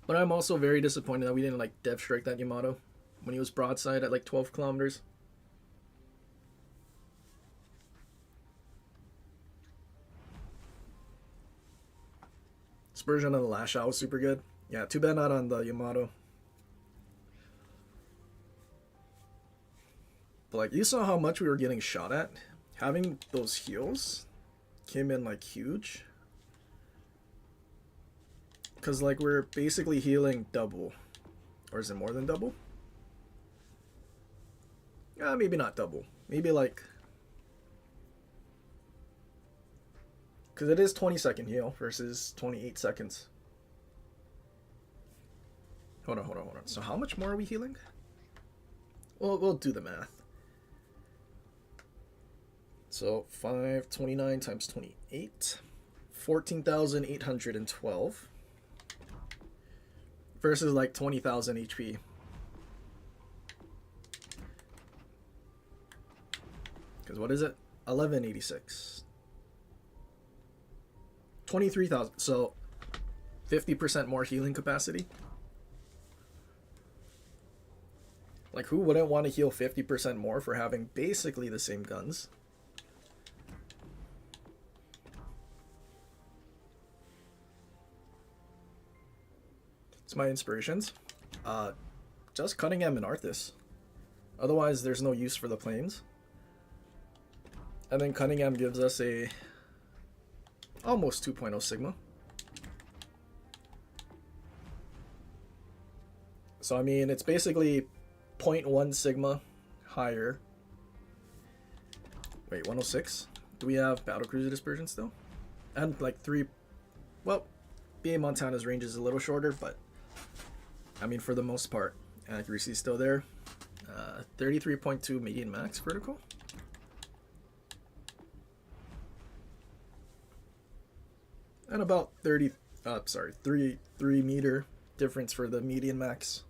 But I'm also very disappointed that we didn't, like, dev strike that Yamato when he was broadside at, like, 12 kilometers. Spurgeon on the last shot was super good. Yeah, too bad not on the Yamato. But, like, you saw how much we were getting shot at? Having those heals came in, like, huge. Because, like, we're basically healing double. Or is it more than double? Maybe not double. Maybe, like... Because it is 20-second heal versus 28 seconds. Hold on. So how much more are we healing? Well, we'll do the math. So, 529 times 28. 14,812. Versus like 20,000 HP. Because what is it? 1186. 23,000. So 50% more healing capacity. Like, who wouldn't want to heal 50% more for having basically the same guns? It's my inspirations. Just Cunningham and Arthas. Otherwise, there's no use for the planes. And then Cunningham gives us a almost 2.0 Sigma. So I mean, it's basically 0.1 sigma higher. Wait, 106? Do we have battlecruiser dispersion still? And like 3. Well, BA Montana's range is a little shorter, but I mean, for the most part, accuracy is still there. 33.2 median max vertical. And about 3 meter difference for the median max.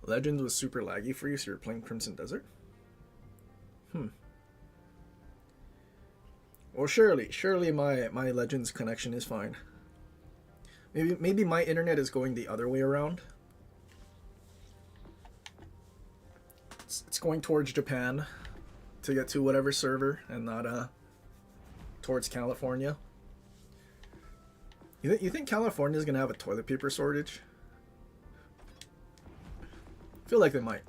Legends was super laggy for you, so you're playing Crimson Desert? Well, surely my Legends connection is fine. Maybe my internet is going the other way around. It's going towards Japan to get to whatever server and not towards California. You think California is gonna have a toilet paper shortage? I feel like they might.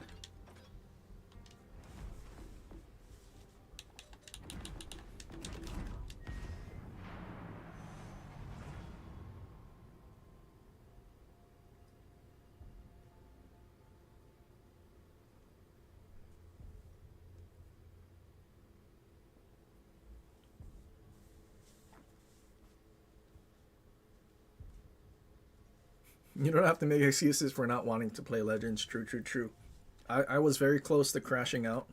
You don't have to make excuses for not wanting to play Legends. True. I was very close to crashing out.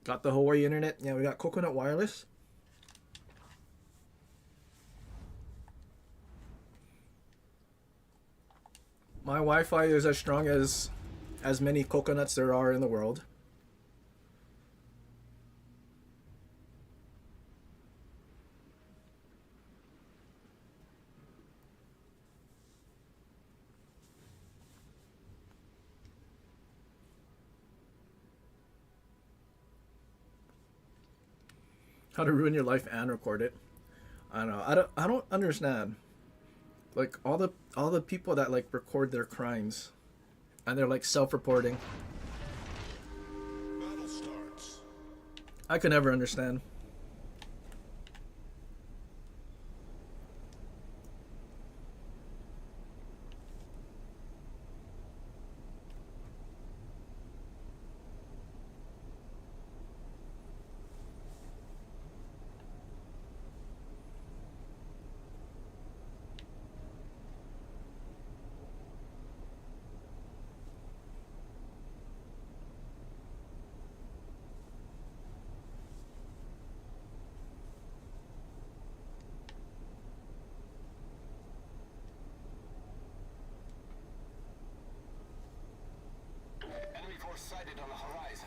Got the Hawaii internet. Yeah, we got Coconut Wireless. My Wi-Fi is as strong as many coconuts there are in the world. How to ruin your life and record it. I don't know. I don't understand. Like all the people that like record their crimes and they're like self-reporting.
Battle starts.
I could never understand.
Enemy force sighted on the horizon.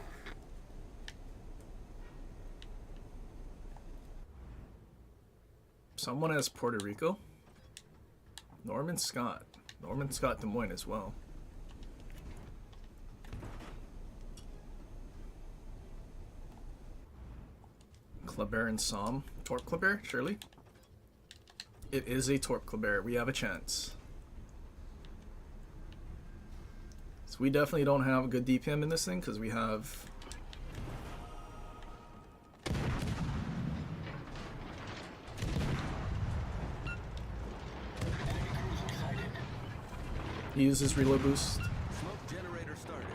Someone has Puerto Rico. Norman Scott Des Moines as well. Kleber and Somme. Torp Kleber, surely? It is a Torp Kleber. We have a chance. So we definitely don't have a good DPM in this thing because we have... He uses reload boost.
Smoke generator started.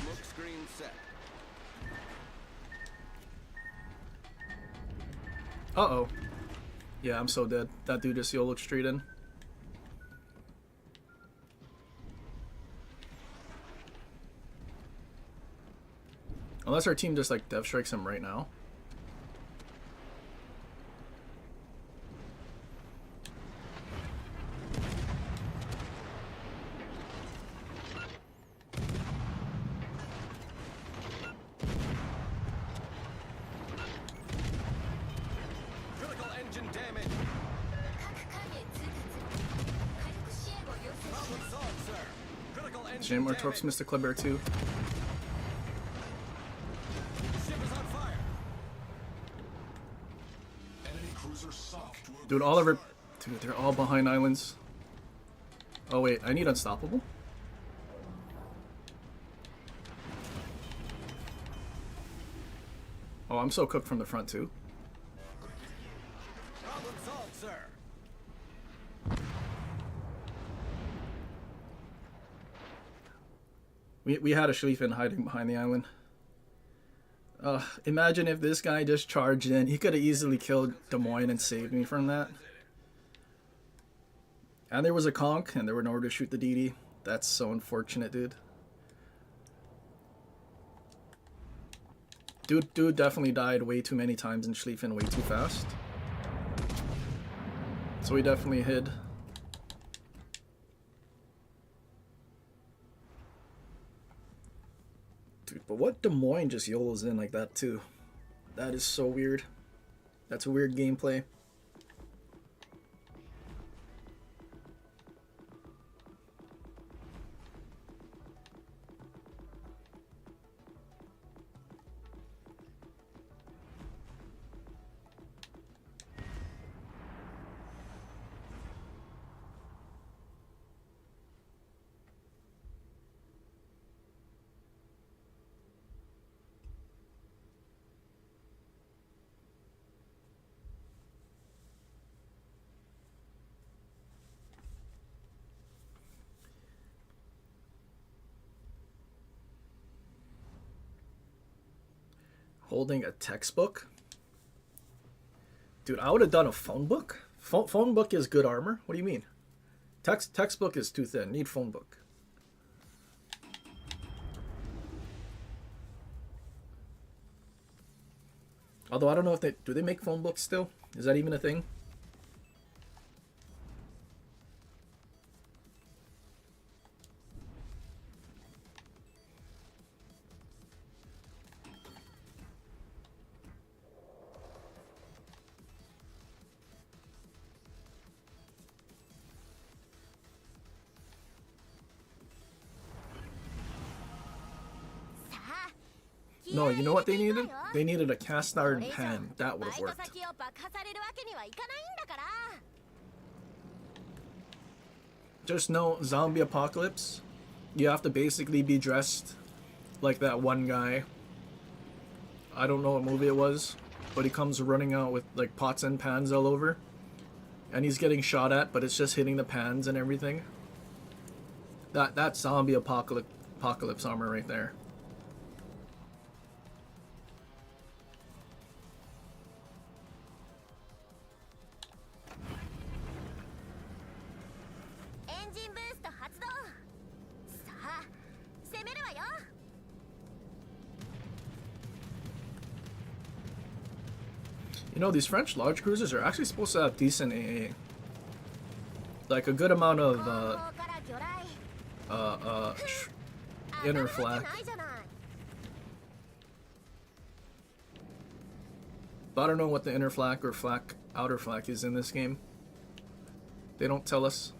Smoke screen set.
Uh-oh. Yeah, I'm so dead. That dude just YOLO'd straight in. Unless our team just like dev strikes him right now.
engine damage.
各艦へ通達火力支援を要請します
Problem solved, sir. Critical engine
Jam more
damage.
torps, Mr. Kleber too.
Ship is on fire.
Enemy cruiser sunk to a
Dude, all of our... Dude, they're all behind islands. Oh wait, I need unstoppable? Oh, I'm so cooked from the front too.
Problem solved, sir.
We had a Schlieffen hiding behind the island. Imagine if this guy just charged in. He could have easily killed Des Moines and saved me from that. And there was a conch, and there were nowhere to shoot the DD. That's so unfortunate, dude. Dude definitely died way too many times in Schlieffen way too fast. So he definitely hid. Dude, but what Des Moines just YOLOs in like that too? That is so weird. That's a weird gameplay. Holding a textbook? Dude, I would have done a phone book. Phone book is good armor? What do you mean? Textbook is too thin. Need phone book. Although I don't know if do they make phone books still? Is that even a thing? No, you know what they needed? They needed a cast iron pan. That would have
バイト
worked.
先を爆破されるわけにはいかないんだから
Just know, zombie apocalypse, you have to basically be dressed like that one guy. I don't know what movie it was, but he comes running out with like pots and pans all over. And he's getting shot at, but it's just hitting the pans and everything. That's zombie apocalypse armor right there.
Engine boost 発動さあ攻めるわよ
You know, these French large cruisers are actually supposed to have decent AA. Like a good amount of
後方から魚雷
inner
当たるわ
flak.
けないじゃない
But I don't know what the inner flak or outer flak is in this game. They don't tell us.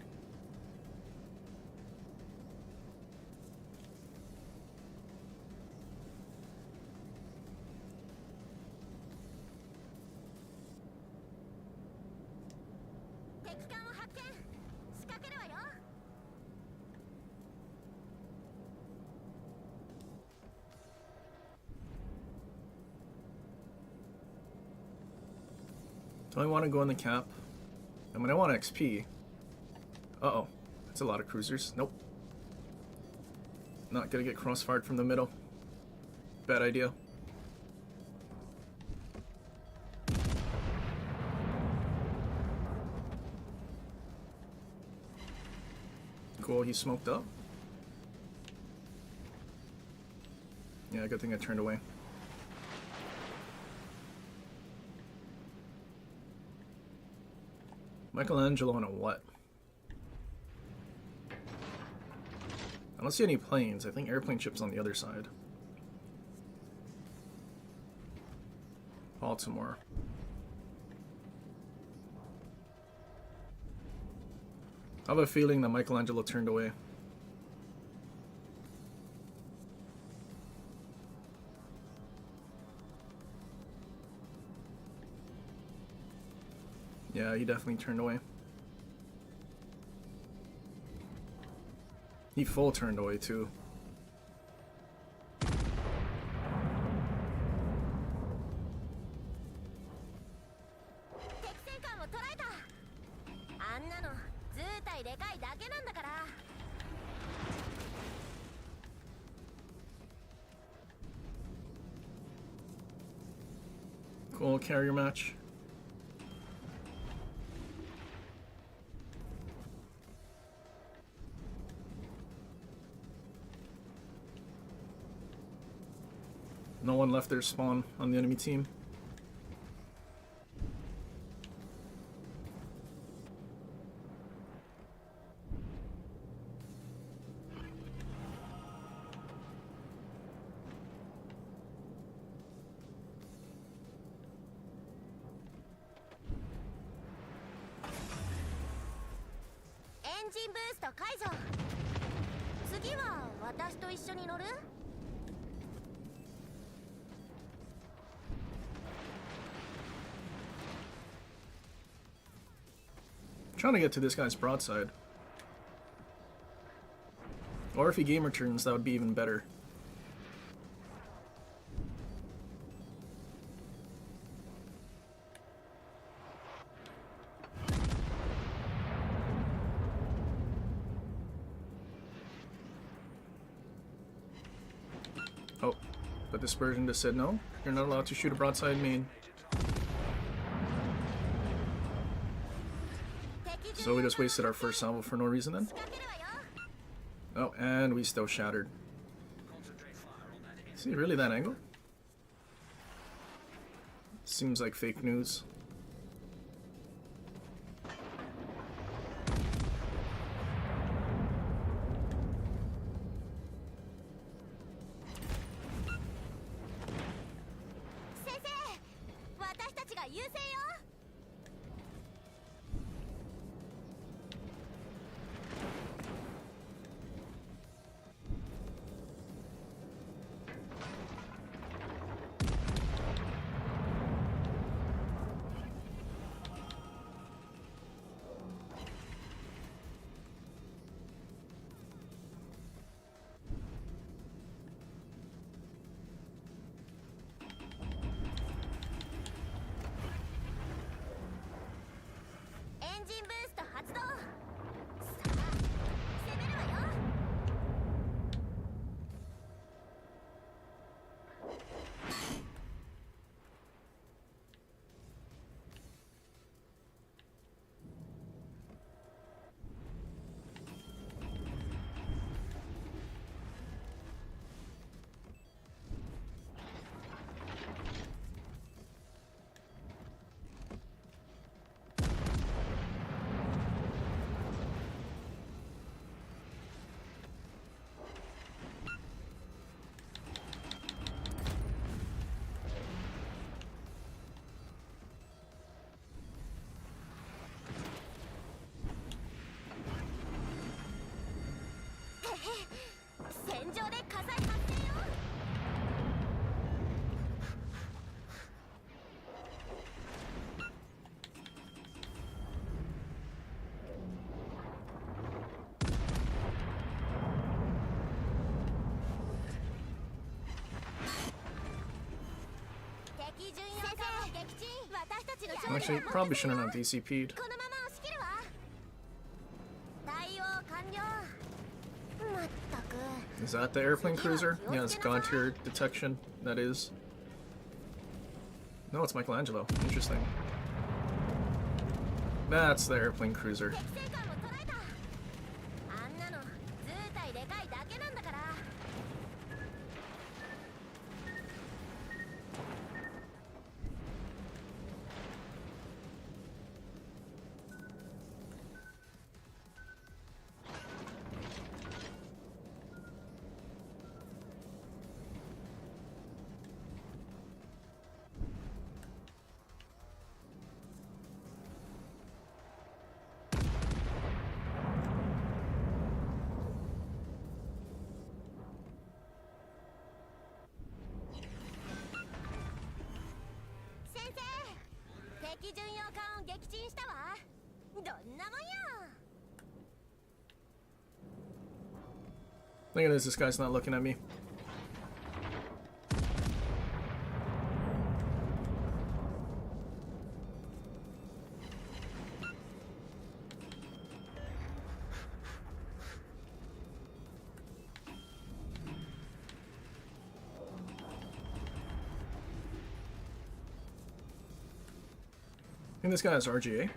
Do I want to go in the cap? I mean, I want XP. Uh-oh. That's a lot of cruisers. Nope. Not gonna get crossfired from the middle. Bad idea. Cool, he smoked up. Yeah, good thing I turned away. Michelangelo on a what? I don't see any planes. I think airplane ship's on the other side. Baltimore. I have a feeling that Michelangelo turned away. Yeah, he definitely turned away. He full turned away too.
敵戦艦を捉えた。あんなの図体でかいだけなんだから。
Cool carrier match. No one left their spawn on the enemy team.
Engine boost 解除。次は私と一緒に乗る？
Trying to get to this guy's broadside. Or if he game returns, that would be even better. Oh, but Dispersion just said no. You're not allowed to shoot a broadside main. So we just wasted our first salvo for no reason then. Oh, and we still shattered. Is he really that angle? Seems like fake news. Actually, probably shouldn't have DCP'd. Is that the airplane cruiser? Yeah, it's god tier detection. That is. No, it's Michelangelo. Interesting. That's the airplane cruiser.
敵巡洋艦を撃沈したわ。どんなもんや。
Look at this guy's not looking at me. I think this guy has RGA.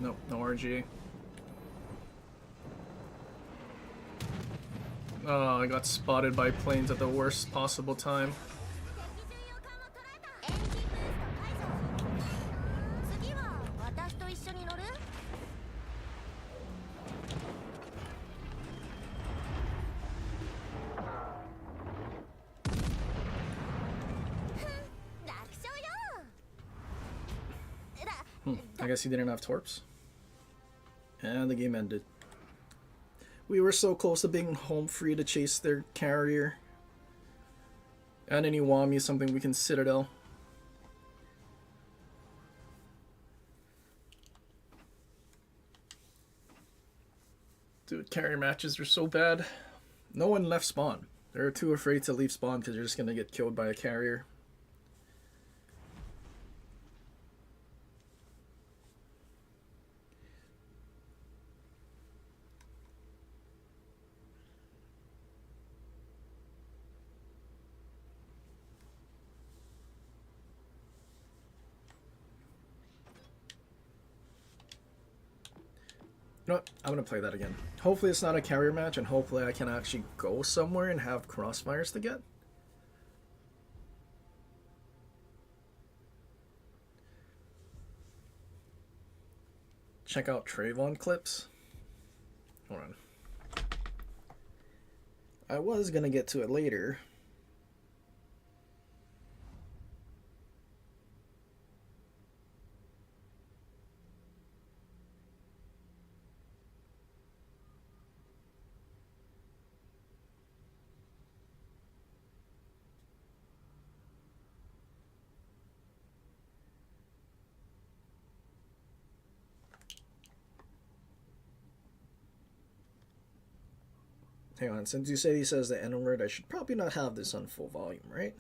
Nope, no RGA. Oh, I got spotted by planes at the worst possible time.
敵巡洋艦を捉えた。エンジンブースト解除。次は私と一緒に乗る？楽勝よ。
I guess he didn't have torps. And the game ended. We were so close to being home free to chase their carrier. And any Iwami, something we can Citadel. Dude, carrier matches are so bad. No one left spawn. They're too afraid to leave spawn because they're just gonna get killed by a carrier. You know what? I'm gonna play that again. Hopefully it's not a carrier match, and hopefully I can actually go somewhere and have crossfires to get. Check out Trayvon clips. Hold on. I was gonna get to it later. Hang on, since you say he says the N-word, I should probably not have this on full volume, right?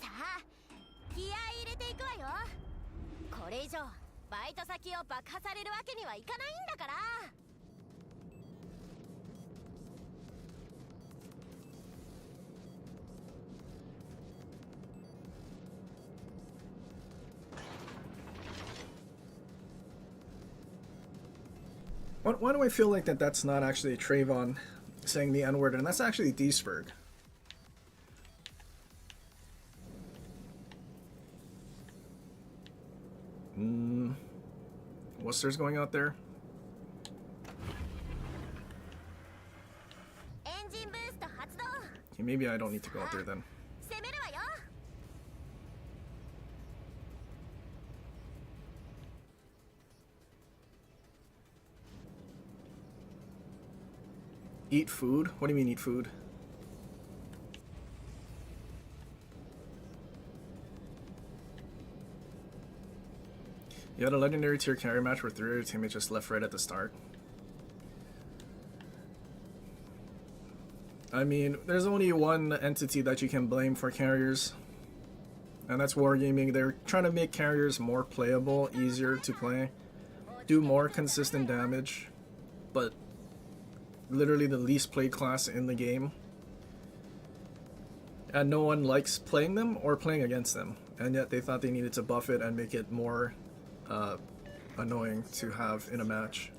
Sa, 気合い入れていくわよ。これ以上バイト先を爆破されるわけにはいかないんだから。
Why do I feel like that's not actually Trayvon saying the N-word, and that's actually Deesberg? What's there's going out there?
エンジンブースト発動。
Okay, maybe I don't need to go out there then.
攻めるわよ。
Eat food? What do you mean eat food? You had a legendary tier carry match where 3 of your teammates just left right at the start. I mean, there's only one entity that you can blame for carriers, and that's Wargaming. They're trying to make carriers more playable, easier to play, do more consistent damage, but literally the least played class in the game. And no one likes playing them or playing against them, and yet they thought they needed to buff it and make it more annoying to have in a match.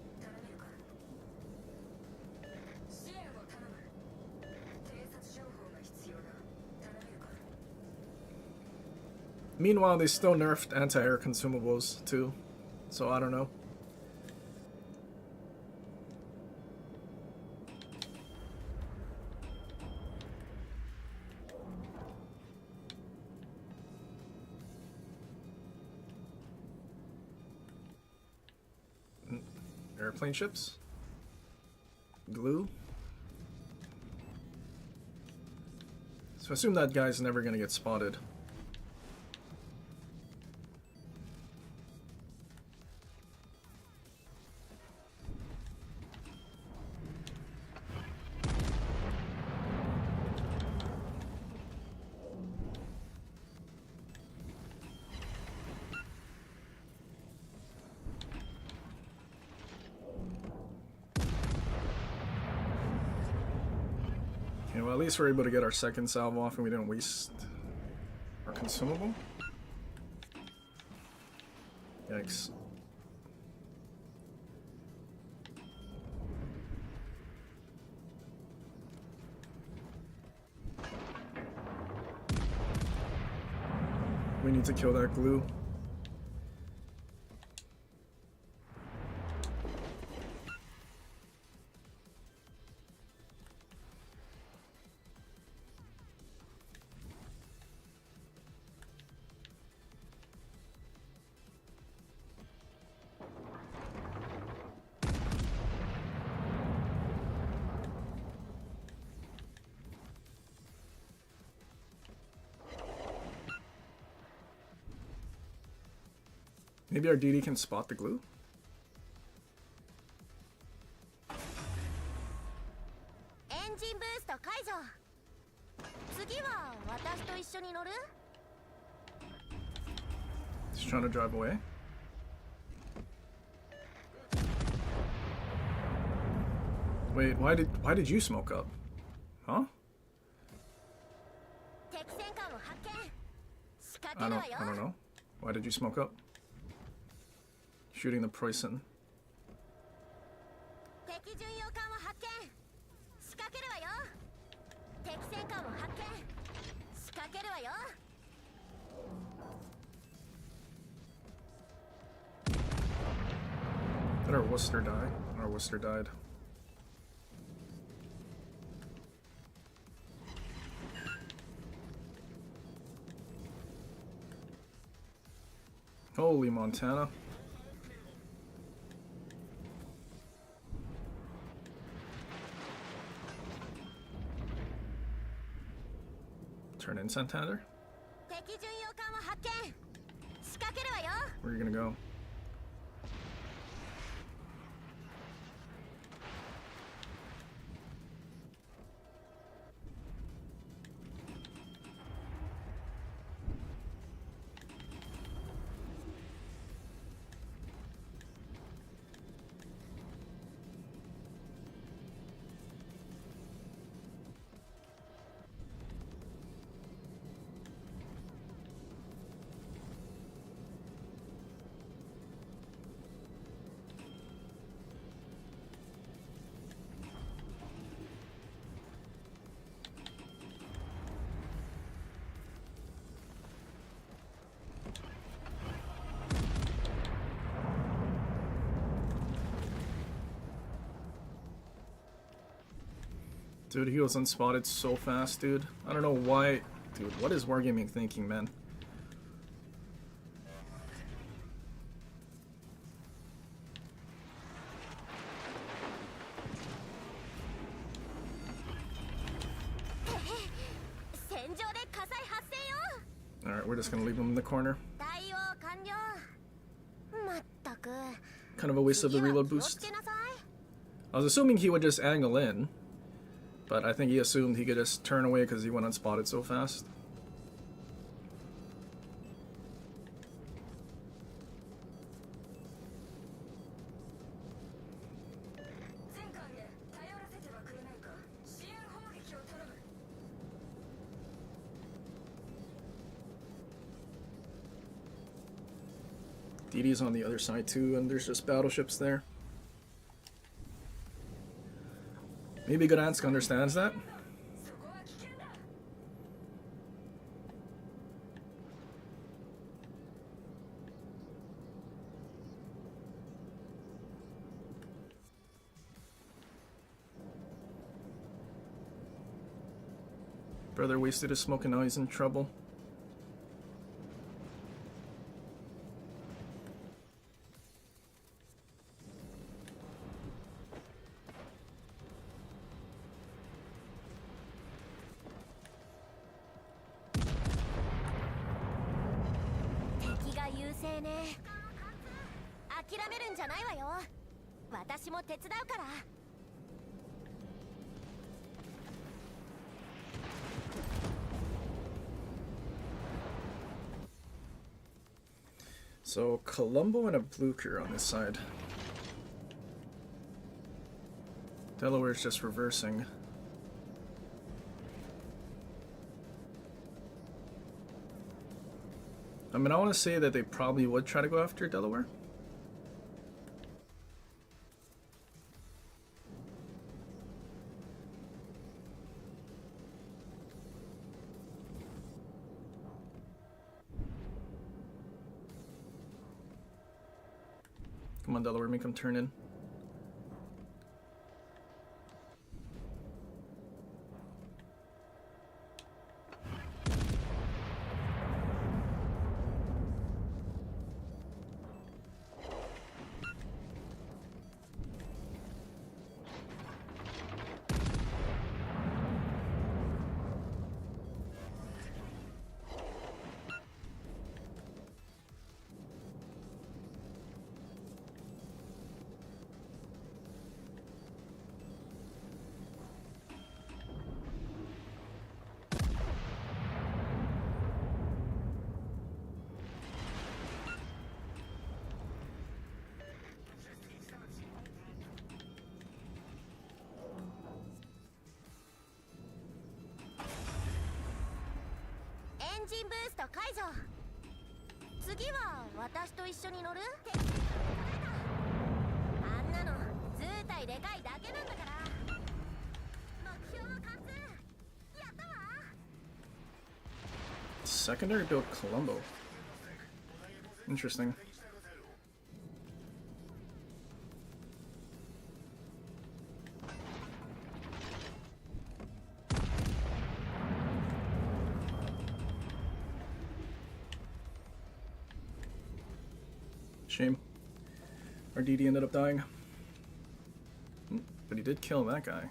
Meanwhile, they still nerfed anti-air consumables too, so I don't know. airplane ships. Glue. So I assume that guy's never gonna get spotted. Okay, well at least we're able to get our second salve off and we didn't waste our consumable. Yikes. We need to kill that glue. Maybe our DD can spot the glue?
エンジンブースト解除。次は私と一緒に乗る？
He's trying to drive away. Wait, why did you smoke up? Huh?
敵戦艦を発見。仕掛
I
ける
don't
わよ。
I don't know. Why did you smoke up? Shooting the poison.
敵巡洋艦を発見。仕掛けるわよ。敵戦艦を発見。仕掛けるわよ。
Did our Worcester die? Our Worcester died. Holy Montana. Turn in Santander?
敵巡洋艦を発見。仕掛けるわよ。
Where are you gonna go? Dude, he was unspotted so fast, dude. I don't know why. Dude, what is Wargaming thinking, man? Alright, we're just gonna leave him in the corner. Kind of a waste of the reload boost. I was assuming he would just angle in, but I think he assumed he could just turn away because he went unspotted so fast. DD's on the other side too, and there's just battleships there. Maybe Gdansk understands that. Brother wasted his smoke and now he's in trouble.
ね諦めるんじゃないわよ。私も手伝うから。
So Colombo and a Blucher on this side. Delaware's just reversing. I mean, I want to say that they probably would try to go after Delaware. Come on, Delaware, make them turn in.
エンジンブースト解除。次は私と一緒に乗る？あんなの図体でかいだけなんだから。目標は貫通。やったわ。
Secondary build Colombo. Interesting. Shame. Our DD ended up dying. But he did kill that guy.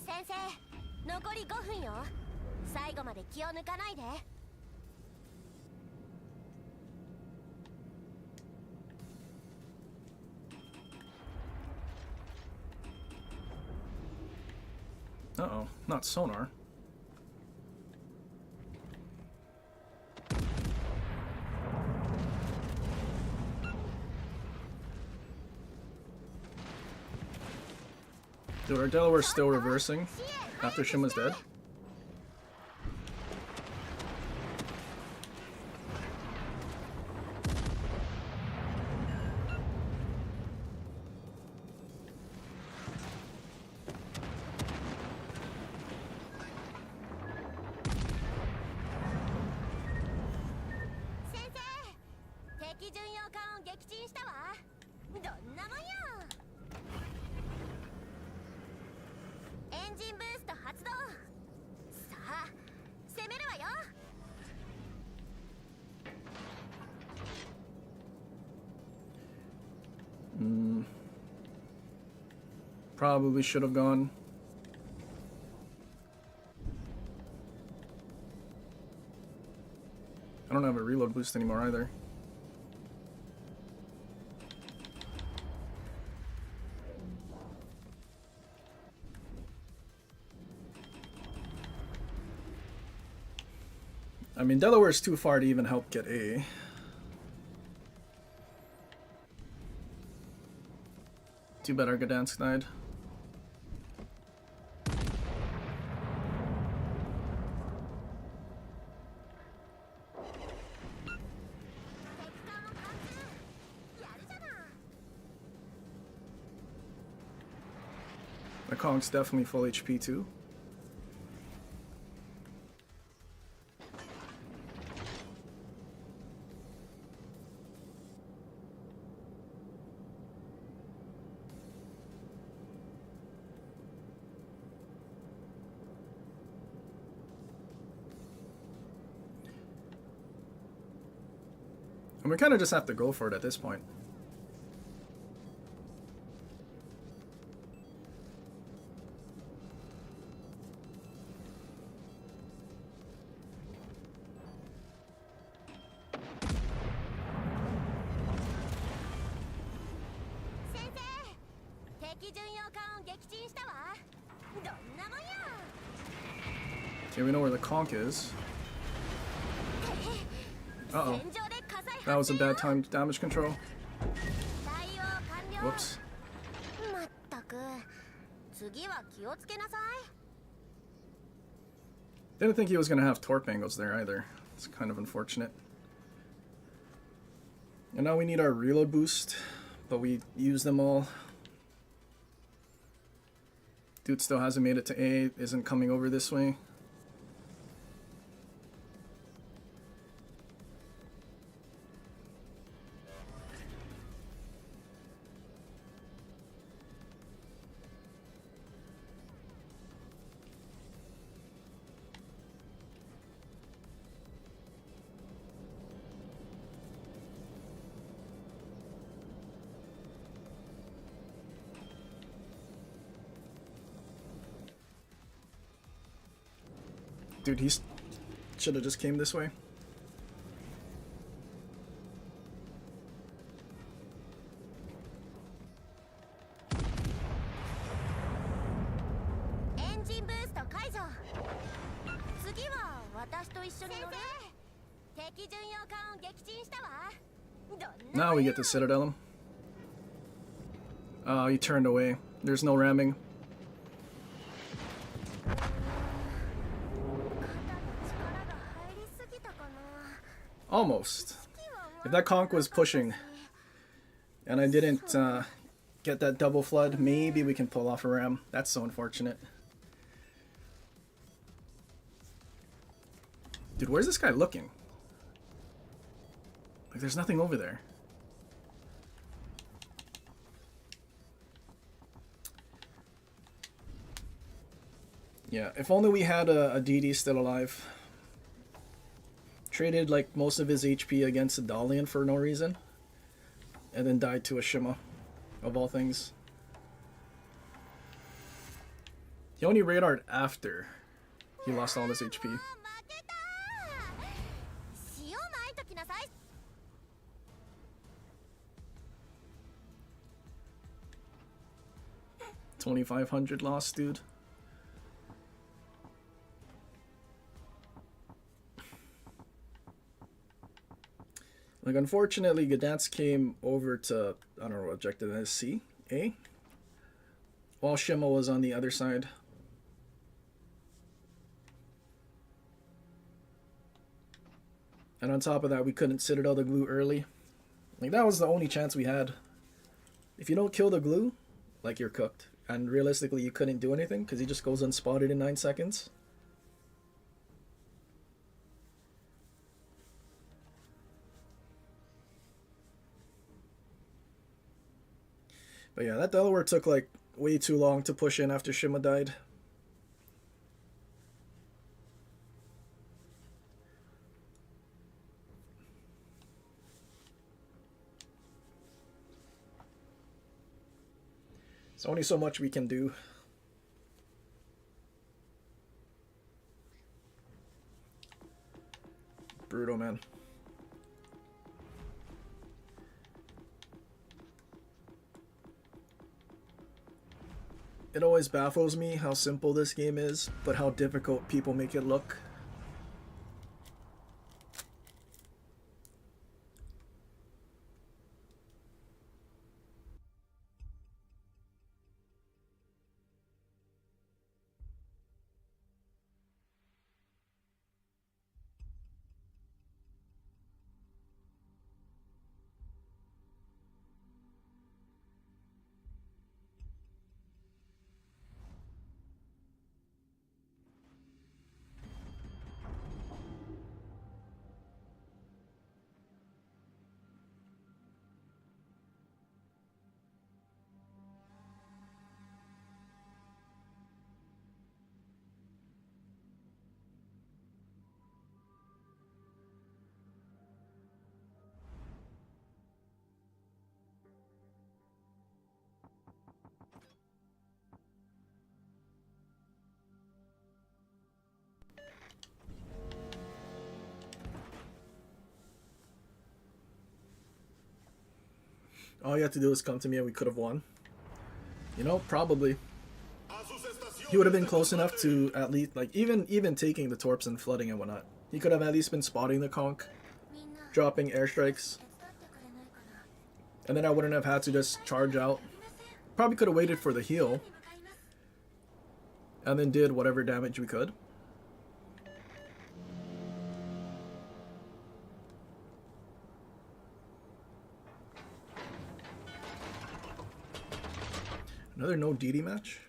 Sensei, 残り5分よ。最後まで気を抜かないで。
Uh-oh, not sonar. Dude, our Delaware's still reversing after Shin was dead. Probably should have gone. I don't have a reload boost anymore either. I mean, Delaware's too far to even help get A. Too bad our Gdansk died. The Kong's definitely full HP too. And we kind of just have to go for it at this point. Okay, we know where the conch is. Uh-oh. That was a bad time damage control. Whoops. Didn't think he was going to have torp angles there either. It's kind of unfortunate. And now we need our reload boost, but we used them all. Dude still hasn't made it to A, isn't coming over this way. Dude, he should have just came this way. Now we get to Citadel him. Oh, he turned away. There's no ramming. Almost. If that conch was pushing and I didn't get that double flood, maybe we can pull off a ram. That's so unfortunate. Dude, where's this guy looking? Like, there's nothing over there. Yeah, if only we had a DD still alive. Traded like most of his HP against a Dalian for no reason. And then died to a Shima, of all things. He only radared after he lost all his HP. 2,500 lost, dude. Like, unfortunately, Gdansk came over to, I don't know what objective that is, C? A? While Shima was on the other side. And on top of that, we couldn't Citadel the glue early. Like, that was the only chance we had. If you don't kill the glue, like, you're cooked. And realistically, you couldn't do anything, because he just goes unspotted in 9 seconds. But yeah, that Delaware took like way too long to push in after Shima died. There's only so much we can do. Brutal, man. It always baffles me how simple this game is, but how difficult people make it look. All you had to do was come to me and we could have won. You know, probably. He would have been close enough to at least, like, even taking the torps and flooding and whatnot. He could have at least been spotting the conch,
みんな
dropping airstrikes,
手伝ってくれないかな。
and then I wouldn't have had to just charge out. Probably could have waited for the heal, and then did whatever damage we could. Another no DD match?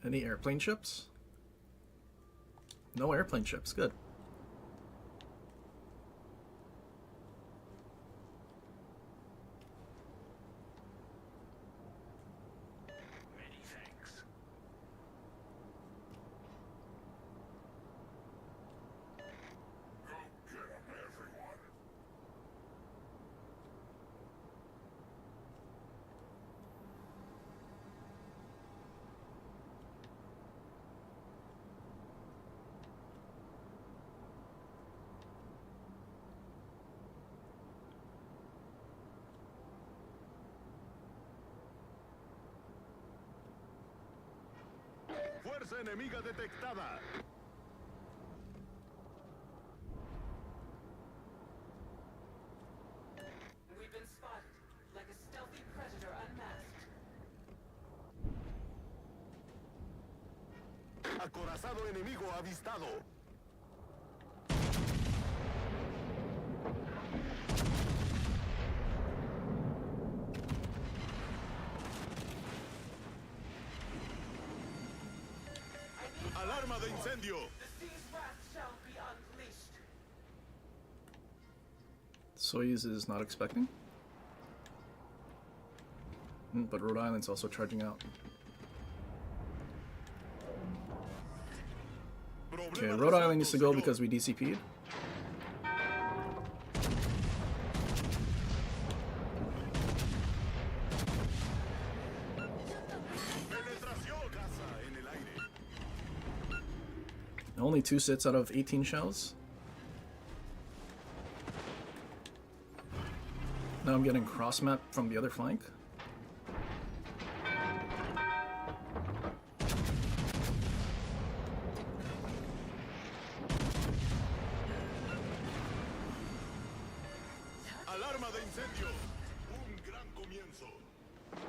Any airplane ships? No airplane ships, good.
Many thanks. Go get 'em, everyone.
Fuerza enemiga detectada.
We've been spotted, like a stealthy predator unmasked.
Acorazado enemigo avistado. Alarma de incendio.
The sea's wrath shall be unleashed.
Soyuz is not expecting. But Rhode Island's also charging out. Okay, Rhode Island needs to go because we DCP'd.
Penetración. Casa en el aire.
Only 2 sits out of 18 shells. Now I'm getting cross-map from the other flank.
Alarma de incendio. Un gran comienzo.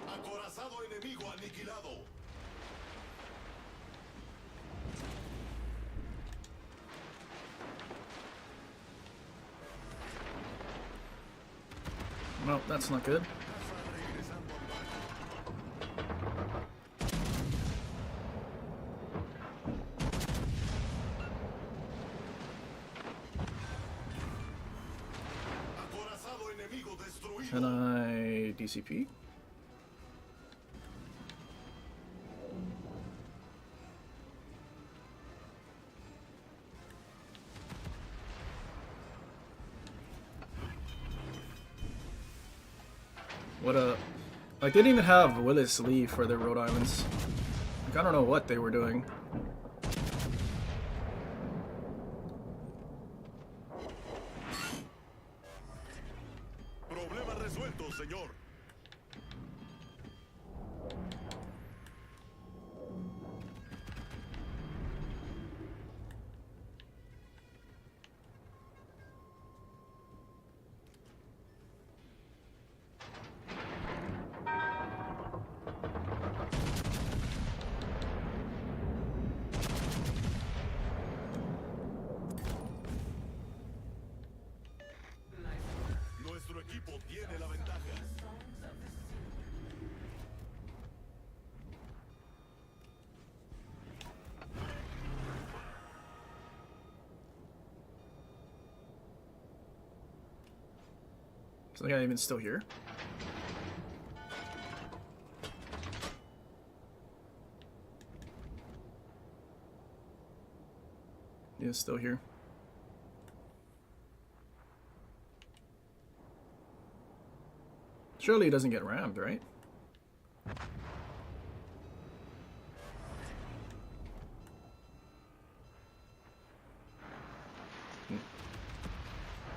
Acorazado enemigo aniquilado.
Well, that's not good.
Acorazado enemigo destruido.
Can I DCP? What a... Like, they didn't even have Willis Lee for their Rhode Islands. Like, I don't know what they were doing.
Problema resuelto, señor. Nuestro equipo tiene la ventaja.
Is the guy even still here? He is still here. Surely he doesn't get rammed, right?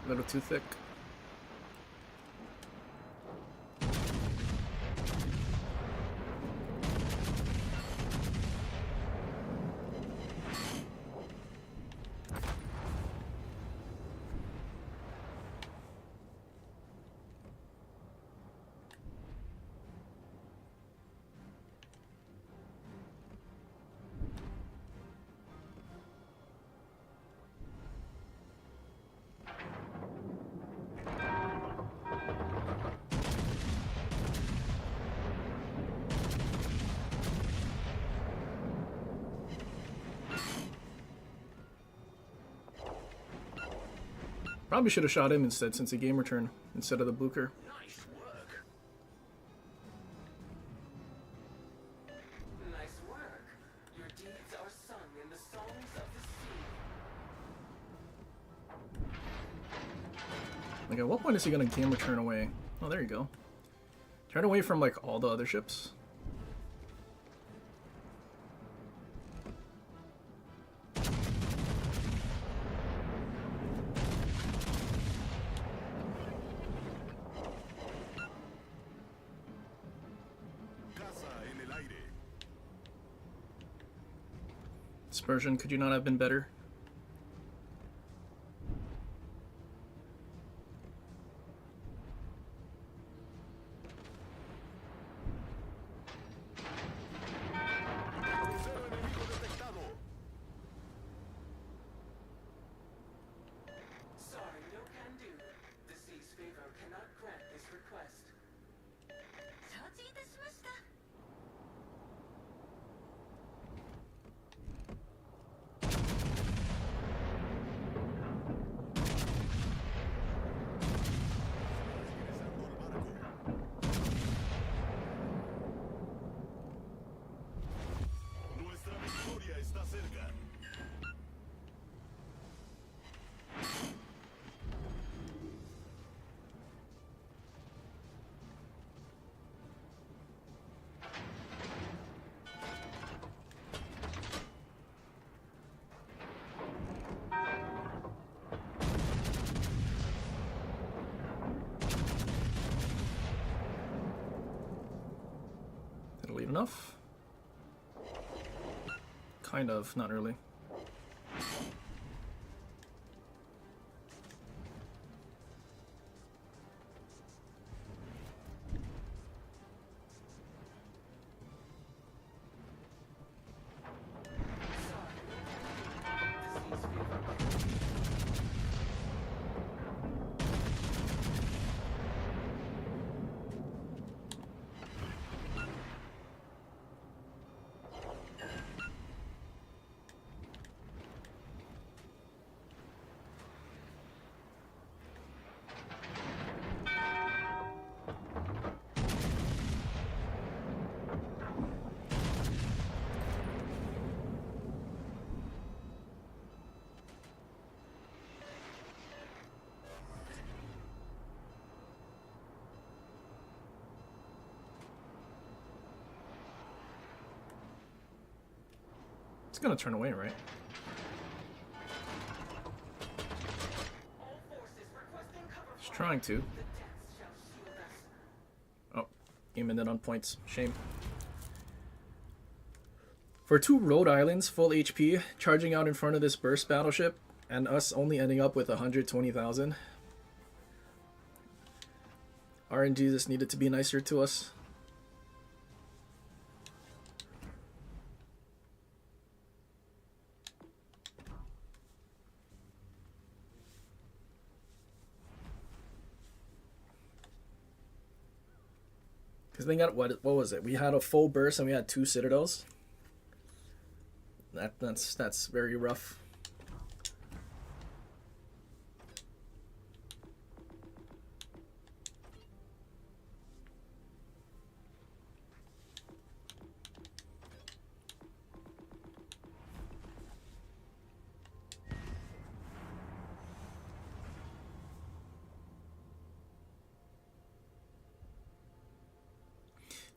A little too thick. Probably should have shot him instead, since he game return instead of the Blucher.
Nice work.
Nice work. Your deeds are sung in the songs of the sea.
Like, at what point is he gonna game return away? Oh, there you go. Turn away from like all the other ships. Dispersion, could you not have been better?
Sorry, no can do. The sea's favor cannot grant this request.
承知いたしました。
Nuestra victoria está cerca.
Did it leave enough? Kind of, not really. It's gonna turn away, right? It's trying to. Oh, aiming it on points. Shame. For two Rhode Islands full HP, charging out in front of this burst battleship, and us only ending up with 120,000. RNG just needed to be nicer to us. Because they got, what was it? We had a full burst and we had 2 citadels. That's very rough.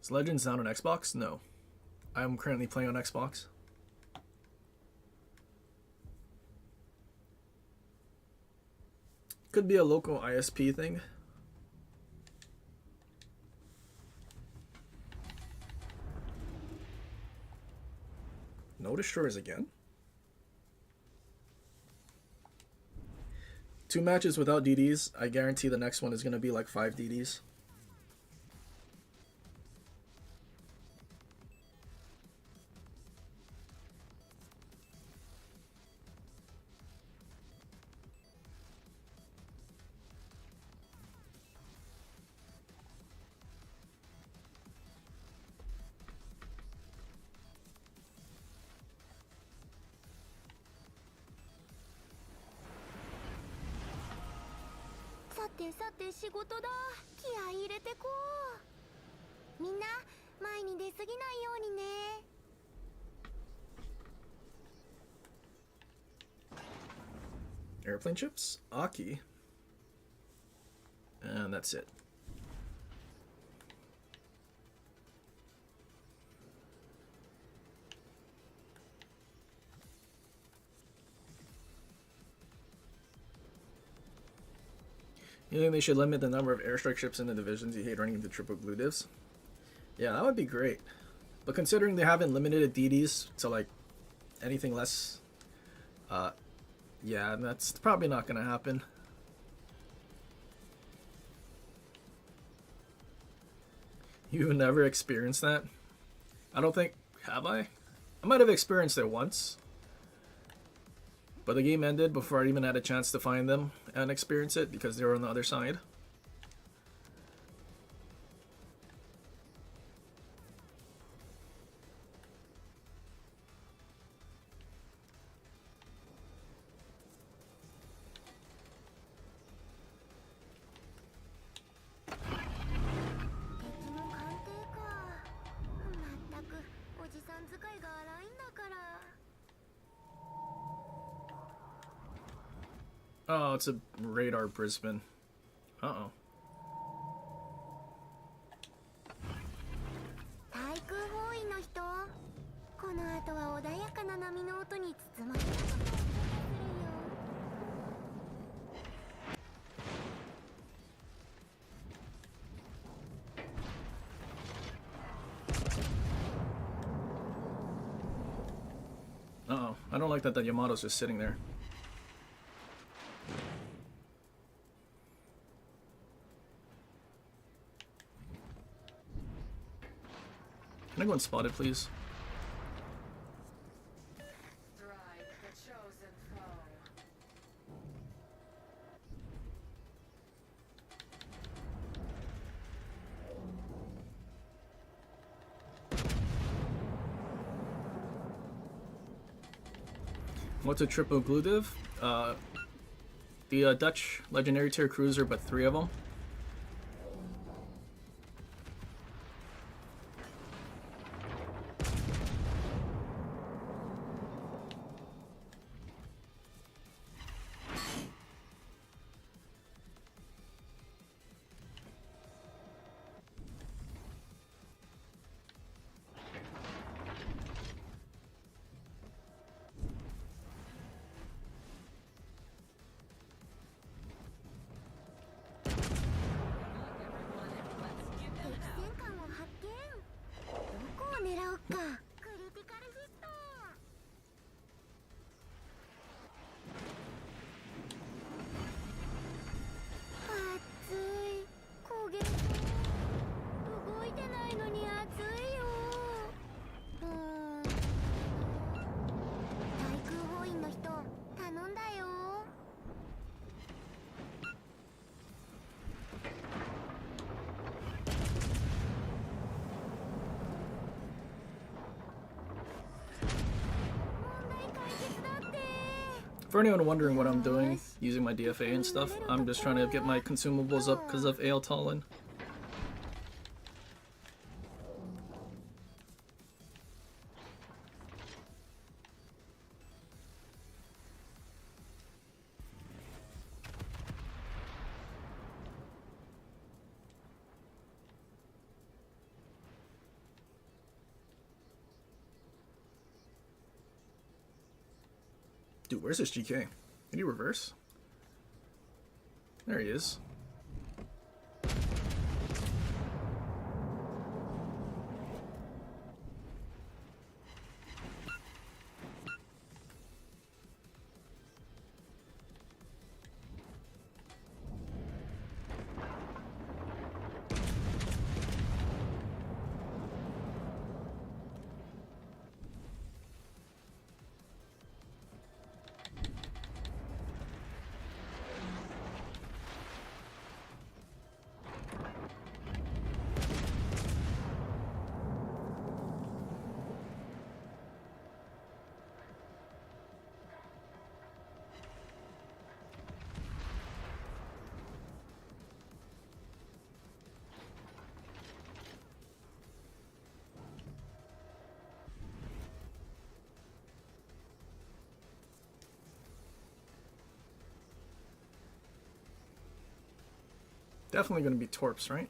Is Legends not on Xbox? No. I'm currently playing on Xbox. Could be a local ISP thing. No destroyers again. 2 matches without DDs. I guarantee the next one is going to be like 5 DDs.
さてさて仕事だ。気合い入れてこう。みんな前に出過ぎないようにね。
Airplane chips, Aki, and that's it. You think they should limit the number of airstrike ships in the divisions? You hate running into triple blue divs? Yeah, that would be great. But considering they haven't limited DDs to like anything less, yeah, that's probably not gonna happen. You've never experienced that? I don't think, have I? I might have experienced it once. But the game ended before I even had a chance to find them and experience it because they were on the other side. Oh, it's a radar Brisbane. Uh-oh.
対空包囲の人、この後は穏やかな波の音に包まれたことをするよ。
Uh-oh. I don't like that Yamato's just sitting there. Can I go unspotted, please?
Strike the chosen foe.
What's a triple blue div? The Dutch legendary tier cruiser, but 3 of them. For anyone wondering what I'm doing, using my DFA and stuff, I'm just trying to get my consumables up because of Ale Talon. Dude, where's this GK? Can you reverse? There he is. Definitely gonna be Torps, right?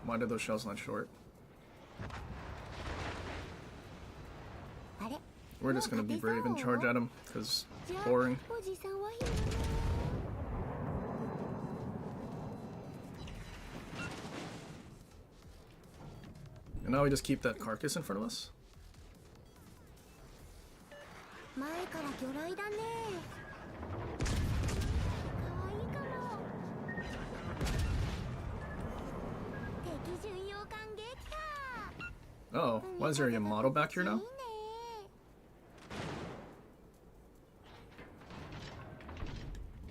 Why did those shells not short?
あれ
We're just gonna be brave and charge at him, because boring.
おじさんは暇だな
And now we just keep that carcass in front of us?
前から魚雷だねかわいいかも敵巡洋艦撃破
Oh, why is there a model back here now?
いいね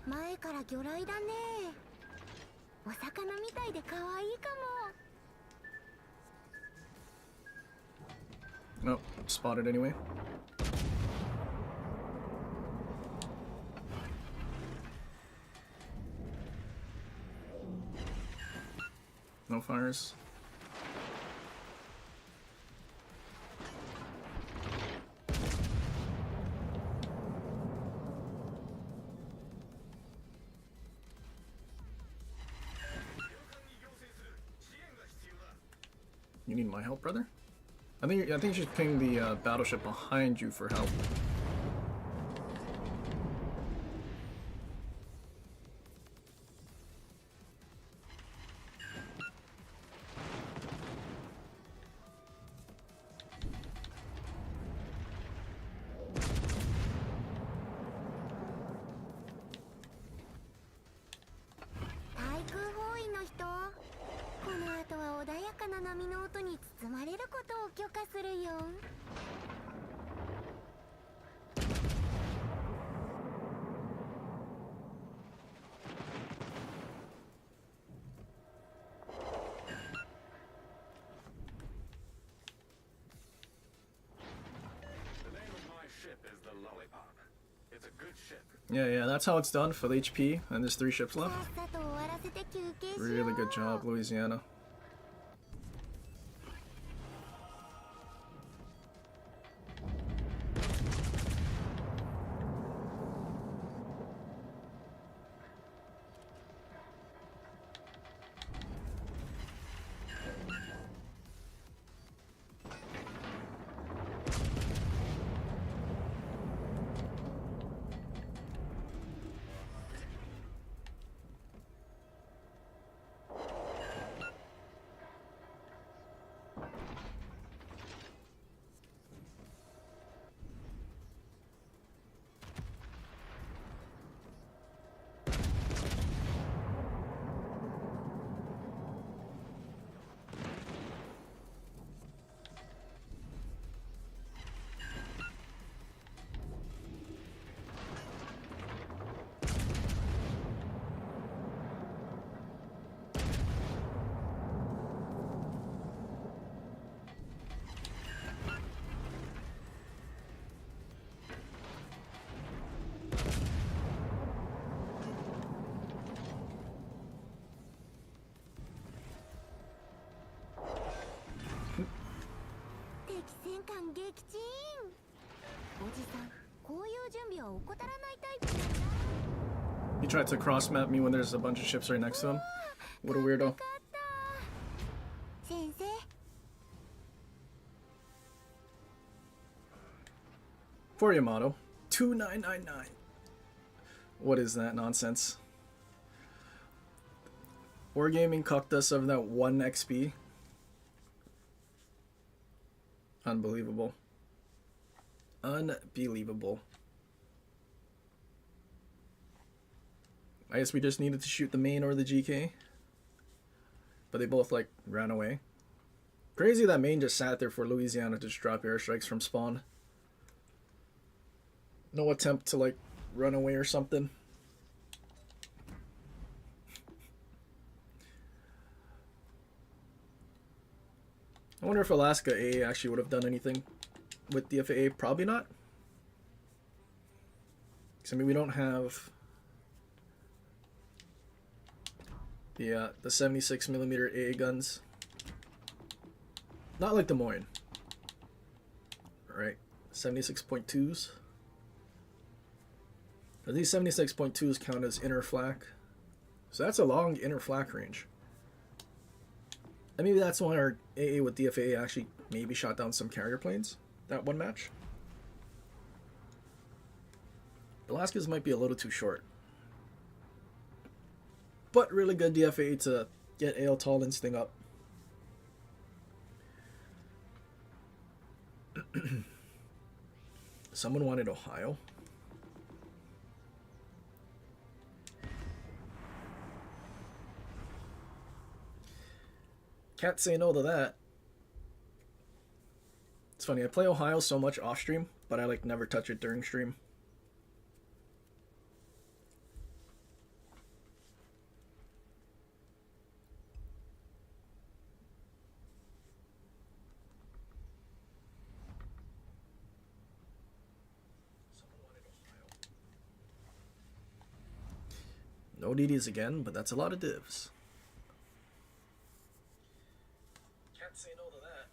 前から魚雷だねお魚みたいでかわいいかも
Nope, spotted anyway. No fires. You need my help, brother? I think you should ping the battleship behind you for help. Yeah, that's how it's done for the HP, and there's 3 ships left.
さっさと終わらせて休憩しよう
Really good job, Louisiana. He tried to cross map me when there's a bunch of ships right next to him. What a weirdo.
先生
For Yamato. 2999. What is that nonsense? Wargaming cucked us of that 1 XP. Unbelievable. Unbelievable. I guess we just needed to shoot the main or the GK. But they both, like, ran away. Crazy that main just sat there for Louisiana to just drop airstrikes from spawn. No attempt to, like, run away or something. I wonder if Alaska A actually would have done anything with the FAA. Probably not. Because, I mean, we don't have the 76mm AA guns. Not like Des Moines. Right. 76.2s. These 76.2s count as inner flak. So that's a long inner flak range. And maybe that's why our AA with DFA actually maybe shot down some carrier planes that one match. Alaska's might be a little too short. But really good DFA to get AL Tallin's thing up. Someone wanted Ohio. Can't say no to that. It's funny, I play Ohio so much off stream, but I like never touch it during stream. No DDs again, but that's a lot of divs. Can't say no to that.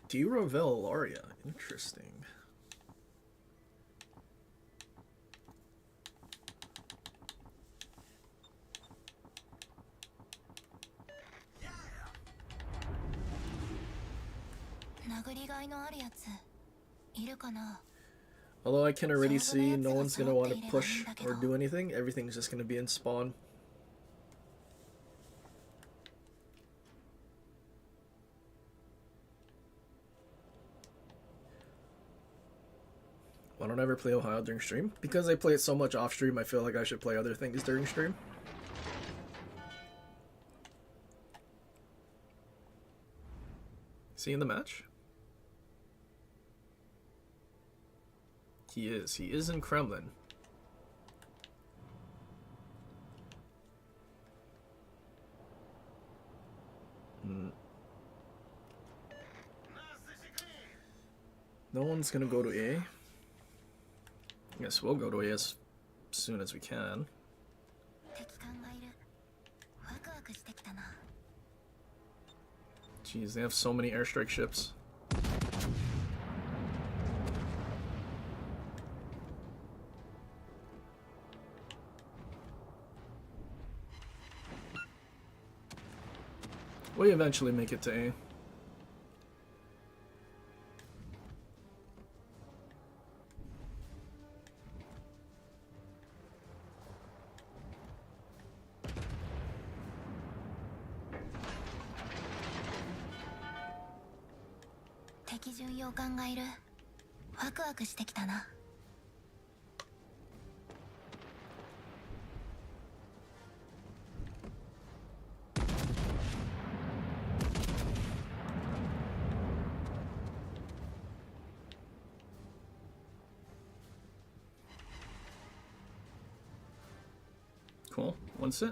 D-Ravel Laria. Interesting. Although I can already see no one's gonna want to push or do anything, everything's just gonna be in spawn. I don't ever play Ohio during stream. Because I play it so much off stream, I feel like I should play other things during stream. Is he in the match? He is. He is in Kremlin. No one's gonna go to A. I guess we'll go to A as soon as we can. Jeez, they have so many airstrike ships. We eventually make it to A. Cool. One sit.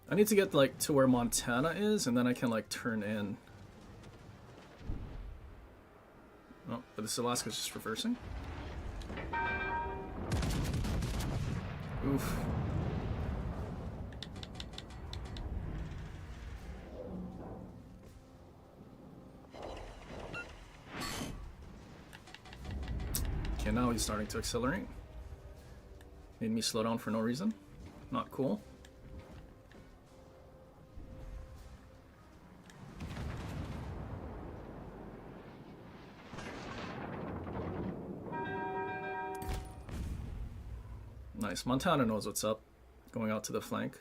I need to get like to where Montana is, and then I can like turn in. Oh, but this Alaska's just reversing. Oof. Okay, now he's starting to accelerate. Made me slow down for no reason. Not cool. Nice. Montana knows what's up. Going out to the flank.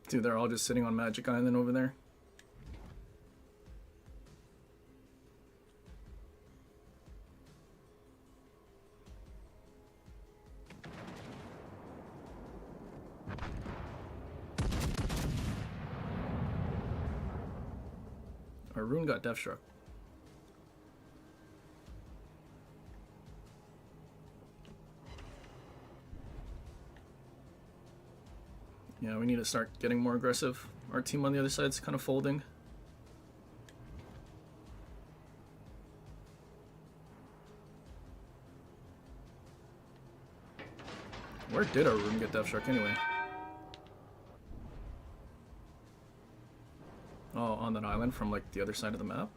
Dude, they're all just sitting on Magic Island over there. Our Rune got Death Struck. Yeah, we need to start getting more aggressive. Our team on the other side's kind of folding. Where did our Rune get Death Struck anyway? Oh, on that island from like the other side of the map?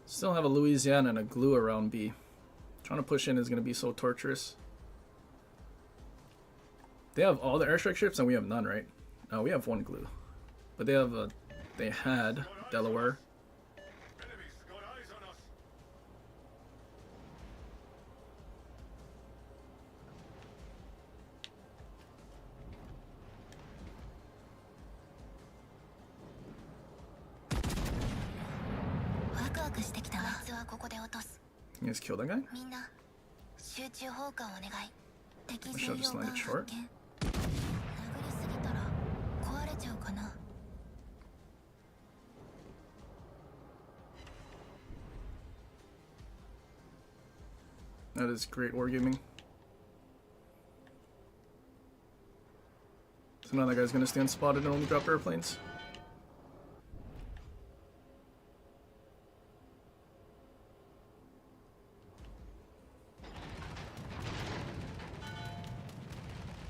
Still have a Louisiana and a glue around B. Trying to push in is going to be so torturous. They have all the airstrike ships and we have none, right? No, we have one glue. But they have they had Delaware.
Enemies got eyes on us.
ワクワクしてきたわ。あいつはここで落とす。
You guys kill that guy?
みんな集中砲火をお願い。敵
I
重
should have
要
just
艦
landed
発
short.
見。殴りすぎたら壊れちゃうかな。
That is great wargaming. So now that guy's gonna stand spotted and only drop airplanes.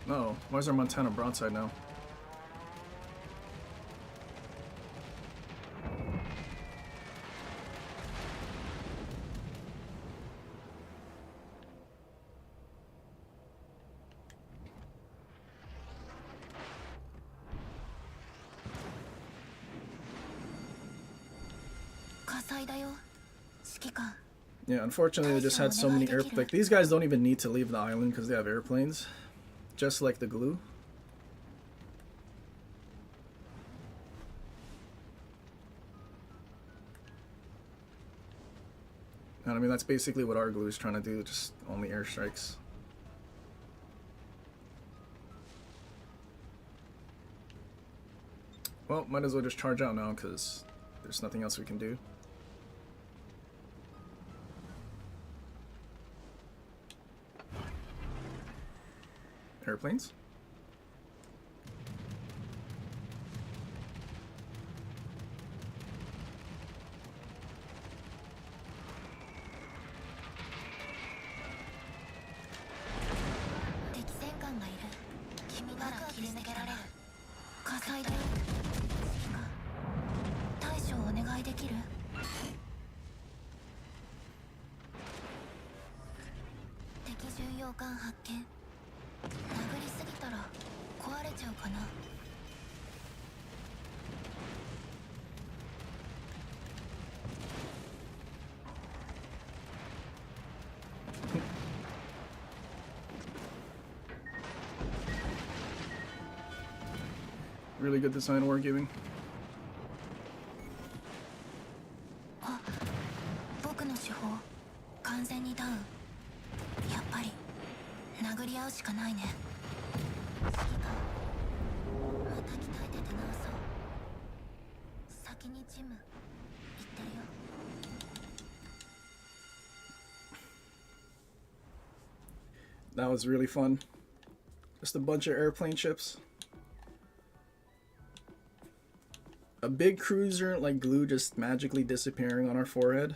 Oh, why is our Montana broadside now? Yeah, unfortunately they just had so many like these guys don't even need to leave the island because they have airplanes. Just like the glue. And I mean that's basically what our glue is trying to do, just only airstrikes. Well, might as well just charge out now because there's nothing else we can do. Airplanes? Really good design wargaming.
僕の手法完全にダウン。やっぱり殴り合うしかないね。指揮官また鍛えてて直そう。先にジム行ってるよ。
That was really fun. Just a bunch of airplane ships. A big cruiser like glue just magically disappearing on our forehead.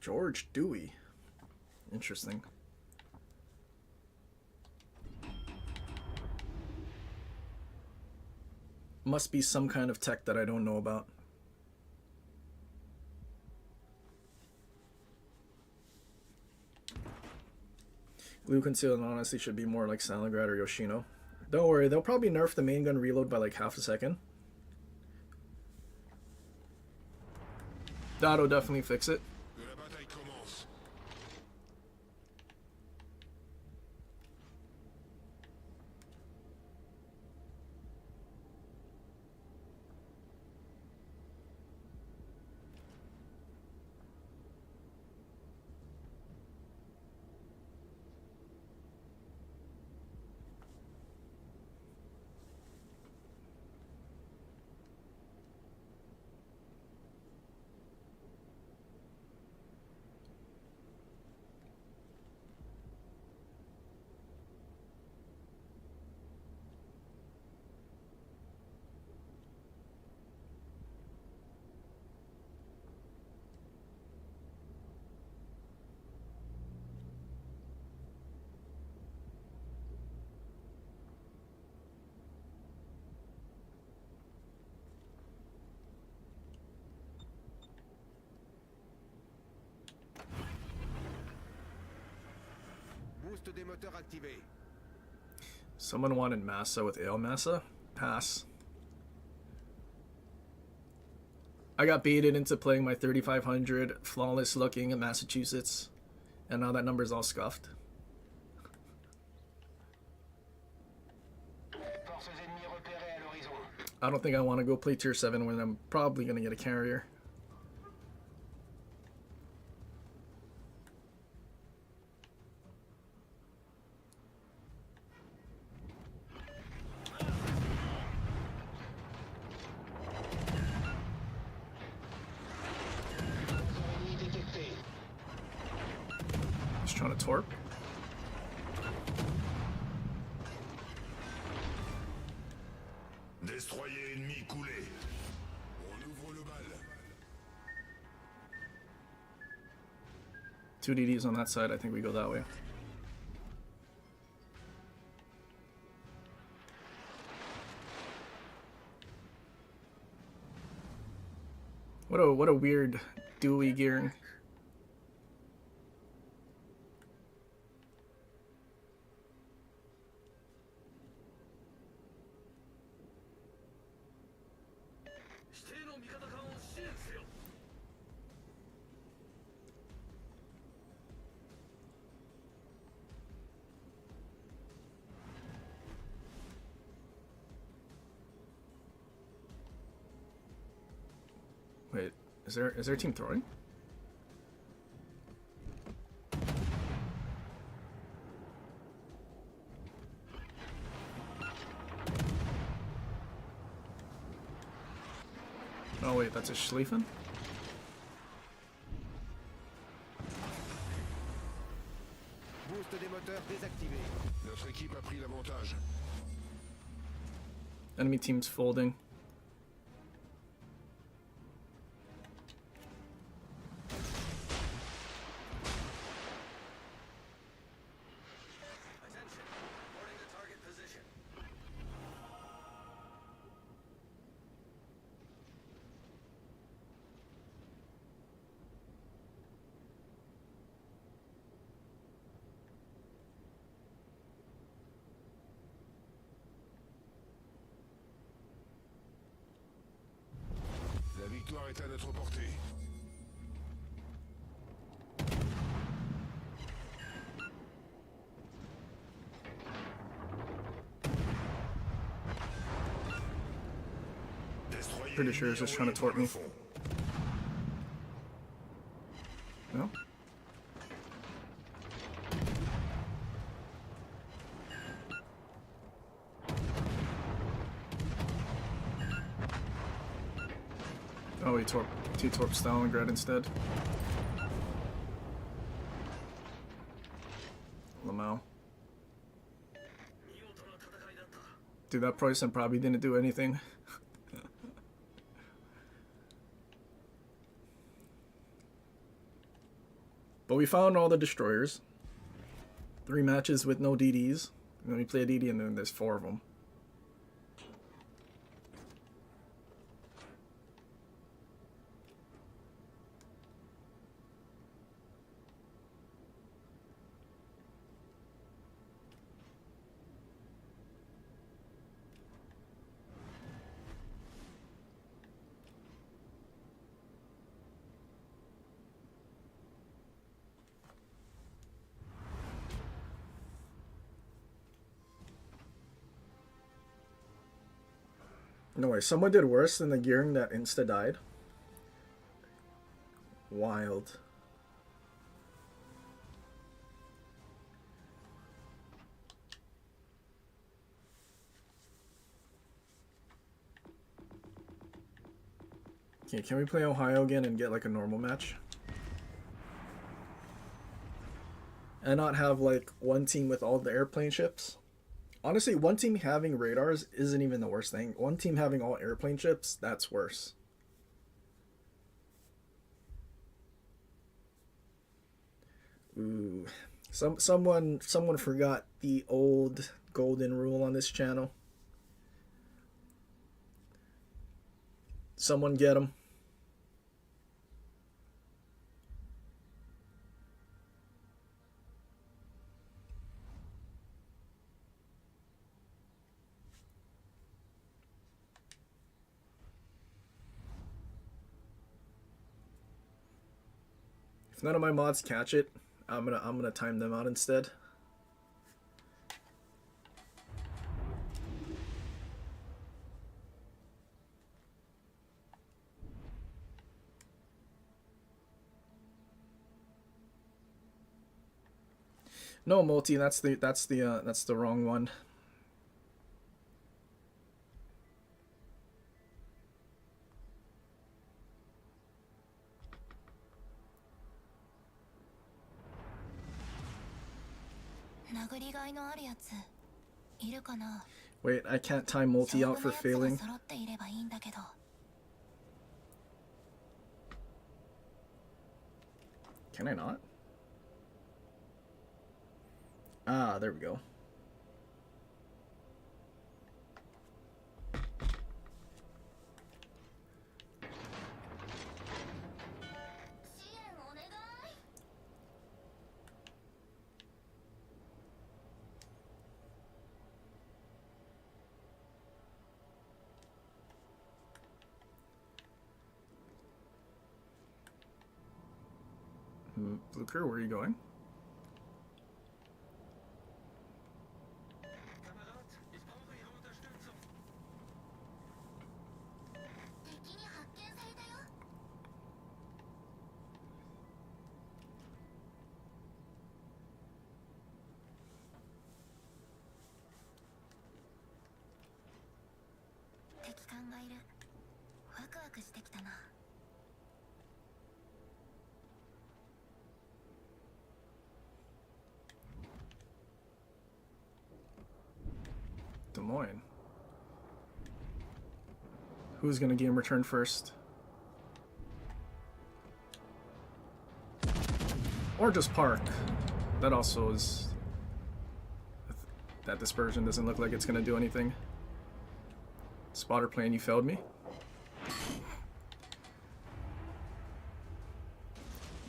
George Dewey. Interesting. Must be some kind of tech that I don't know about. Glue Concealed honestly should be more like Stalingrad or Yoshino. Don't worry, they'll probably nerf the main gun reload by like half a second. That'll definitely fix it.
La bataille commence.
Boost des moteurs activé.
Someone wanted massa with ale massa? Pass. I got baited into playing my 3500 flawless looking in Massachusetts, and now that number's all scuffed.
Forces ennemies repérées à l'horizon.
I don't think I want to go play tier 7 when I'm probably going to get a carrier. Just trying to torp.
Destroyer ennemi coulé. On ouvre le bal.
2 DDs on that side, I think we go that way. What a weird Dewey gearing. Wait, is there a team throwing? Oh wait, that's a Schlieffen?
Boost des moteurs désactivé.
Notre équipe a pris l'avantage.
Enemy team's folding.
Attention. Reporting the target position.
état d'être porté.
Pretty sure it's just trying to torp me. No? Oh, he torped Stalingrad instead. Lamau. Dude, that Preußen probably didn't do anything. But we found all the destroyers. 3 matches with no DDs. And then we play a DD and then there's 4 of them. No way, someone did worse than the gearing that insta died. Wild. Okay, can we play Ohio again and get like a normal match? And not have like one team with all the airplane ships? Honestly, one team having radars isn't even the worst thing. One team having all airplane ships, that's worse. Ooh. Someone forgot the old golden rule on this channel. Someone get them. If none of my mods catch it, I'm gonna time them out instead. No, multi. That's the wrong one. Wait, I can't time multi out for failing. Can I not? Ah, there we go. Blue Crew, where are you going? Des Moines. Who's gonna game return first? Or just park. That also is... That dispersion doesn't look like it's gonna do anything. Spotter plane, you failed me.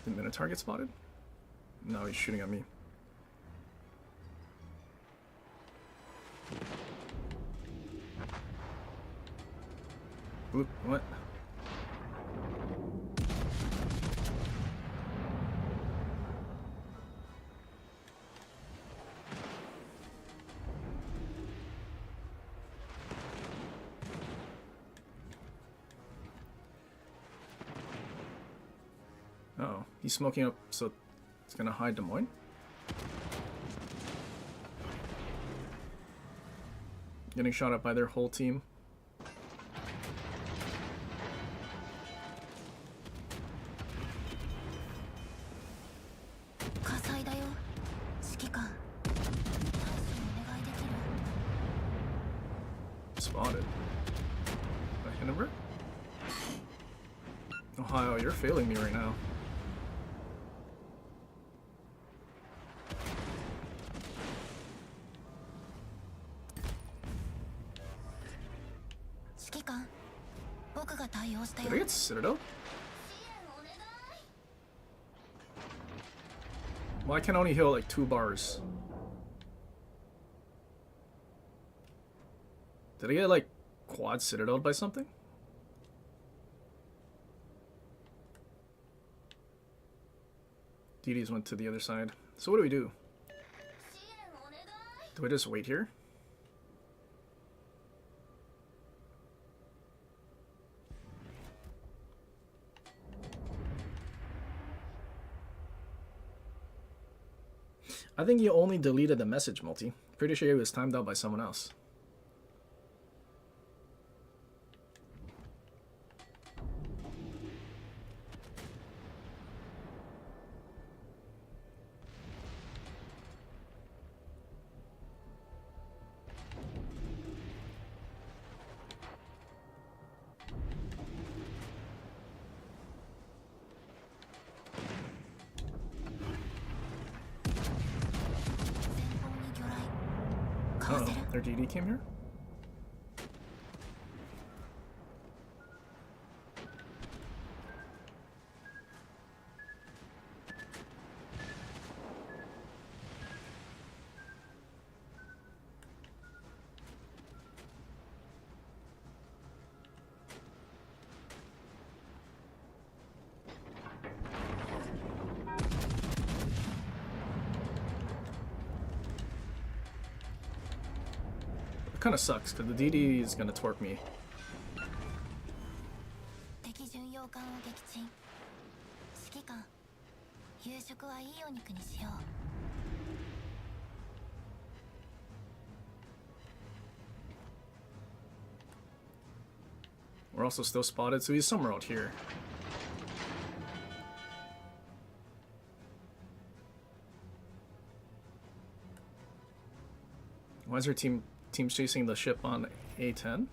The Minotaur get spotted? No, he's shooting at me. Blue, what? He's smoking up, so it's gonna hide Des Moines. Getting shot at by their whole team.
火災だよ指揮官対処お願いできる
Spotted. By Hindenburg? Ohio, you're failing me right now. Did I get Citadel? Well, I can only heal like 2 bars. Did I get like quad Citadel by something? DDs went to the other side. So what do we do? Do I just wait here? I think you only deleted the message, Multi. Pretty sure it was timed out by someone else. Oh, their DD came here? It kind of sucks because the DD is gonna torp me.
敵巡洋艦を撃沈指揮官夕食はいいお肉にしよう
We're also still spotted, so he's somewhere out here. Why is her team's chasing the ship on A10?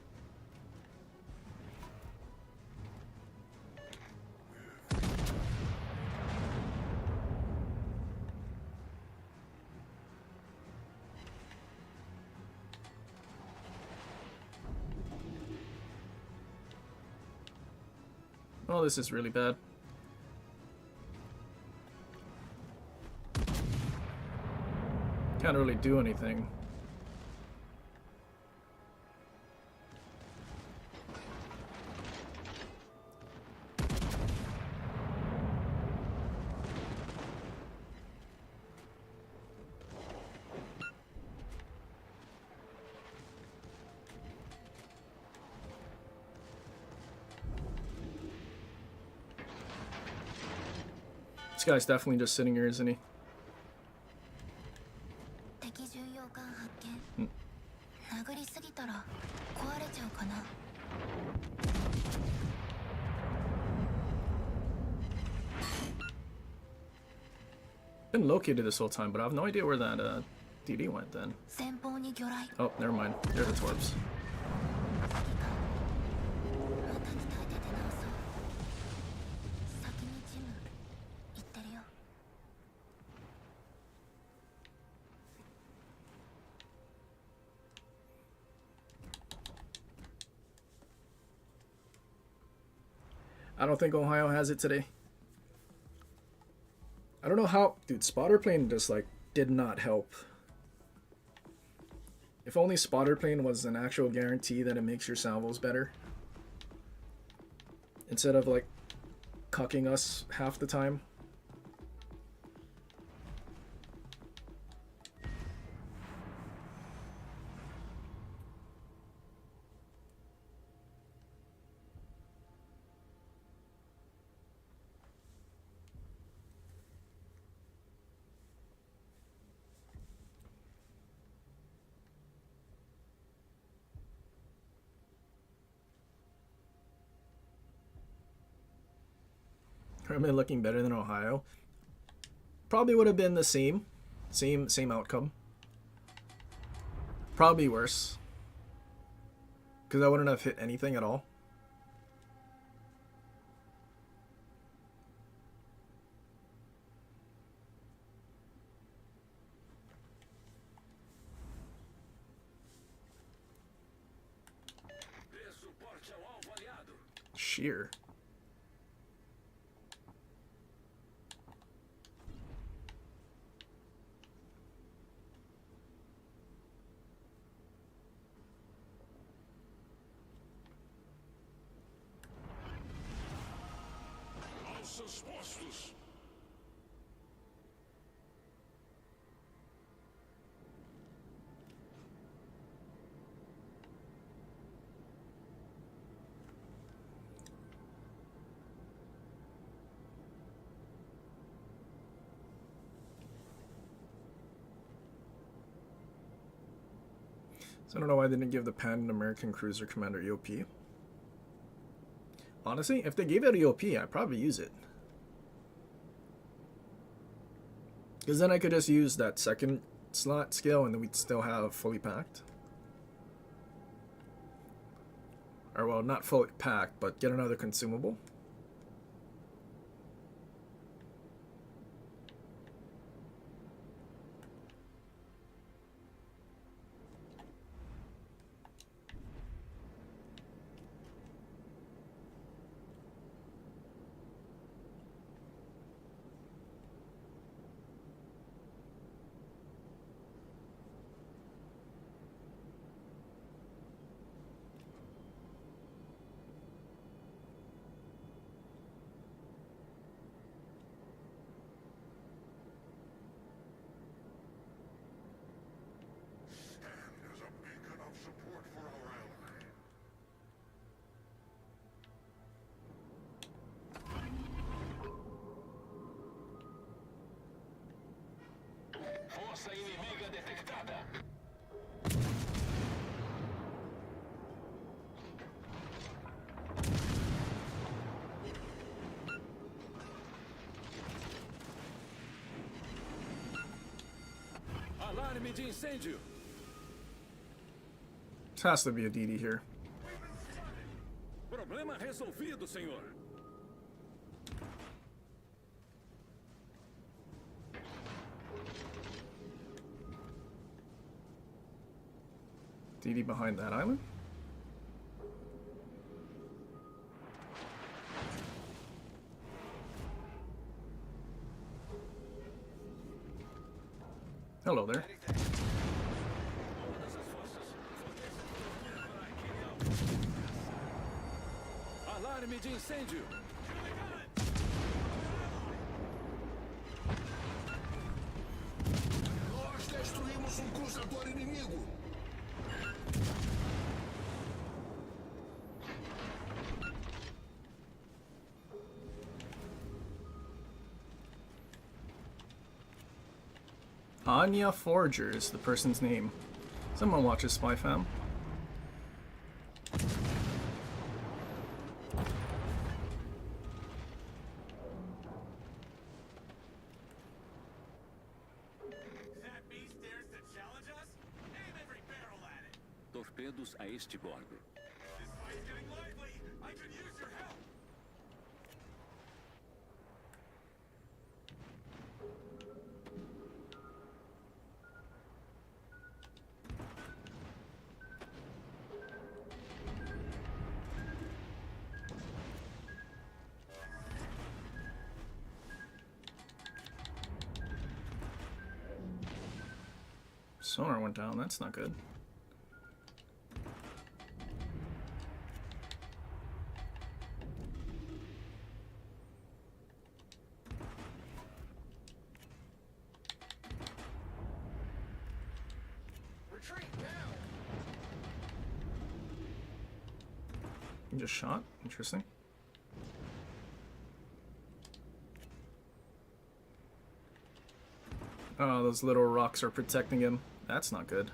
Oh, this is really bad. Can't really do anything. This guy's definitely just sitting here, isn't he?
敵巡洋艦発見殴りすぎたら壊れちゃうかな
Been located this whole time, but I have no idea where that DD went then.
前方に魚雷
Oh, never mind. They're the torps.
また鍛えて出直そう先にジム行ってるよ
I don't think Ohio has it today. I don't know how... Dude, spotter plane just, like, did not help. If only spotter plane was an actual guarantee that it makes your salvos better. Instead of, like, cucking us half the time. Herman looking better than Ohio. Probably would have been the same outcome. Probably worse. Because I wouldn't have hit anything at all. Sheer.
Seus postos.
So I don't know why they didn't give the Pan American Cruiser Commander EOP. Honestly, if they gave it EOP, I'd probably use it. Because then I could just use that second slot skill and then we'd still have fully packed. Or well, not fully packed, but get another consumable.
As a beacon of support for our ally.
Força inimiga detectada.
Alarme de incêndio.
This has to be a DD here.
Problema resolvido, senhor.
DD behind that island? Hello there.
Alarme de incêndio. Nós destruímos cruzador inimigo.
Anya Forger is the person's name. Someone watches Spy Fam.
That beast dares to challenge us? Aim every barrel at it.
Torpedos a este bordo.
This fight's getting lively. I could use your help.
Sonar went down, that's not good.
Retreat now.
He just shot? Interesting. Oh, those little rocks are protecting him. That's not good.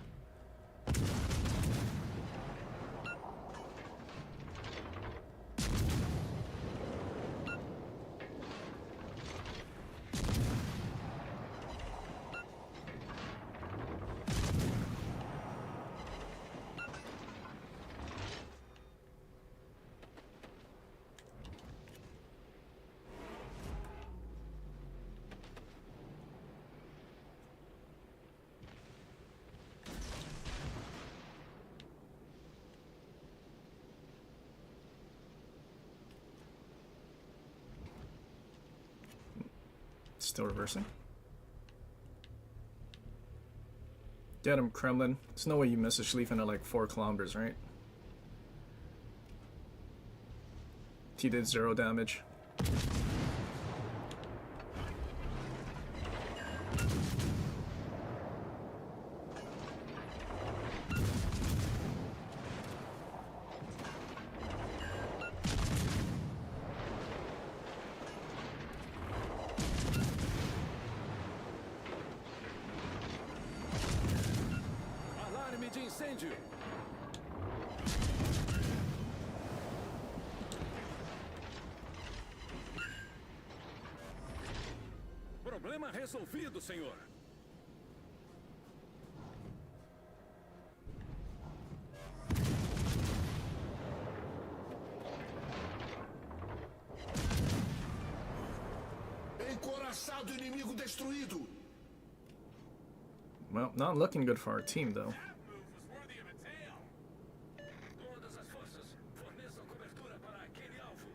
Still reversing. Get him, Kremlin. There's no way you miss a Schlieffen at like 4 kilometers, right? He did 0 damage.
Alarme de incêndio. Problema resolvido, senhor.
Encoraçado inimigo destruído.
Well, not looking good for our team, though.
Todas as forças forneçam cobertura para aquele alvo.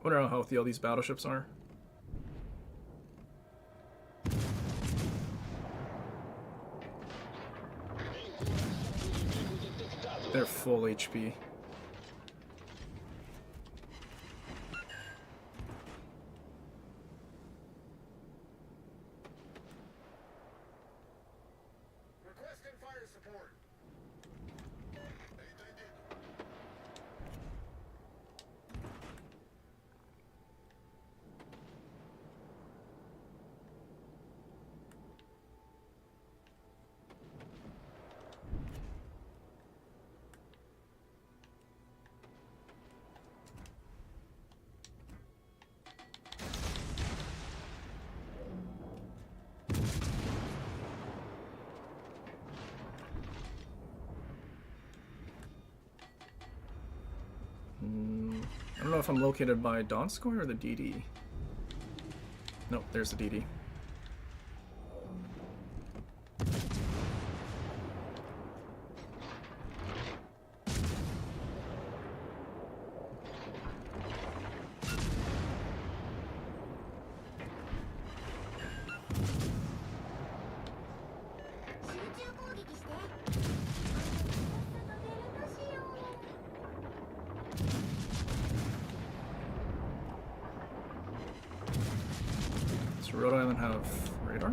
Wonder how healthy all these battleships are. They're full HP.
Requesting fire support.
I don't know if I'm located by Donskoy or the DD. Nope, there's the DD. Does Rhode Island have radar?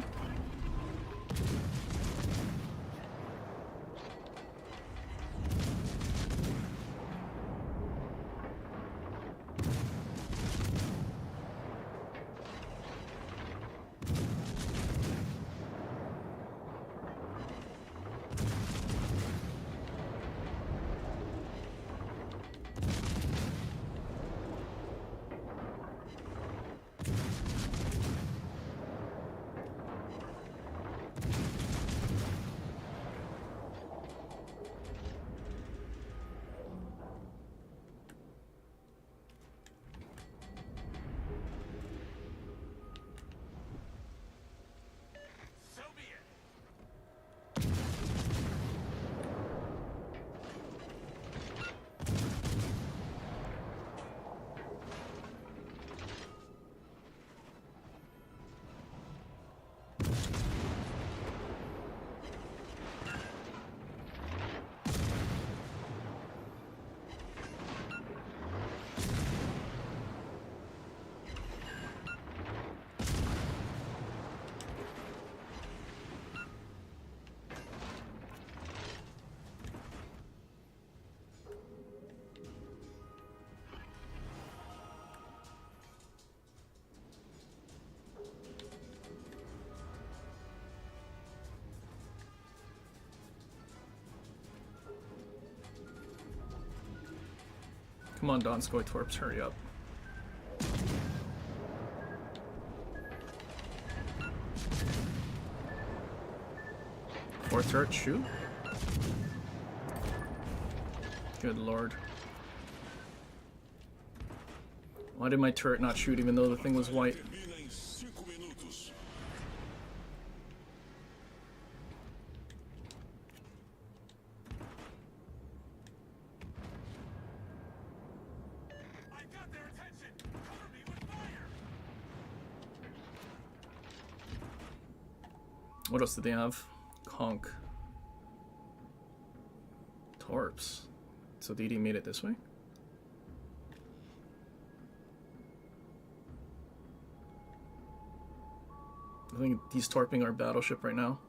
Come on, Donskoy Torps, hurry up. Fourth turret, shoot. Good lord. Why did my turret not shoot even though the thing was white?
Termina em 5 minutos.
I got their attention! Cover me with fire!
What else did they have? Conk. Torps. So DD made it this way? I think he's torping our battleship right now.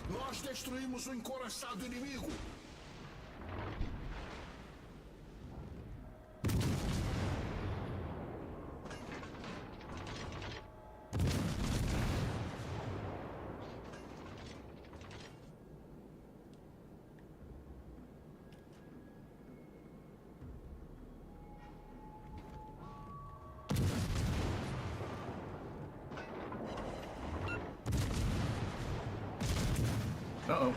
Nós destruímos o encoraçado inimigo.
Uh-oh.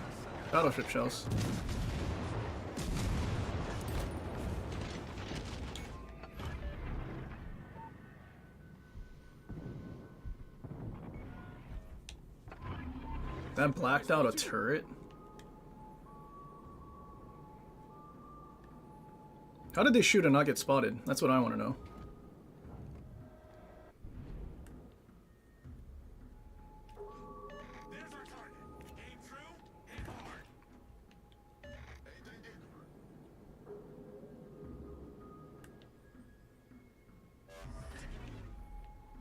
Battleship shells. That blacked out a turret? How did they shoot and not get spotted? That's what I want to know.
There's our target. Aim true, hit hard.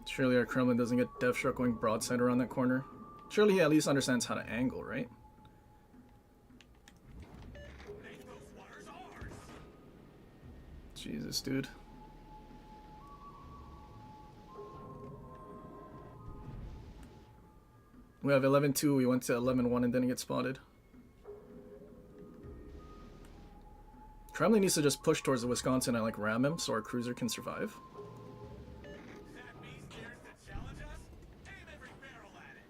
Surely our Kremlin doesn't get Deathstroke going broadside around that corner. Surely he at least understands how to angle, right?
Make those waters ours!
Jesus, dude. We have 11-2, we went to 11-1 and didn't get spotted. Kremlin needs to just push towards the Wisconsin and like ram him so our cruiser can survive.
That beast dares to challenge us? Aim every barrel at it!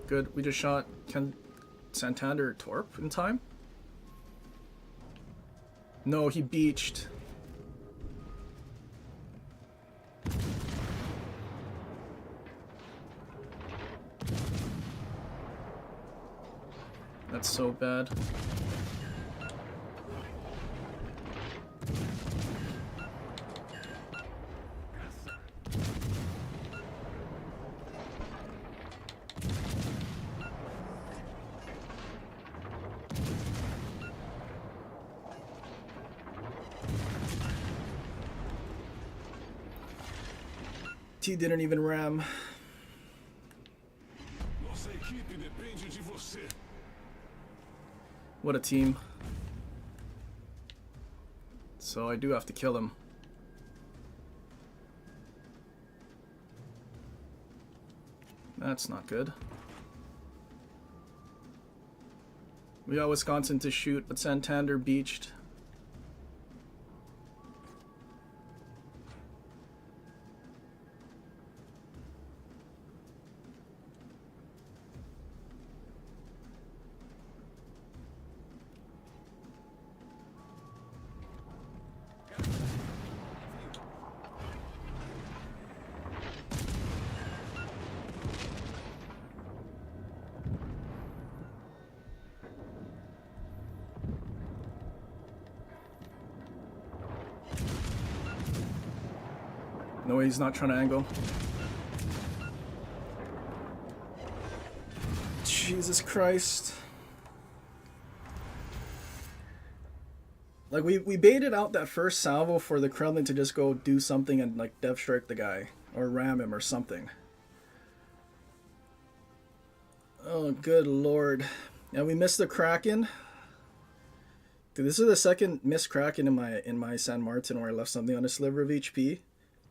Good, we just shot Ken Santander Torp in time? No, he beached. That's so bad. T didn't even ram.
Nossa equipe depende de você.
What a team. So I do have to kill him. That's not good. We got Wisconsin to shoot, but Santander beached. No way he's not trying to angle. Jesus Christ. Like, we baited out that first salvo for the Kremlin to just go do something and, like, dev strike the guy. Or ram him or something. Oh, good lord. And we missed the Kraken. Dude, this is the second missed Kraken in my San Martin where I left something on a sliver of HP.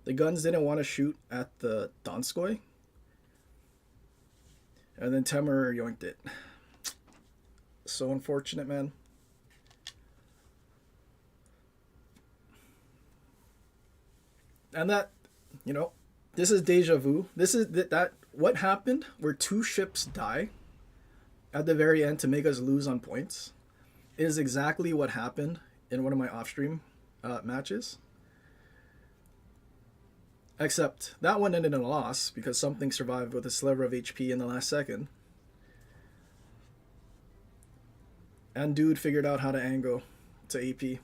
The guns didn't want to shoot at the Donskoy. And then Temer yoinked it. So unfortunate, man. And that, you know, this is deja vu. This is that what happened where two ships die at the very end to make us lose on points is exactly what happened in one of my off-stream matches. Except that one ended in a loss because something survived with a sliver of HP in the last second. And dude figured out how to angle to AP.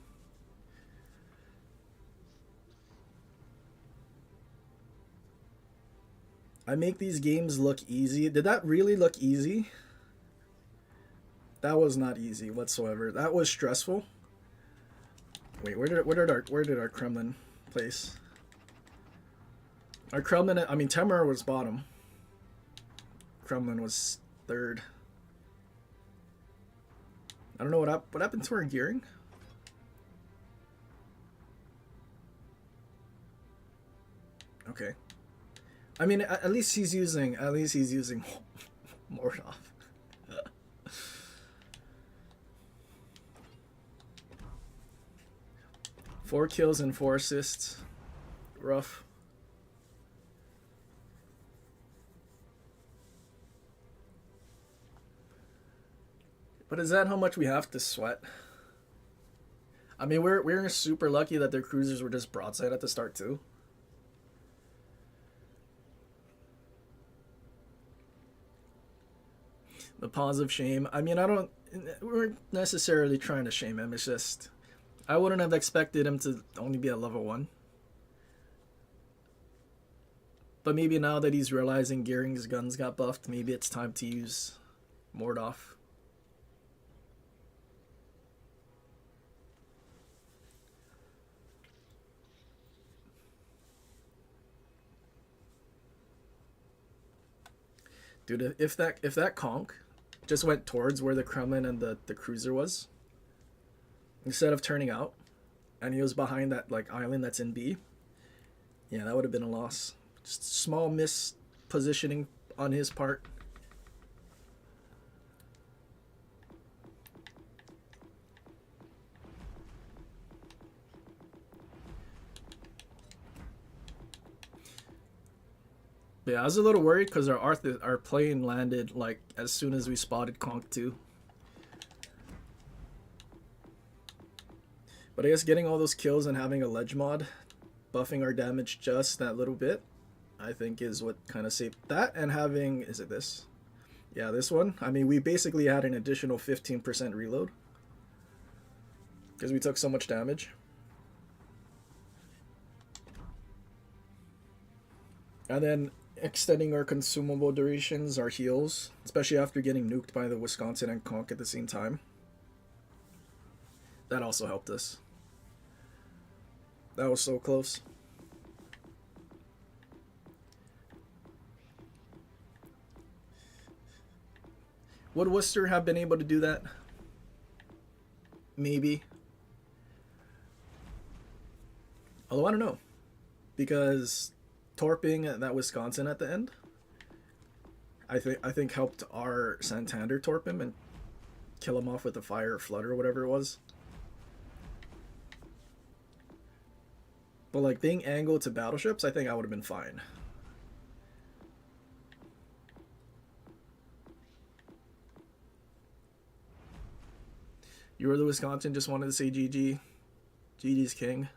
I make these games look easy. Did that really look easy? That was not easy whatsoever. That was stressful. Wait, where did our Kremlin place? Our Kremlin, I mean, Temer was bottom. Kremlin was third. I don't know what happened to our gearing. Okay. I mean, at least he's using Mordov. 4 kills and 4 assists. Rough. But is that how much we have to sweat? I mean, we're super lucky that their cruisers were just broadside at the start too. The pause of shame. I mean, we're necessarily trying to shame him. It's just, I wouldn't have expected him to only be at level 1. But maybe now that he's realizing Gearing's guns got buffed, maybe it's time to use Mordov. Dude, if that conch just went towards where the Kremlin and the cruiser was, instead of turning out, and he was behind that like island that's in B, yeah, that would have been a loss. Just small miss positioning on his part. Yeah, I was a little worried because our plane landed like as soon as we spotted Conch 2. But I guess getting all those kills and having a ledge mod, buffing our damage just that little bit, I think is what kind of saved that. And having, is it this? Yeah, this one. I mean, we basically had an additional 15% reload because we took so much damage. And then extending our consumable durations, our heals, especially after getting nuked by the Wisconsin and Conch at the same time. That also helped us. That was so close. Would Worcester have been able to do that? Maybe. Although I don't know. Because torping that Wisconsin at the end, I think helped our Santander torp him and kill him off with a fire flood or whatever it was. But like being angled to battleships, I think I would have been fine. You were the Wisconsin, just wanted to say GG. GG's king.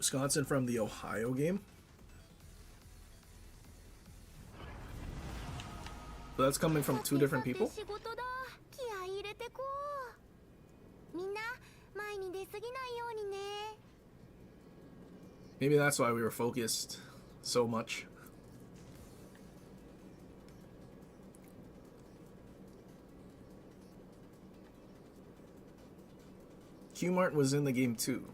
Wisconsin from the Ohio game. But that's coming from two different people.
仕事だ。気合い入れてこう。みんな前に出過ぎないようにね。
Maybe that's why we were focused so much. Q-Mart was in the game too.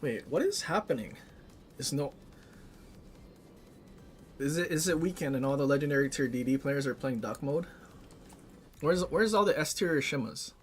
Wait, what is happening? Is it weekend and all the legendary tier DD players are playing duck mode? Where's all the S tier Shimas?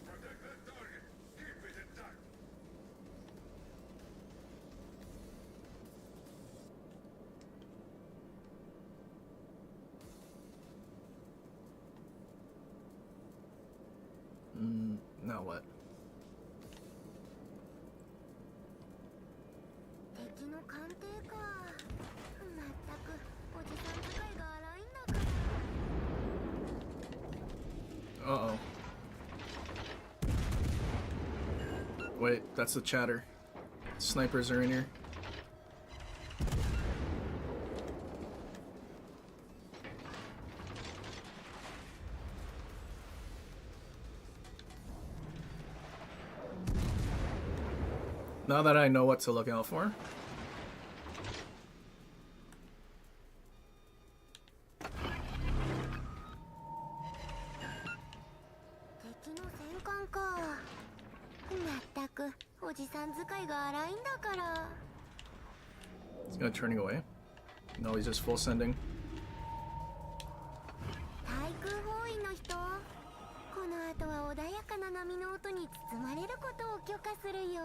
Protect that target. Keep it intact.
Now what?
敵の鑑定か。まったくおじさん使いが荒いんだから。
Uh-oh. Wait, that's the chatter. Snipers are in here. Now that I know what to look out for.
敵の戦艦か。まったくおじさん使いが荒いんだから。
He's gonna turning away. No, he's just full sending.
対空包囲の人。この後は穏やかな波の音に包まれることを許可するよ。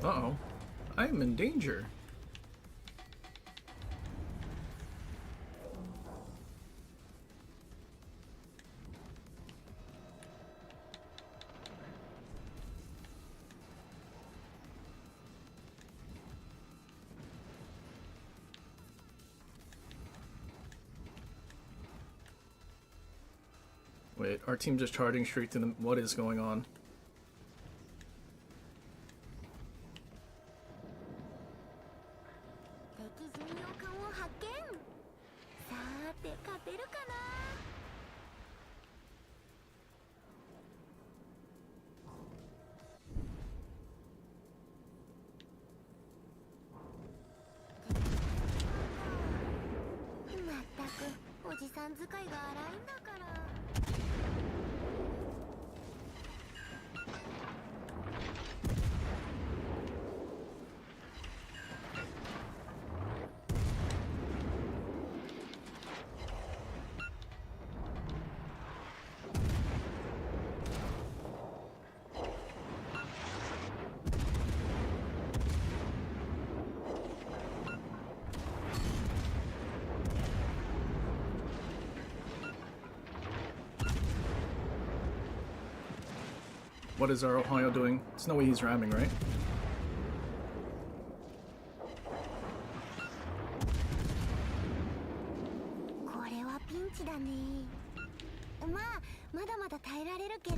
Uh-oh. I am in danger. Wait, our team just charging straight to the... What is going on?
敵巡洋艦を発見。さーて勝てるかな。 まったくおじさん使いが荒いんだから。
What is our Ohio doing? There's no way he's ramming, right?
これはピンチだね。まあまだまだ耐えられるけど。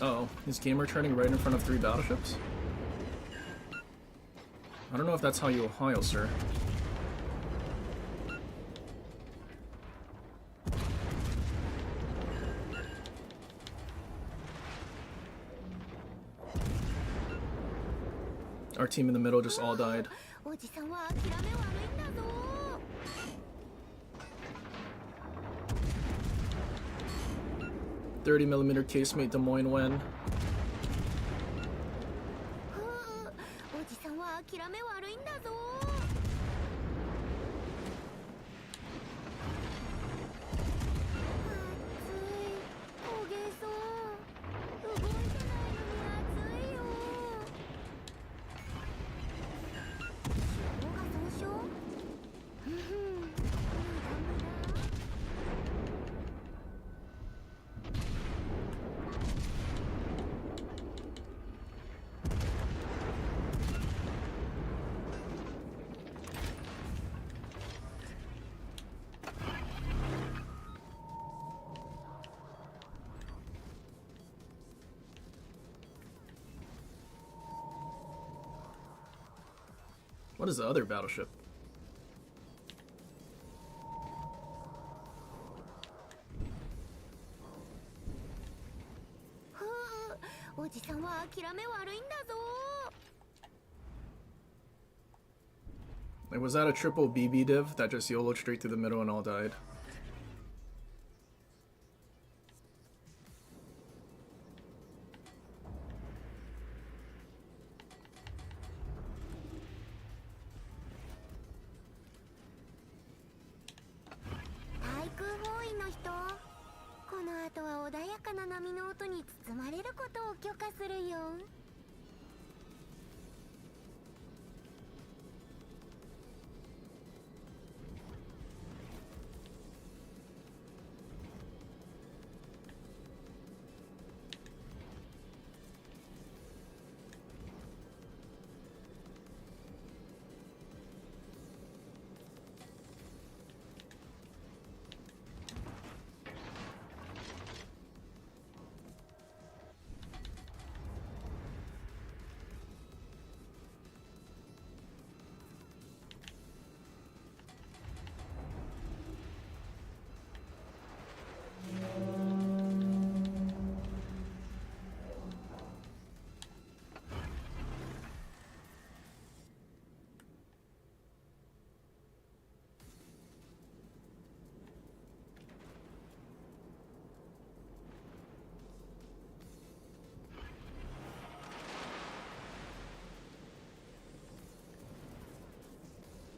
Uh-oh, is Gamer turning right in front of 3 battleships? I don't know if that's how you Ohio, sir. Our team in the middle just all died.
おじさんは諦め悪いんだぞ。
30mm casemate Des Moines win.
おじさんは諦め悪いんだぞ。 焦げそう。動いてないのに熱いよ。脂肪が増焼？無駄無駄。
What is the other battleship?
おじさんは諦め悪いんだぞ。
Like, was that a triple BB div that just YOLO'd straight through the middle and all died?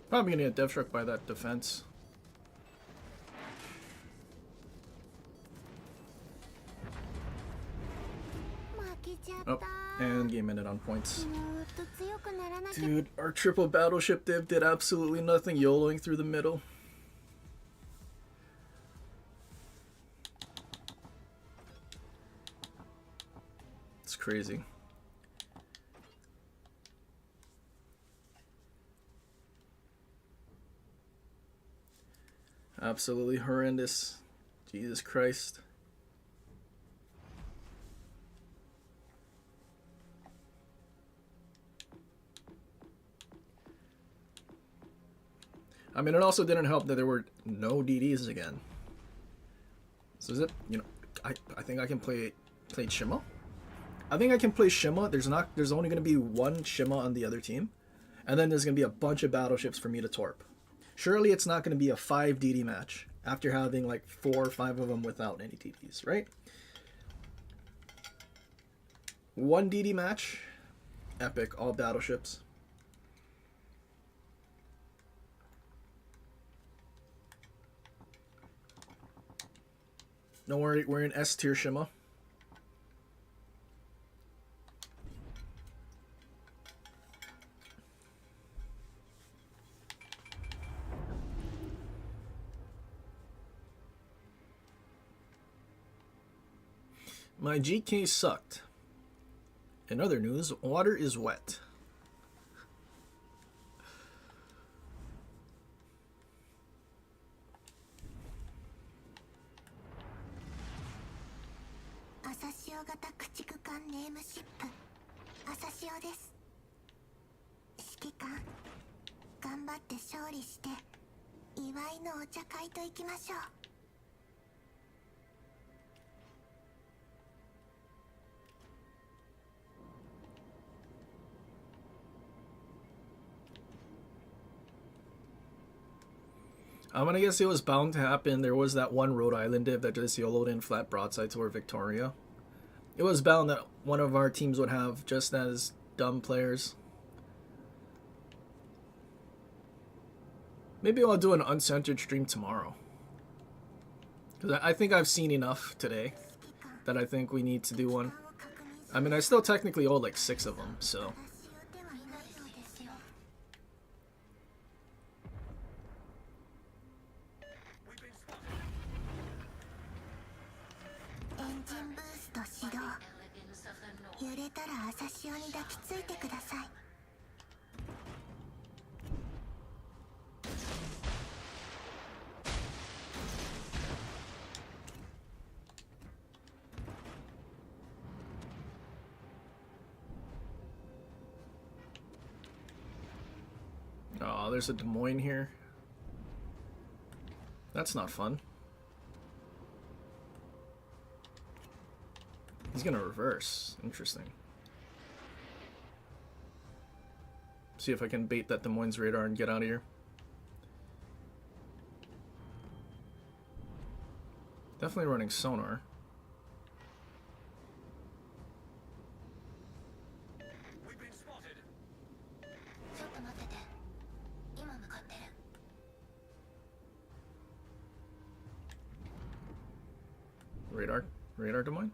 Probably gonna get dev struck by that defense. Oh, and game ended on points. Dude, our triple battleship div did absolutely nothing, YOLOing through the middle. It's crazy. Absolutely horrendous. Jesus Christ. I mean, it also didn't help that there were no DDs again. So is it, you know, I think I can play Shima. I think I can play Shima. There's only going to be one Shima on the other team. And then there's going to be a bunch of battleships for me to torp. Surely it's not going to be a 5 DD match after having like 4 or 5 of them without any DDs, right? 1 DD match, epic, all battleships. Don't worry, we're in S tier Shima. My GK sucked. In other news, water is wet. I'm gonna guess it was bound to happen. There was that one Rhode Island div that just YOLO'd in flat broadside to our Victoria. It was bound that one of our teams would have just as dumb players. Maybe I'll do an uncensored stream tomorrow. Because I think I've seen enough today that I think we need to do one. I mean, I still technically owe like 6 of them, so.
Elegance of the North.
揺れたら朝潮に抱きついてください。
Oh, there's a Des Moines here. That's not fun. He's gonna reverse. Interesting. See if I can bait that Des Moines radar and get out of here. Definitely running sonar.
We've been spotted.
ちょっと待ってて。今向かってる。
Radar? Radar Des Moines?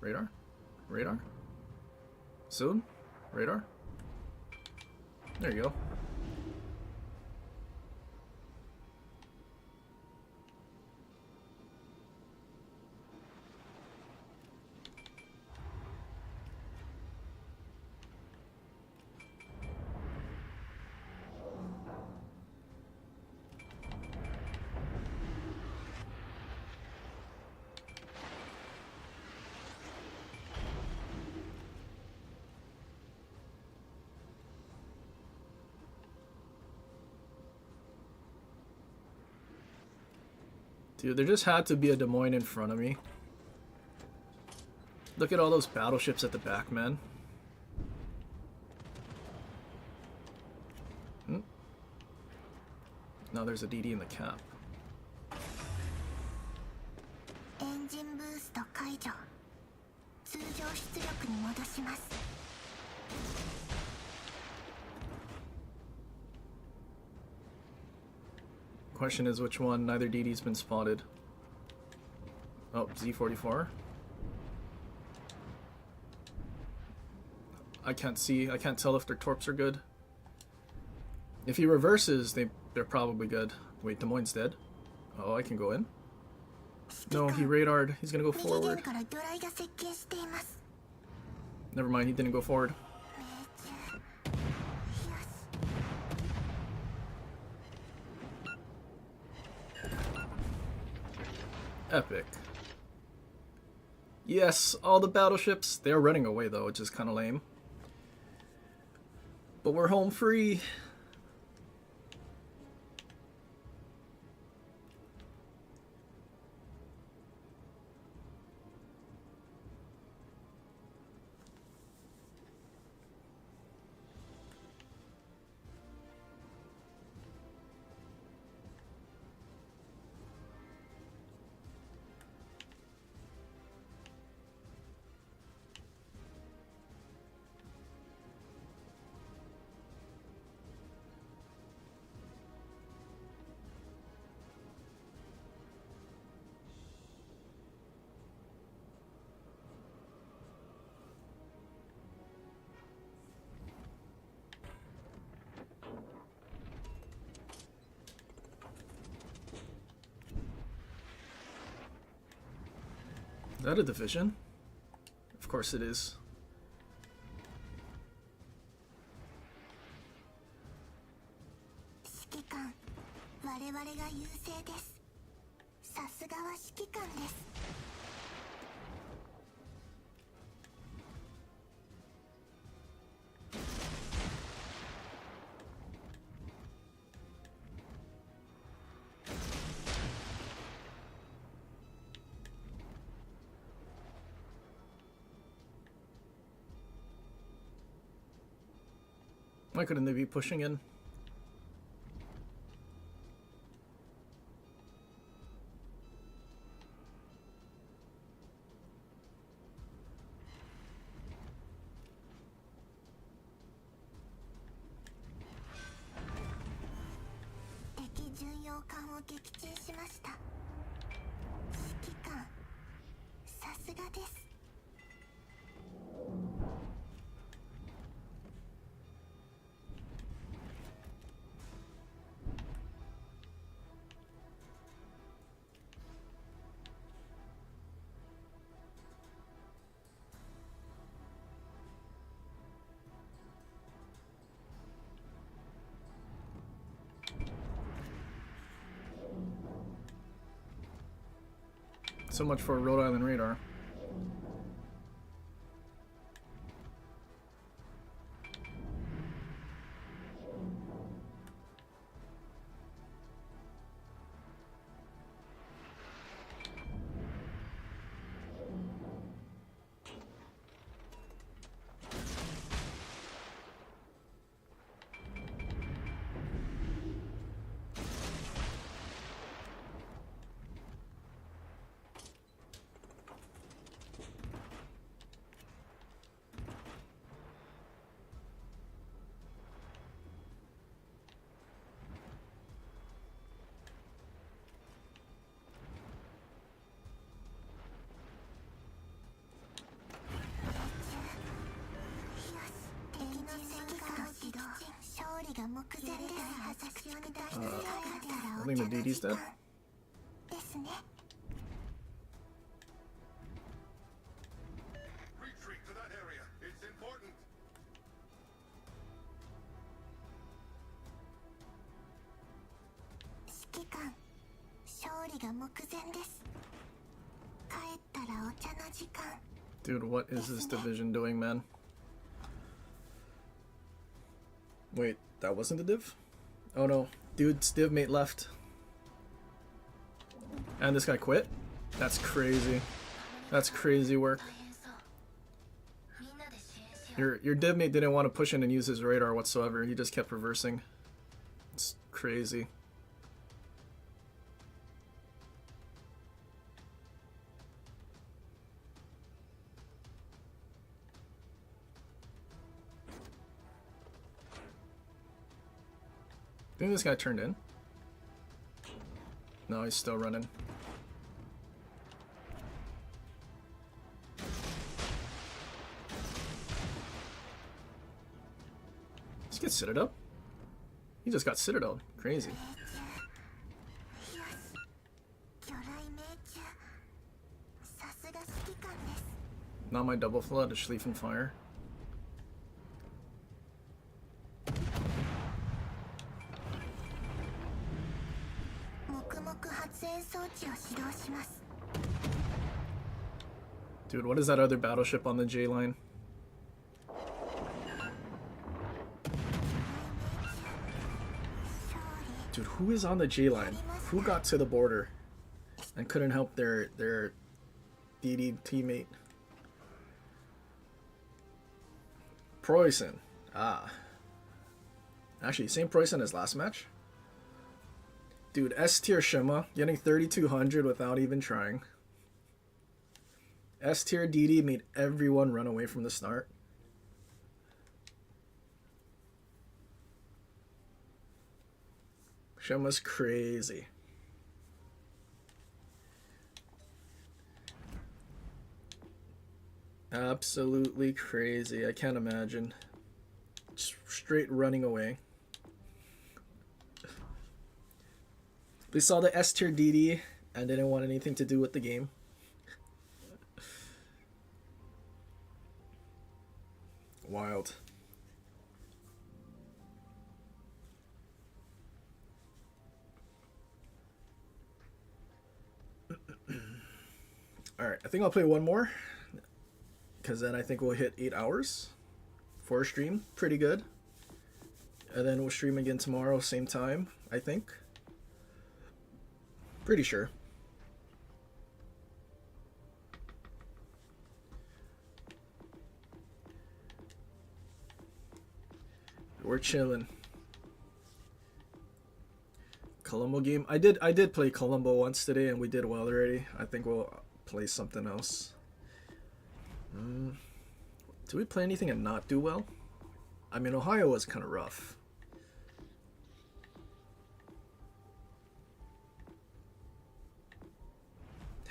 Radar? Radar? Soon? Radar? There you go. Dude, there just had to be a Des Moines in front of me. Look at all those battleships at the back, man. Now there's a DD in the cap.
エンジンブースト解除。通常出力に戻します。
Question is which one? Neither DD's been spotted. Oh, Z44. I can't see. I can't tell if their torps are good. If he reverses, they're probably good. Wait, Des Moines dead? Oh, I can go in? No, he radared. He's gonna go
右
forward.
舷から魚雷が接近しています。
Never mind, he didn't go forward.
命中。よし。
Epic. Yes, all the battleships. They're running away though, which is kind of lame. But we're home free. Is that a division? Of course it is.
指揮官、我々が優勢です。さすがは指揮官です。
Why couldn't they be pushing in?
艦を撃沈しました。指揮官、さすがです。
So much for Rhode Island radar. I think the DD's dead.
Retreat to that area. It's important.
指揮官、勝利が目前です。帰ったらお茶の時間。
Dude, what is this division doing, man? Wait, that wasn't the div? Oh no, dude's div mate left. And this guy quit? That's crazy. That's crazy work. Your div mate didn't want to push in and use his radar whatsoever. He just kept reversing. It's crazy. I think this guy turned in. No, he's still running. Let's get Citadel. He just got Citadel. Crazy. Not my double flood, a Schlieffen Fire. Dude, what is that other battleship on the J line? Dude, who is on the J line? Who got to the border and couldn't help their DD teammate? Preußen. Ah. Actually, same Preußen as last match. Dude, S tier Shima getting 3,200 without even trying. S tier DD made everyone run away from the start. Shima's crazy. Absolutely crazy. I can't imagine. Just straight running away. We saw the S tier DD and didn't want anything to do with the game. Wild. Alright, I think I'll play one more. Because then I think we'll hit 8 hours for a stream. Pretty good. And then we'll stream again tomorrow, same time, I think. Pretty sure. We're chilling. Colombo game. I did play Colombo once today and we did well already. I think we'll play something else. Do we play anything and not do well? I mean, Ohio was kind of rough.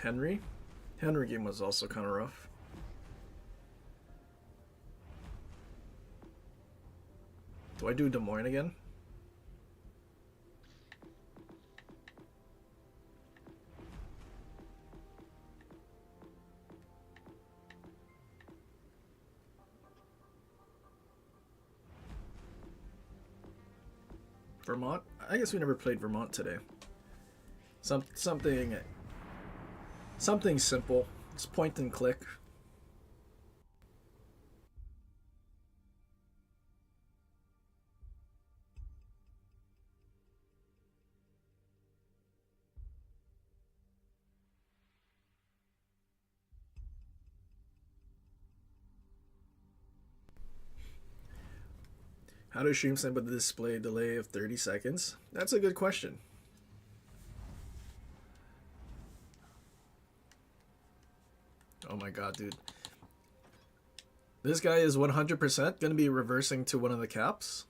Henry game was also kind of rough. Do I do Des Moines again? Vermont? I guess we never played Vermont today. Something simple. It's point and click. How does stream send with the display delay of 30 seconds? That's a good question. Oh my god, dude. This guy is 100% going to be reversing to one of the caps.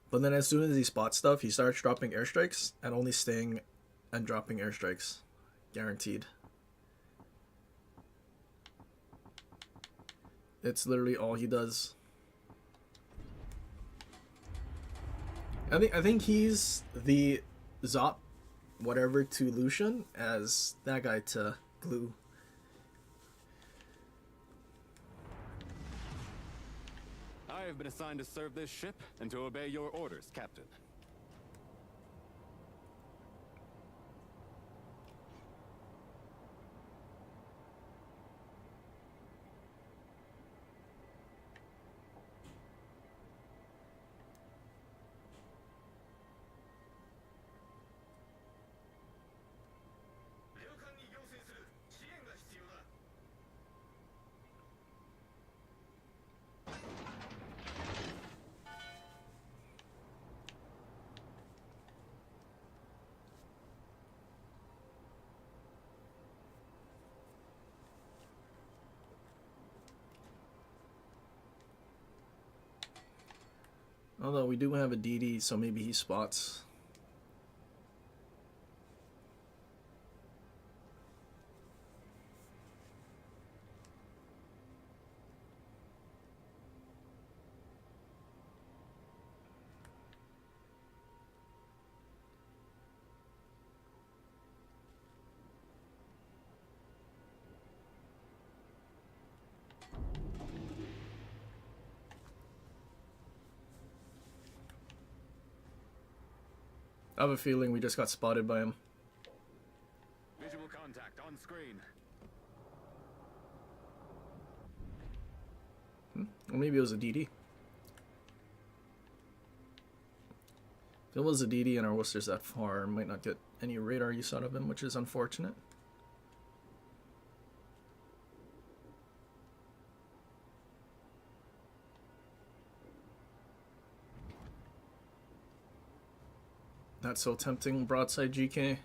But then as soon as he spots stuff, he starts dropping airstrikes and only staying and dropping airstrikes. Guaranteed. It's literally all he does. I think he's the Zop whatever to Lucian as that guy to Glue.
I have been assigned to serve this ship and to obey your orders, Captain.
Although we do have a DD, so maybe he spots. I have a feeling we just got spotted by him.
Visual contact on screen.
Or maybe it was a DD. If it was a DD and our Worcester's that far, might not get any radar use out of him, which is unfortunate. Not so tempting, broadside GK.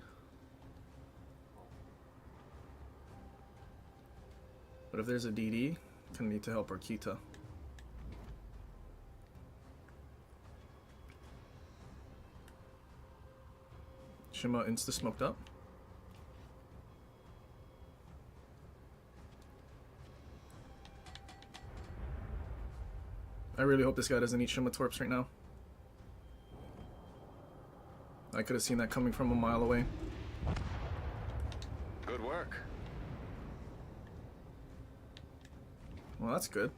But if there's a DD, gonna need to help our Kita. Shima insta smoked up. I really hope this guy doesn't eat Shima Torps right now. I could have seen that coming from a mile away.
Good work.
Well, that's good.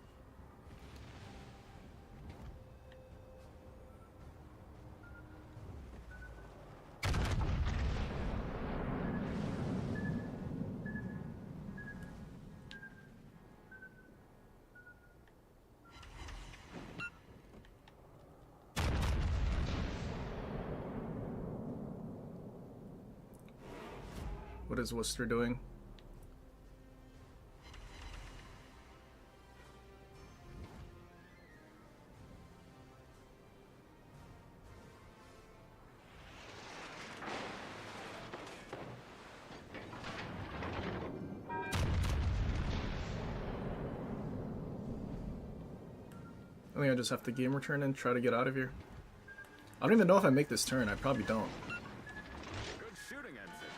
What is Worcester doing? I think I just have to game return and try to get out of here. I don't even know if I make this turn. I probably don't.
Good shooting, Ensign.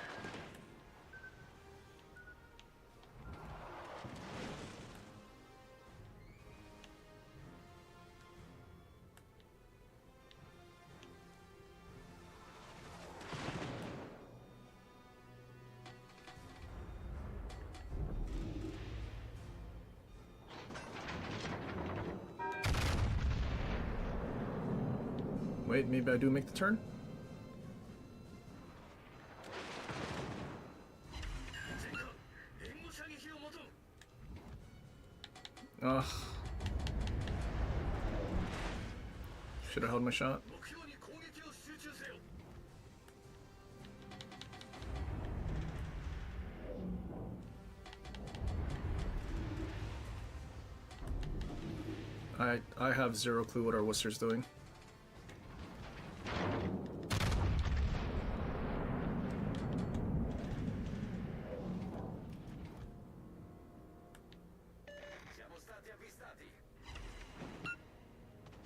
Wait, maybe I do make the turn? Ugh. Should have held my shot. I have zero clue what our Worcester's doing.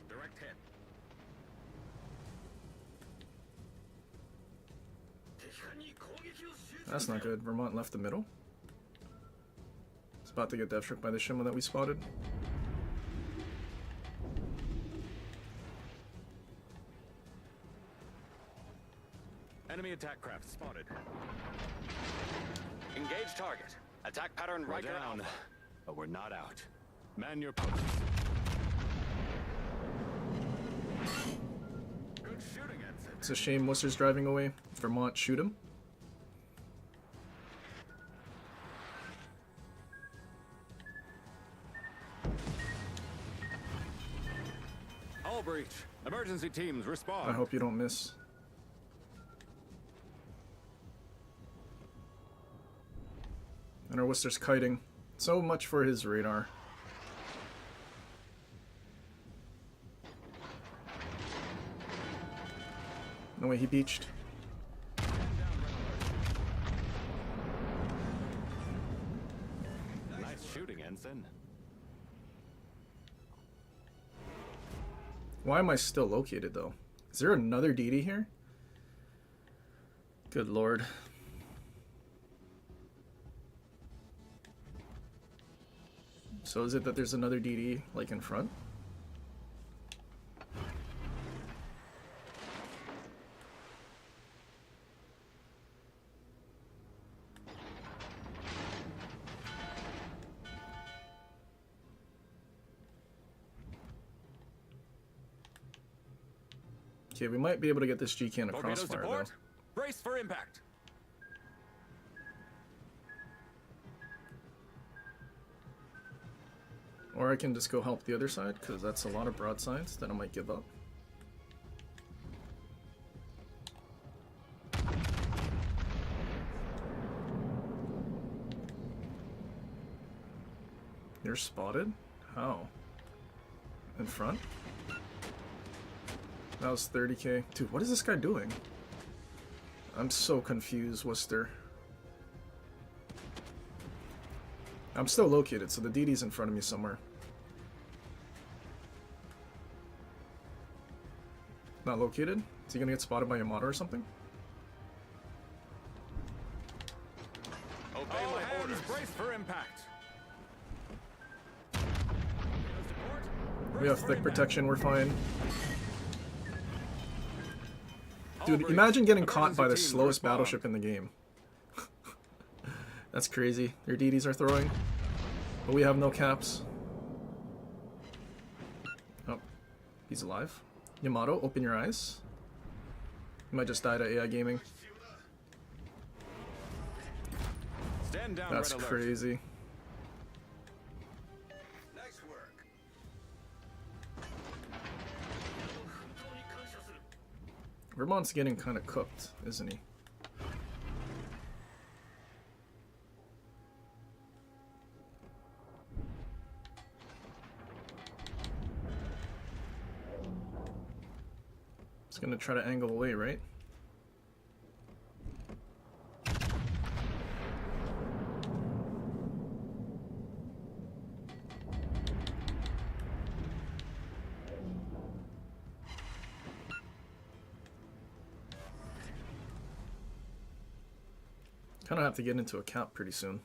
Direct hit.
That's not good. Vermont left the middle. It's about to get death struck by the Shimmo that we spotted.
Enemy attack craft spotted. Engage target. Attack pattern right down. But we're not out. Man your posts. Good shooting, Ensign.
It's a shame Worcester's driving away. Vermont, shoot him.
Hull breach. Emergency teams respond.
I hope you don't miss. And our Worcester's kiting. So much for his radar. No way, he beached.
Nice shooting, Ensign.
Why am I still located, though? Is there another DD here? Good lord. So is it that there's another DD, like, in front? Okay, we might be able to get this G-can a
Torpedo
crossfire,
support.
though.
Brace for impact.
Or I can just go help the other side, because that's a lot of broadsides that I might give up. You're spotted? How? In front? That was 30k. Dude, what is this guy doing? I'm so confused, Worcester. I'm still located, so the DD's in front of me somewhere. Not located? Is he gonna get spotted by Yamato or something?
Obey my orders. Brace for impact.
We have thick protection, we're fine. Dude, imagine getting caught by the slowest battleship in the game. That's crazy. Their DDs are throwing. But we have no caps. Oh, he's alive. Yamato, open your eyes. You might just die to AI gaming.
Stand down,
That's
red alert.
crazy.
Nice work.
Vermont's getting kind of cooked, isn't he? He's gonna try to angle away, right? Kind of have to get into a cap pretty soon.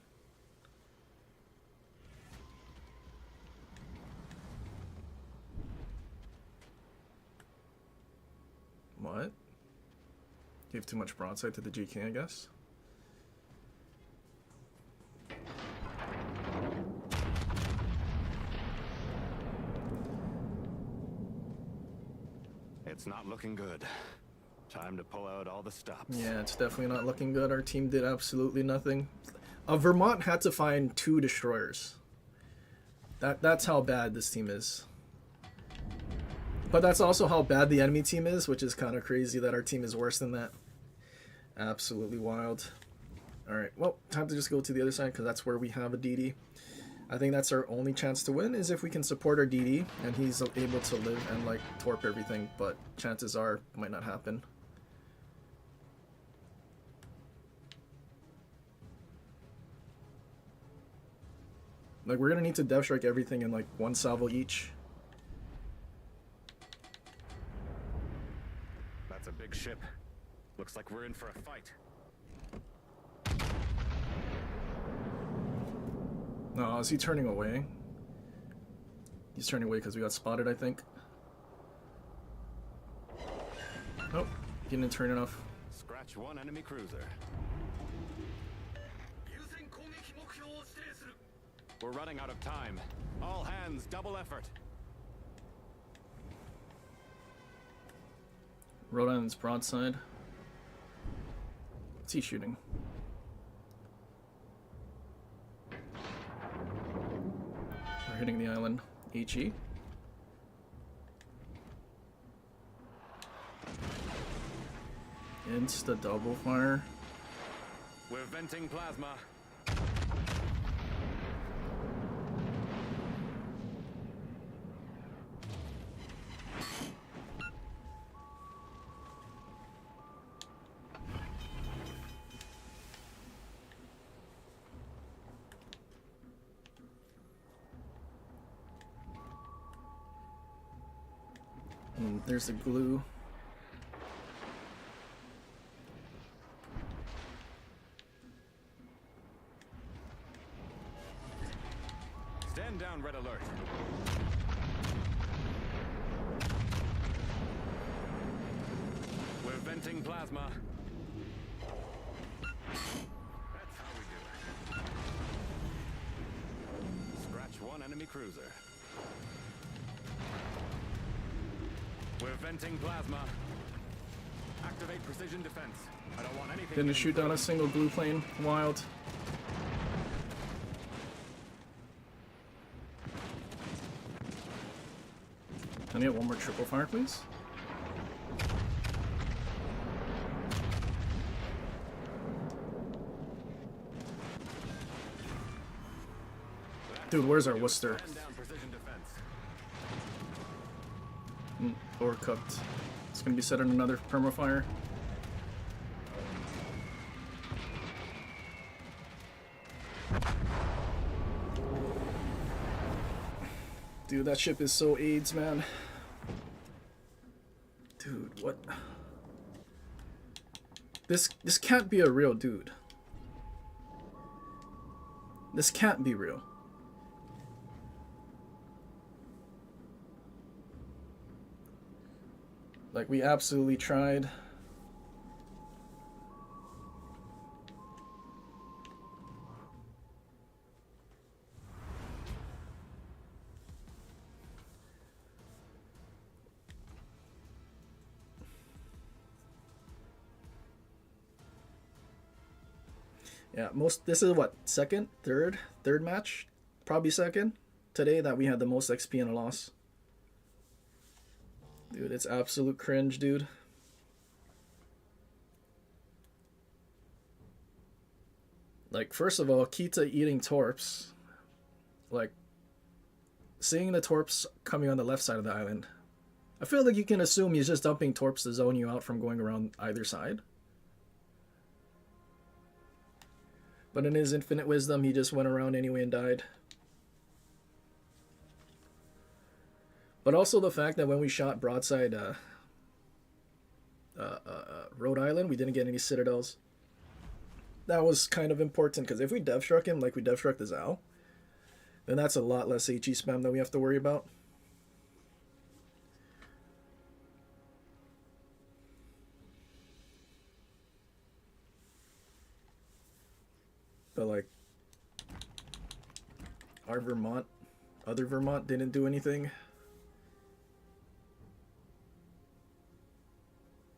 What? Gave too much broadside to the GK, I guess.
Hey, It's not looking good. Time to pull out all the stops.
Yeah, it's definitely not looking good. Our team did absolutely nothing. Vermont had to find 2 destroyers. That's how bad this team is. But that's also how bad the enemy team is, which is kind of crazy that our team is worse than that. Absolutely wild. Alright, well, time to just go to the other side because that's where we have a DD. I think that's our only chance to win is if we can support our DD and he's able to live and like torp everything, but chances are it might not happen. Like, we're gonna need to dev strike everything in like 1 salvo each.
That's a big ship. Looks like we're in for a fight.
No, is he turning away? He's turning away because we got spotted, I think. Nope, he didn't turn enough.
Scratch 1 enemy cruiser. We're running out of time. All hands, double effort.
Rhode Island's broadside. What's he shooting? We're hitting the island. HE. Insta double fire.
We're venting plasma.
And there's the glue.
Stand down, red alert. We're venting plasma. That's how we do it. Scratch 1 enemy cruiser. We're venting plasma. Activate precision defense. I don't want anything.
Didn't shoot down a single blue plane. Wild. Can I get 1 more triple fire, please? Dude, where's our Worcester?
Stand down precision defense.
Overcooked. It's gonna be set on another permafire. Dude, that ship is so AIDS, man. Dude, what? This can't be a real dude. This can't be real. Like, we absolutely tried. Yeah, this is what, third match? Probably second today that we had the most XP in a loss. Dude, it's absolute cringe, dude. Like, first of all, Kita eating torps. Like, seeing the torps coming on the left side of the island. I feel like you can assume he's just dumping torps to zone you out from going around either side. But in his infinite wisdom, he just went around anyway and died. But also the fact that when we shot broadside Rhode Island, we didn't get any citadels. That was kind of important, because if we dev struck him like we dev struck the Zao, then that's a lot less HE spam that we have to worry about. But like, our other Vermont didn't do anything.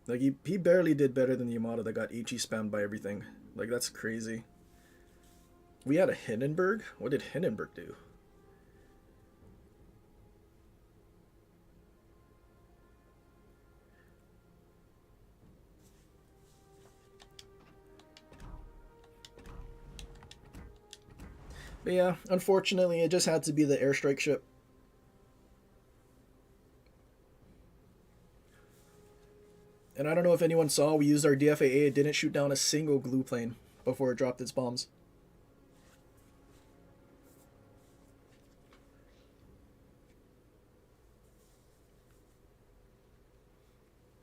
Like, he barely did better than the Yamato that got HE spammed by everything. Like, that's crazy. We had a Hindenburg? What did Hindenburg do? But yeah, unfortunately, it just had to be the airstrike ship. And I don't know if anyone saw, we used our DFAA. It didn't shoot down a single glue plane before it dropped its bombs.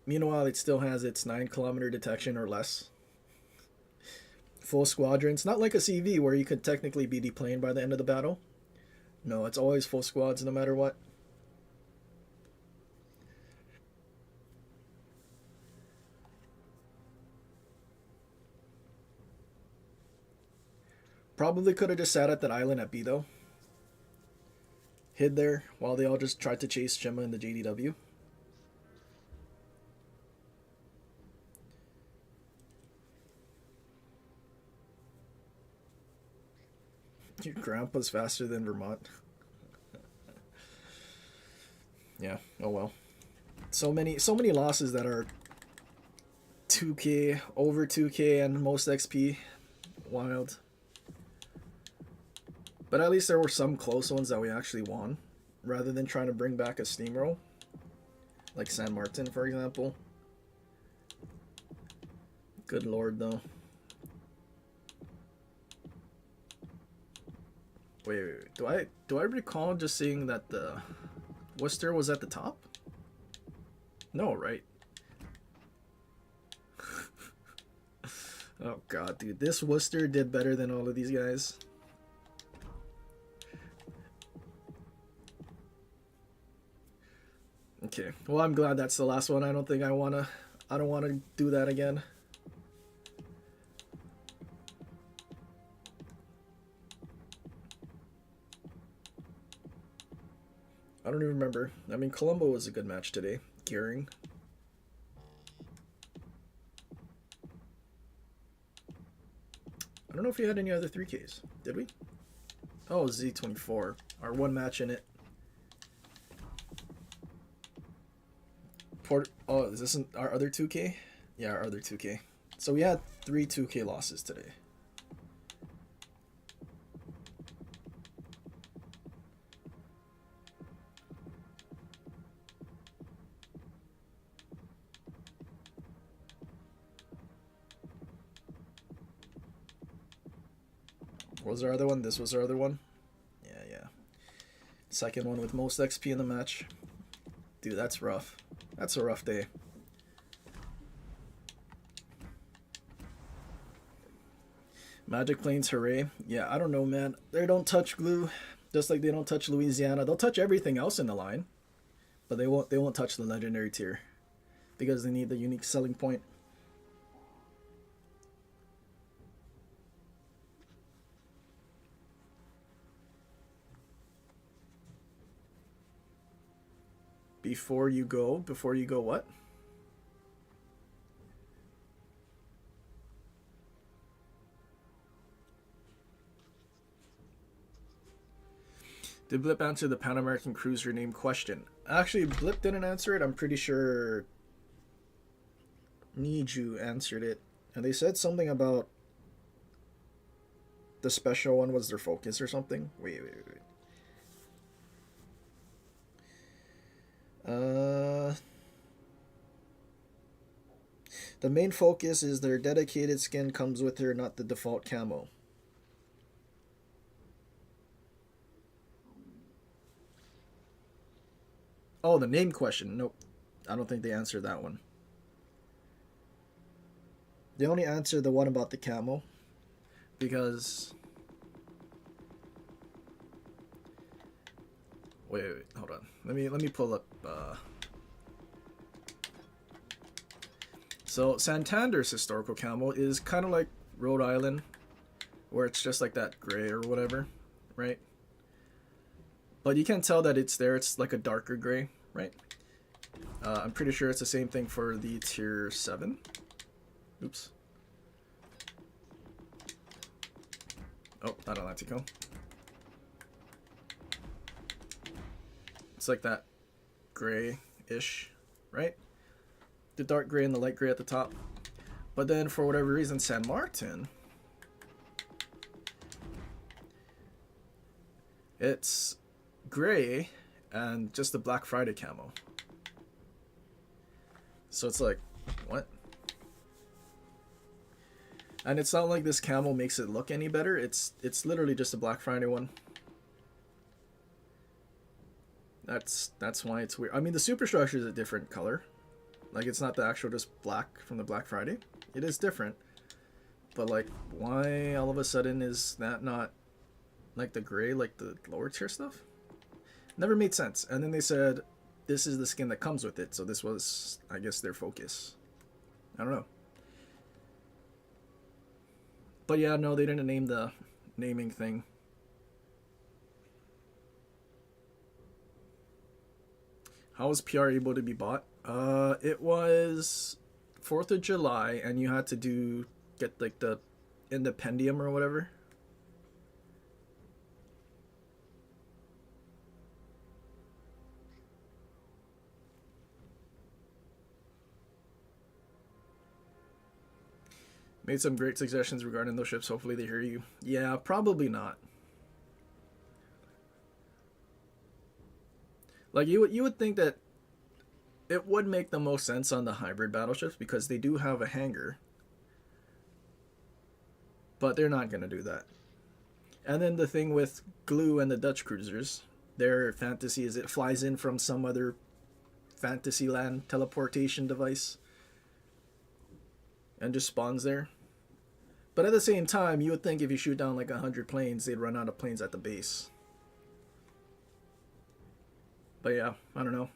Meanwhile, it still has its 9-kilometer detection or less. Full squadrons. Not like a CV where you could technically be deplaned by the end of the battle. No, it's always full squads no matter what. Probably could have just sat at that island at B though. Hid there while they all just tried to chase Gemma in the JDW. Your grandpa's faster than Vermont. Yeah, oh well. So many losses that are 2k, over 2k, and most XP. Wild. But at least there were some close ones that we actually won, rather than trying to bring back a steamroll. Like San Martin, for example. Good lord, though. Wait. Do I recall just seeing that the Worcester was at the top? No, right? Oh god, dude. This Worcester did better than all of these guys. Okay. Well, I'm glad that's the last one. I don't want to do that again. I don't even remember. I mean, Colombo was a good match today. Gearing. I don't know if we had any other 3Ks. Did we? Oh, Z24. Our one match in it. Oh, is this our other 2K? Yeah, our other 2K. So we had 3 2K losses today. What was our other one? This was our other one? Yeah. Second one with most XP in the match. Dude, that's rough. That's a rough day. Magic Plains, hooray. Yeah, I don't know, man. They don't touch glue, just like they don't touch Louisiana. They'll touch everything else in the line, but they won't touch the legendary tier because they need the unique selling point. Before you go what? Did Blip answer the Pan American cruiser name question? Actually, Blip didn't answer it. I'm pretty sure Niju answered it. And they said something about the special one was their focus or something. Wait. The main focus is their dedicated skin comes with her, not the default camo. Oh, the name question. Nope. I don't think they answered that one. They only answered the one about the camo. Because... Wait, hold on. Let me pull up... So, Santander's historical camo is kind of like Rhode Island, where it's just like that gray or whatever, right? But you can't tell that it's there. It's like a darker gray, right? I'm pretty sure it's the same thing for the tier 7. Oops. Oh, not Atlantico. It's like that gray-ish, right? The dark gray and the light gray at the top. But then for whatever reason, San Martin, it's gray and just the Black Friday camo. So it's like, what? And it's not like this camo makes it look any better. It's literally just a Black Friday one. That's why it's weird. I mean, the superstructure is a different color. Like, it's not the actual just black from the Black Friday. It is different. But, like, why all of a sudden is that not, like, the gray, like the lower tier stuff? Never made sense. And then they said, this is the skin that comes with it. So this was, I guess, their focus. I don't know. But yeah, no, they didn't name the naming thing. How was PR able to be bought? It was 4th of July, and you had to get like the Independium or whatever. Made some great suggestions regarding those ships. Hopefully they hear you. Yeah, probably not. Like, you would think that it would make the most sense on the hybrid battleships because they do have a hangar. But they're not going to do that. And then the thing with Glue and the Dutch cruisers, their fantasy is it flies in from some other Fantasyland teleportation device and just spawns there. But at the same time, you would think if you shoot down like 100 planes, they'd run out of planes at the base. But yeah, I don't know.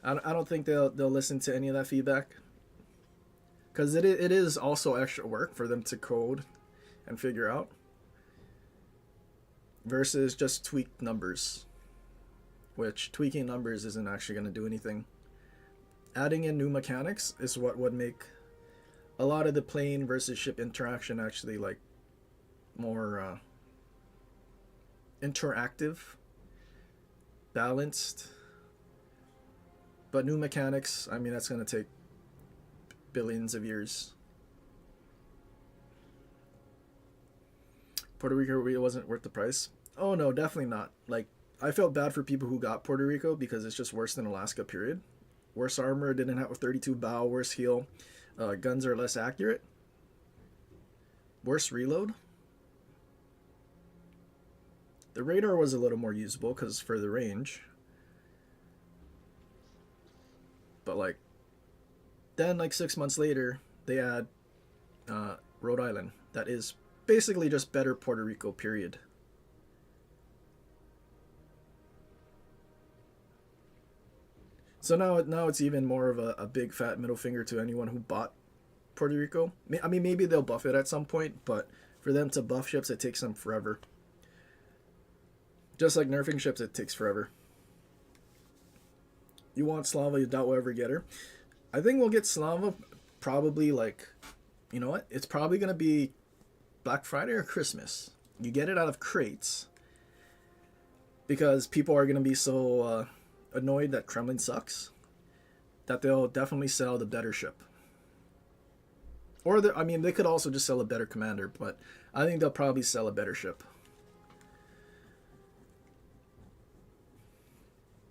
I don't think they'll listen to any of that feedback. Because it is also extra work for them to code and figure out. Versus just tweak numbers. Which tweaking numbers isn't actually going to do anything. Adding in new mechanics is what would make a lot of the plane versus ship interaction actually like more interactive, balanced. But new mechanics, I mean, that's going to take billions of years. Puerto Rico, it wasn't worth the price. Oh no, definitely not. Like, I felt bad for people who got Puerto Rico because it's just worse than Alaska, period. Worse armor, didn't have a 32 bow, worse heel. Guns are less accurate. Worse reload. The radar was a little more usable because for the range. But like, then like 6 months later, they add Rhode Island. That is basically just better Puerto Rico, period. So now it's even more of a big fat middle finger to anyone who bought Puerto Rico. I mean, maybe they'll buff it at some point, but for them to buff ships, it takes them forever. Just like nerfing ships, it takes forever. You want Slava, you doubt we'll ever get her. I think we'll get Slava probably like, you know what? It's probably going to be Black Friday or Christmas. You get it out of crates. Because people are going to be so annoyed that Kremlin sucks that they'll definitely sell the better ship. Or, I mean, they could also just sell a better commander, but I think they'll probably sell a better ship.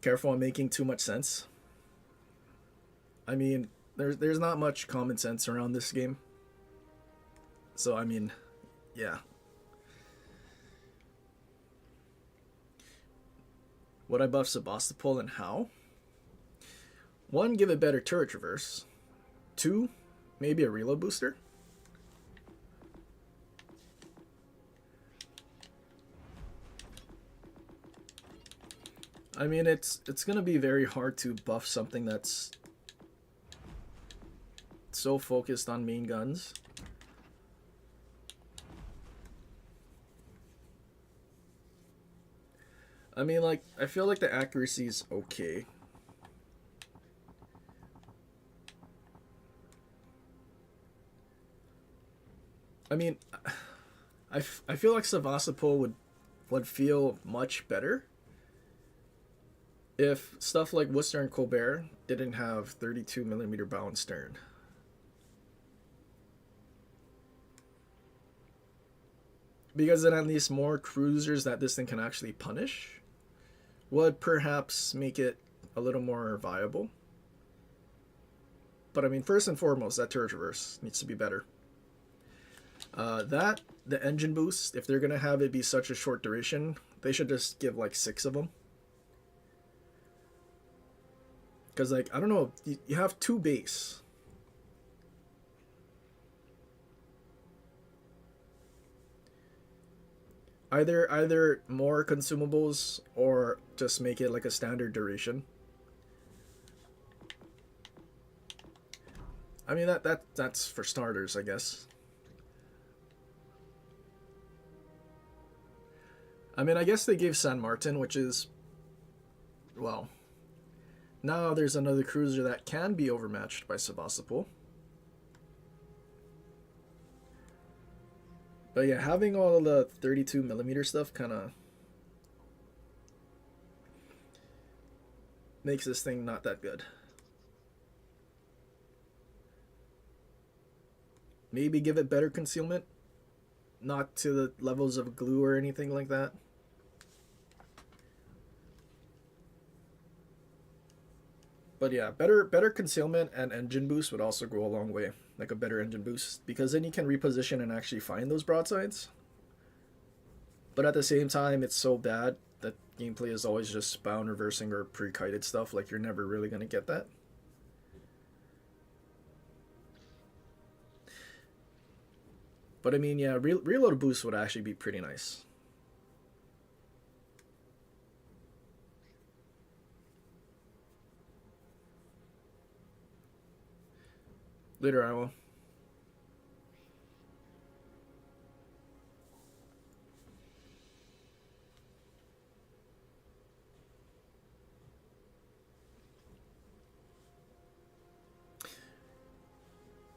Careful on making too much sense. I mean, there's not much common sense around this game. So, I mean, yeah. Would I buff Sebastopol and how? 1, give it better turret traverse. 2, maybe a reload booster. I mean, it's gonna be very hard to buff something that's so focused on main guns. I mean, like, I feel like the accuracy is okay. I mean, I feel like Sevastopol would feel much better if stuff like Worcester and Colbert didn't have 32 millimeter bow and stern. Because then at least more cruisers that this thing can actually punish would perhaps make it a little more viable. But I mean, first and foremost, that turret reverse needs to be better. The engine boost, if they're going to have it be such a short duration, they should just give like 6 of them. Because, like, I don't know, you have 2 base. Either more consumables or just make it like a standard duration. I mean, that's for starters, I guess. I mean, I guess they gave San Martin, which is, well, now there's another cruiser that can be overmatched by Sevastopol. But yeah, having all of the 32 millimeter stuff kind of makes this thing not that good. Maybe give it better concealment, not to the levels of glue or anything like that. But yeah, better concealment and engine boost would also go a long way. Like a better engine boost, because then you can reposition and actually find those broadsides. But at the same time, it's so bad that gameplay is always just bound reversing or pre-kited stuff. Like, you're never really going to get that. But I mean, yeah, reload boost would actually be pretty nice. Later, I will.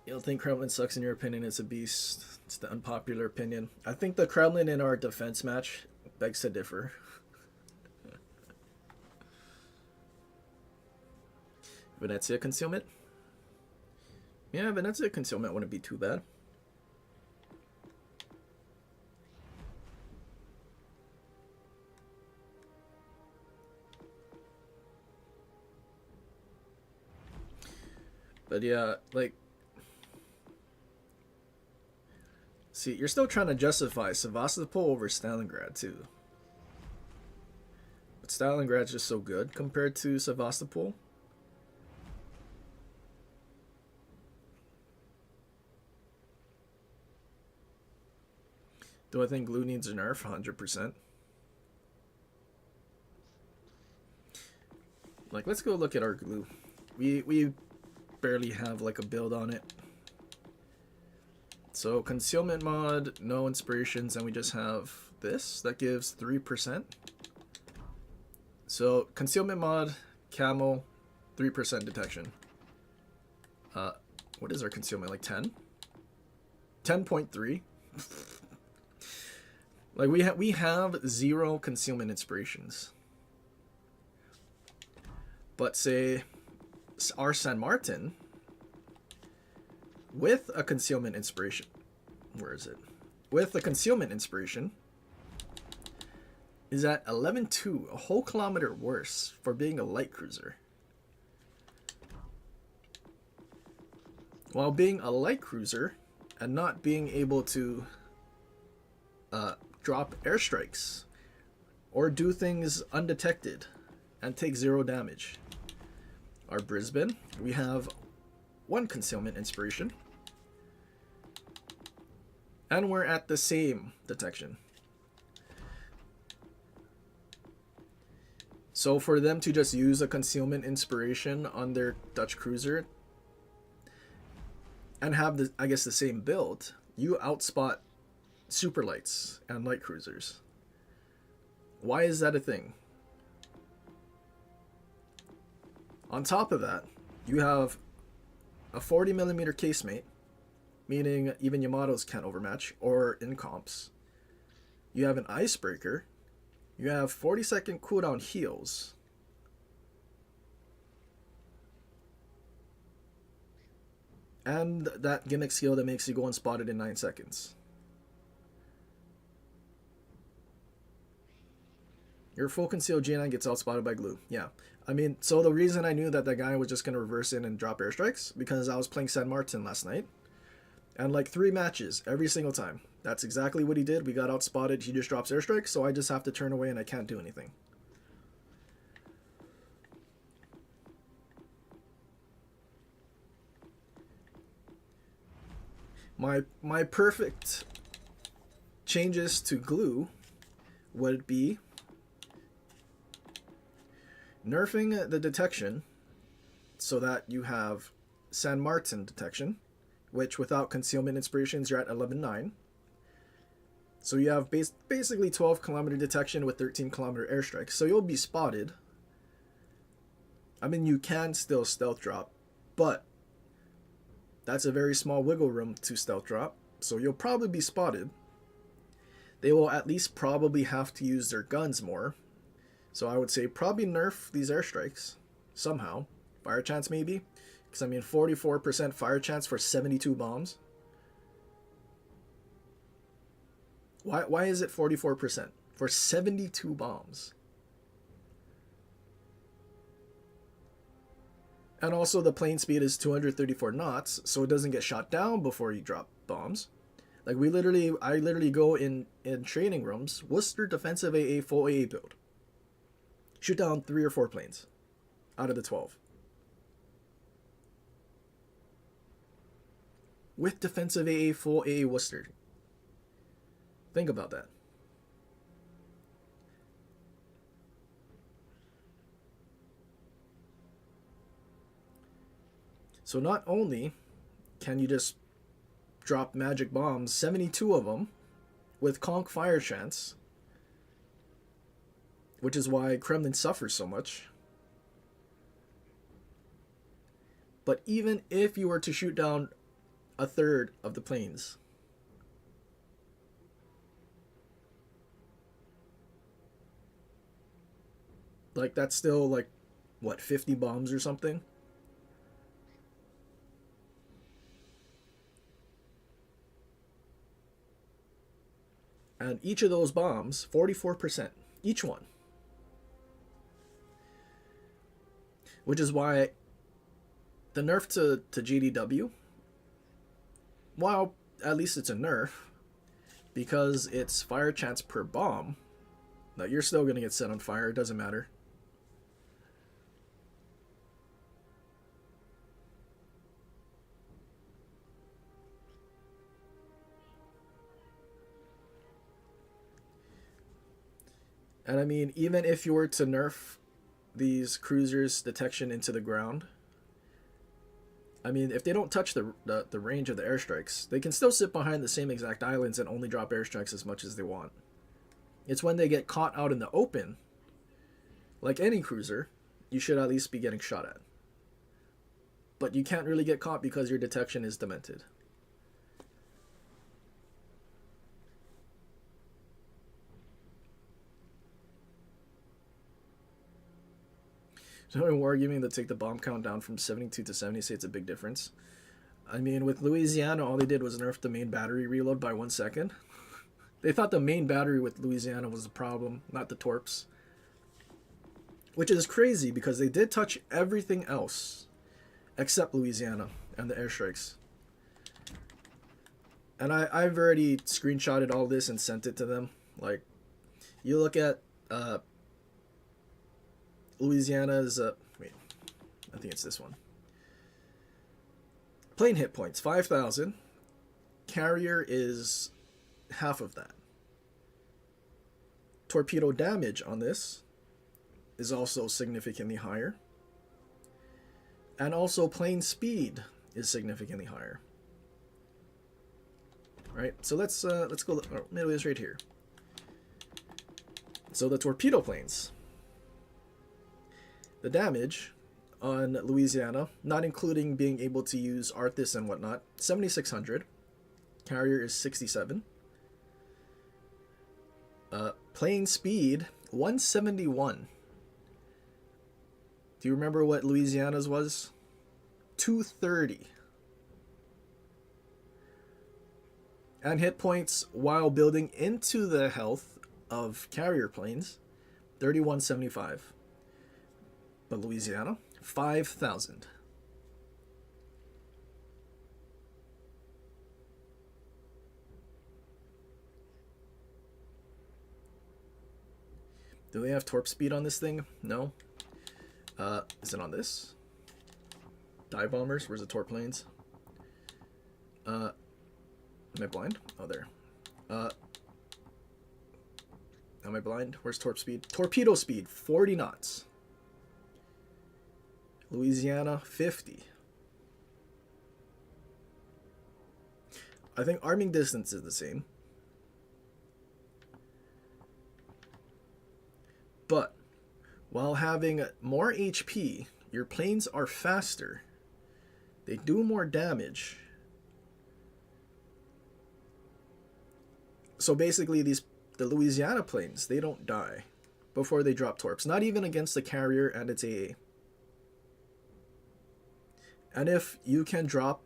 You don't think Kremlin sucks in your opinion? It's a beast. It's the unpopular opinion. I think the Kremlin in our defense match begs to differ. Venezia concealment? Yeah, Venezia concealment wouldn't be too bad. But yeah, like, see, you're still trying to justify Sevastopol over Stalingrad too. But Stalingrad's just so good compared to Sevastopol. Do I think glue needs a nerf? 100%. Like, let's go look at our glue. We barely have like a build on it. So concealment mod, no inspirations, and we just have this that gives 3%. So concealment mod, camo, 3% detection. What is our concealment, like 10? 10.3. Like, we have 0 concealment inspirations. But say our San Martin with a concealment inspiration. Where is it? With a concealment inspiration is at 11.2, a whole kilometer worse for being a light cruiser. While being a light cruiser and not being able to drop airstrikes or do things undetected and take 0 damage. Our Brisbane, we have 1 concealment inspiration and we're at the same detection. So for them to just use a concealment inspiration on their Dutch cruiser and have the, I guess, the same build, you outspot super lights and light cruisers. Why is that a thing? On top of that, you have a 40mm casemate meaning even Yamatos can't overmatch, or in comps. You have an icebreaker. You have 40-second cooldown heals. And that gimmick skill that makes you go unspotted in 9 seconds. Your full concealed G9 gets outspotted by glue. Yeah. I mean, so the reason I knew that that guy was just going to reverse in and drop airstrikes, because I was playing San Martin last night. And like 3 matches, every single time. That's exactly what he did. We got outspotted. He just drops airstrikes, so I just have to turn away and I can't do anything. My perfect changes to glue would be nerfing the detection so that you have San Martin detection, which without concealment inspirations you're at 11.9. So you have basically 12 kilometer detection with 13 kilometer airstrike. So you'll be spotted. I mean, you can still stealth drop, but that's a very small wiggle room to stealth drop. So you'll probably be spotted. They will at least probably have to use their guns more. So I would say probably nerf these airstrikes somehow. Fire chance maybe. Because I mean 44% fire chance for 72 bombs. Why is it 44% for 72 bombs? And also the plane speed is 234 knots, so it doesn't get shot down before you drop bombs. Like I literally go in training rooms, Worcester defensive AA full AA build. Shoot down 3 or 4 planes out of the 12. With defensive AA full AA Worcester. Think about that. So not only can you just drop magic bombs, 72 of them, with conk fire chance, which is why Kremlin suffers so much. But even if you were to shoot down a third of the planes, like that's still like, what, 50 bombs or something? And each of those bombs, 44%, each one. Which is why the nerf to GDW, while at least it's a nerf, because it's fire chance per bomb, now you're still going to get set on fire, it doesn't matter. And I mean, even if you were to nerf these cruisers' detection into the ground, I mean, if they don't touch the range of the airstrikes, they can still sit behind the same exact islands and only drop airstrikes as much as they want. It's when they get caught out in the open, like any cruiser, you should at least be getting shot at. But you can't really get caught because your detection is demented. So in Wargaming, they take the bomb count down from 72 to 70, say it's a big difference. I mean, with Louisiana, all they did was nerf the main battery reload by 1 second. They thought the main battery with Louisiana was the problem, not the torps. Which is crazy, because they did touch everything else except Louisiana and the airstrikes. And I've already screenshotted all this and sent it to them. Like, you look at Louisiana's, wait, I think it's this one. Plane hit points, 5,000. Carrier is half of that. Torpedo damage on this is also significantly higher. And also plane speed is significantly higher. Right, so let's go, maybe it's right here. So the torpedo planes. The damage on Louisiana, not including being able to use Arthas and whatnot, 7,600. Carrier is 67. Plane speed 171. Do you remember what Louisiana's was? 230. And hit points while building into the health of carrier planes, 3175. But Louisiana, 5,000. Do they have torp speed on this thing? No. Is it on this? Dive bombers? Where's the torp planes? Am I blind? Oh, there. Am I blind? Where's torp speed? Torpedo speed, 40 knots. Louisiana, 50. I think arming distance is the same. But while having more HP, your planes are faster. They do more damage. So basically the Louisiana planes, they don't die before they drop torps. Not even against the carrier and its AA. And if you can drop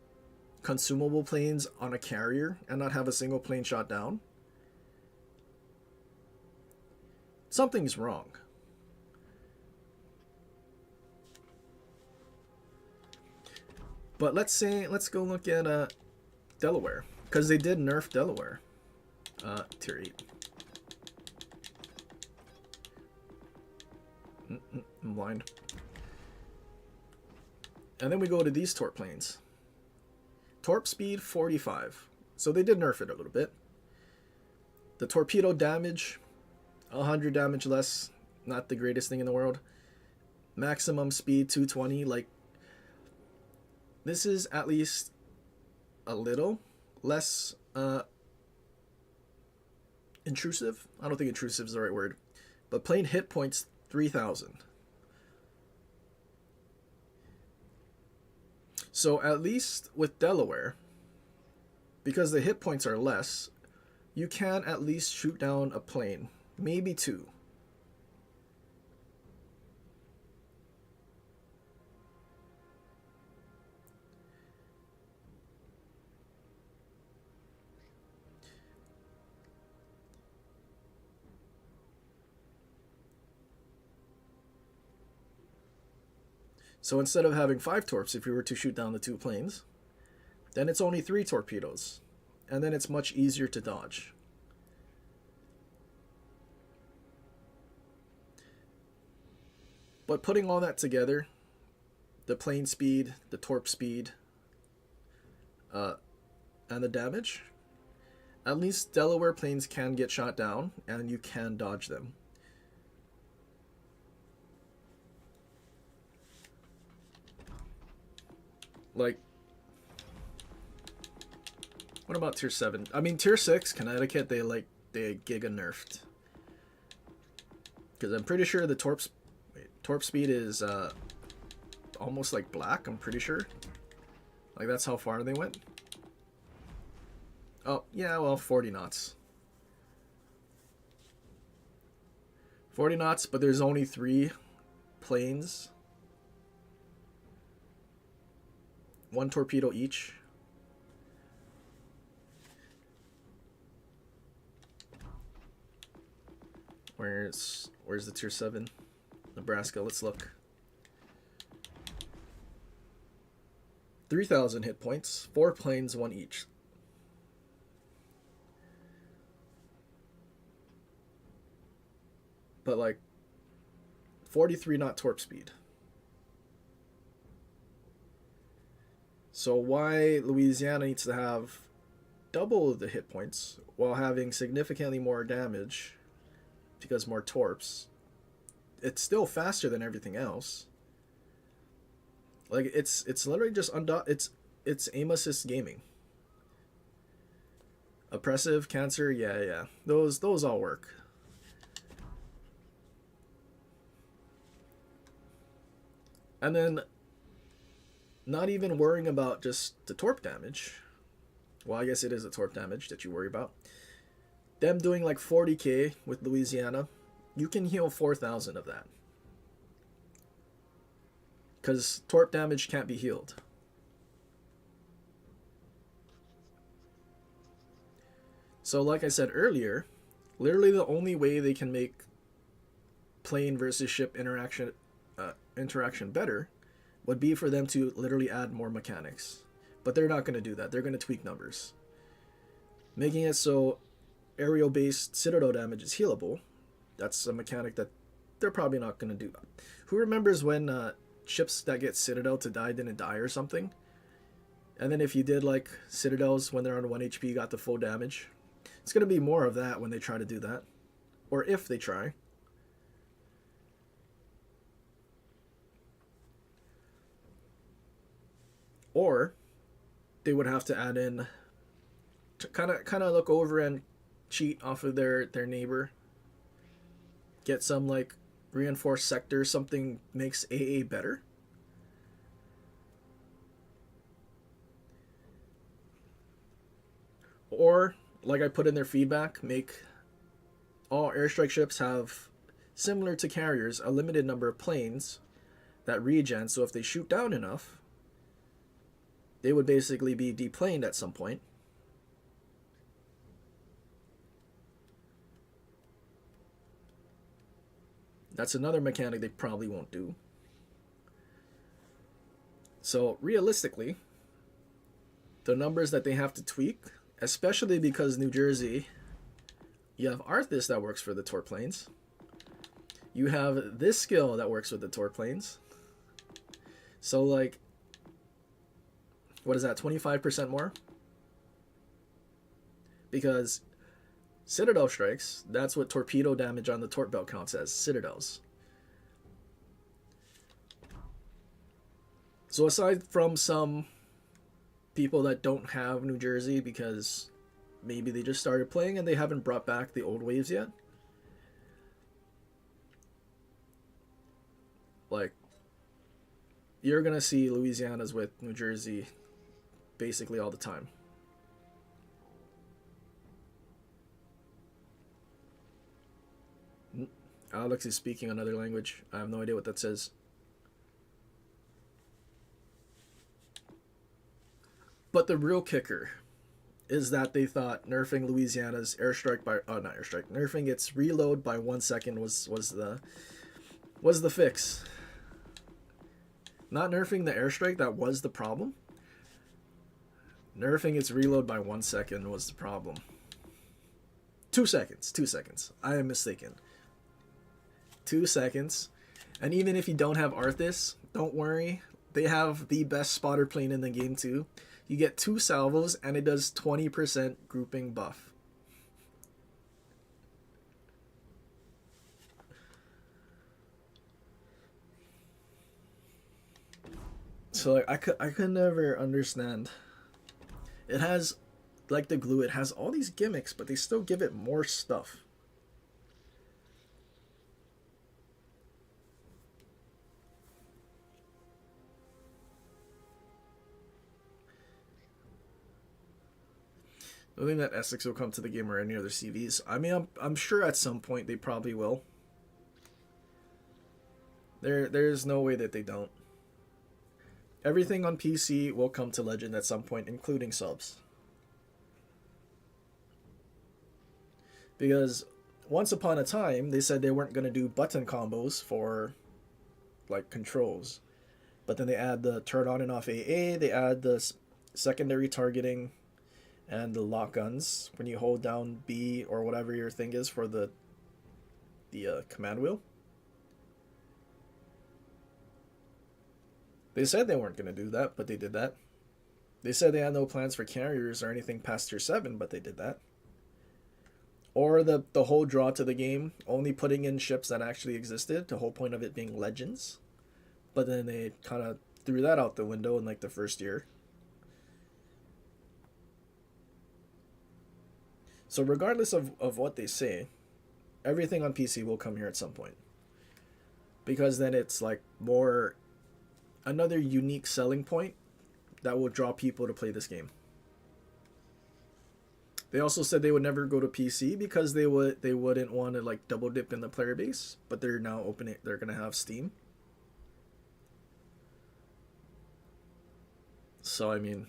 consumable planes on a carrier and not have a single plane shot down, something's wrong. But let's go look at Delaware, because they did nerf Delaware. Tier 8. I'm blind. And then we go to these torp planes. Torp speed 45. So they did nerf it a little bit. The torpedo damage, 100 damage less. Not the greatest thing in the world. Maximum speed 220. Like, this is at least a little less intrusive. I don't think intrusive is the right word. But plane hit points 3,000. So at least with Delaware, because the hit points are less, you can at least shoot down a plane. Maybe two. So instead of having 5 torps, if you were to shoot down the 2 planes, then it's only 3 torpedoes. And then it's much easier to dodge. But putting all that together, the plane speed, the torp speed, and the damage, at least Delaware planes can get shot down, and you can dodge them. Like, what about tier 7? I mean, tier 6, Connecticut, they giga nerfed. Because I'm pretty sure the torp speed is almost like black, I'm pretty sure. Like, that's how far they went. Oh, yeah, well, 40 knots. 40 knots, but there's only 3 planes. 1 torpedo each. Where's the tier 7? Nebraska, let's look. 3,000 hit points, 4 planes, 1 each. But like 43 knot torp speed. So why Louisiana needs to have double the hit points while having significantly more damage because more torps. It's still faster than everything else. Like, it's literally just it's aim assist gaming. Oppressive, cancer, yeah. Those all work. And then not even worrying about just the torp damage. well, I guess it is a torp damage that you worry about. Them doing like 40k with Louisiana, you can heal 4,000 of that. Because torp damage can't be healed. So like I said earlier, literally the only way they can make plane versus ship interaction better would be for them to literally add more mechanics. But they're not going to do that. They're going to tweak numbers. Making it so aerial-based Citadel damage is healable. That's a mechanic that they're probably not going to do. Who remembers when ships that get Citadel to die didn't die or something? And then if you did like Citadels when they're on 1 HP got the full damage. It's going to be more of that when they try to do that. Or if they try. Or they would have to add in to kind of look over and cheat off of their neighbor. Get some like reinforced sector, something makes AA better. Or like I put in their feedback, make all airstrike ships have, similar to carriers, a limited number of planes that regen, so if they shoot down enough, they would basically be deplaned at some point. That's another mechanic they probably won't do. So realistically, the numbers that they have to tweak, especially because New Jersey, you have Arthas that works for the torp planes. You have this skill that works with the torp planes. So like, what is that, 25% more? Because Citadel strikes, that's what torpedo damage on the torp belt counts as, Citadels. So aside from some people that don't have New Jersey because maybe they just started playing and they haven't brought back the old waves yet, like, you're gonna see Louisianas with New Jersey basically all the time. Alex is speaking another language. I have no idea what that says. But the real kicker is that they thought nerfing Louisiana's airstrike by not airstrike, nerfing its reload by 1 second was the fix. Not nerfing the airstrike, that was the problem. Nerfing its reload by 1 second was the problem. 2 seconds. 2 seconds. I am mistaken. 2 seconds. And even if you don't have Arthas, don't worry. They have the best spotter plane in the game too. You get 2 salvos and it does 20% grouping buff. So like, I could never understand. It has, like the glue, it has all these gimmicks, but they still give it more stuff. I think that Essex will come to the game or any other CVs. I mean, I'm sure at some point they probably will. There's no way that they don't. Everything on PC will come to Legend at some point, including subs. Because once upon a time, they said they weren't going to do button combos for, like, controls. But then they add the turn on and off AA, they add the secondary targeting, and the lock guns when you hold down B or whatever your thing is for the command wheel. They said they weren't going to do that, but they did that. They said they had no plans for carriers or anything past tier 7, but they did that. Or the whole draw to the game, only putting in ships that actually existed, the whole point of it being legends. But then they kind of threw that out the window in like the first year. So regardless of what they say, everything on PC will come here at some point. Because then it's like more, another unique selling point that will draw people to play this game. They also said they would never go to PC because they wouldn't want to like double dip in the player base, but they're now opening. They're gonna have Steam. So I mean,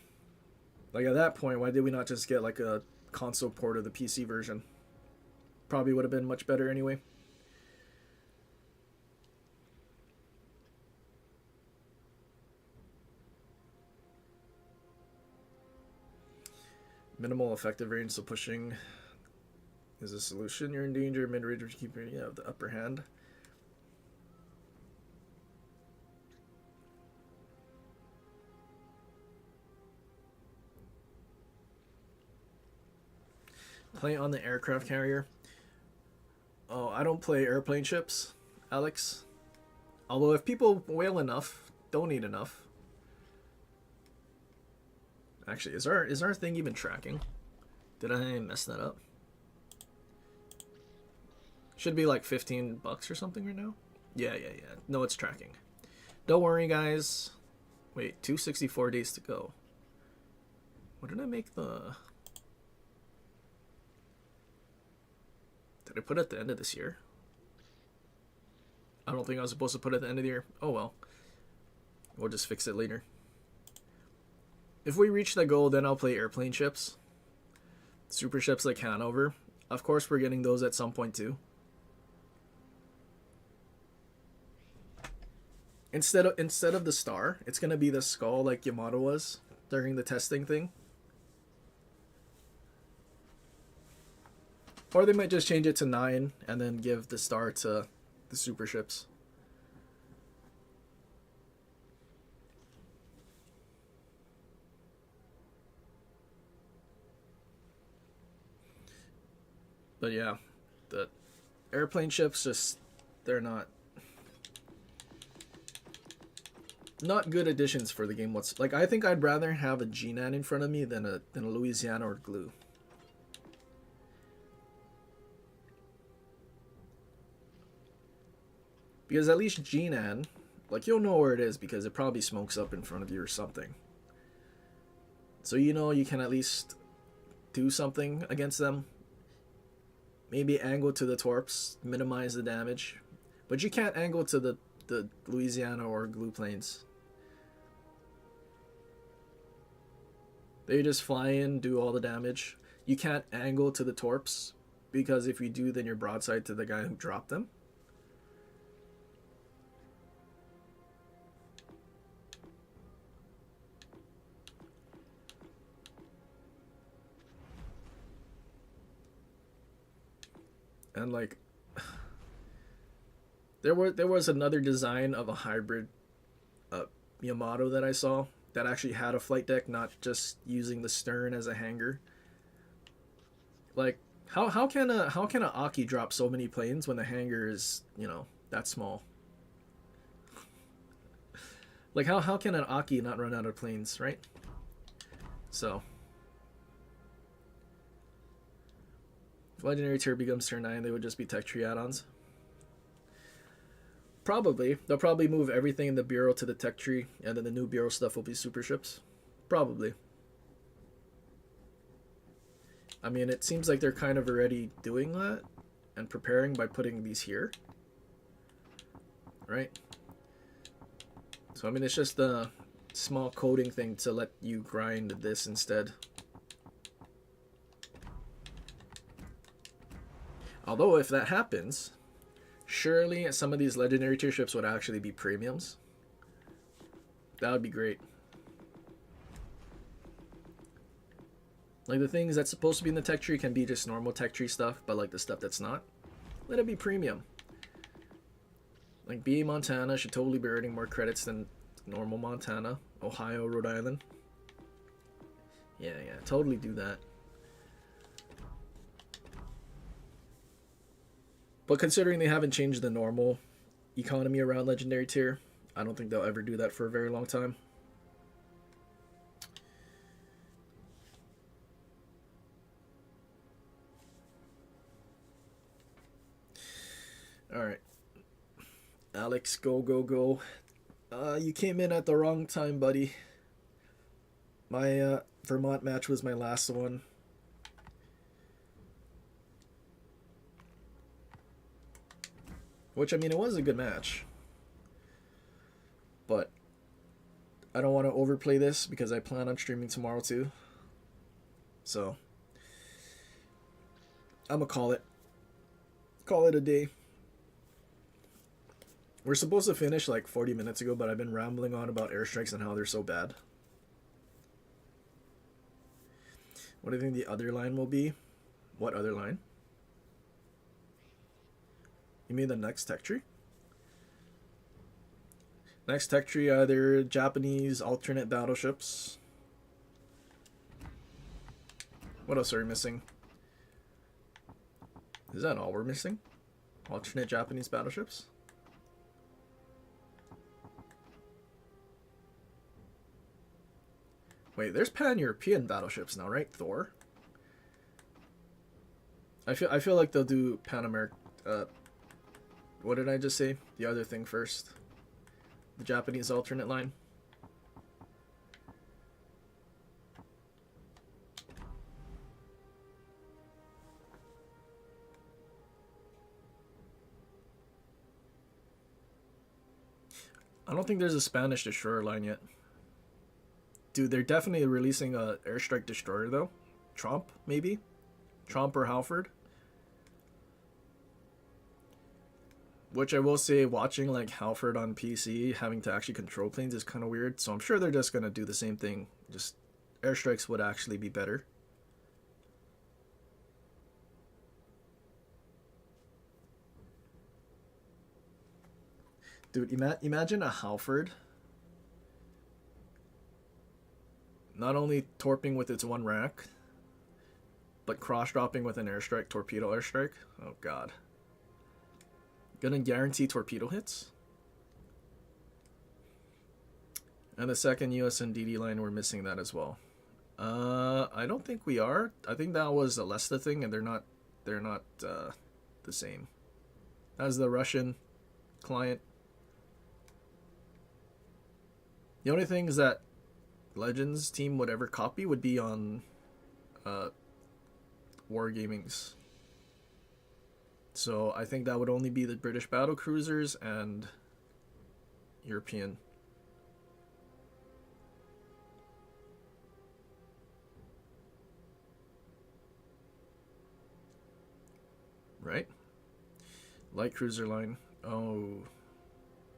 like at that point, why did we not just get like a console port of the PC version? Probably would have been much better anyway. Minimal effective range, so pushing is a solution. You're in danger. Mid-range keeper, you have the upper hand. Play on the aircraft carrier. Oh, I don't play airplane ships, Alex. Although if people whale enough, donate enough. Actually, is our thing even tracking? Did I mess that up? Should be like $15 or something right now. Yeah. No, it's tracking. Don't worry, guys. Wait, 264 days to go. What did I make the... Did I put it at the end of this year? I don't think I was supposed to put it at the end of the year. Oh well. We'll just fix it later. If we reach that goal, then I'll play airplane ships. Super ships like Hanover. Of course, we're getting those at some point too. Instead of the star, it's gonna be the skull like Yamato was during the testing thing. Or they might just change it to 9 and then give the star to the super ships. But yeah, the airplane ships just, they're not good additions for the game. Like, I think I'd rather have a G-Nan in front of me than a Louisiana or Glue. Because at least G-Nan, like, you'll know where it is because it probably smokes up in front of you or something. So you know you can at least do something against them. Maybe angle to the torps, minimize the damage. But you can't angle to the Louisiana or Glue planes. They just fly in, do all the damage. You can't angle to the torps, because if you do, then you're broadside to the guy who dropped them. And like, there was another design of a hybrid Yamato that I saw that actually had a flight deck, not just using the stern as a hangar. Like, how can a Aki drop so many planes when the hangar is, you know, that small? Like, how can an Aki not run out of planes, right? So, if Legendary tier becomes tier 9, they would just be tech tree add-ons. Probably. They'll probably move everything in the bureau to the tech tree, and then the new bureau stuff will be super ships. Probably. I mean, it seems like they're kind of already doing that and preparing by putting these here. Right? So, I mean, it's just a small coding thing to let you grind this instead. Although, if that happens, surely some of these legendary tier ships would actually be premiums. That would be great. Like, the things that's supposed to be in the tech tree can be just normal tech tree stuff, but like the stuff that's not, let it be premium. Like, BA Montana should totally be earning more credits than normal Montana. Ohio, Rhode Island. Yeah, totally do that. But considering they haven't changed the normal economy around legendary tier, I don't think they'll ever do that for a very long time. Alright. Alex, go. You came in at the wrong time, buddy. My Vermont match was my last one. Which, I mean, it was a good match. But I don't want to overplay this because I plan on streaming tomorrow too. So I'm gonna call it a day. We're supposed to finish like 40 minutes ago, but I've been rambling on about airstrikes and how they're so bad. What do you think the other line will be? What other line? You mean the next tech tree? Next tech tree, either Japanese alternate battleships. What else are we missing? Is that all we're missing? Alternate Japanese battleships? Wait, there's pan-European battleships now, right? Thor. I feel like they'll do Pan-American. What did I just say? The other thing first. The Japanese alternate line. I don't think there's a Spanish destroyer line yet. Dude, they're definitely releasing a airstrike destroyer though. Tromp, maybe? Tromp or Halford. Which I will say, watching like Halford on PC, having to actually control planes is kind of weird. So I'm sure they're just going to do the same thing. Just airstrikes would actually be better. Dude, imagine a Halford not only torping with its one rack, but cross-dropping with an airstrike, torpedo airstrike. Oh god. Gonna guarantee torpedo hits. And the second USNDD line, we're missing that as well. I don't think we are. I think that was a Lesta thing, and they're not the same as the Russian client. The only things that Legends team would ever copy would be on Wargaming's. So I think that would only be the British battle cruisers and European. Right? Light cruiser line. Oh.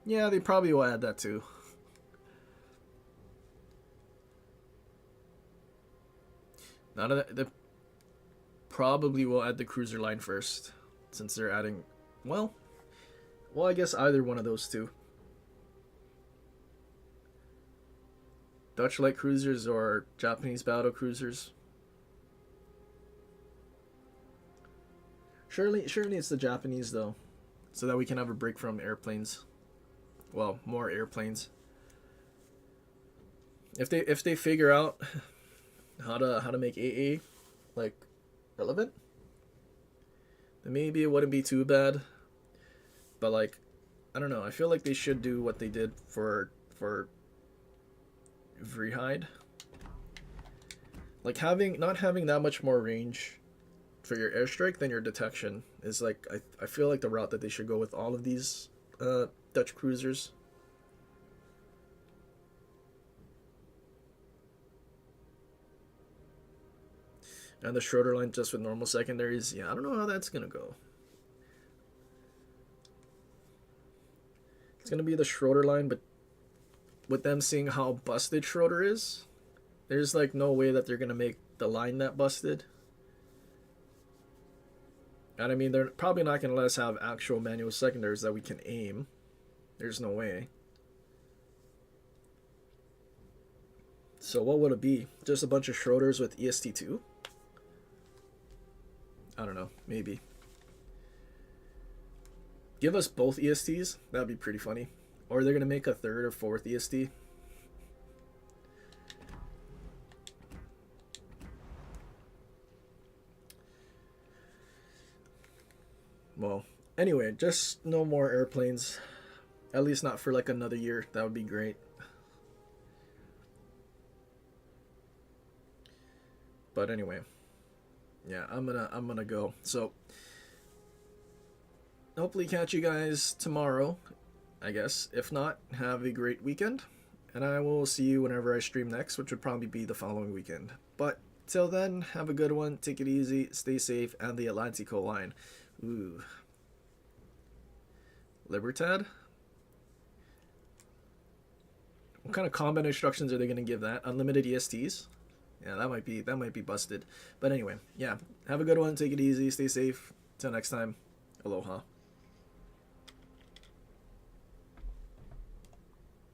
Yeah, they probably will add that too. Not that they probably will add the cruiser line first, since they're adding, well, I guess either one of those two. Dutch light cruisers or Japanese battle cruisers. Surely it's the Japanese though, so that we can have a break from airplanes. Well, more airplanes. If they figure out how to make AA like relevant, then maybe it wouldn't be too bad. But like, I don't know. I feel like they should do what they did for Vrihide. Like not having that much more range for your airstrike than your detection is like I feel like the route that they should go with all of these Dutch cruisers. And the Schroeder line just with normal secondaries. Yeah, I don't know how that's gonna go. It's gonna be the Schroeder line, but with them seeing how busted Schroeder is, there's like no way that they're gonna make the line that busted. And I mean, they're probably not gonna let us have actual manual secondaries that we can aim. There's no way. So what would it be? Just a bunch of Schroeders with EST2? I don't know, maybe. Give us both ESTs, that'd be pretty funny. Or they're gonna make a third or fourth EST. Well, anyway, just no more airplanes. At least not for like another year. That would be great. But anyway, yeah, I'm gonna go. So hopefully catch you guys tomorrow, I guess. If not, have a great weekend. And I will see you whenever I stream next, which would probably be the following weekend. But till then, have a good one. Take it easy. Stay safe. And the Atlantico line. Ooh. Libertad? What kind of combat instructions are they going to give that? Unlimited ESTs? Yeah, that might be busted. But anyway, yeah. Have a good one. Take it easy. Stay safe. Till next time. Aloha.